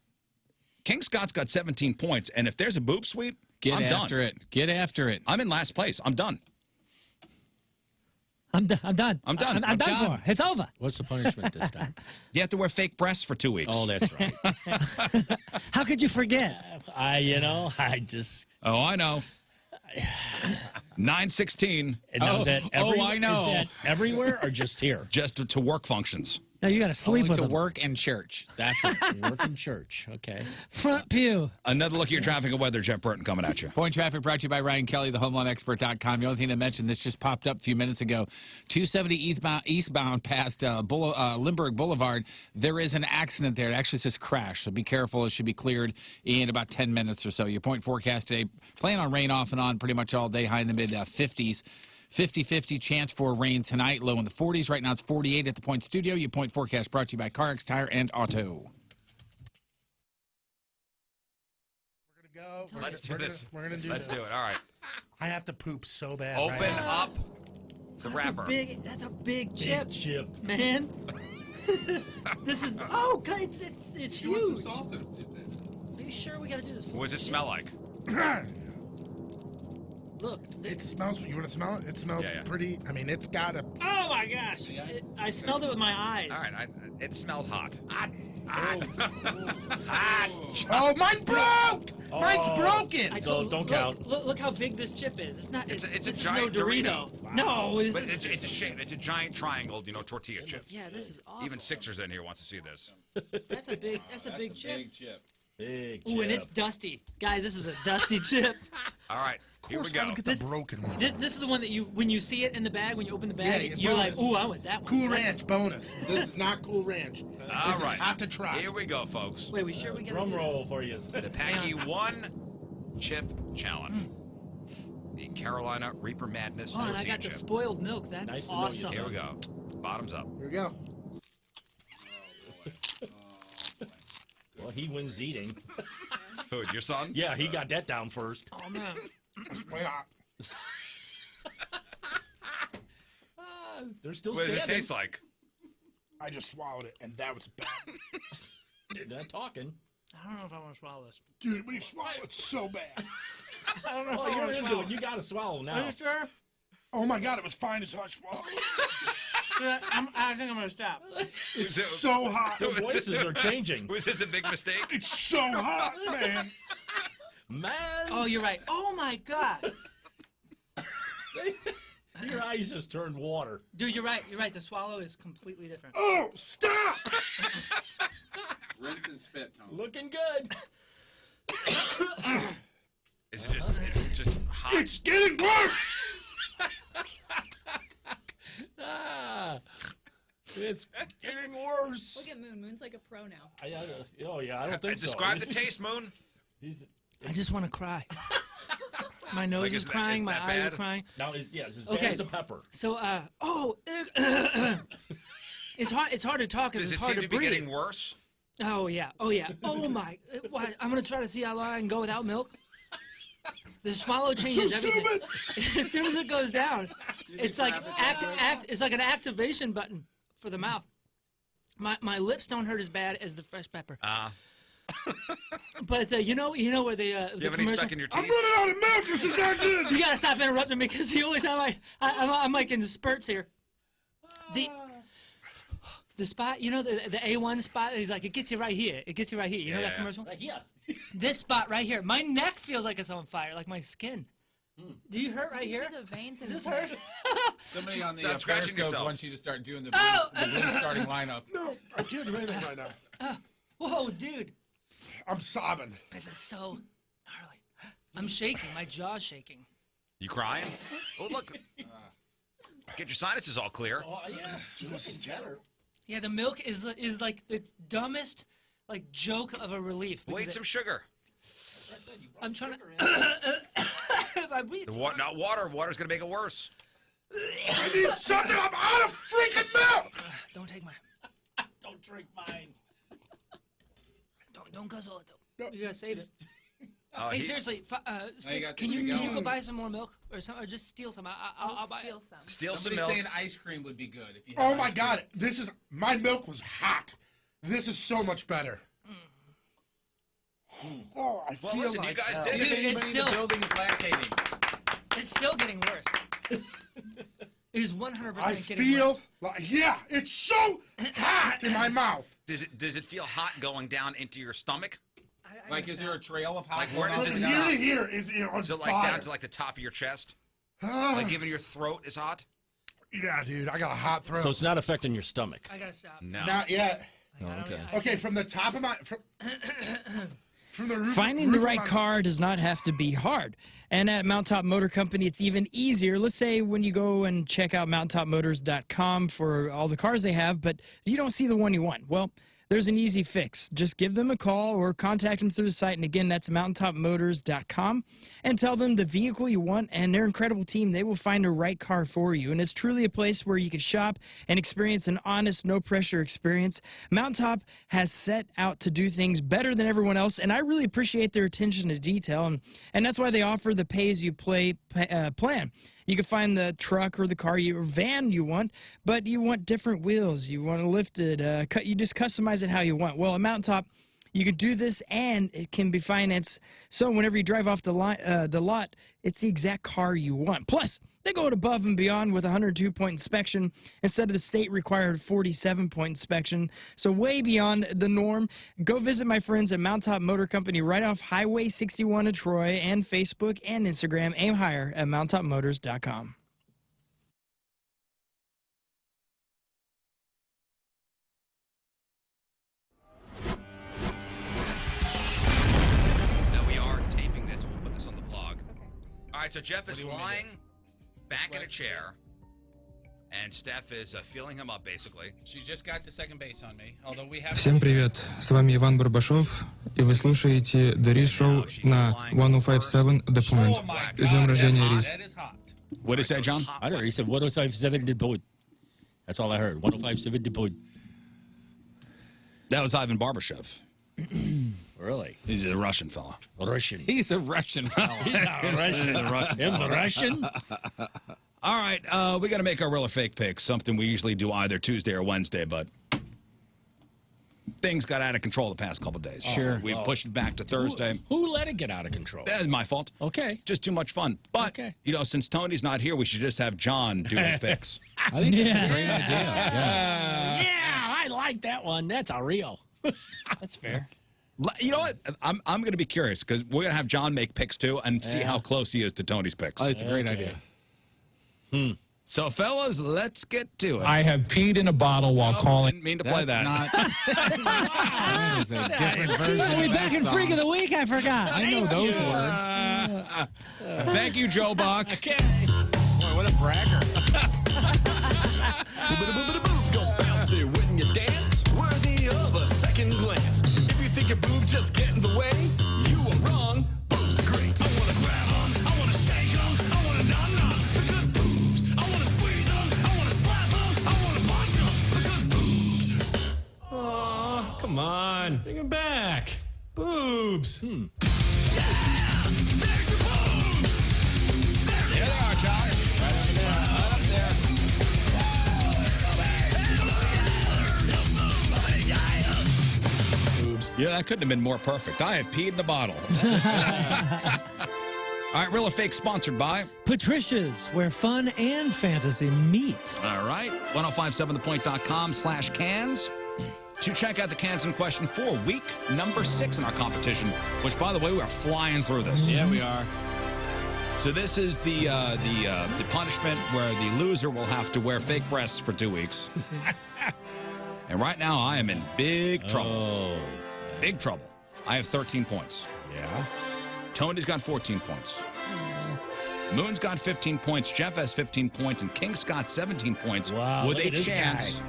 King Scott's got 17 points, and if there's a boob sweep, I'm after done. it. Get after it. I'm in last place. I'm done. I'm done. I'm done. I'm done. I'm done for. It's over. What's the punishment this time? You have to wear fake breasts for 2 weeks. Oh, that's right. How could you forget? I just. Oh, I know. 9/16. And now is that I know. Is that everywhere or just here? Just to work functions. No, you got to sleep Only with to them. work and church. That's it. Work in church. Okay. Front pew. Another look at your traffic and weather, Jeff Burton coming at you. Point traffic brought to you by Ryan Kelly, the HomeLoanExpert.com. The only thing to mention, this just popped up a few minutes ago. 270 eastbound past Lindbergh Boulevard. There is an accident there. It actually says crash, so be careful. It should be cleared in about 10 minutes or so. Your point forecast today, plan on rain off and on pretty much all day, high in the mid-50s. 50-50 chance for rain tonight. Low in the 40s. Right now it's 48 at the Point Studio. Your Point forecast brought to you by CarX Tire and Auto. Let's do this. We're gonna do Let's this. do it. All right. I have to poop so bad. Open right now. up the wrapper. That's a big chip, Chip. man. This is oh, God, it's huge. Salsa. Are you sure we gotta do this? What does it smell like? Look, It smells. You want to smell it? It smells Yeah, yeah. pretty. I mean, it's got a. oh my gosh! I smelled it with my eyes. All right. It smelled hot. Oh, mine broke! Mine's broken! I So told, don't look, count. Look how big this chip is. It's not. It's a this giant is no Dorito. Dorito. No, this But is, it's a shape. It's a giant triangle, tortilla chip. yeah, this is awful. Even Sixers in here wants to see this. That's a big. That's a big chip. Big chip. Big Ooh, and chip. it's dusty, guys. This is a dusty chip. All right. Here we go. Get the broken one. This is the one that you, when you see it in the bag, when you open the bag, Yeah, you're like, bonus. ooh, I want that one. Cool That's- Ranch bonus. This is not Cool Ranch. All This right. is hot to try. Here we go, folks. Wait, we sure we got Drum roll for you. The Packy One Chip Challenge. The Carolina Reaper Madness. Oh, and I tortilla got the chip. spoiled milk. That's Nice to know you, awesome. Here we go. Bottoms up. Here we go. Well, he wins eating. Who, your son? Yeah, he got that down first. Oh man. Way hot. They're still What does standing. it taste like? I just swallowed it, and that was bad. They're not talking. I don't know if I want to swallow this. Dude, we swallowed it so bad. I don't know if Oh, I you're want to into swallow it. You got to swallow Are now. you sure? Oh my God, it was fine as I swallowed. Yeah, I think I'm gonna stop. It's so hot. Their voices are changing. Was this a big mistake? It's so hot, man. Man, Oh, you're right. Oh my God, your eyes just turned water. dude, you're right. You're right. The swallow is completely different. Oh, stop! Rinse and spit, Tom. Looking good. Is it just hot? It's getting worse. It's getting worse. Look at Moon. Moon's like a pro now. Oh yeah, I don't think so. Describe the taste, Moon. He's, I just want to cry. My nose Like, is isn't crying. that My eyes bad? are crying. now it's as bad Okay. as a pepper. So, it's hard. It's hard to talk because Does it's it hard seem to to be breathe. getting worse? Oh yeah. Oh yeah. Oh my. Why, I'm gonna try to see how long I can go without milk. The swallow changes everything. As soon as it goes down, it's like It's like an activation button for the mouth. My lips don't hurt as bad as the fresh pepper. But you know where the Do you have any commercial- stuck in your I'm teeth? running out of milk. This is not good. You gotta stop interrupting me because the only time I'm like in spurts here. The spot, the A1 spot, he's like, it gets you right here. It gets you right here. You know that Yeah. commercial? Like yeah. This spot right here. My neck feels like it's on fire, like my skin. Do you hurt right here? See the veins in Does his this hurt? neck. Somebody on the Stop scratching Periscope yourself. wants you to start doing the Oh! blue starting lineup. No, I can't do anything right now. Whoa, dude. I'm sobbing. This is so gnarly. I'm shaking. My jaw's shaking. You crying? Oh, look. Get your sinuses all clear. Oh yeah. This is terrible. Yeah, the milk is like the dumbest joke of a relief. Wait, because some sugar. I'm trying to. If I breathe. Not water. Water's going to make it worse. I need something. I'm out of freaking milk. Don't take my. Don't drink mine. Don't guzzle it though. You gotta save it. Oh, Hey, seriously, Six, got can the you sugar. go buy some more milk or just steal some? I'll buy. Steal some. Steal some Somebody's milk. saying ice cream would be good. If you Oh have my ice cream. God, this is my milk was hot. This is so much better. Oh, I Well, feel listen, like you guys hell. did See it. if Dude, anybody it's in still- the building is lactating. It's still getting worse. It is 100% I getting feel worse. like it's so hot in my mouth. Does it feel hot going down into your stomach? I Like, gotta is there a stop. trail of hot? Like, where going does up it and From stop? here to here is on Is it like fire. down to like the top of your chest? Like even your throat is hot? Yeah, dude, I got a hot throat. So it's not affecting your stomach. I gotta stop. No. Not yet. Okay. Okay, from the top of my from the roof. Finding the roof of right my- car does not have to be hard. And at Mountaintop Motor Company, it's even easier. Let's say when you go and check out mountaintopmotors.com for all the cars they have, but you don't see the one you want. Well, There's an easy fix. Just give them a call or contact them through the site. And again, that's mountaintopmotors.com. And tell them the vehicle you want, and their incredible team, they will find the right car for you. And it's truly a place where you can shop and experience an honest, no-pressure experience. Mountaintop has set out to do things better than everyone else, and I really appreciate their attention to detail. And that's why they offer the pay-as-you-play plan. You can find the truck or the car or van you want, but you want different wheels. You want to lift it. You just customize it how you want. Well, at Mountaintop, you can do this, and it can be financed. So whenever you drive off the lot, it's the exact car you want. Plus, they go above and beyond with a 102-point inspection instead of the state-required 47-point inspection. So way beyond the norm. Go visit my friends at Mountaintop Motor Company right off Highway 61 in Troy, and Facebook and Instagram. Aim higher at mountaintopmotors.com. Now we are taping this. We'll put this on the blog. All right, so Jeff is lying back in a chair, and Steph is feeling him up, basically. She just got to second base on me, although we have... Всем привет, с вами Иван Барбашов, и вы слушаете The Rizz Show на 105.7 The Point. С днем рождения, Rizz. What did he say, John? I don't know. He said 105.7 The Point. That's all I heard. 105.7 The Point. That was Ivan Barbashev. Really? He's a Russian fella. Russian. He's a Russian fella. He's a Russian. Him Russian? All right, we got to make our real or fake picks, something we usually do either Tuesday or Wednesday, but things got out of control the past couple of days. Sure. We pushed it back to Thursday. Who let it get out of control? That's my fault. Okay. Just too much fun. But, you know, since Tony's not here, we should just have John do his picks. I think that's a great idea. Yeah, I like that one. That's a real. That's fair. You know what? I'm going to be curious because we're going to have John make picks too and see how close he is to Tony's picks. Oh, it's a great idea. So, fellas, let's get to it. I have peed in a bottle while calling. Didn't mean to play that. That is a different version. Are we of back that in song. Freak of the Week? I forgot. I know those words. Thank you, Joe Buck. Boy, what a bragger. Go bouncy when you dance, worthy of a second glance. If you think your boob just get in the way, you are wrong. Boobs are great. I wanna grab 'em, I wanna shake 'em, I wanna nom. Because boobs, I wanna squeeze 'em, I wanna slap 'em, I wanna punch 'em. Because boobs. Oh, come on. Bring him back. Boobs. Yeah, there's your boobs. There they are, John. Right up there. Boobs. Yeah, that couldn't have been more perfect. I have peed in a bottle. All right, real or fake sponsored by Patricia's, where fun and fantasy meet. All right, 1057thepoint.com/cans to check out the cans in question for week number 6 in our competition, which, by the way, we are flying through this. Yeah, we are. So this is the punishment where the loser will have to wear fake breasts for 2 weeks. And right now, I am in big trouble. Oh. Big trouble. I have 13 points. Yeah. Tony's got 14 points. Moon's got 15 points. Jeff has 15 points. And King Scott 17 points. Wow, with look a at this chance.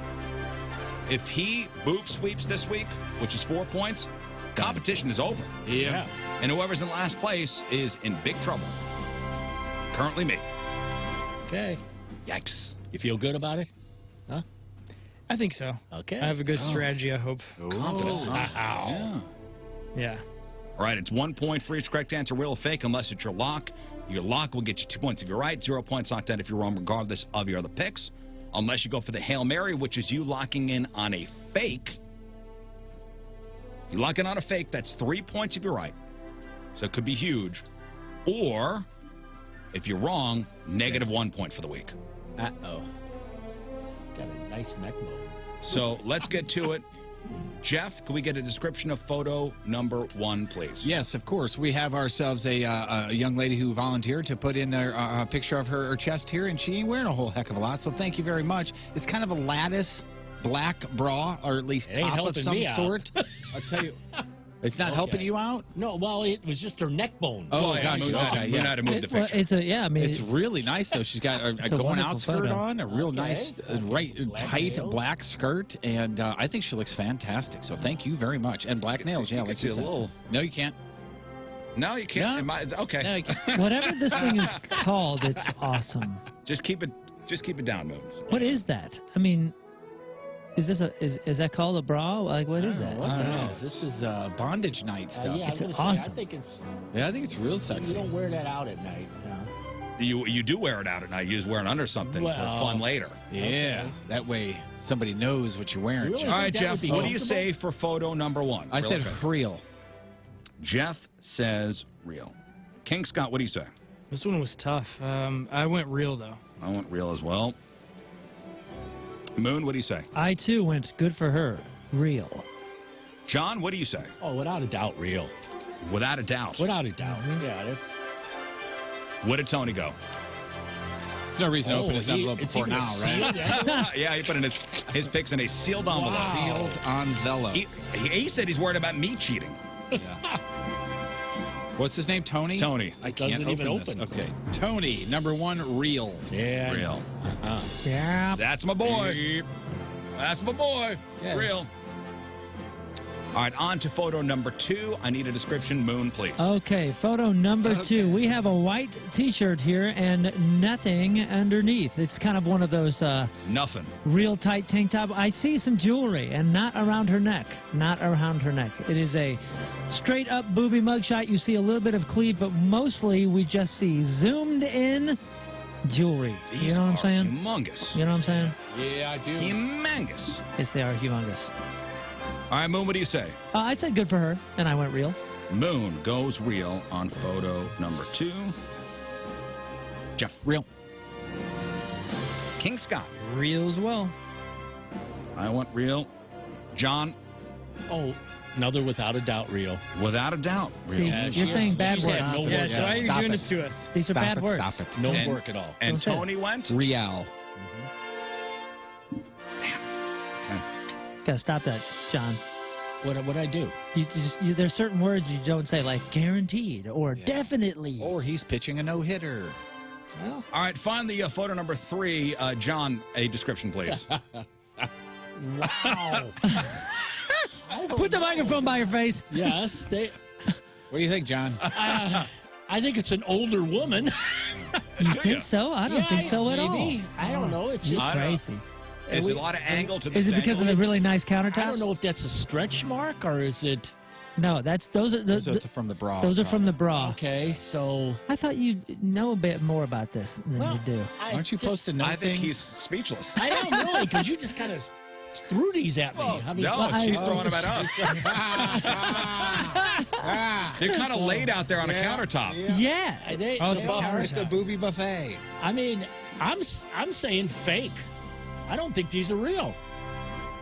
If he boob sweeps this week, which is 4 points, competition is over. Yeah. And whoever's in last place is in big trouble. Currently me. Okay. Yikes. You feel good about it? Huh? I think so. Okay. I have a good strategy, I hope. Confidence. Wow. Yeah. All right, it's 1 point for each correct answer, real or fake, unless it's your lock. Your lock will get you 2 points if you're right, 0 points locked out if you're wrong, regardless of your other picks. Unless you go for the Hail Mary, which is you locking in on a fake. If you lock in on a fake, that's 3 points if you're right. So it could be huge. Or, if you're wrong, -1 point for the week. Uh-oh. It's got a nice neck bone. So let's get to it. Jeff, can we get a description of photo number 1, please? Yes, of course. We have ourselves a young lady who volunteered to put in a picture of her chest here, and she ain't wearing a whole heck of a lot, so thank you very much. It's kind of a lattice black bra, or at least It ain't top of helping some me out. sort. I'll tell you. It's not helping you out? No, well, it was just her neck bone. Oh, yeah, gosh. Moon had to move the Well, picture. it's a I mean, It's really nice, though. She's got a It's a going wonderful out skirt photo. on, a real Okay. nice, tight nails. black skirt, and I think she looks fantastic. So thank you very much. And black nails, you yeah, can like see you a said. little- No, you can't. No, you can't. No. It might- okay. No, you can't. whatever this thing is called, it's awesome. Just keep it down, Moon. What is that? I mean, is this is that called a bra? Like, what is that? What the hell? This is bondage night stuff. Yeah, It's I was gonna awesome. say, I think it's. Yeah, I think it's real You sexy. don't wear that out at night. No. You do wear it out at night. You just wear it under something for Well, fun later. Yeah, that way somebody knows what you're wearing. Really? Jeff. All right, that Jeff, would be what do you comfortable? say for photo number 1? I said quick. real. Jeff says real. King Scott, what do you say? This one was tough. I went real, though. I want real as well. Moon, what do you say? I too went good for her. Real. John, what do you say? Oh, without a doubt, real. Without a doubt. Without a doubt. Yeah, that's. What did Tony go? There's no reason to open his envelope it's before even a now, right? sealed envelope? Yeah, he put in his picks in a sealed envelope. Sealed envelope. He said he's worried about me cheating. What's his name? Tony? Tony. I can't Doesn't even this. open. Okay. Tony, number 1, real. Yeah. Real. Yeah. That's my boy. Yep. That's my boy. Yeah. Real. All right, on to photo number 2. I need a description. Moon, please. Okay, photo number 2. We have a white T-shirt here and nothing underneath. It's kind of one of those Nothing. real tight tank top. I see some jewelry and not around her neck. Not around her neck. It is a straight up booby mugshot. You see a little bit of cleave, but mostly we just see zoomed in jewelry. These You know what I'm are saying? humongous. You know what I'm saying? Yeah, I do. Humongous. Yes, they are humongous. All right, Moon, what do you say? I said good for her, and I went real. Moon goes real on photo number 2. Jeff. Real. King Scott. Real as well. I want real. John. Oh, another without a doubt, real. Without a doubt. Real. See, Yeah, you're saying bad she's had words. no Yeah, work. why are you stop doing it. this to us? These are Stop bad it, words. Stop it. No And- work at all. And Don't say it. Tony went. Real. Okay. Gotta stop that, John. What I do? There's certain words you don't say, like guaranteed or definitely. Or he's pitching a no-hitter. All right, finally, photo number 3. John, a description, please. Wow. Put the microphone by your face. Yes, they. What do you think, John? I think it's an older woman. You think so? I don't think so at maybe. all. I don't know. It's You're just. crazy. Is a lot of angle to this Is it because of angle? the really nice countertops? I don't know if that's a stretch mark or is it. No, those are Those are from the bra. those are from the bra. Okay, so. I thought you'd know a bit more about this than you do. Why don't you post a note I think thing? he's speechless. I am really, because you just kind of threw these at me. I mean, No, she's throwing them at us. They're kind of laid out there on a countertop. Yeah. It's a booby buffet. I mean, I'm saying fake. I don't think these are real.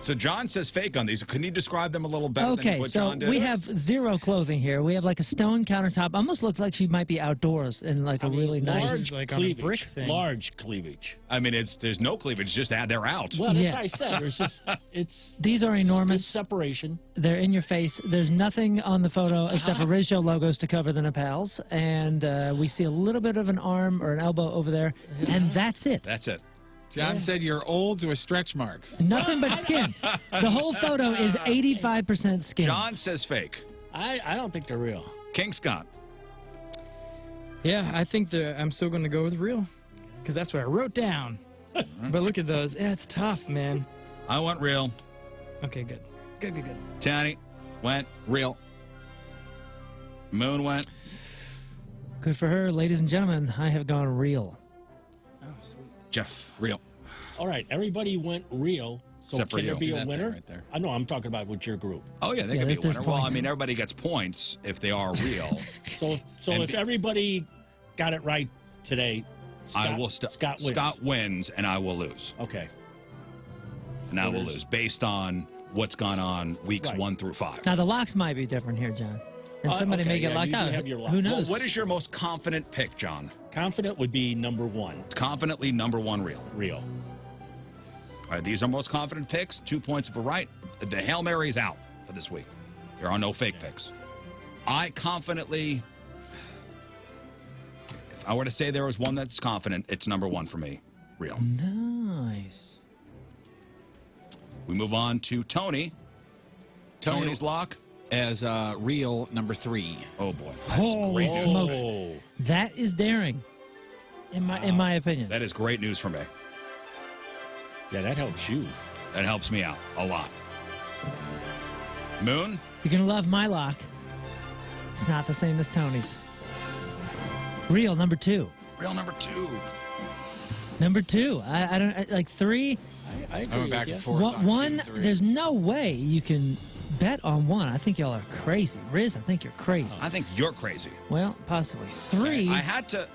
So John says fake on these. Can you describe them a little better than Okay, what so John did? we have zero clothing here. We have like a stone countertop. Almost looks like she might be outdoors in like a really nice. Large like on a cleavage. brick thing. Large cleavage. I mean, there's no cleavage. Just they're out. Well, that's Yeah. what I said. There's just it's. These are good enormous. separation. They're in your face. There's nothing on the photo except for Rizz Show logos to cover the lapels, and we see a little bit of an arm or an elbow over there, and that's it. That's it. John said you're old with stretch marks. Nothing but skin. The whole photo is 85% skin. John says fake. I don't think they're real. King Scott. Yeah, I think I'm still going to go with real because that's what I wrote down. But look at those. Yeah, it's tough, man. I want real. Okay, good. Good. Tony went. Real. Moon went. Good for her, ladies and gentlemen. I have gone real. Oh, sweet. Jeff. Real. All right, everybody went real. So Except for can there you. be Do a that winner? thing right there. I know I'm talking about with your group. Oh, yeah, they Yeah, could be a there's winner. Well, I points. mean, everybody gets points if they are real. So And if everybody got it right today, Scott, I will Scott wins. Scott wins, and I will lose. Okay. And I will lose based on what's gone on weeks Right. 1 through 5. Now, the locks might be different here, John. And somebody okay, may get yeah, locked you do out. have your lock. Who Well, knows? what is your most confident pick, John? Confident would be number one. Confidently number 1 real. Real. All right, these are most confident picks. 2 points if we're right. The Hail Mary is out for this week. There are no fake picks. I confidently, if I were to say there was one that's confident, it's number 1 for me. Real. Nice. We move on to Tony. Tony's lock. As real number 3. Oh, boy. Holy smokes. That is daring, in my opinion. That is great news for me. Yeah, that helps you. That helps me out a lot. Moon? You're going to love my lock. It's not the same as Tony's. Real number 2. Real number 2. Number 2. I don't like 3. I went back and forth on 1, 2, 3. there's no way you can bet on 1. I think y'all are crazy. Rizz, I think you're crazy. I think you're crazy. Well, possibly. 3. I had to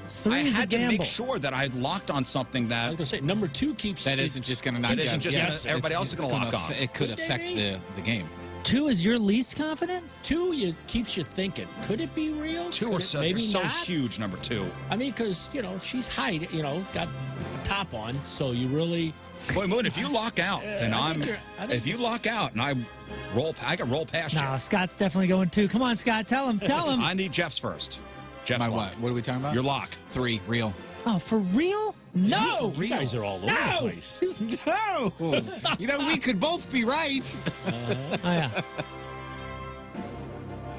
3 is a to gamble. make sure that I had locked on something I that was going to say, number 2 keeps... That isn't just going to knock It isn't you just gonna- everybody else is gonna lock on. It could affect the game. 2 is your least confident? 2 keeps you thinking. Could it be real? 2 Could are it so, maybe they're so not? huge, number 2. I mean, because, she's hide, got a top on, so you really... Boy, Moon, if you lock out, then I I'm... think If you lock out and I can roll past No, you. Scott's definitely going 2. Come on, Scott, tell him. I need Jeff's first. Jeff's My lock. what? What are we talking about? Your lock. 3, real. Oh, for real? No! You guys are all over the place. No! We could both be right. Oh, yeah.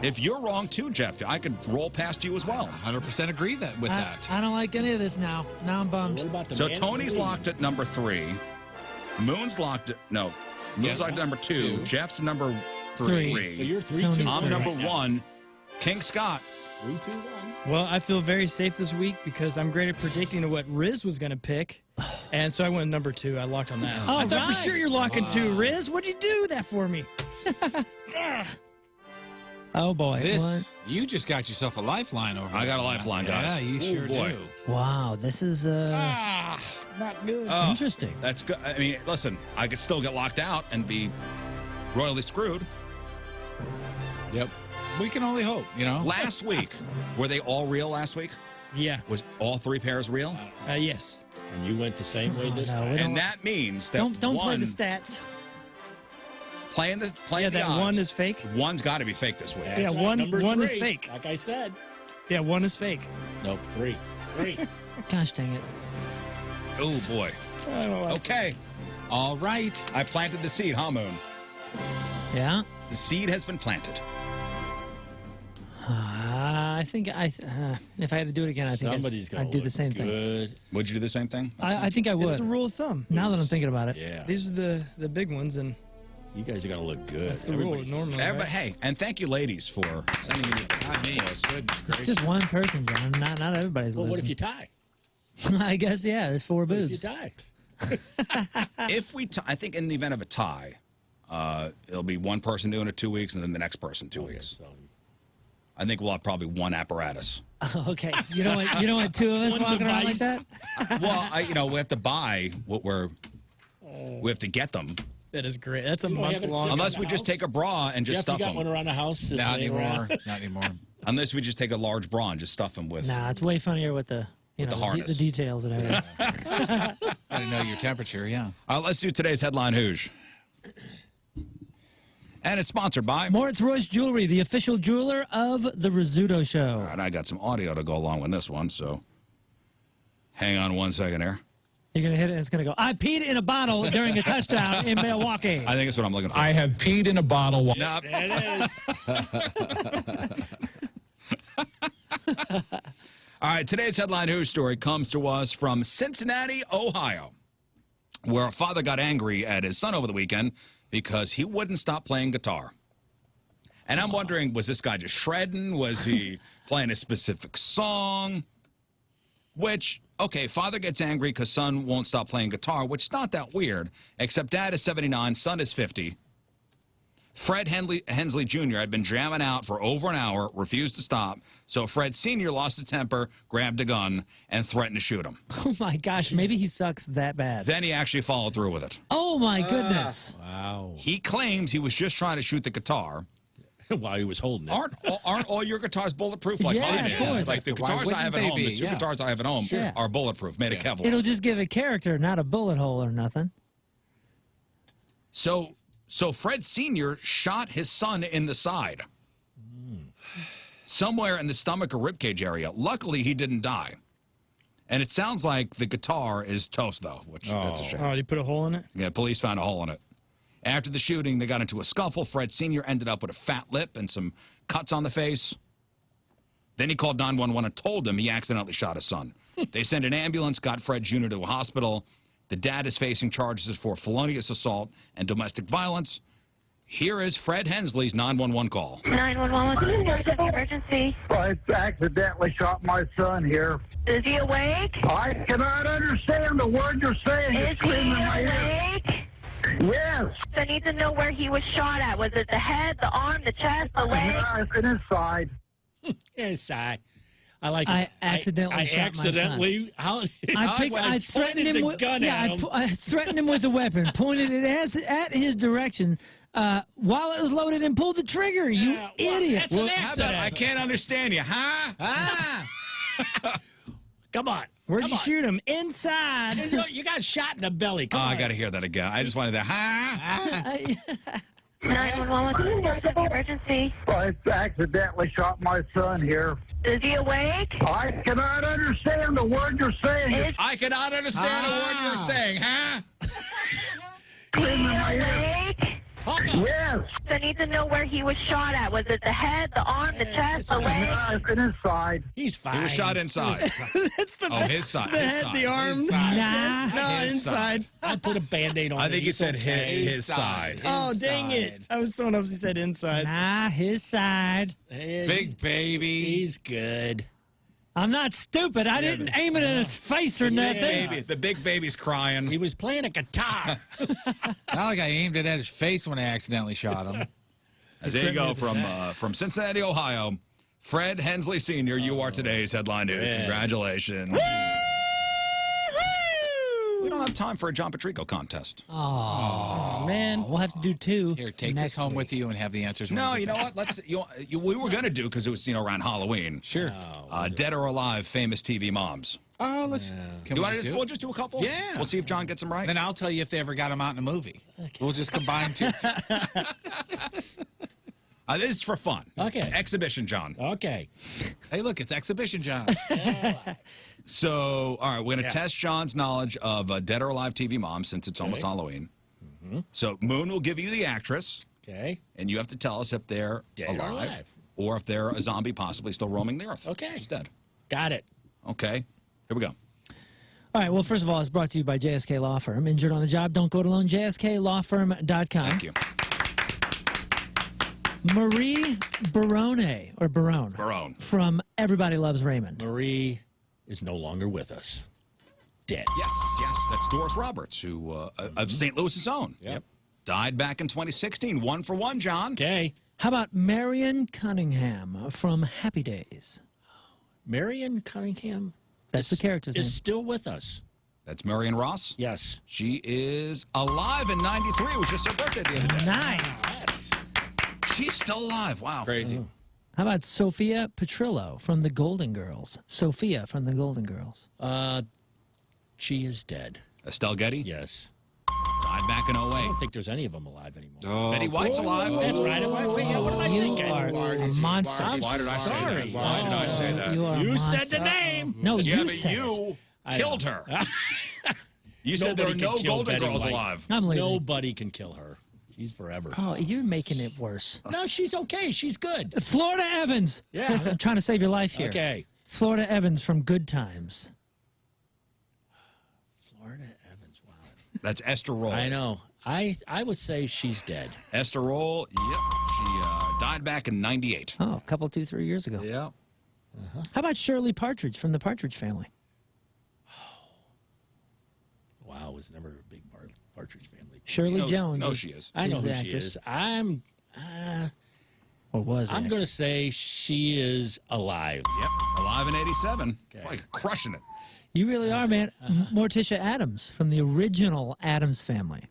If you're wrong too, Jeff, I could roll past you as well. 100% agree with that. I don't like any of this now. Now I'm bummed. What about the So man Tony's in the locked at number 3. Moon's locked at... No. Moon's locked at number 2. 2. Jeff's number 3. 3. So you're 3, Tony's 2, I'm three. number right now. 1. King Scott. 3, 2, 1. Well, I feel very safe this week because I'm great at predicting what Rizz was going to pick. And so I went number 2. I locked on that. Oh, I thought right. for sure you're locking 2, Rizz. What'd you do that for me? Oh, boy. You just got yourself a lifeline over I there. got a lifeline, guys. Yeah, you Ooh, sure boy. do. Wow, this is Not good. interesting. That's good. I mean, listen, I could still get locked out and be royally screwed. Yep. We can only hope, Last week, were they all real last week? Yeah. Was all 3 pairs real? Yes. And you went the same way this no, time. we don't- And that means that Don't play one, the stats. playing the Yeah, that odds, 1 is fake. 1's got to be fake this week. That's Yeah, right, one number is 3, fake. Like I said. Yeah, 1 is fake. Nope, 3. 3. Gosh dang it. Oh, boy. I don't like Okay. All right. I planted the seed, huh, Moon? Yeah. The seed has been planted. I think if I had to do it again, I think Somebody's going I'd do the same thing. good. Would you do the same thing? I think I would. It's the rule of thumb. Now that I'm thinking about it. Yeah. These are the big ones, and You guys are going to look good. that's the rule Everybody's- normally. Everybody, Right? hey, and thank you, ladies, for sending me the I mean, goodness It's gracious. just one person, John. Not everybody's Well, what if losing. you tie? I guess, yeah, there's 4 What if you boobs. tie? If we, I think in the event of a tie, it'll be one person doing it 2 weeks and then the next person 2 weeks. So, I think we'll have probably one apparatus. Okay. You don't want 2 of us One walking around like device. that? Well, we have to buy what we have to get them. That is great. That's a You don't have month it long. sitting Unless in we the just house? take a bra and just Jeff, stuff you got one them. around the house? just Not laying anymore. around? Not anymore. Unless we just take a large bra and just stuff them with. Nah, it's way funnier with the the harness. the details and everything. Got to know your temperature, yeah. Let's do today's headline, Hooshe. And it's sponsored by. Moritz Royce Jewelry, the official jeweler of the Rizzuto Show. And I got some audio to go along with this one, so hang on 1 second here. You're going to hit it and it's going to go, I peed in a bottle during a touchdown in Milwaukee. I think that's what I'm looking for. I have peed in a bottle. Nope. There it is. All right, today's headline Hooshe story comes to us from Cincinnati, Ohio, where a father got angry at his son over the weekend because he wouldn't stop playing guitar. And I'm wondering, was this guy just shredding? Was he playing a specific song? Which, okay, father gets angry because son won't stop playing guitar, which is not that weird, except dad is 79, son is 50. Fred Hensley Jr. had been jamming out for over an hour, refused to stop, so Fred Sr. lost his temper, grabbed a gun, and threatened to shoot him. Oh, my gosh. Maybe he sucks that bad. Then he actually followed through with it. Oh, my goodness. Wow. He claims he was just trying to shoot the guitar. While he was holding it. Aren't all your guitars bulletproof like Yeah, mine of is? course. Like the Why guitars I have at wouldn't home, they the be? 2 Yeah. guitars I have at home Sure. are bulletproof, made of Kevlar. It'll just give a character, not a bullet hole or nothing. So So Fred Sr. shot his son in the side. Somewhere in the stomach or ribcage area. Luckily, he didn't die. And it sounds like the guitar is toast, though, which that's a shame. Oh, did he put a hole in it? Yeah, police found a hole in it. After the shooting, they got into a scuffle. Fred Sr. ended up with a fat lip and some cuts on the face. Then he called 911 and told them he accidentally shot his son. They sent an ambulance, got Fred Jr. to a hospital. The dad is facing charges for felonious assault and domestic violence. Here is Fred Hensley's 911 call. 911, what's the emergency? I accidentally shot my son here. Is he awake? I cannot understand the word you're saying. Is he awake? Yes. I need to know where he was shot at. Was it the head, the arm, the chest, the leg? It's in his side. Inside. I like. I accidentally shot my son. I threatened him with I threatened him with a weapon, pointed it at his direction while it was loaded, and pulled the trigger. You idiot! Well, how about I can't understand you, huh? Come on. Where'd you shoot him? Inside. You got shot in the belly. Oh, I got to hear that again. I just wanted that, huh? 911, what's the emergency? I accidentally shot my son here. Is he awake? I cannot understand the word you're saying. I cannot understand a word you're saying, huh? Is he awake? Yes. I need to know where he was shot at. Was it the head, the arm, the chest, the leg? It's in his side. He's fine. He was shot inside. That's the Oh, his side. The his head, side. the arm. His side. No, His inside. side. I put a Band-Aid on it. I think he said okay. his side. Oh, dang it. I was so nervous he said inside. Nah, his side. Big baby. He's good. I'm not stupid. I didn't aim it in his face or nothing. The big baby's crying. He was playing a guitar. Not like I aimed it at his face when I accidentally shot him. There you go from Cincinnati, Ohio. Fred Hensley Sr., you are today's headline news. Yeah. Congratulations. We don't have time for a John Patrico contest. Oh, man. We'll have to do two. Here, take this home with you and have the answers. No, you know what? Let's. We were going to do because it was around Halloween. Sure. Dead or alive, famous TV moms. Oh, let's. Can we just do it? We'll just do a couple. Yeah. We'll see if John gets them right. Then I'll tell you if they ever got them out in a movie. Okay. We'll just combine two. This is for fun. Okay. Exhibition, John. Okay. Hey, look, it's Exhibition John. So, all right, we're going to test John's knowledge of dead or alive TV moms since it's almost Halloween. So, Moon will give you the actress. Okay. And you have to tell us if they're Dead or alive alive. or if they're a zombie possibly still roaming the earth. Okay. She's dead. Got it. Okay. Here we go. All right. Well, first of all, it's brought to you by JSK Law Firm. Injured on the job, don't go it alone. JSKLawFirm.com. Thank you. Marie Barone, or Barone. Barone. From Everybody Loves Raymond. Marie is no longer with us. Dead. Yes. That's Doris Roberts, who of St. Louis's own. Yep. Died back in 2016. 1 for 1, John. Okay. How about Marion Cunningham from Happy Days? Marion Cunningham? That's the character's name. Is still with us. That's Marion Ross? Yes. She is alive in 93. It was just her birthday the other day. Nice. Yes. She's still alive. Wow. Crazy. How about Sophia Petrillo from the Golden Girls? Sophia from the Golden Girls. She is dead. Estelle Getty? Yes. Died back in 08. I don't think there's any of them alive anymore. Oh. Betty White's alive. That's right. What am I thinking? You are a monster. Why did I say that? Why did I say that? You are a said monster. the name. No, Yeah, you but said you it. killed her. You said there are Nobody no can kill Golden Betty Girls White. alive. I'm leaving. Nobody can kill her. She's forever. Oh, you're making it worse. No, she's okay. She's good. Florida Evans. Yeah. I'm trying to save your life here. Okay. Florida Evans from Good Times. Florida Evans. Wow. That's Esther Roll. I know. I would say she's dead. Esther Roll, yep. She died back in 98. Oh, a couple, 2-3 years ago. Yeah. How about Shirley Partridge from the Partridge Family? Wow, was never a big Partridge Family. Shirley Jones. No, she is. I know Who's who the she actress? is. I'm Or was I'm it? going to say she is alive. Yep. Alive in 87. Boy, crushing it. You really are, man. Morticia Addams from the original Addams Family.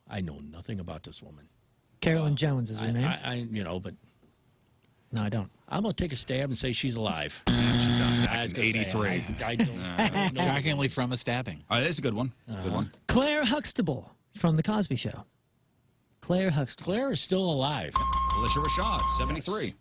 I know nothing about this woman. Carolyn Jones is her name. But No, I don't. I'm going to take a stab and say she's alive. She died back I was in gonna say, 83. I don't know. Shockingly from a stabbing. All right, this is a good one. Good one. Claire Huxtable from The Cosby Show. Claire Huxtable. Claire is still alive. Alicia Rashad, 73. Yes.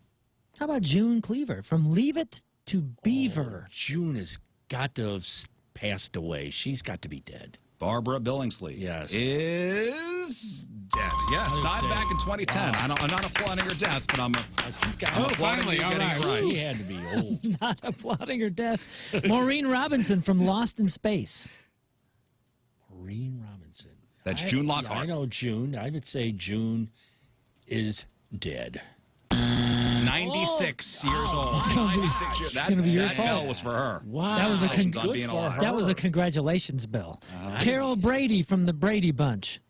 How about June Cleaver from Leave It to Beaver? June has got to have passed away. She's got to be dead. Barbara Billingsley is dead. Yes, I would died say- back in 2010. I'm not applauding her death, but I'm applauding finally, you all getting right. it right. She had to be old. Not applauding her death. Maureen Robinson from Lost in Space. Maureen Robinson. That's June Lockhart. Yeah, I know June. I would say June is dead. 96 years old. It's gonna be- 96 years. it's That, gonna be your that fault. bell was for her. Wow. That was a Good for her. that was a congratulations bill. Carol Brady from the Brady Bunch.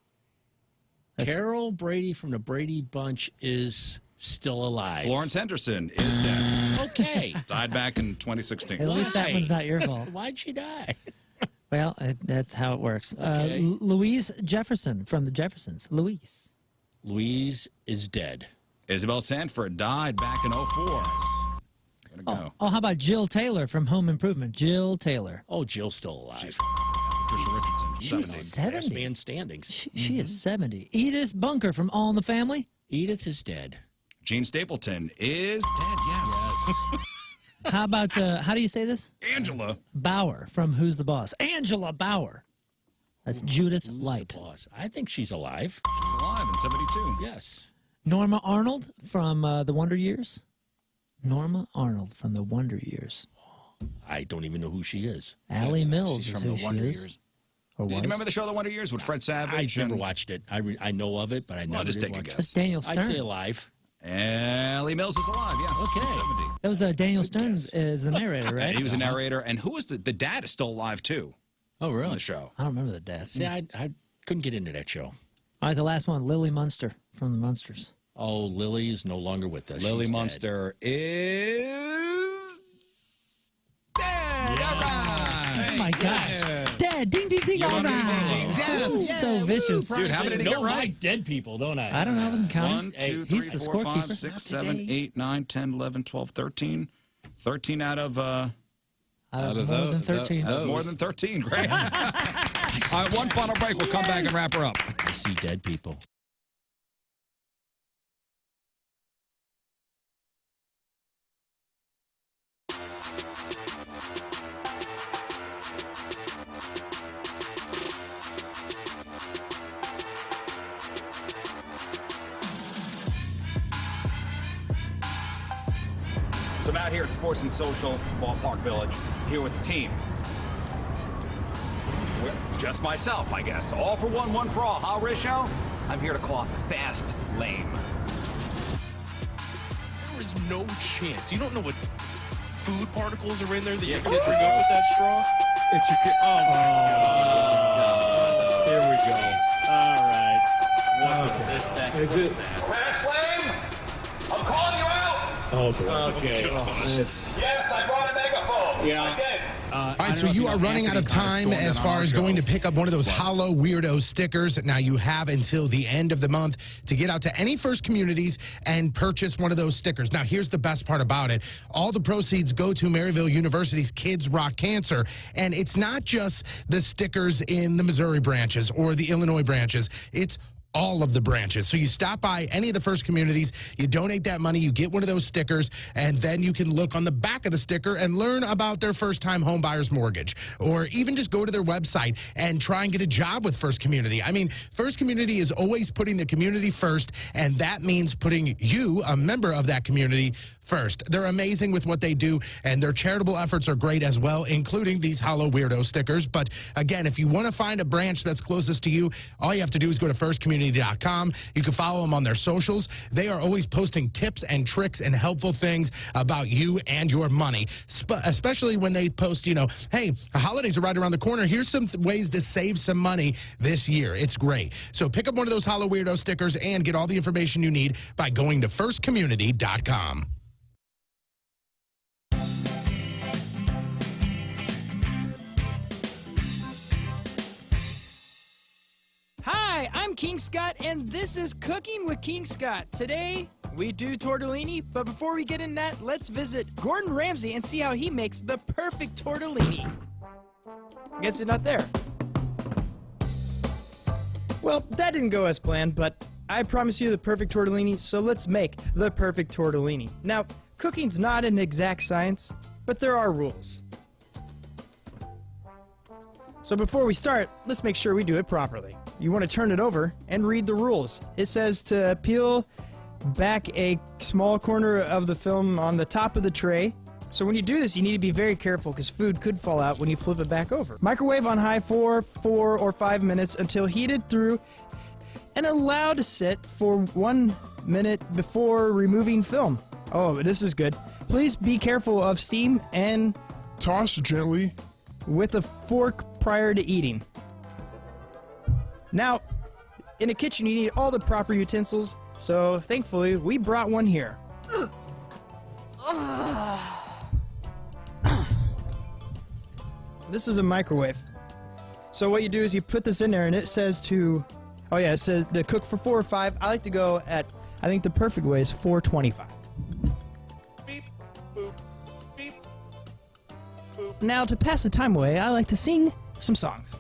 Carol Brady from the Brady Bunch is still alive. Florence Henderson is dead. Okay. Died back in 2016. At least that one's not your fault. Why'd she die? Well, that's how it works. Okay. Louise Jefferson from the Jeffersons. Louise is dead. Isabel Sanford died back in 04. Way to go. Oh, how about Jill Taylor from Home Improvement? Jill Taylor. Oh, Jill's still alive. Patricia Richardson, She's 70. 70. Last man standings. She is 70. Edith Bunker from All in the Family. Edith is dead. Gene Stapleton is dead, yes. How about, how do you say this? Angela Bauer from Who's the Boss? Angela Bauer. That's Judith Light. Boss. I think she's alive. She's alive in 72. Yes. Norma Arnold from The Wonder Years. Norma Arnold from The Wonder Years. I don't even know who she is. Allie Mills She's is from who the she Wonder is. Years. Or Do you was. remember the show The Wonder Years with Fred Savage? I never watched it. I know of it, but I never just did take a watch guess. That's Daniel Stern. I'd say alive. Allie Mills is alive, yes. Okay. 70. That was Daniel Stern is the narrator, right? He was a narrator. And who was the dad is still alive, too, Oh, on really? the show. I don't remember the dad. See, I couldn't get into that show. All right, the last one, Lily Munster from the Munsters. Oh, Lily is no longer with us. Lily She's dead. Munster is dead. All right. Oh my gosh. Dead. Ding, ding, ding. All right. Ooh, so vicious. Dude, how many did he get I right? like dead people, don't I? I don't know. I wasn't counting. 1, 2, He's 3, the 4, 5, scorekeeper. 6, 7, 8, 9, 10, 11, 12, 13. 13 out of Out of of more than those- 13. more than 13. Great. All right, one final break. We'll come back and wrap her up. I see dead people. So I'm out here at Sports and Social Ballpark Village, here with the team. Just myself, I guess. All for one, one for all. Huh, Rizz Show? I'm here to call off the fast lane. There is no chance. You don't know what food particles are in there that you can drink up with that straw? It's your kid. Oh, my God. Here we go. All right. What is it? Fast lane? I'm calling you out! Okay. Yes, I brought a megaphone. Yeah. I did. All right, so you are running out of time as far as going to pick up one of those Hollow Weirdo stickers. Now you have until the end of the month to get out to any First Communities and purchase one of those stickers. Now here's the best part about it. All the proceeds go to Maryville University's Kids Rock Cancer. And it's not just the stickers in the Missouri branches or the Illinois branches. It's all of the branches. So you stop by any of the First Communities, you donate that money, you get one of those stickers, and then you can look on the back of the sticker and learn about their first-time home buyer's mortgage. Or even just go to their website and try and get a job with First Community. I mean, First Community is always putting the community first, and that means putting you, a member of that community, first. They're amazing with what they do, and their charitable efforts are great as well, including these Hollow Weirdo stickers. But again, if you want to find a branch that's closest to you, all you have to do is go to firstcommunity.com. You can follow them on their socials. They are always posting tips and tricks and helpful things about you and your money, especially when they post, you know, hey, the holidays are right around the corner. Here's some ways to save some money this year. It's great. So pick up one of those Hollow Weirdo stickers and get all the information you need by going to firstcommunity.com. Hi, I'm King Scott, and this is Cooking with King Scott. Today, we do tortellini, but before we get in that, let's visit Gordon Ramsay and see how he makes the perfect tortellini. I guess you're not there. Well, that didn't go as planned, but I promise you the perfect tortellini, so let's make the perfect tortellini. Now, cooking's not an exact science, but there are rules. So before we start, let's make sure we do it properly. You want to turn it over and read the rules. It says to peel back a small corner of the film on the top of the tray. So when you do this, you need to be very careful because food could fall out when you flip it back over. Microwave on high for 4 or 5 minutes until heated through and allow to sit for 1 minute before removing film. Oh, this is good. Please be careful of steam and toss gently with a fork prior to eating. Now, in a kitchen, you need all the proper utensils, so thankfully, we brought one here. This is a microwave. So what you do is you put this in there, and it says to, oh yeah, it says to cook for 4 or 5. I like to go at, I think the perfect way is 425. beep, boop, beep, boop. Now, to pass the time away, I like to sing some songs.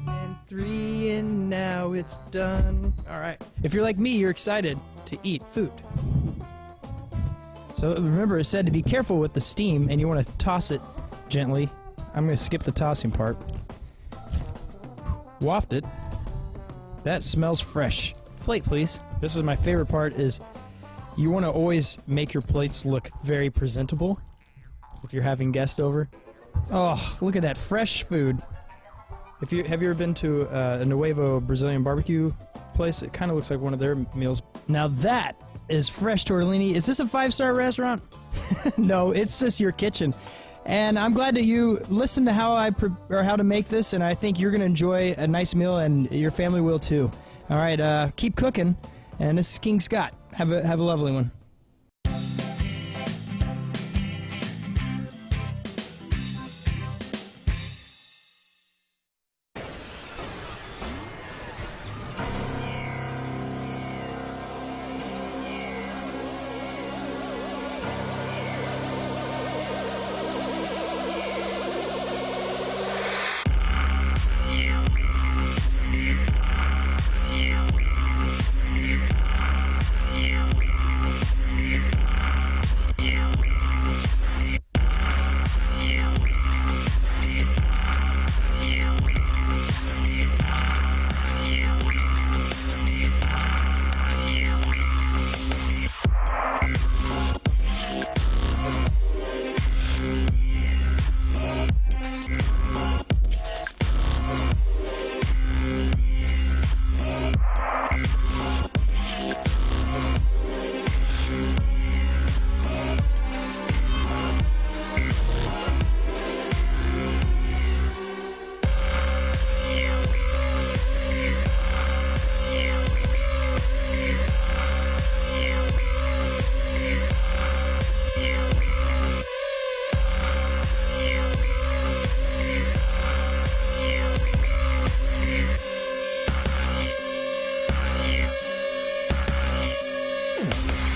And 3, and now it's done. All right. If you're like me, you're excited to eat food. So remember, it said to be careful with the steam, and you want to toss it gently. I'm going to skip the tossing part. Waft it. That smells fresh. Plate, please. This is my favorite part, is you want to always make your plates look very presentable if you're having guests over. Oh, look at that fresh food. Have you ever been to a Nuevo Brazilian barbecue place? It kind of looks like one of their meals. Now that is fresh tortellini. Is this a 5-star restaurant? No, it's just your kitchen. And I'm glad that you listened to how how to make this, and I think you're going to enjoy a nice meal, and your family will too. All right, keep cooking. And this is King Scott. Have a lovely one.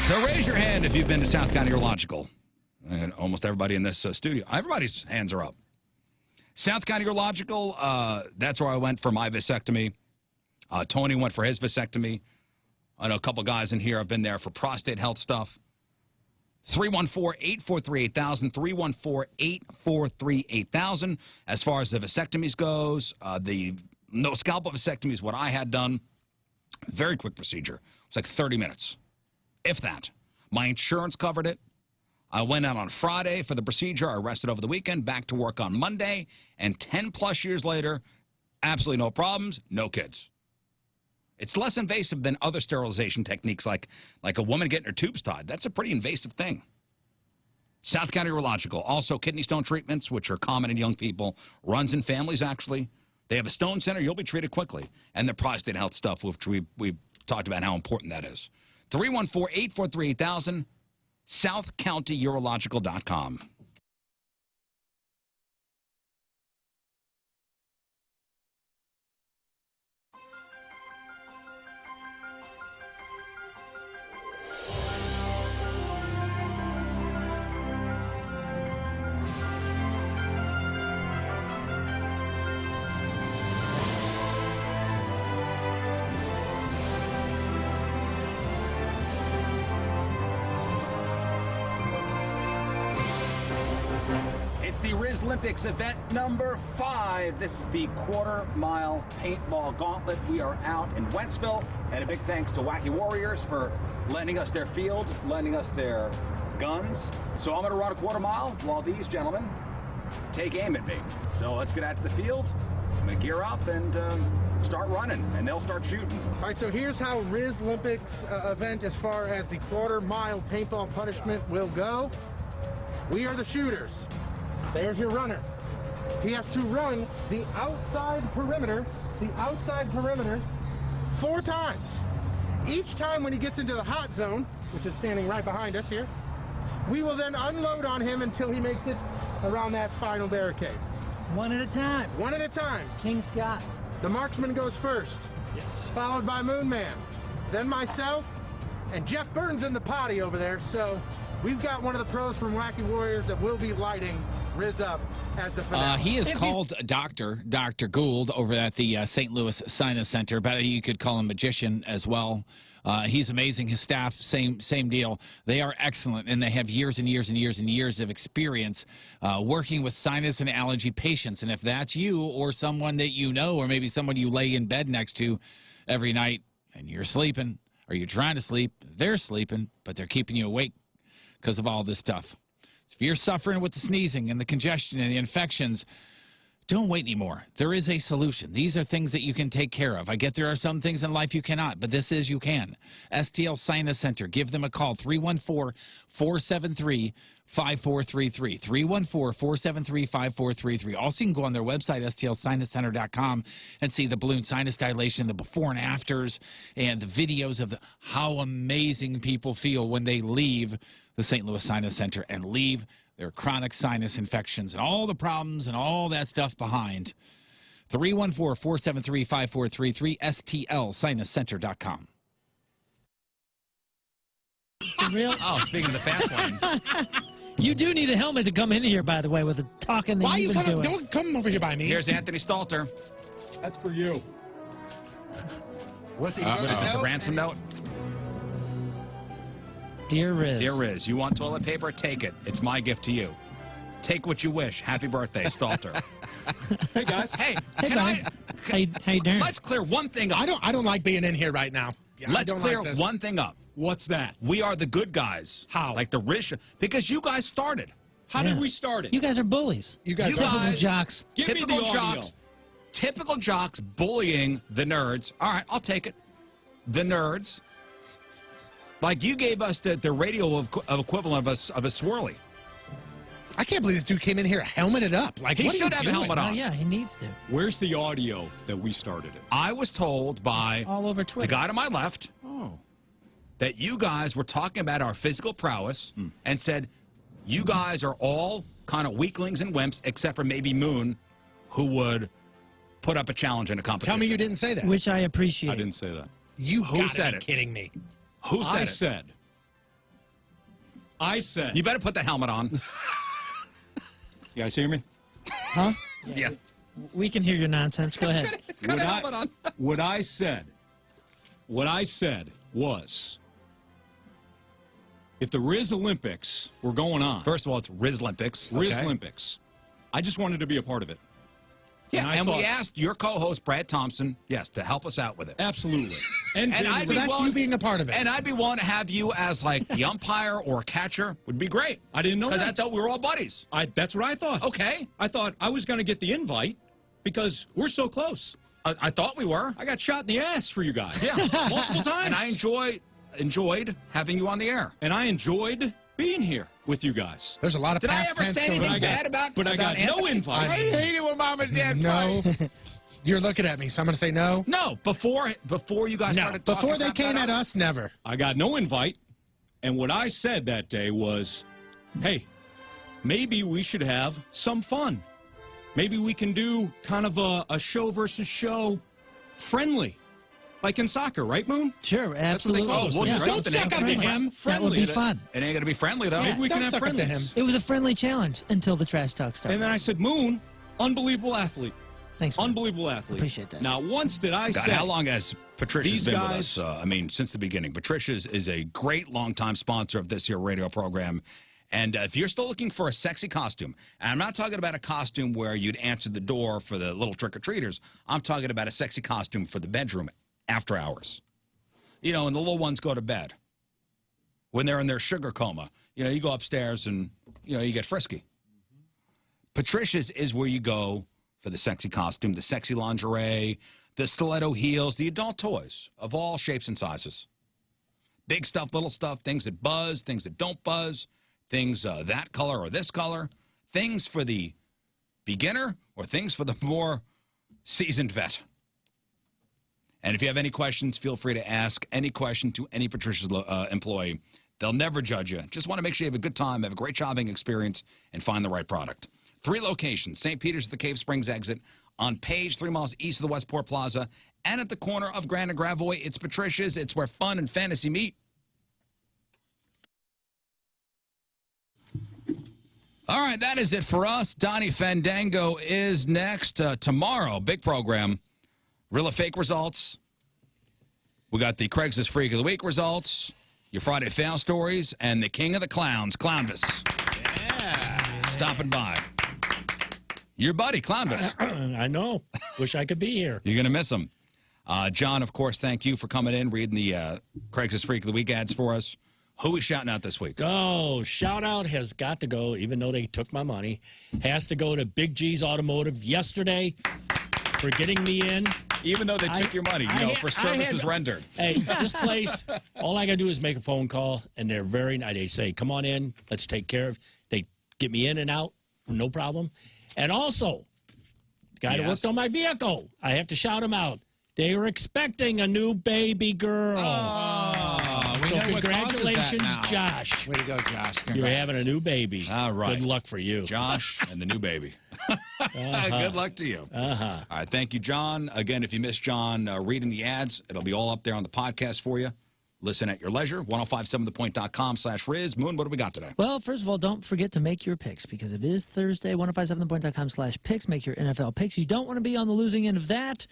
So raise your hand if you've been to South County Urological. And almost everybody in this studio, everybody's hands are up. South County Urological, that's where I went for my vasectomy. Tony went for his vasectomy. I know a couple guys in here have been there for prostate health stuff. 314-843-8000, 314-843-8000. As far as the vasectomies goes, the no scalpel vasectomy is what I had done. Very quick procedure. It's like 30 minutes, if that. My insurance covered it. I went out on Friday for the procedure. I rested over the weekend, back to work on Monday, and 10-plus years later, absolutely no problems, no kids. It's less invasive than other sterilization techniques like a woman getting her tubes tied. That's a pretty invasive thing. South County Urological. Also, kidney stone treatments, which are common in young people. Runs in families, actually. They have a stone center. You'll be treated quickly. And the prostate health stuff, which we talked about how important that is. 314-843-8000, southcountyurological.com. It's the Rizz Olympics event number 5. This is the quarter-mile paintball gauntlet. We are out in Wentzville, and a big thanks to Wacky Warriors for lending us their field, lending us their guns. So I'm going to run a quarter mile while these gentlemen take aim at me. So let's get out to the field. I'm going to gear up and start running, and they'll start shooting. All right, so here's how Rizz Olympics event as far as the quarter-mile paintball punishment will go. We are the shooters. There's your runner. He has to run the outside perimeter 4 times. Each time when he gets into the hot zone, which is standing right behind us here, we will then unload on him until he makes it around that final barricade. One at a time. One at a time. King Scott. The marksman goes first. Yes. Followed by Moon Man. Then myself, and Jeff Burton's in the potty over there, so we've got one of the pros from Wacky Warriors that will be lighting Rizz up as the finale. He is called Dr. Gould over at the St. Louis Sinus Center, but you could call him Magician as well. He's amazing. His staff, same deal. They are excellent, and they have years and years and years and years of experience working with sinus and allergy patients. And if that's you or someone that you know, or maybe someone you lay in bed next to every night and you're sleeping, or you're trying to sleep, they're sleeping, but they're keeping you awake because of all this stuff. If you're suffering with the sneezing and the congestion and the infections, don't wait anymore. There is a solution. These are things that you can take care of. I get there are some things in life you cannot, but this is you can. STL Sinus Center. Give them a call, 314-473-5433. 314-473-5433. Also, you can go on their website, stlsinuscenter.com, and see the balloon sinus dilation, the before and afters, and the videos of how amazing people feel when they leave the St. Louis Sinus Center and leave their chronic sinus infections and all the problems and all that stuff behind. 314-473-5433, stlsinuscenter.com. Real? Oh, speaking of the fast lane. You do need a helmet to come in here, by the way, with the talking that Why you've you been doing. don't come over here by me. Here's Anthony Stalter. That's for you. What's he What is this, a ransom note? Dear Rizz. Dear Rizz, you want toilet paper? Take it. It's my gift to you. Take what you wish. Happy birthday, Stalter. Hey, guys. Hey, Hey, can buddy. How you doing? let's clear one thing up. I don't like being in here right now. I Let's don't clear like this. one thing up. What's that? We are the good guys. How? Like the Rizz, because you guys started. How did we start it? You guys are bullies. You guys Typical guys- jocks. Give me typical the audio. jocks. Typical jocks bullying the nerds. All right, I'll take it. The nerds. Like you gave us the radio of equivalent of a swirly. I can't believe this dude came in here helmeted up. Like, He what are you should have a doing? helmet on. Oh, yeah, he needs to. Where's the audio that we started it? I was told by All over the Twitter. guy to my left Oh. that you guys were talking about our physical prowess and said you guys are all kind of weaklings and wimps except for maybe Moon, who would put up a challenge in a competition. Tell me you didn't say that. Which I appreciate. I didn't say that. You Who gotta said be it? kidding me. Who said I said. You better put that helmet on. You guys hear me? Huh? Yeah. We can hear your nonsense. Go ahead. Got a helmet on. What I said was, if the Rizz Olympics were going on, First of all, it's Rizz Olympics. Rizz okay? Olympics, I just wanted to be a part of it. Yeah, I and we thought- asked your co-host, Brad Thompson, yes, to help us out with it. Absolutely. And I'd So be that's willing- you being a part of it. And I'd be willing to have you as like the umpire or catcher would be great. I didn't know Because I that. thought we were all buddies. That's what I thought. Okay. I thought I was going to get the invite because we're so close. I thought we were. I got shot in the ass for you guys. Yeah. Multiple times. And I enjoyed having you on the air. And I enjoyed being here with you guys. There's a lot of Did I past ever tense say going anything on. bad about But I got no Anthony? invite. I hate it when mom and dad No. You're looking at me, so I'm going to say no. No, before you guys No. started talking Before they about came that, at us, never. I got no invite. And what I said that day was, hey, maybe we should have some fun. Maybe we can do kind of a show versus show friendly. Like in soccer, right, Moon? Sure, what they absolutely. call it. Well, Yeah. just Don't suck up to him. That would be fun. It ain't gonna be friendly though. Maybe we Don't can have suck up to friendlies. It was a friendly challenge until the trash talk started. And then I said, Moon, unbelievable athlete. Thanks, man. Unbelievable athlete. Appreciate that. Not once did I God, say. how long has Patricia's These been guys- with us? I mean, since the beginning. Patricia is a great longtime sponsor of this here radio program, And if you're still looking for a sexy costume, and I'm not talking about a costume where you'd answer the door for the little trick-or-treaters. I'm talking about a sexy costume for the bedroom after hours. You know, and the little ones go to bed. When they're in their sugar coma, you know, you go upstairs and, you know, you get frisky. Patricia's is where you go for the sexy costume, the sexy lingerie, the stiletto heels, the adult toys of all shapes and sizes. Big stuff, little stuff, things that buzz, things that don't buzz, things that color or this color, things for the beginner or things for the more seasoned vet. And if you have any questions, feel free to ask any question to any Patricia's employee. They'll never judge you. Just want to make sure you have a good time, have a great shopping experience, and find the right product. 3 locations, St. Peter's at the Cave Springs exit, on Page, 3 miles east of the Westport Plaza, and at the corner of Grand and Gravois. It's Patricia's. It's where fun and fantasy meet. All right, that is it for us. Donnie Fandango is next. Tomorrow, big program. Real or fake results. We got the Craigslist Freak of the Week results, your Friday fail stories, and the King of the Clowns, Clownvis. Yeah. Stopping by. Your buddy, Clownvis. I know. Wish I could be here. You're going to miss him. John, of course, thank you for coming in, reading the Craigslist Freak of the Week ads for us. Who are we shouting out this week? Oh, shout out has got to go, even though they took my money, has to go to Big G's Automotive yesterday for getting me in. Even though they took your money, for services rendered. Hey, this place, all I got to do is make a phone call, and they're very nice. They say, come on in, let's take care of it. They get me in and out, no problem. And also, the guy that worked on my vehicle, I have to shout him out. They were expecting a new baby girl. So congratulations, Josh. Way to go, Josh. Congrats. You're having a new baby. All right. Good luck for you. Josh and the new baby. Good luck to you. All right. Thank you, John. Again, if you missed John reading the ads, it'll be all up there on the podcast for you. Listen at your leisure. 1057thepoint.com/Rizz. Moon, what do we got today? Well, first of all, don't forget to make your picks because it is Thursday. 1057thepoint.com/picks. Make your NFL picks. You don't want to be on the losing end of that.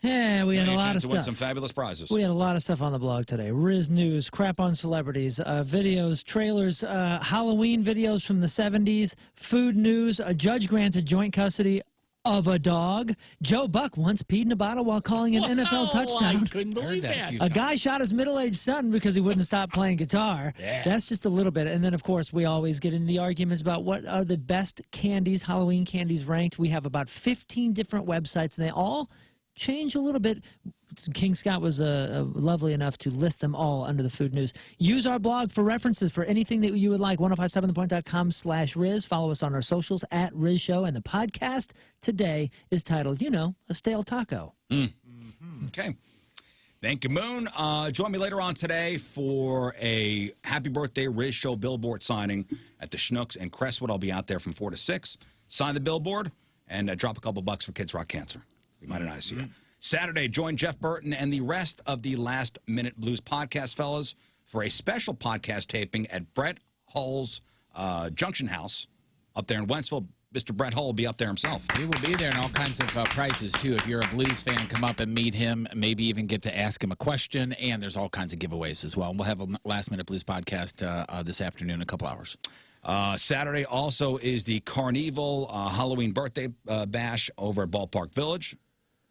Yeah, we had a lot of stuff. Win some fabulous prizes. We had a lot of stuff on the blog today. Rizz news, crap on celebrities, videos, trailers, Halloween videos from the 70s, food news, a judge granted joint custody of a dog. Joe Buck once peed in a bottle while calling an NFL touchdown. I couldn't believe that. A guy shot his middle-aged son because he wouldn't stop playing guitar. Yeah. That's just a little bit. And then, of course, we always get into the arguments about what are the best candies, Halloween candies ranked. We have about 15 different websites, and they all change a little bit. King Scott was lovely enough to list them all under the food news. Use our blog for references for anything that you would like. 1057thepoint.com/Rizz. Follow us on our socials at Rizz Show. And the podcast today is titled, a stale taco. Okay. Thank you, Moon. Join me later on today for a happy birthday Rizz Show billboard signing at the Schnucks in Crestwood. I'll be out there from 4 to 6. Sign the billboard and drop a couple bucks for Kids Rock Cancer. We might have nice to you. Saturday, join Jeff Burton and the rest of the Last Minute Blues podcast fellas for a special podcast taping at Brett Hull's Junction House up there in Wentzville. Mr. Brett Hull will be up there himself. He will be there in all kinds of prizes, too. If you're a blues fan, come up and meet him, maybe even get to ask him a question, and there's all kinds of giveaways as well. We'll have a Last Minute Blues podcast this afternoon in a couple hours. Saturday also is the Carnival Halloween birthday bash over at Ballpark Village.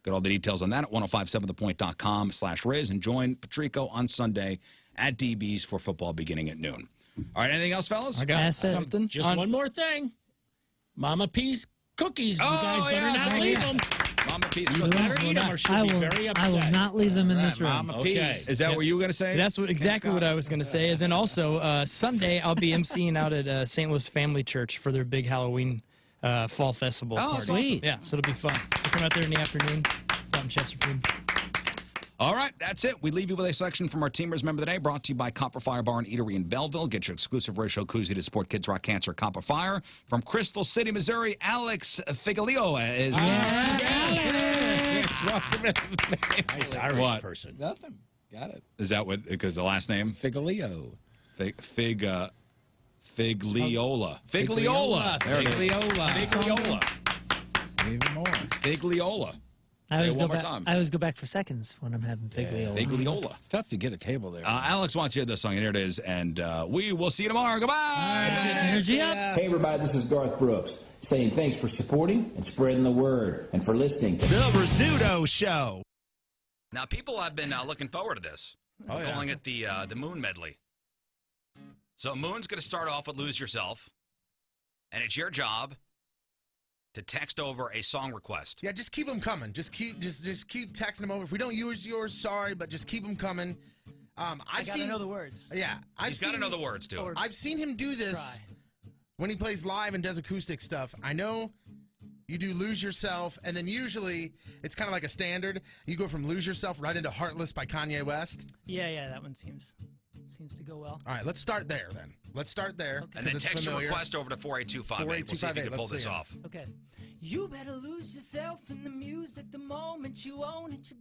Got all the details on that at 1057thepoint.com/Rizz. And join Patrico on Sunday at DB's for football beginning at noon. All right, anything else, fellas? I got something. Just one more thing. Mama P's cookies. You guys better not leave them. Mama P's You better eat them or she'll be very upset. I will not leave them in this room. Mama Okay. P's. Is that what you were going to say? That's exactly what I was going to say. And then also, Sunday, I'll be emceeing out at St. Louis Family Church for their big Halloween fall festival party. Sweet. Yeah, so it'll be fun. So come out there in the afternoon. It's out in Chesterfield. All right, that's it. We leave you with a selection from our Teamers Member of the Day, brought to you by Copper Fire Bar and Eatery in Belleville. Get your exclusive Rizz Show koozie to support Kids Rock Cancer, Copper Fire. From Crystal City, Missouri, Alex Figalio is Nice Irish person. Nothing. Got it. Is that what, because the last name? Figalio. Figliola. Figliola. There it is. Figliola. Figliola. Even more. Figliola. I Say always it go one more back. time. I always go back for seconds when I'm having figliola. Figliola. It's tough to get a table there. Alex wants to hear this song, and here it is. And we will see you tomorrow. Goodbye. Energy up. Hey everybody, this is Garth Brooks saying thanks for supporting and spreading the word and for listening to The Rizzuto Show. Now, people have been looking forward to this. Calling it the Moon Medley. So Moon's going to start off with Lose Yourself, and it's your job to text over a song request. Yeah, just keep them coming. Just keep texting them over. If we don't use yours, sorry, but just keep them coming. I gotta know the words. Yeah, He's got to know the words, too. I've seen him do this when he plays live and does acoustic stuff. I know you do Lose Yourself, and then usually it's kind of like a standard. You go from Lose Yourself right into Heartless by Kanye West. Yeah, that one seems to go well. All right, let's start there then. Let's start there. Okay. And then text your request over to 48258. We'll see if you can pull this off. Okay. You better lose yourself in the music the moment you own it. You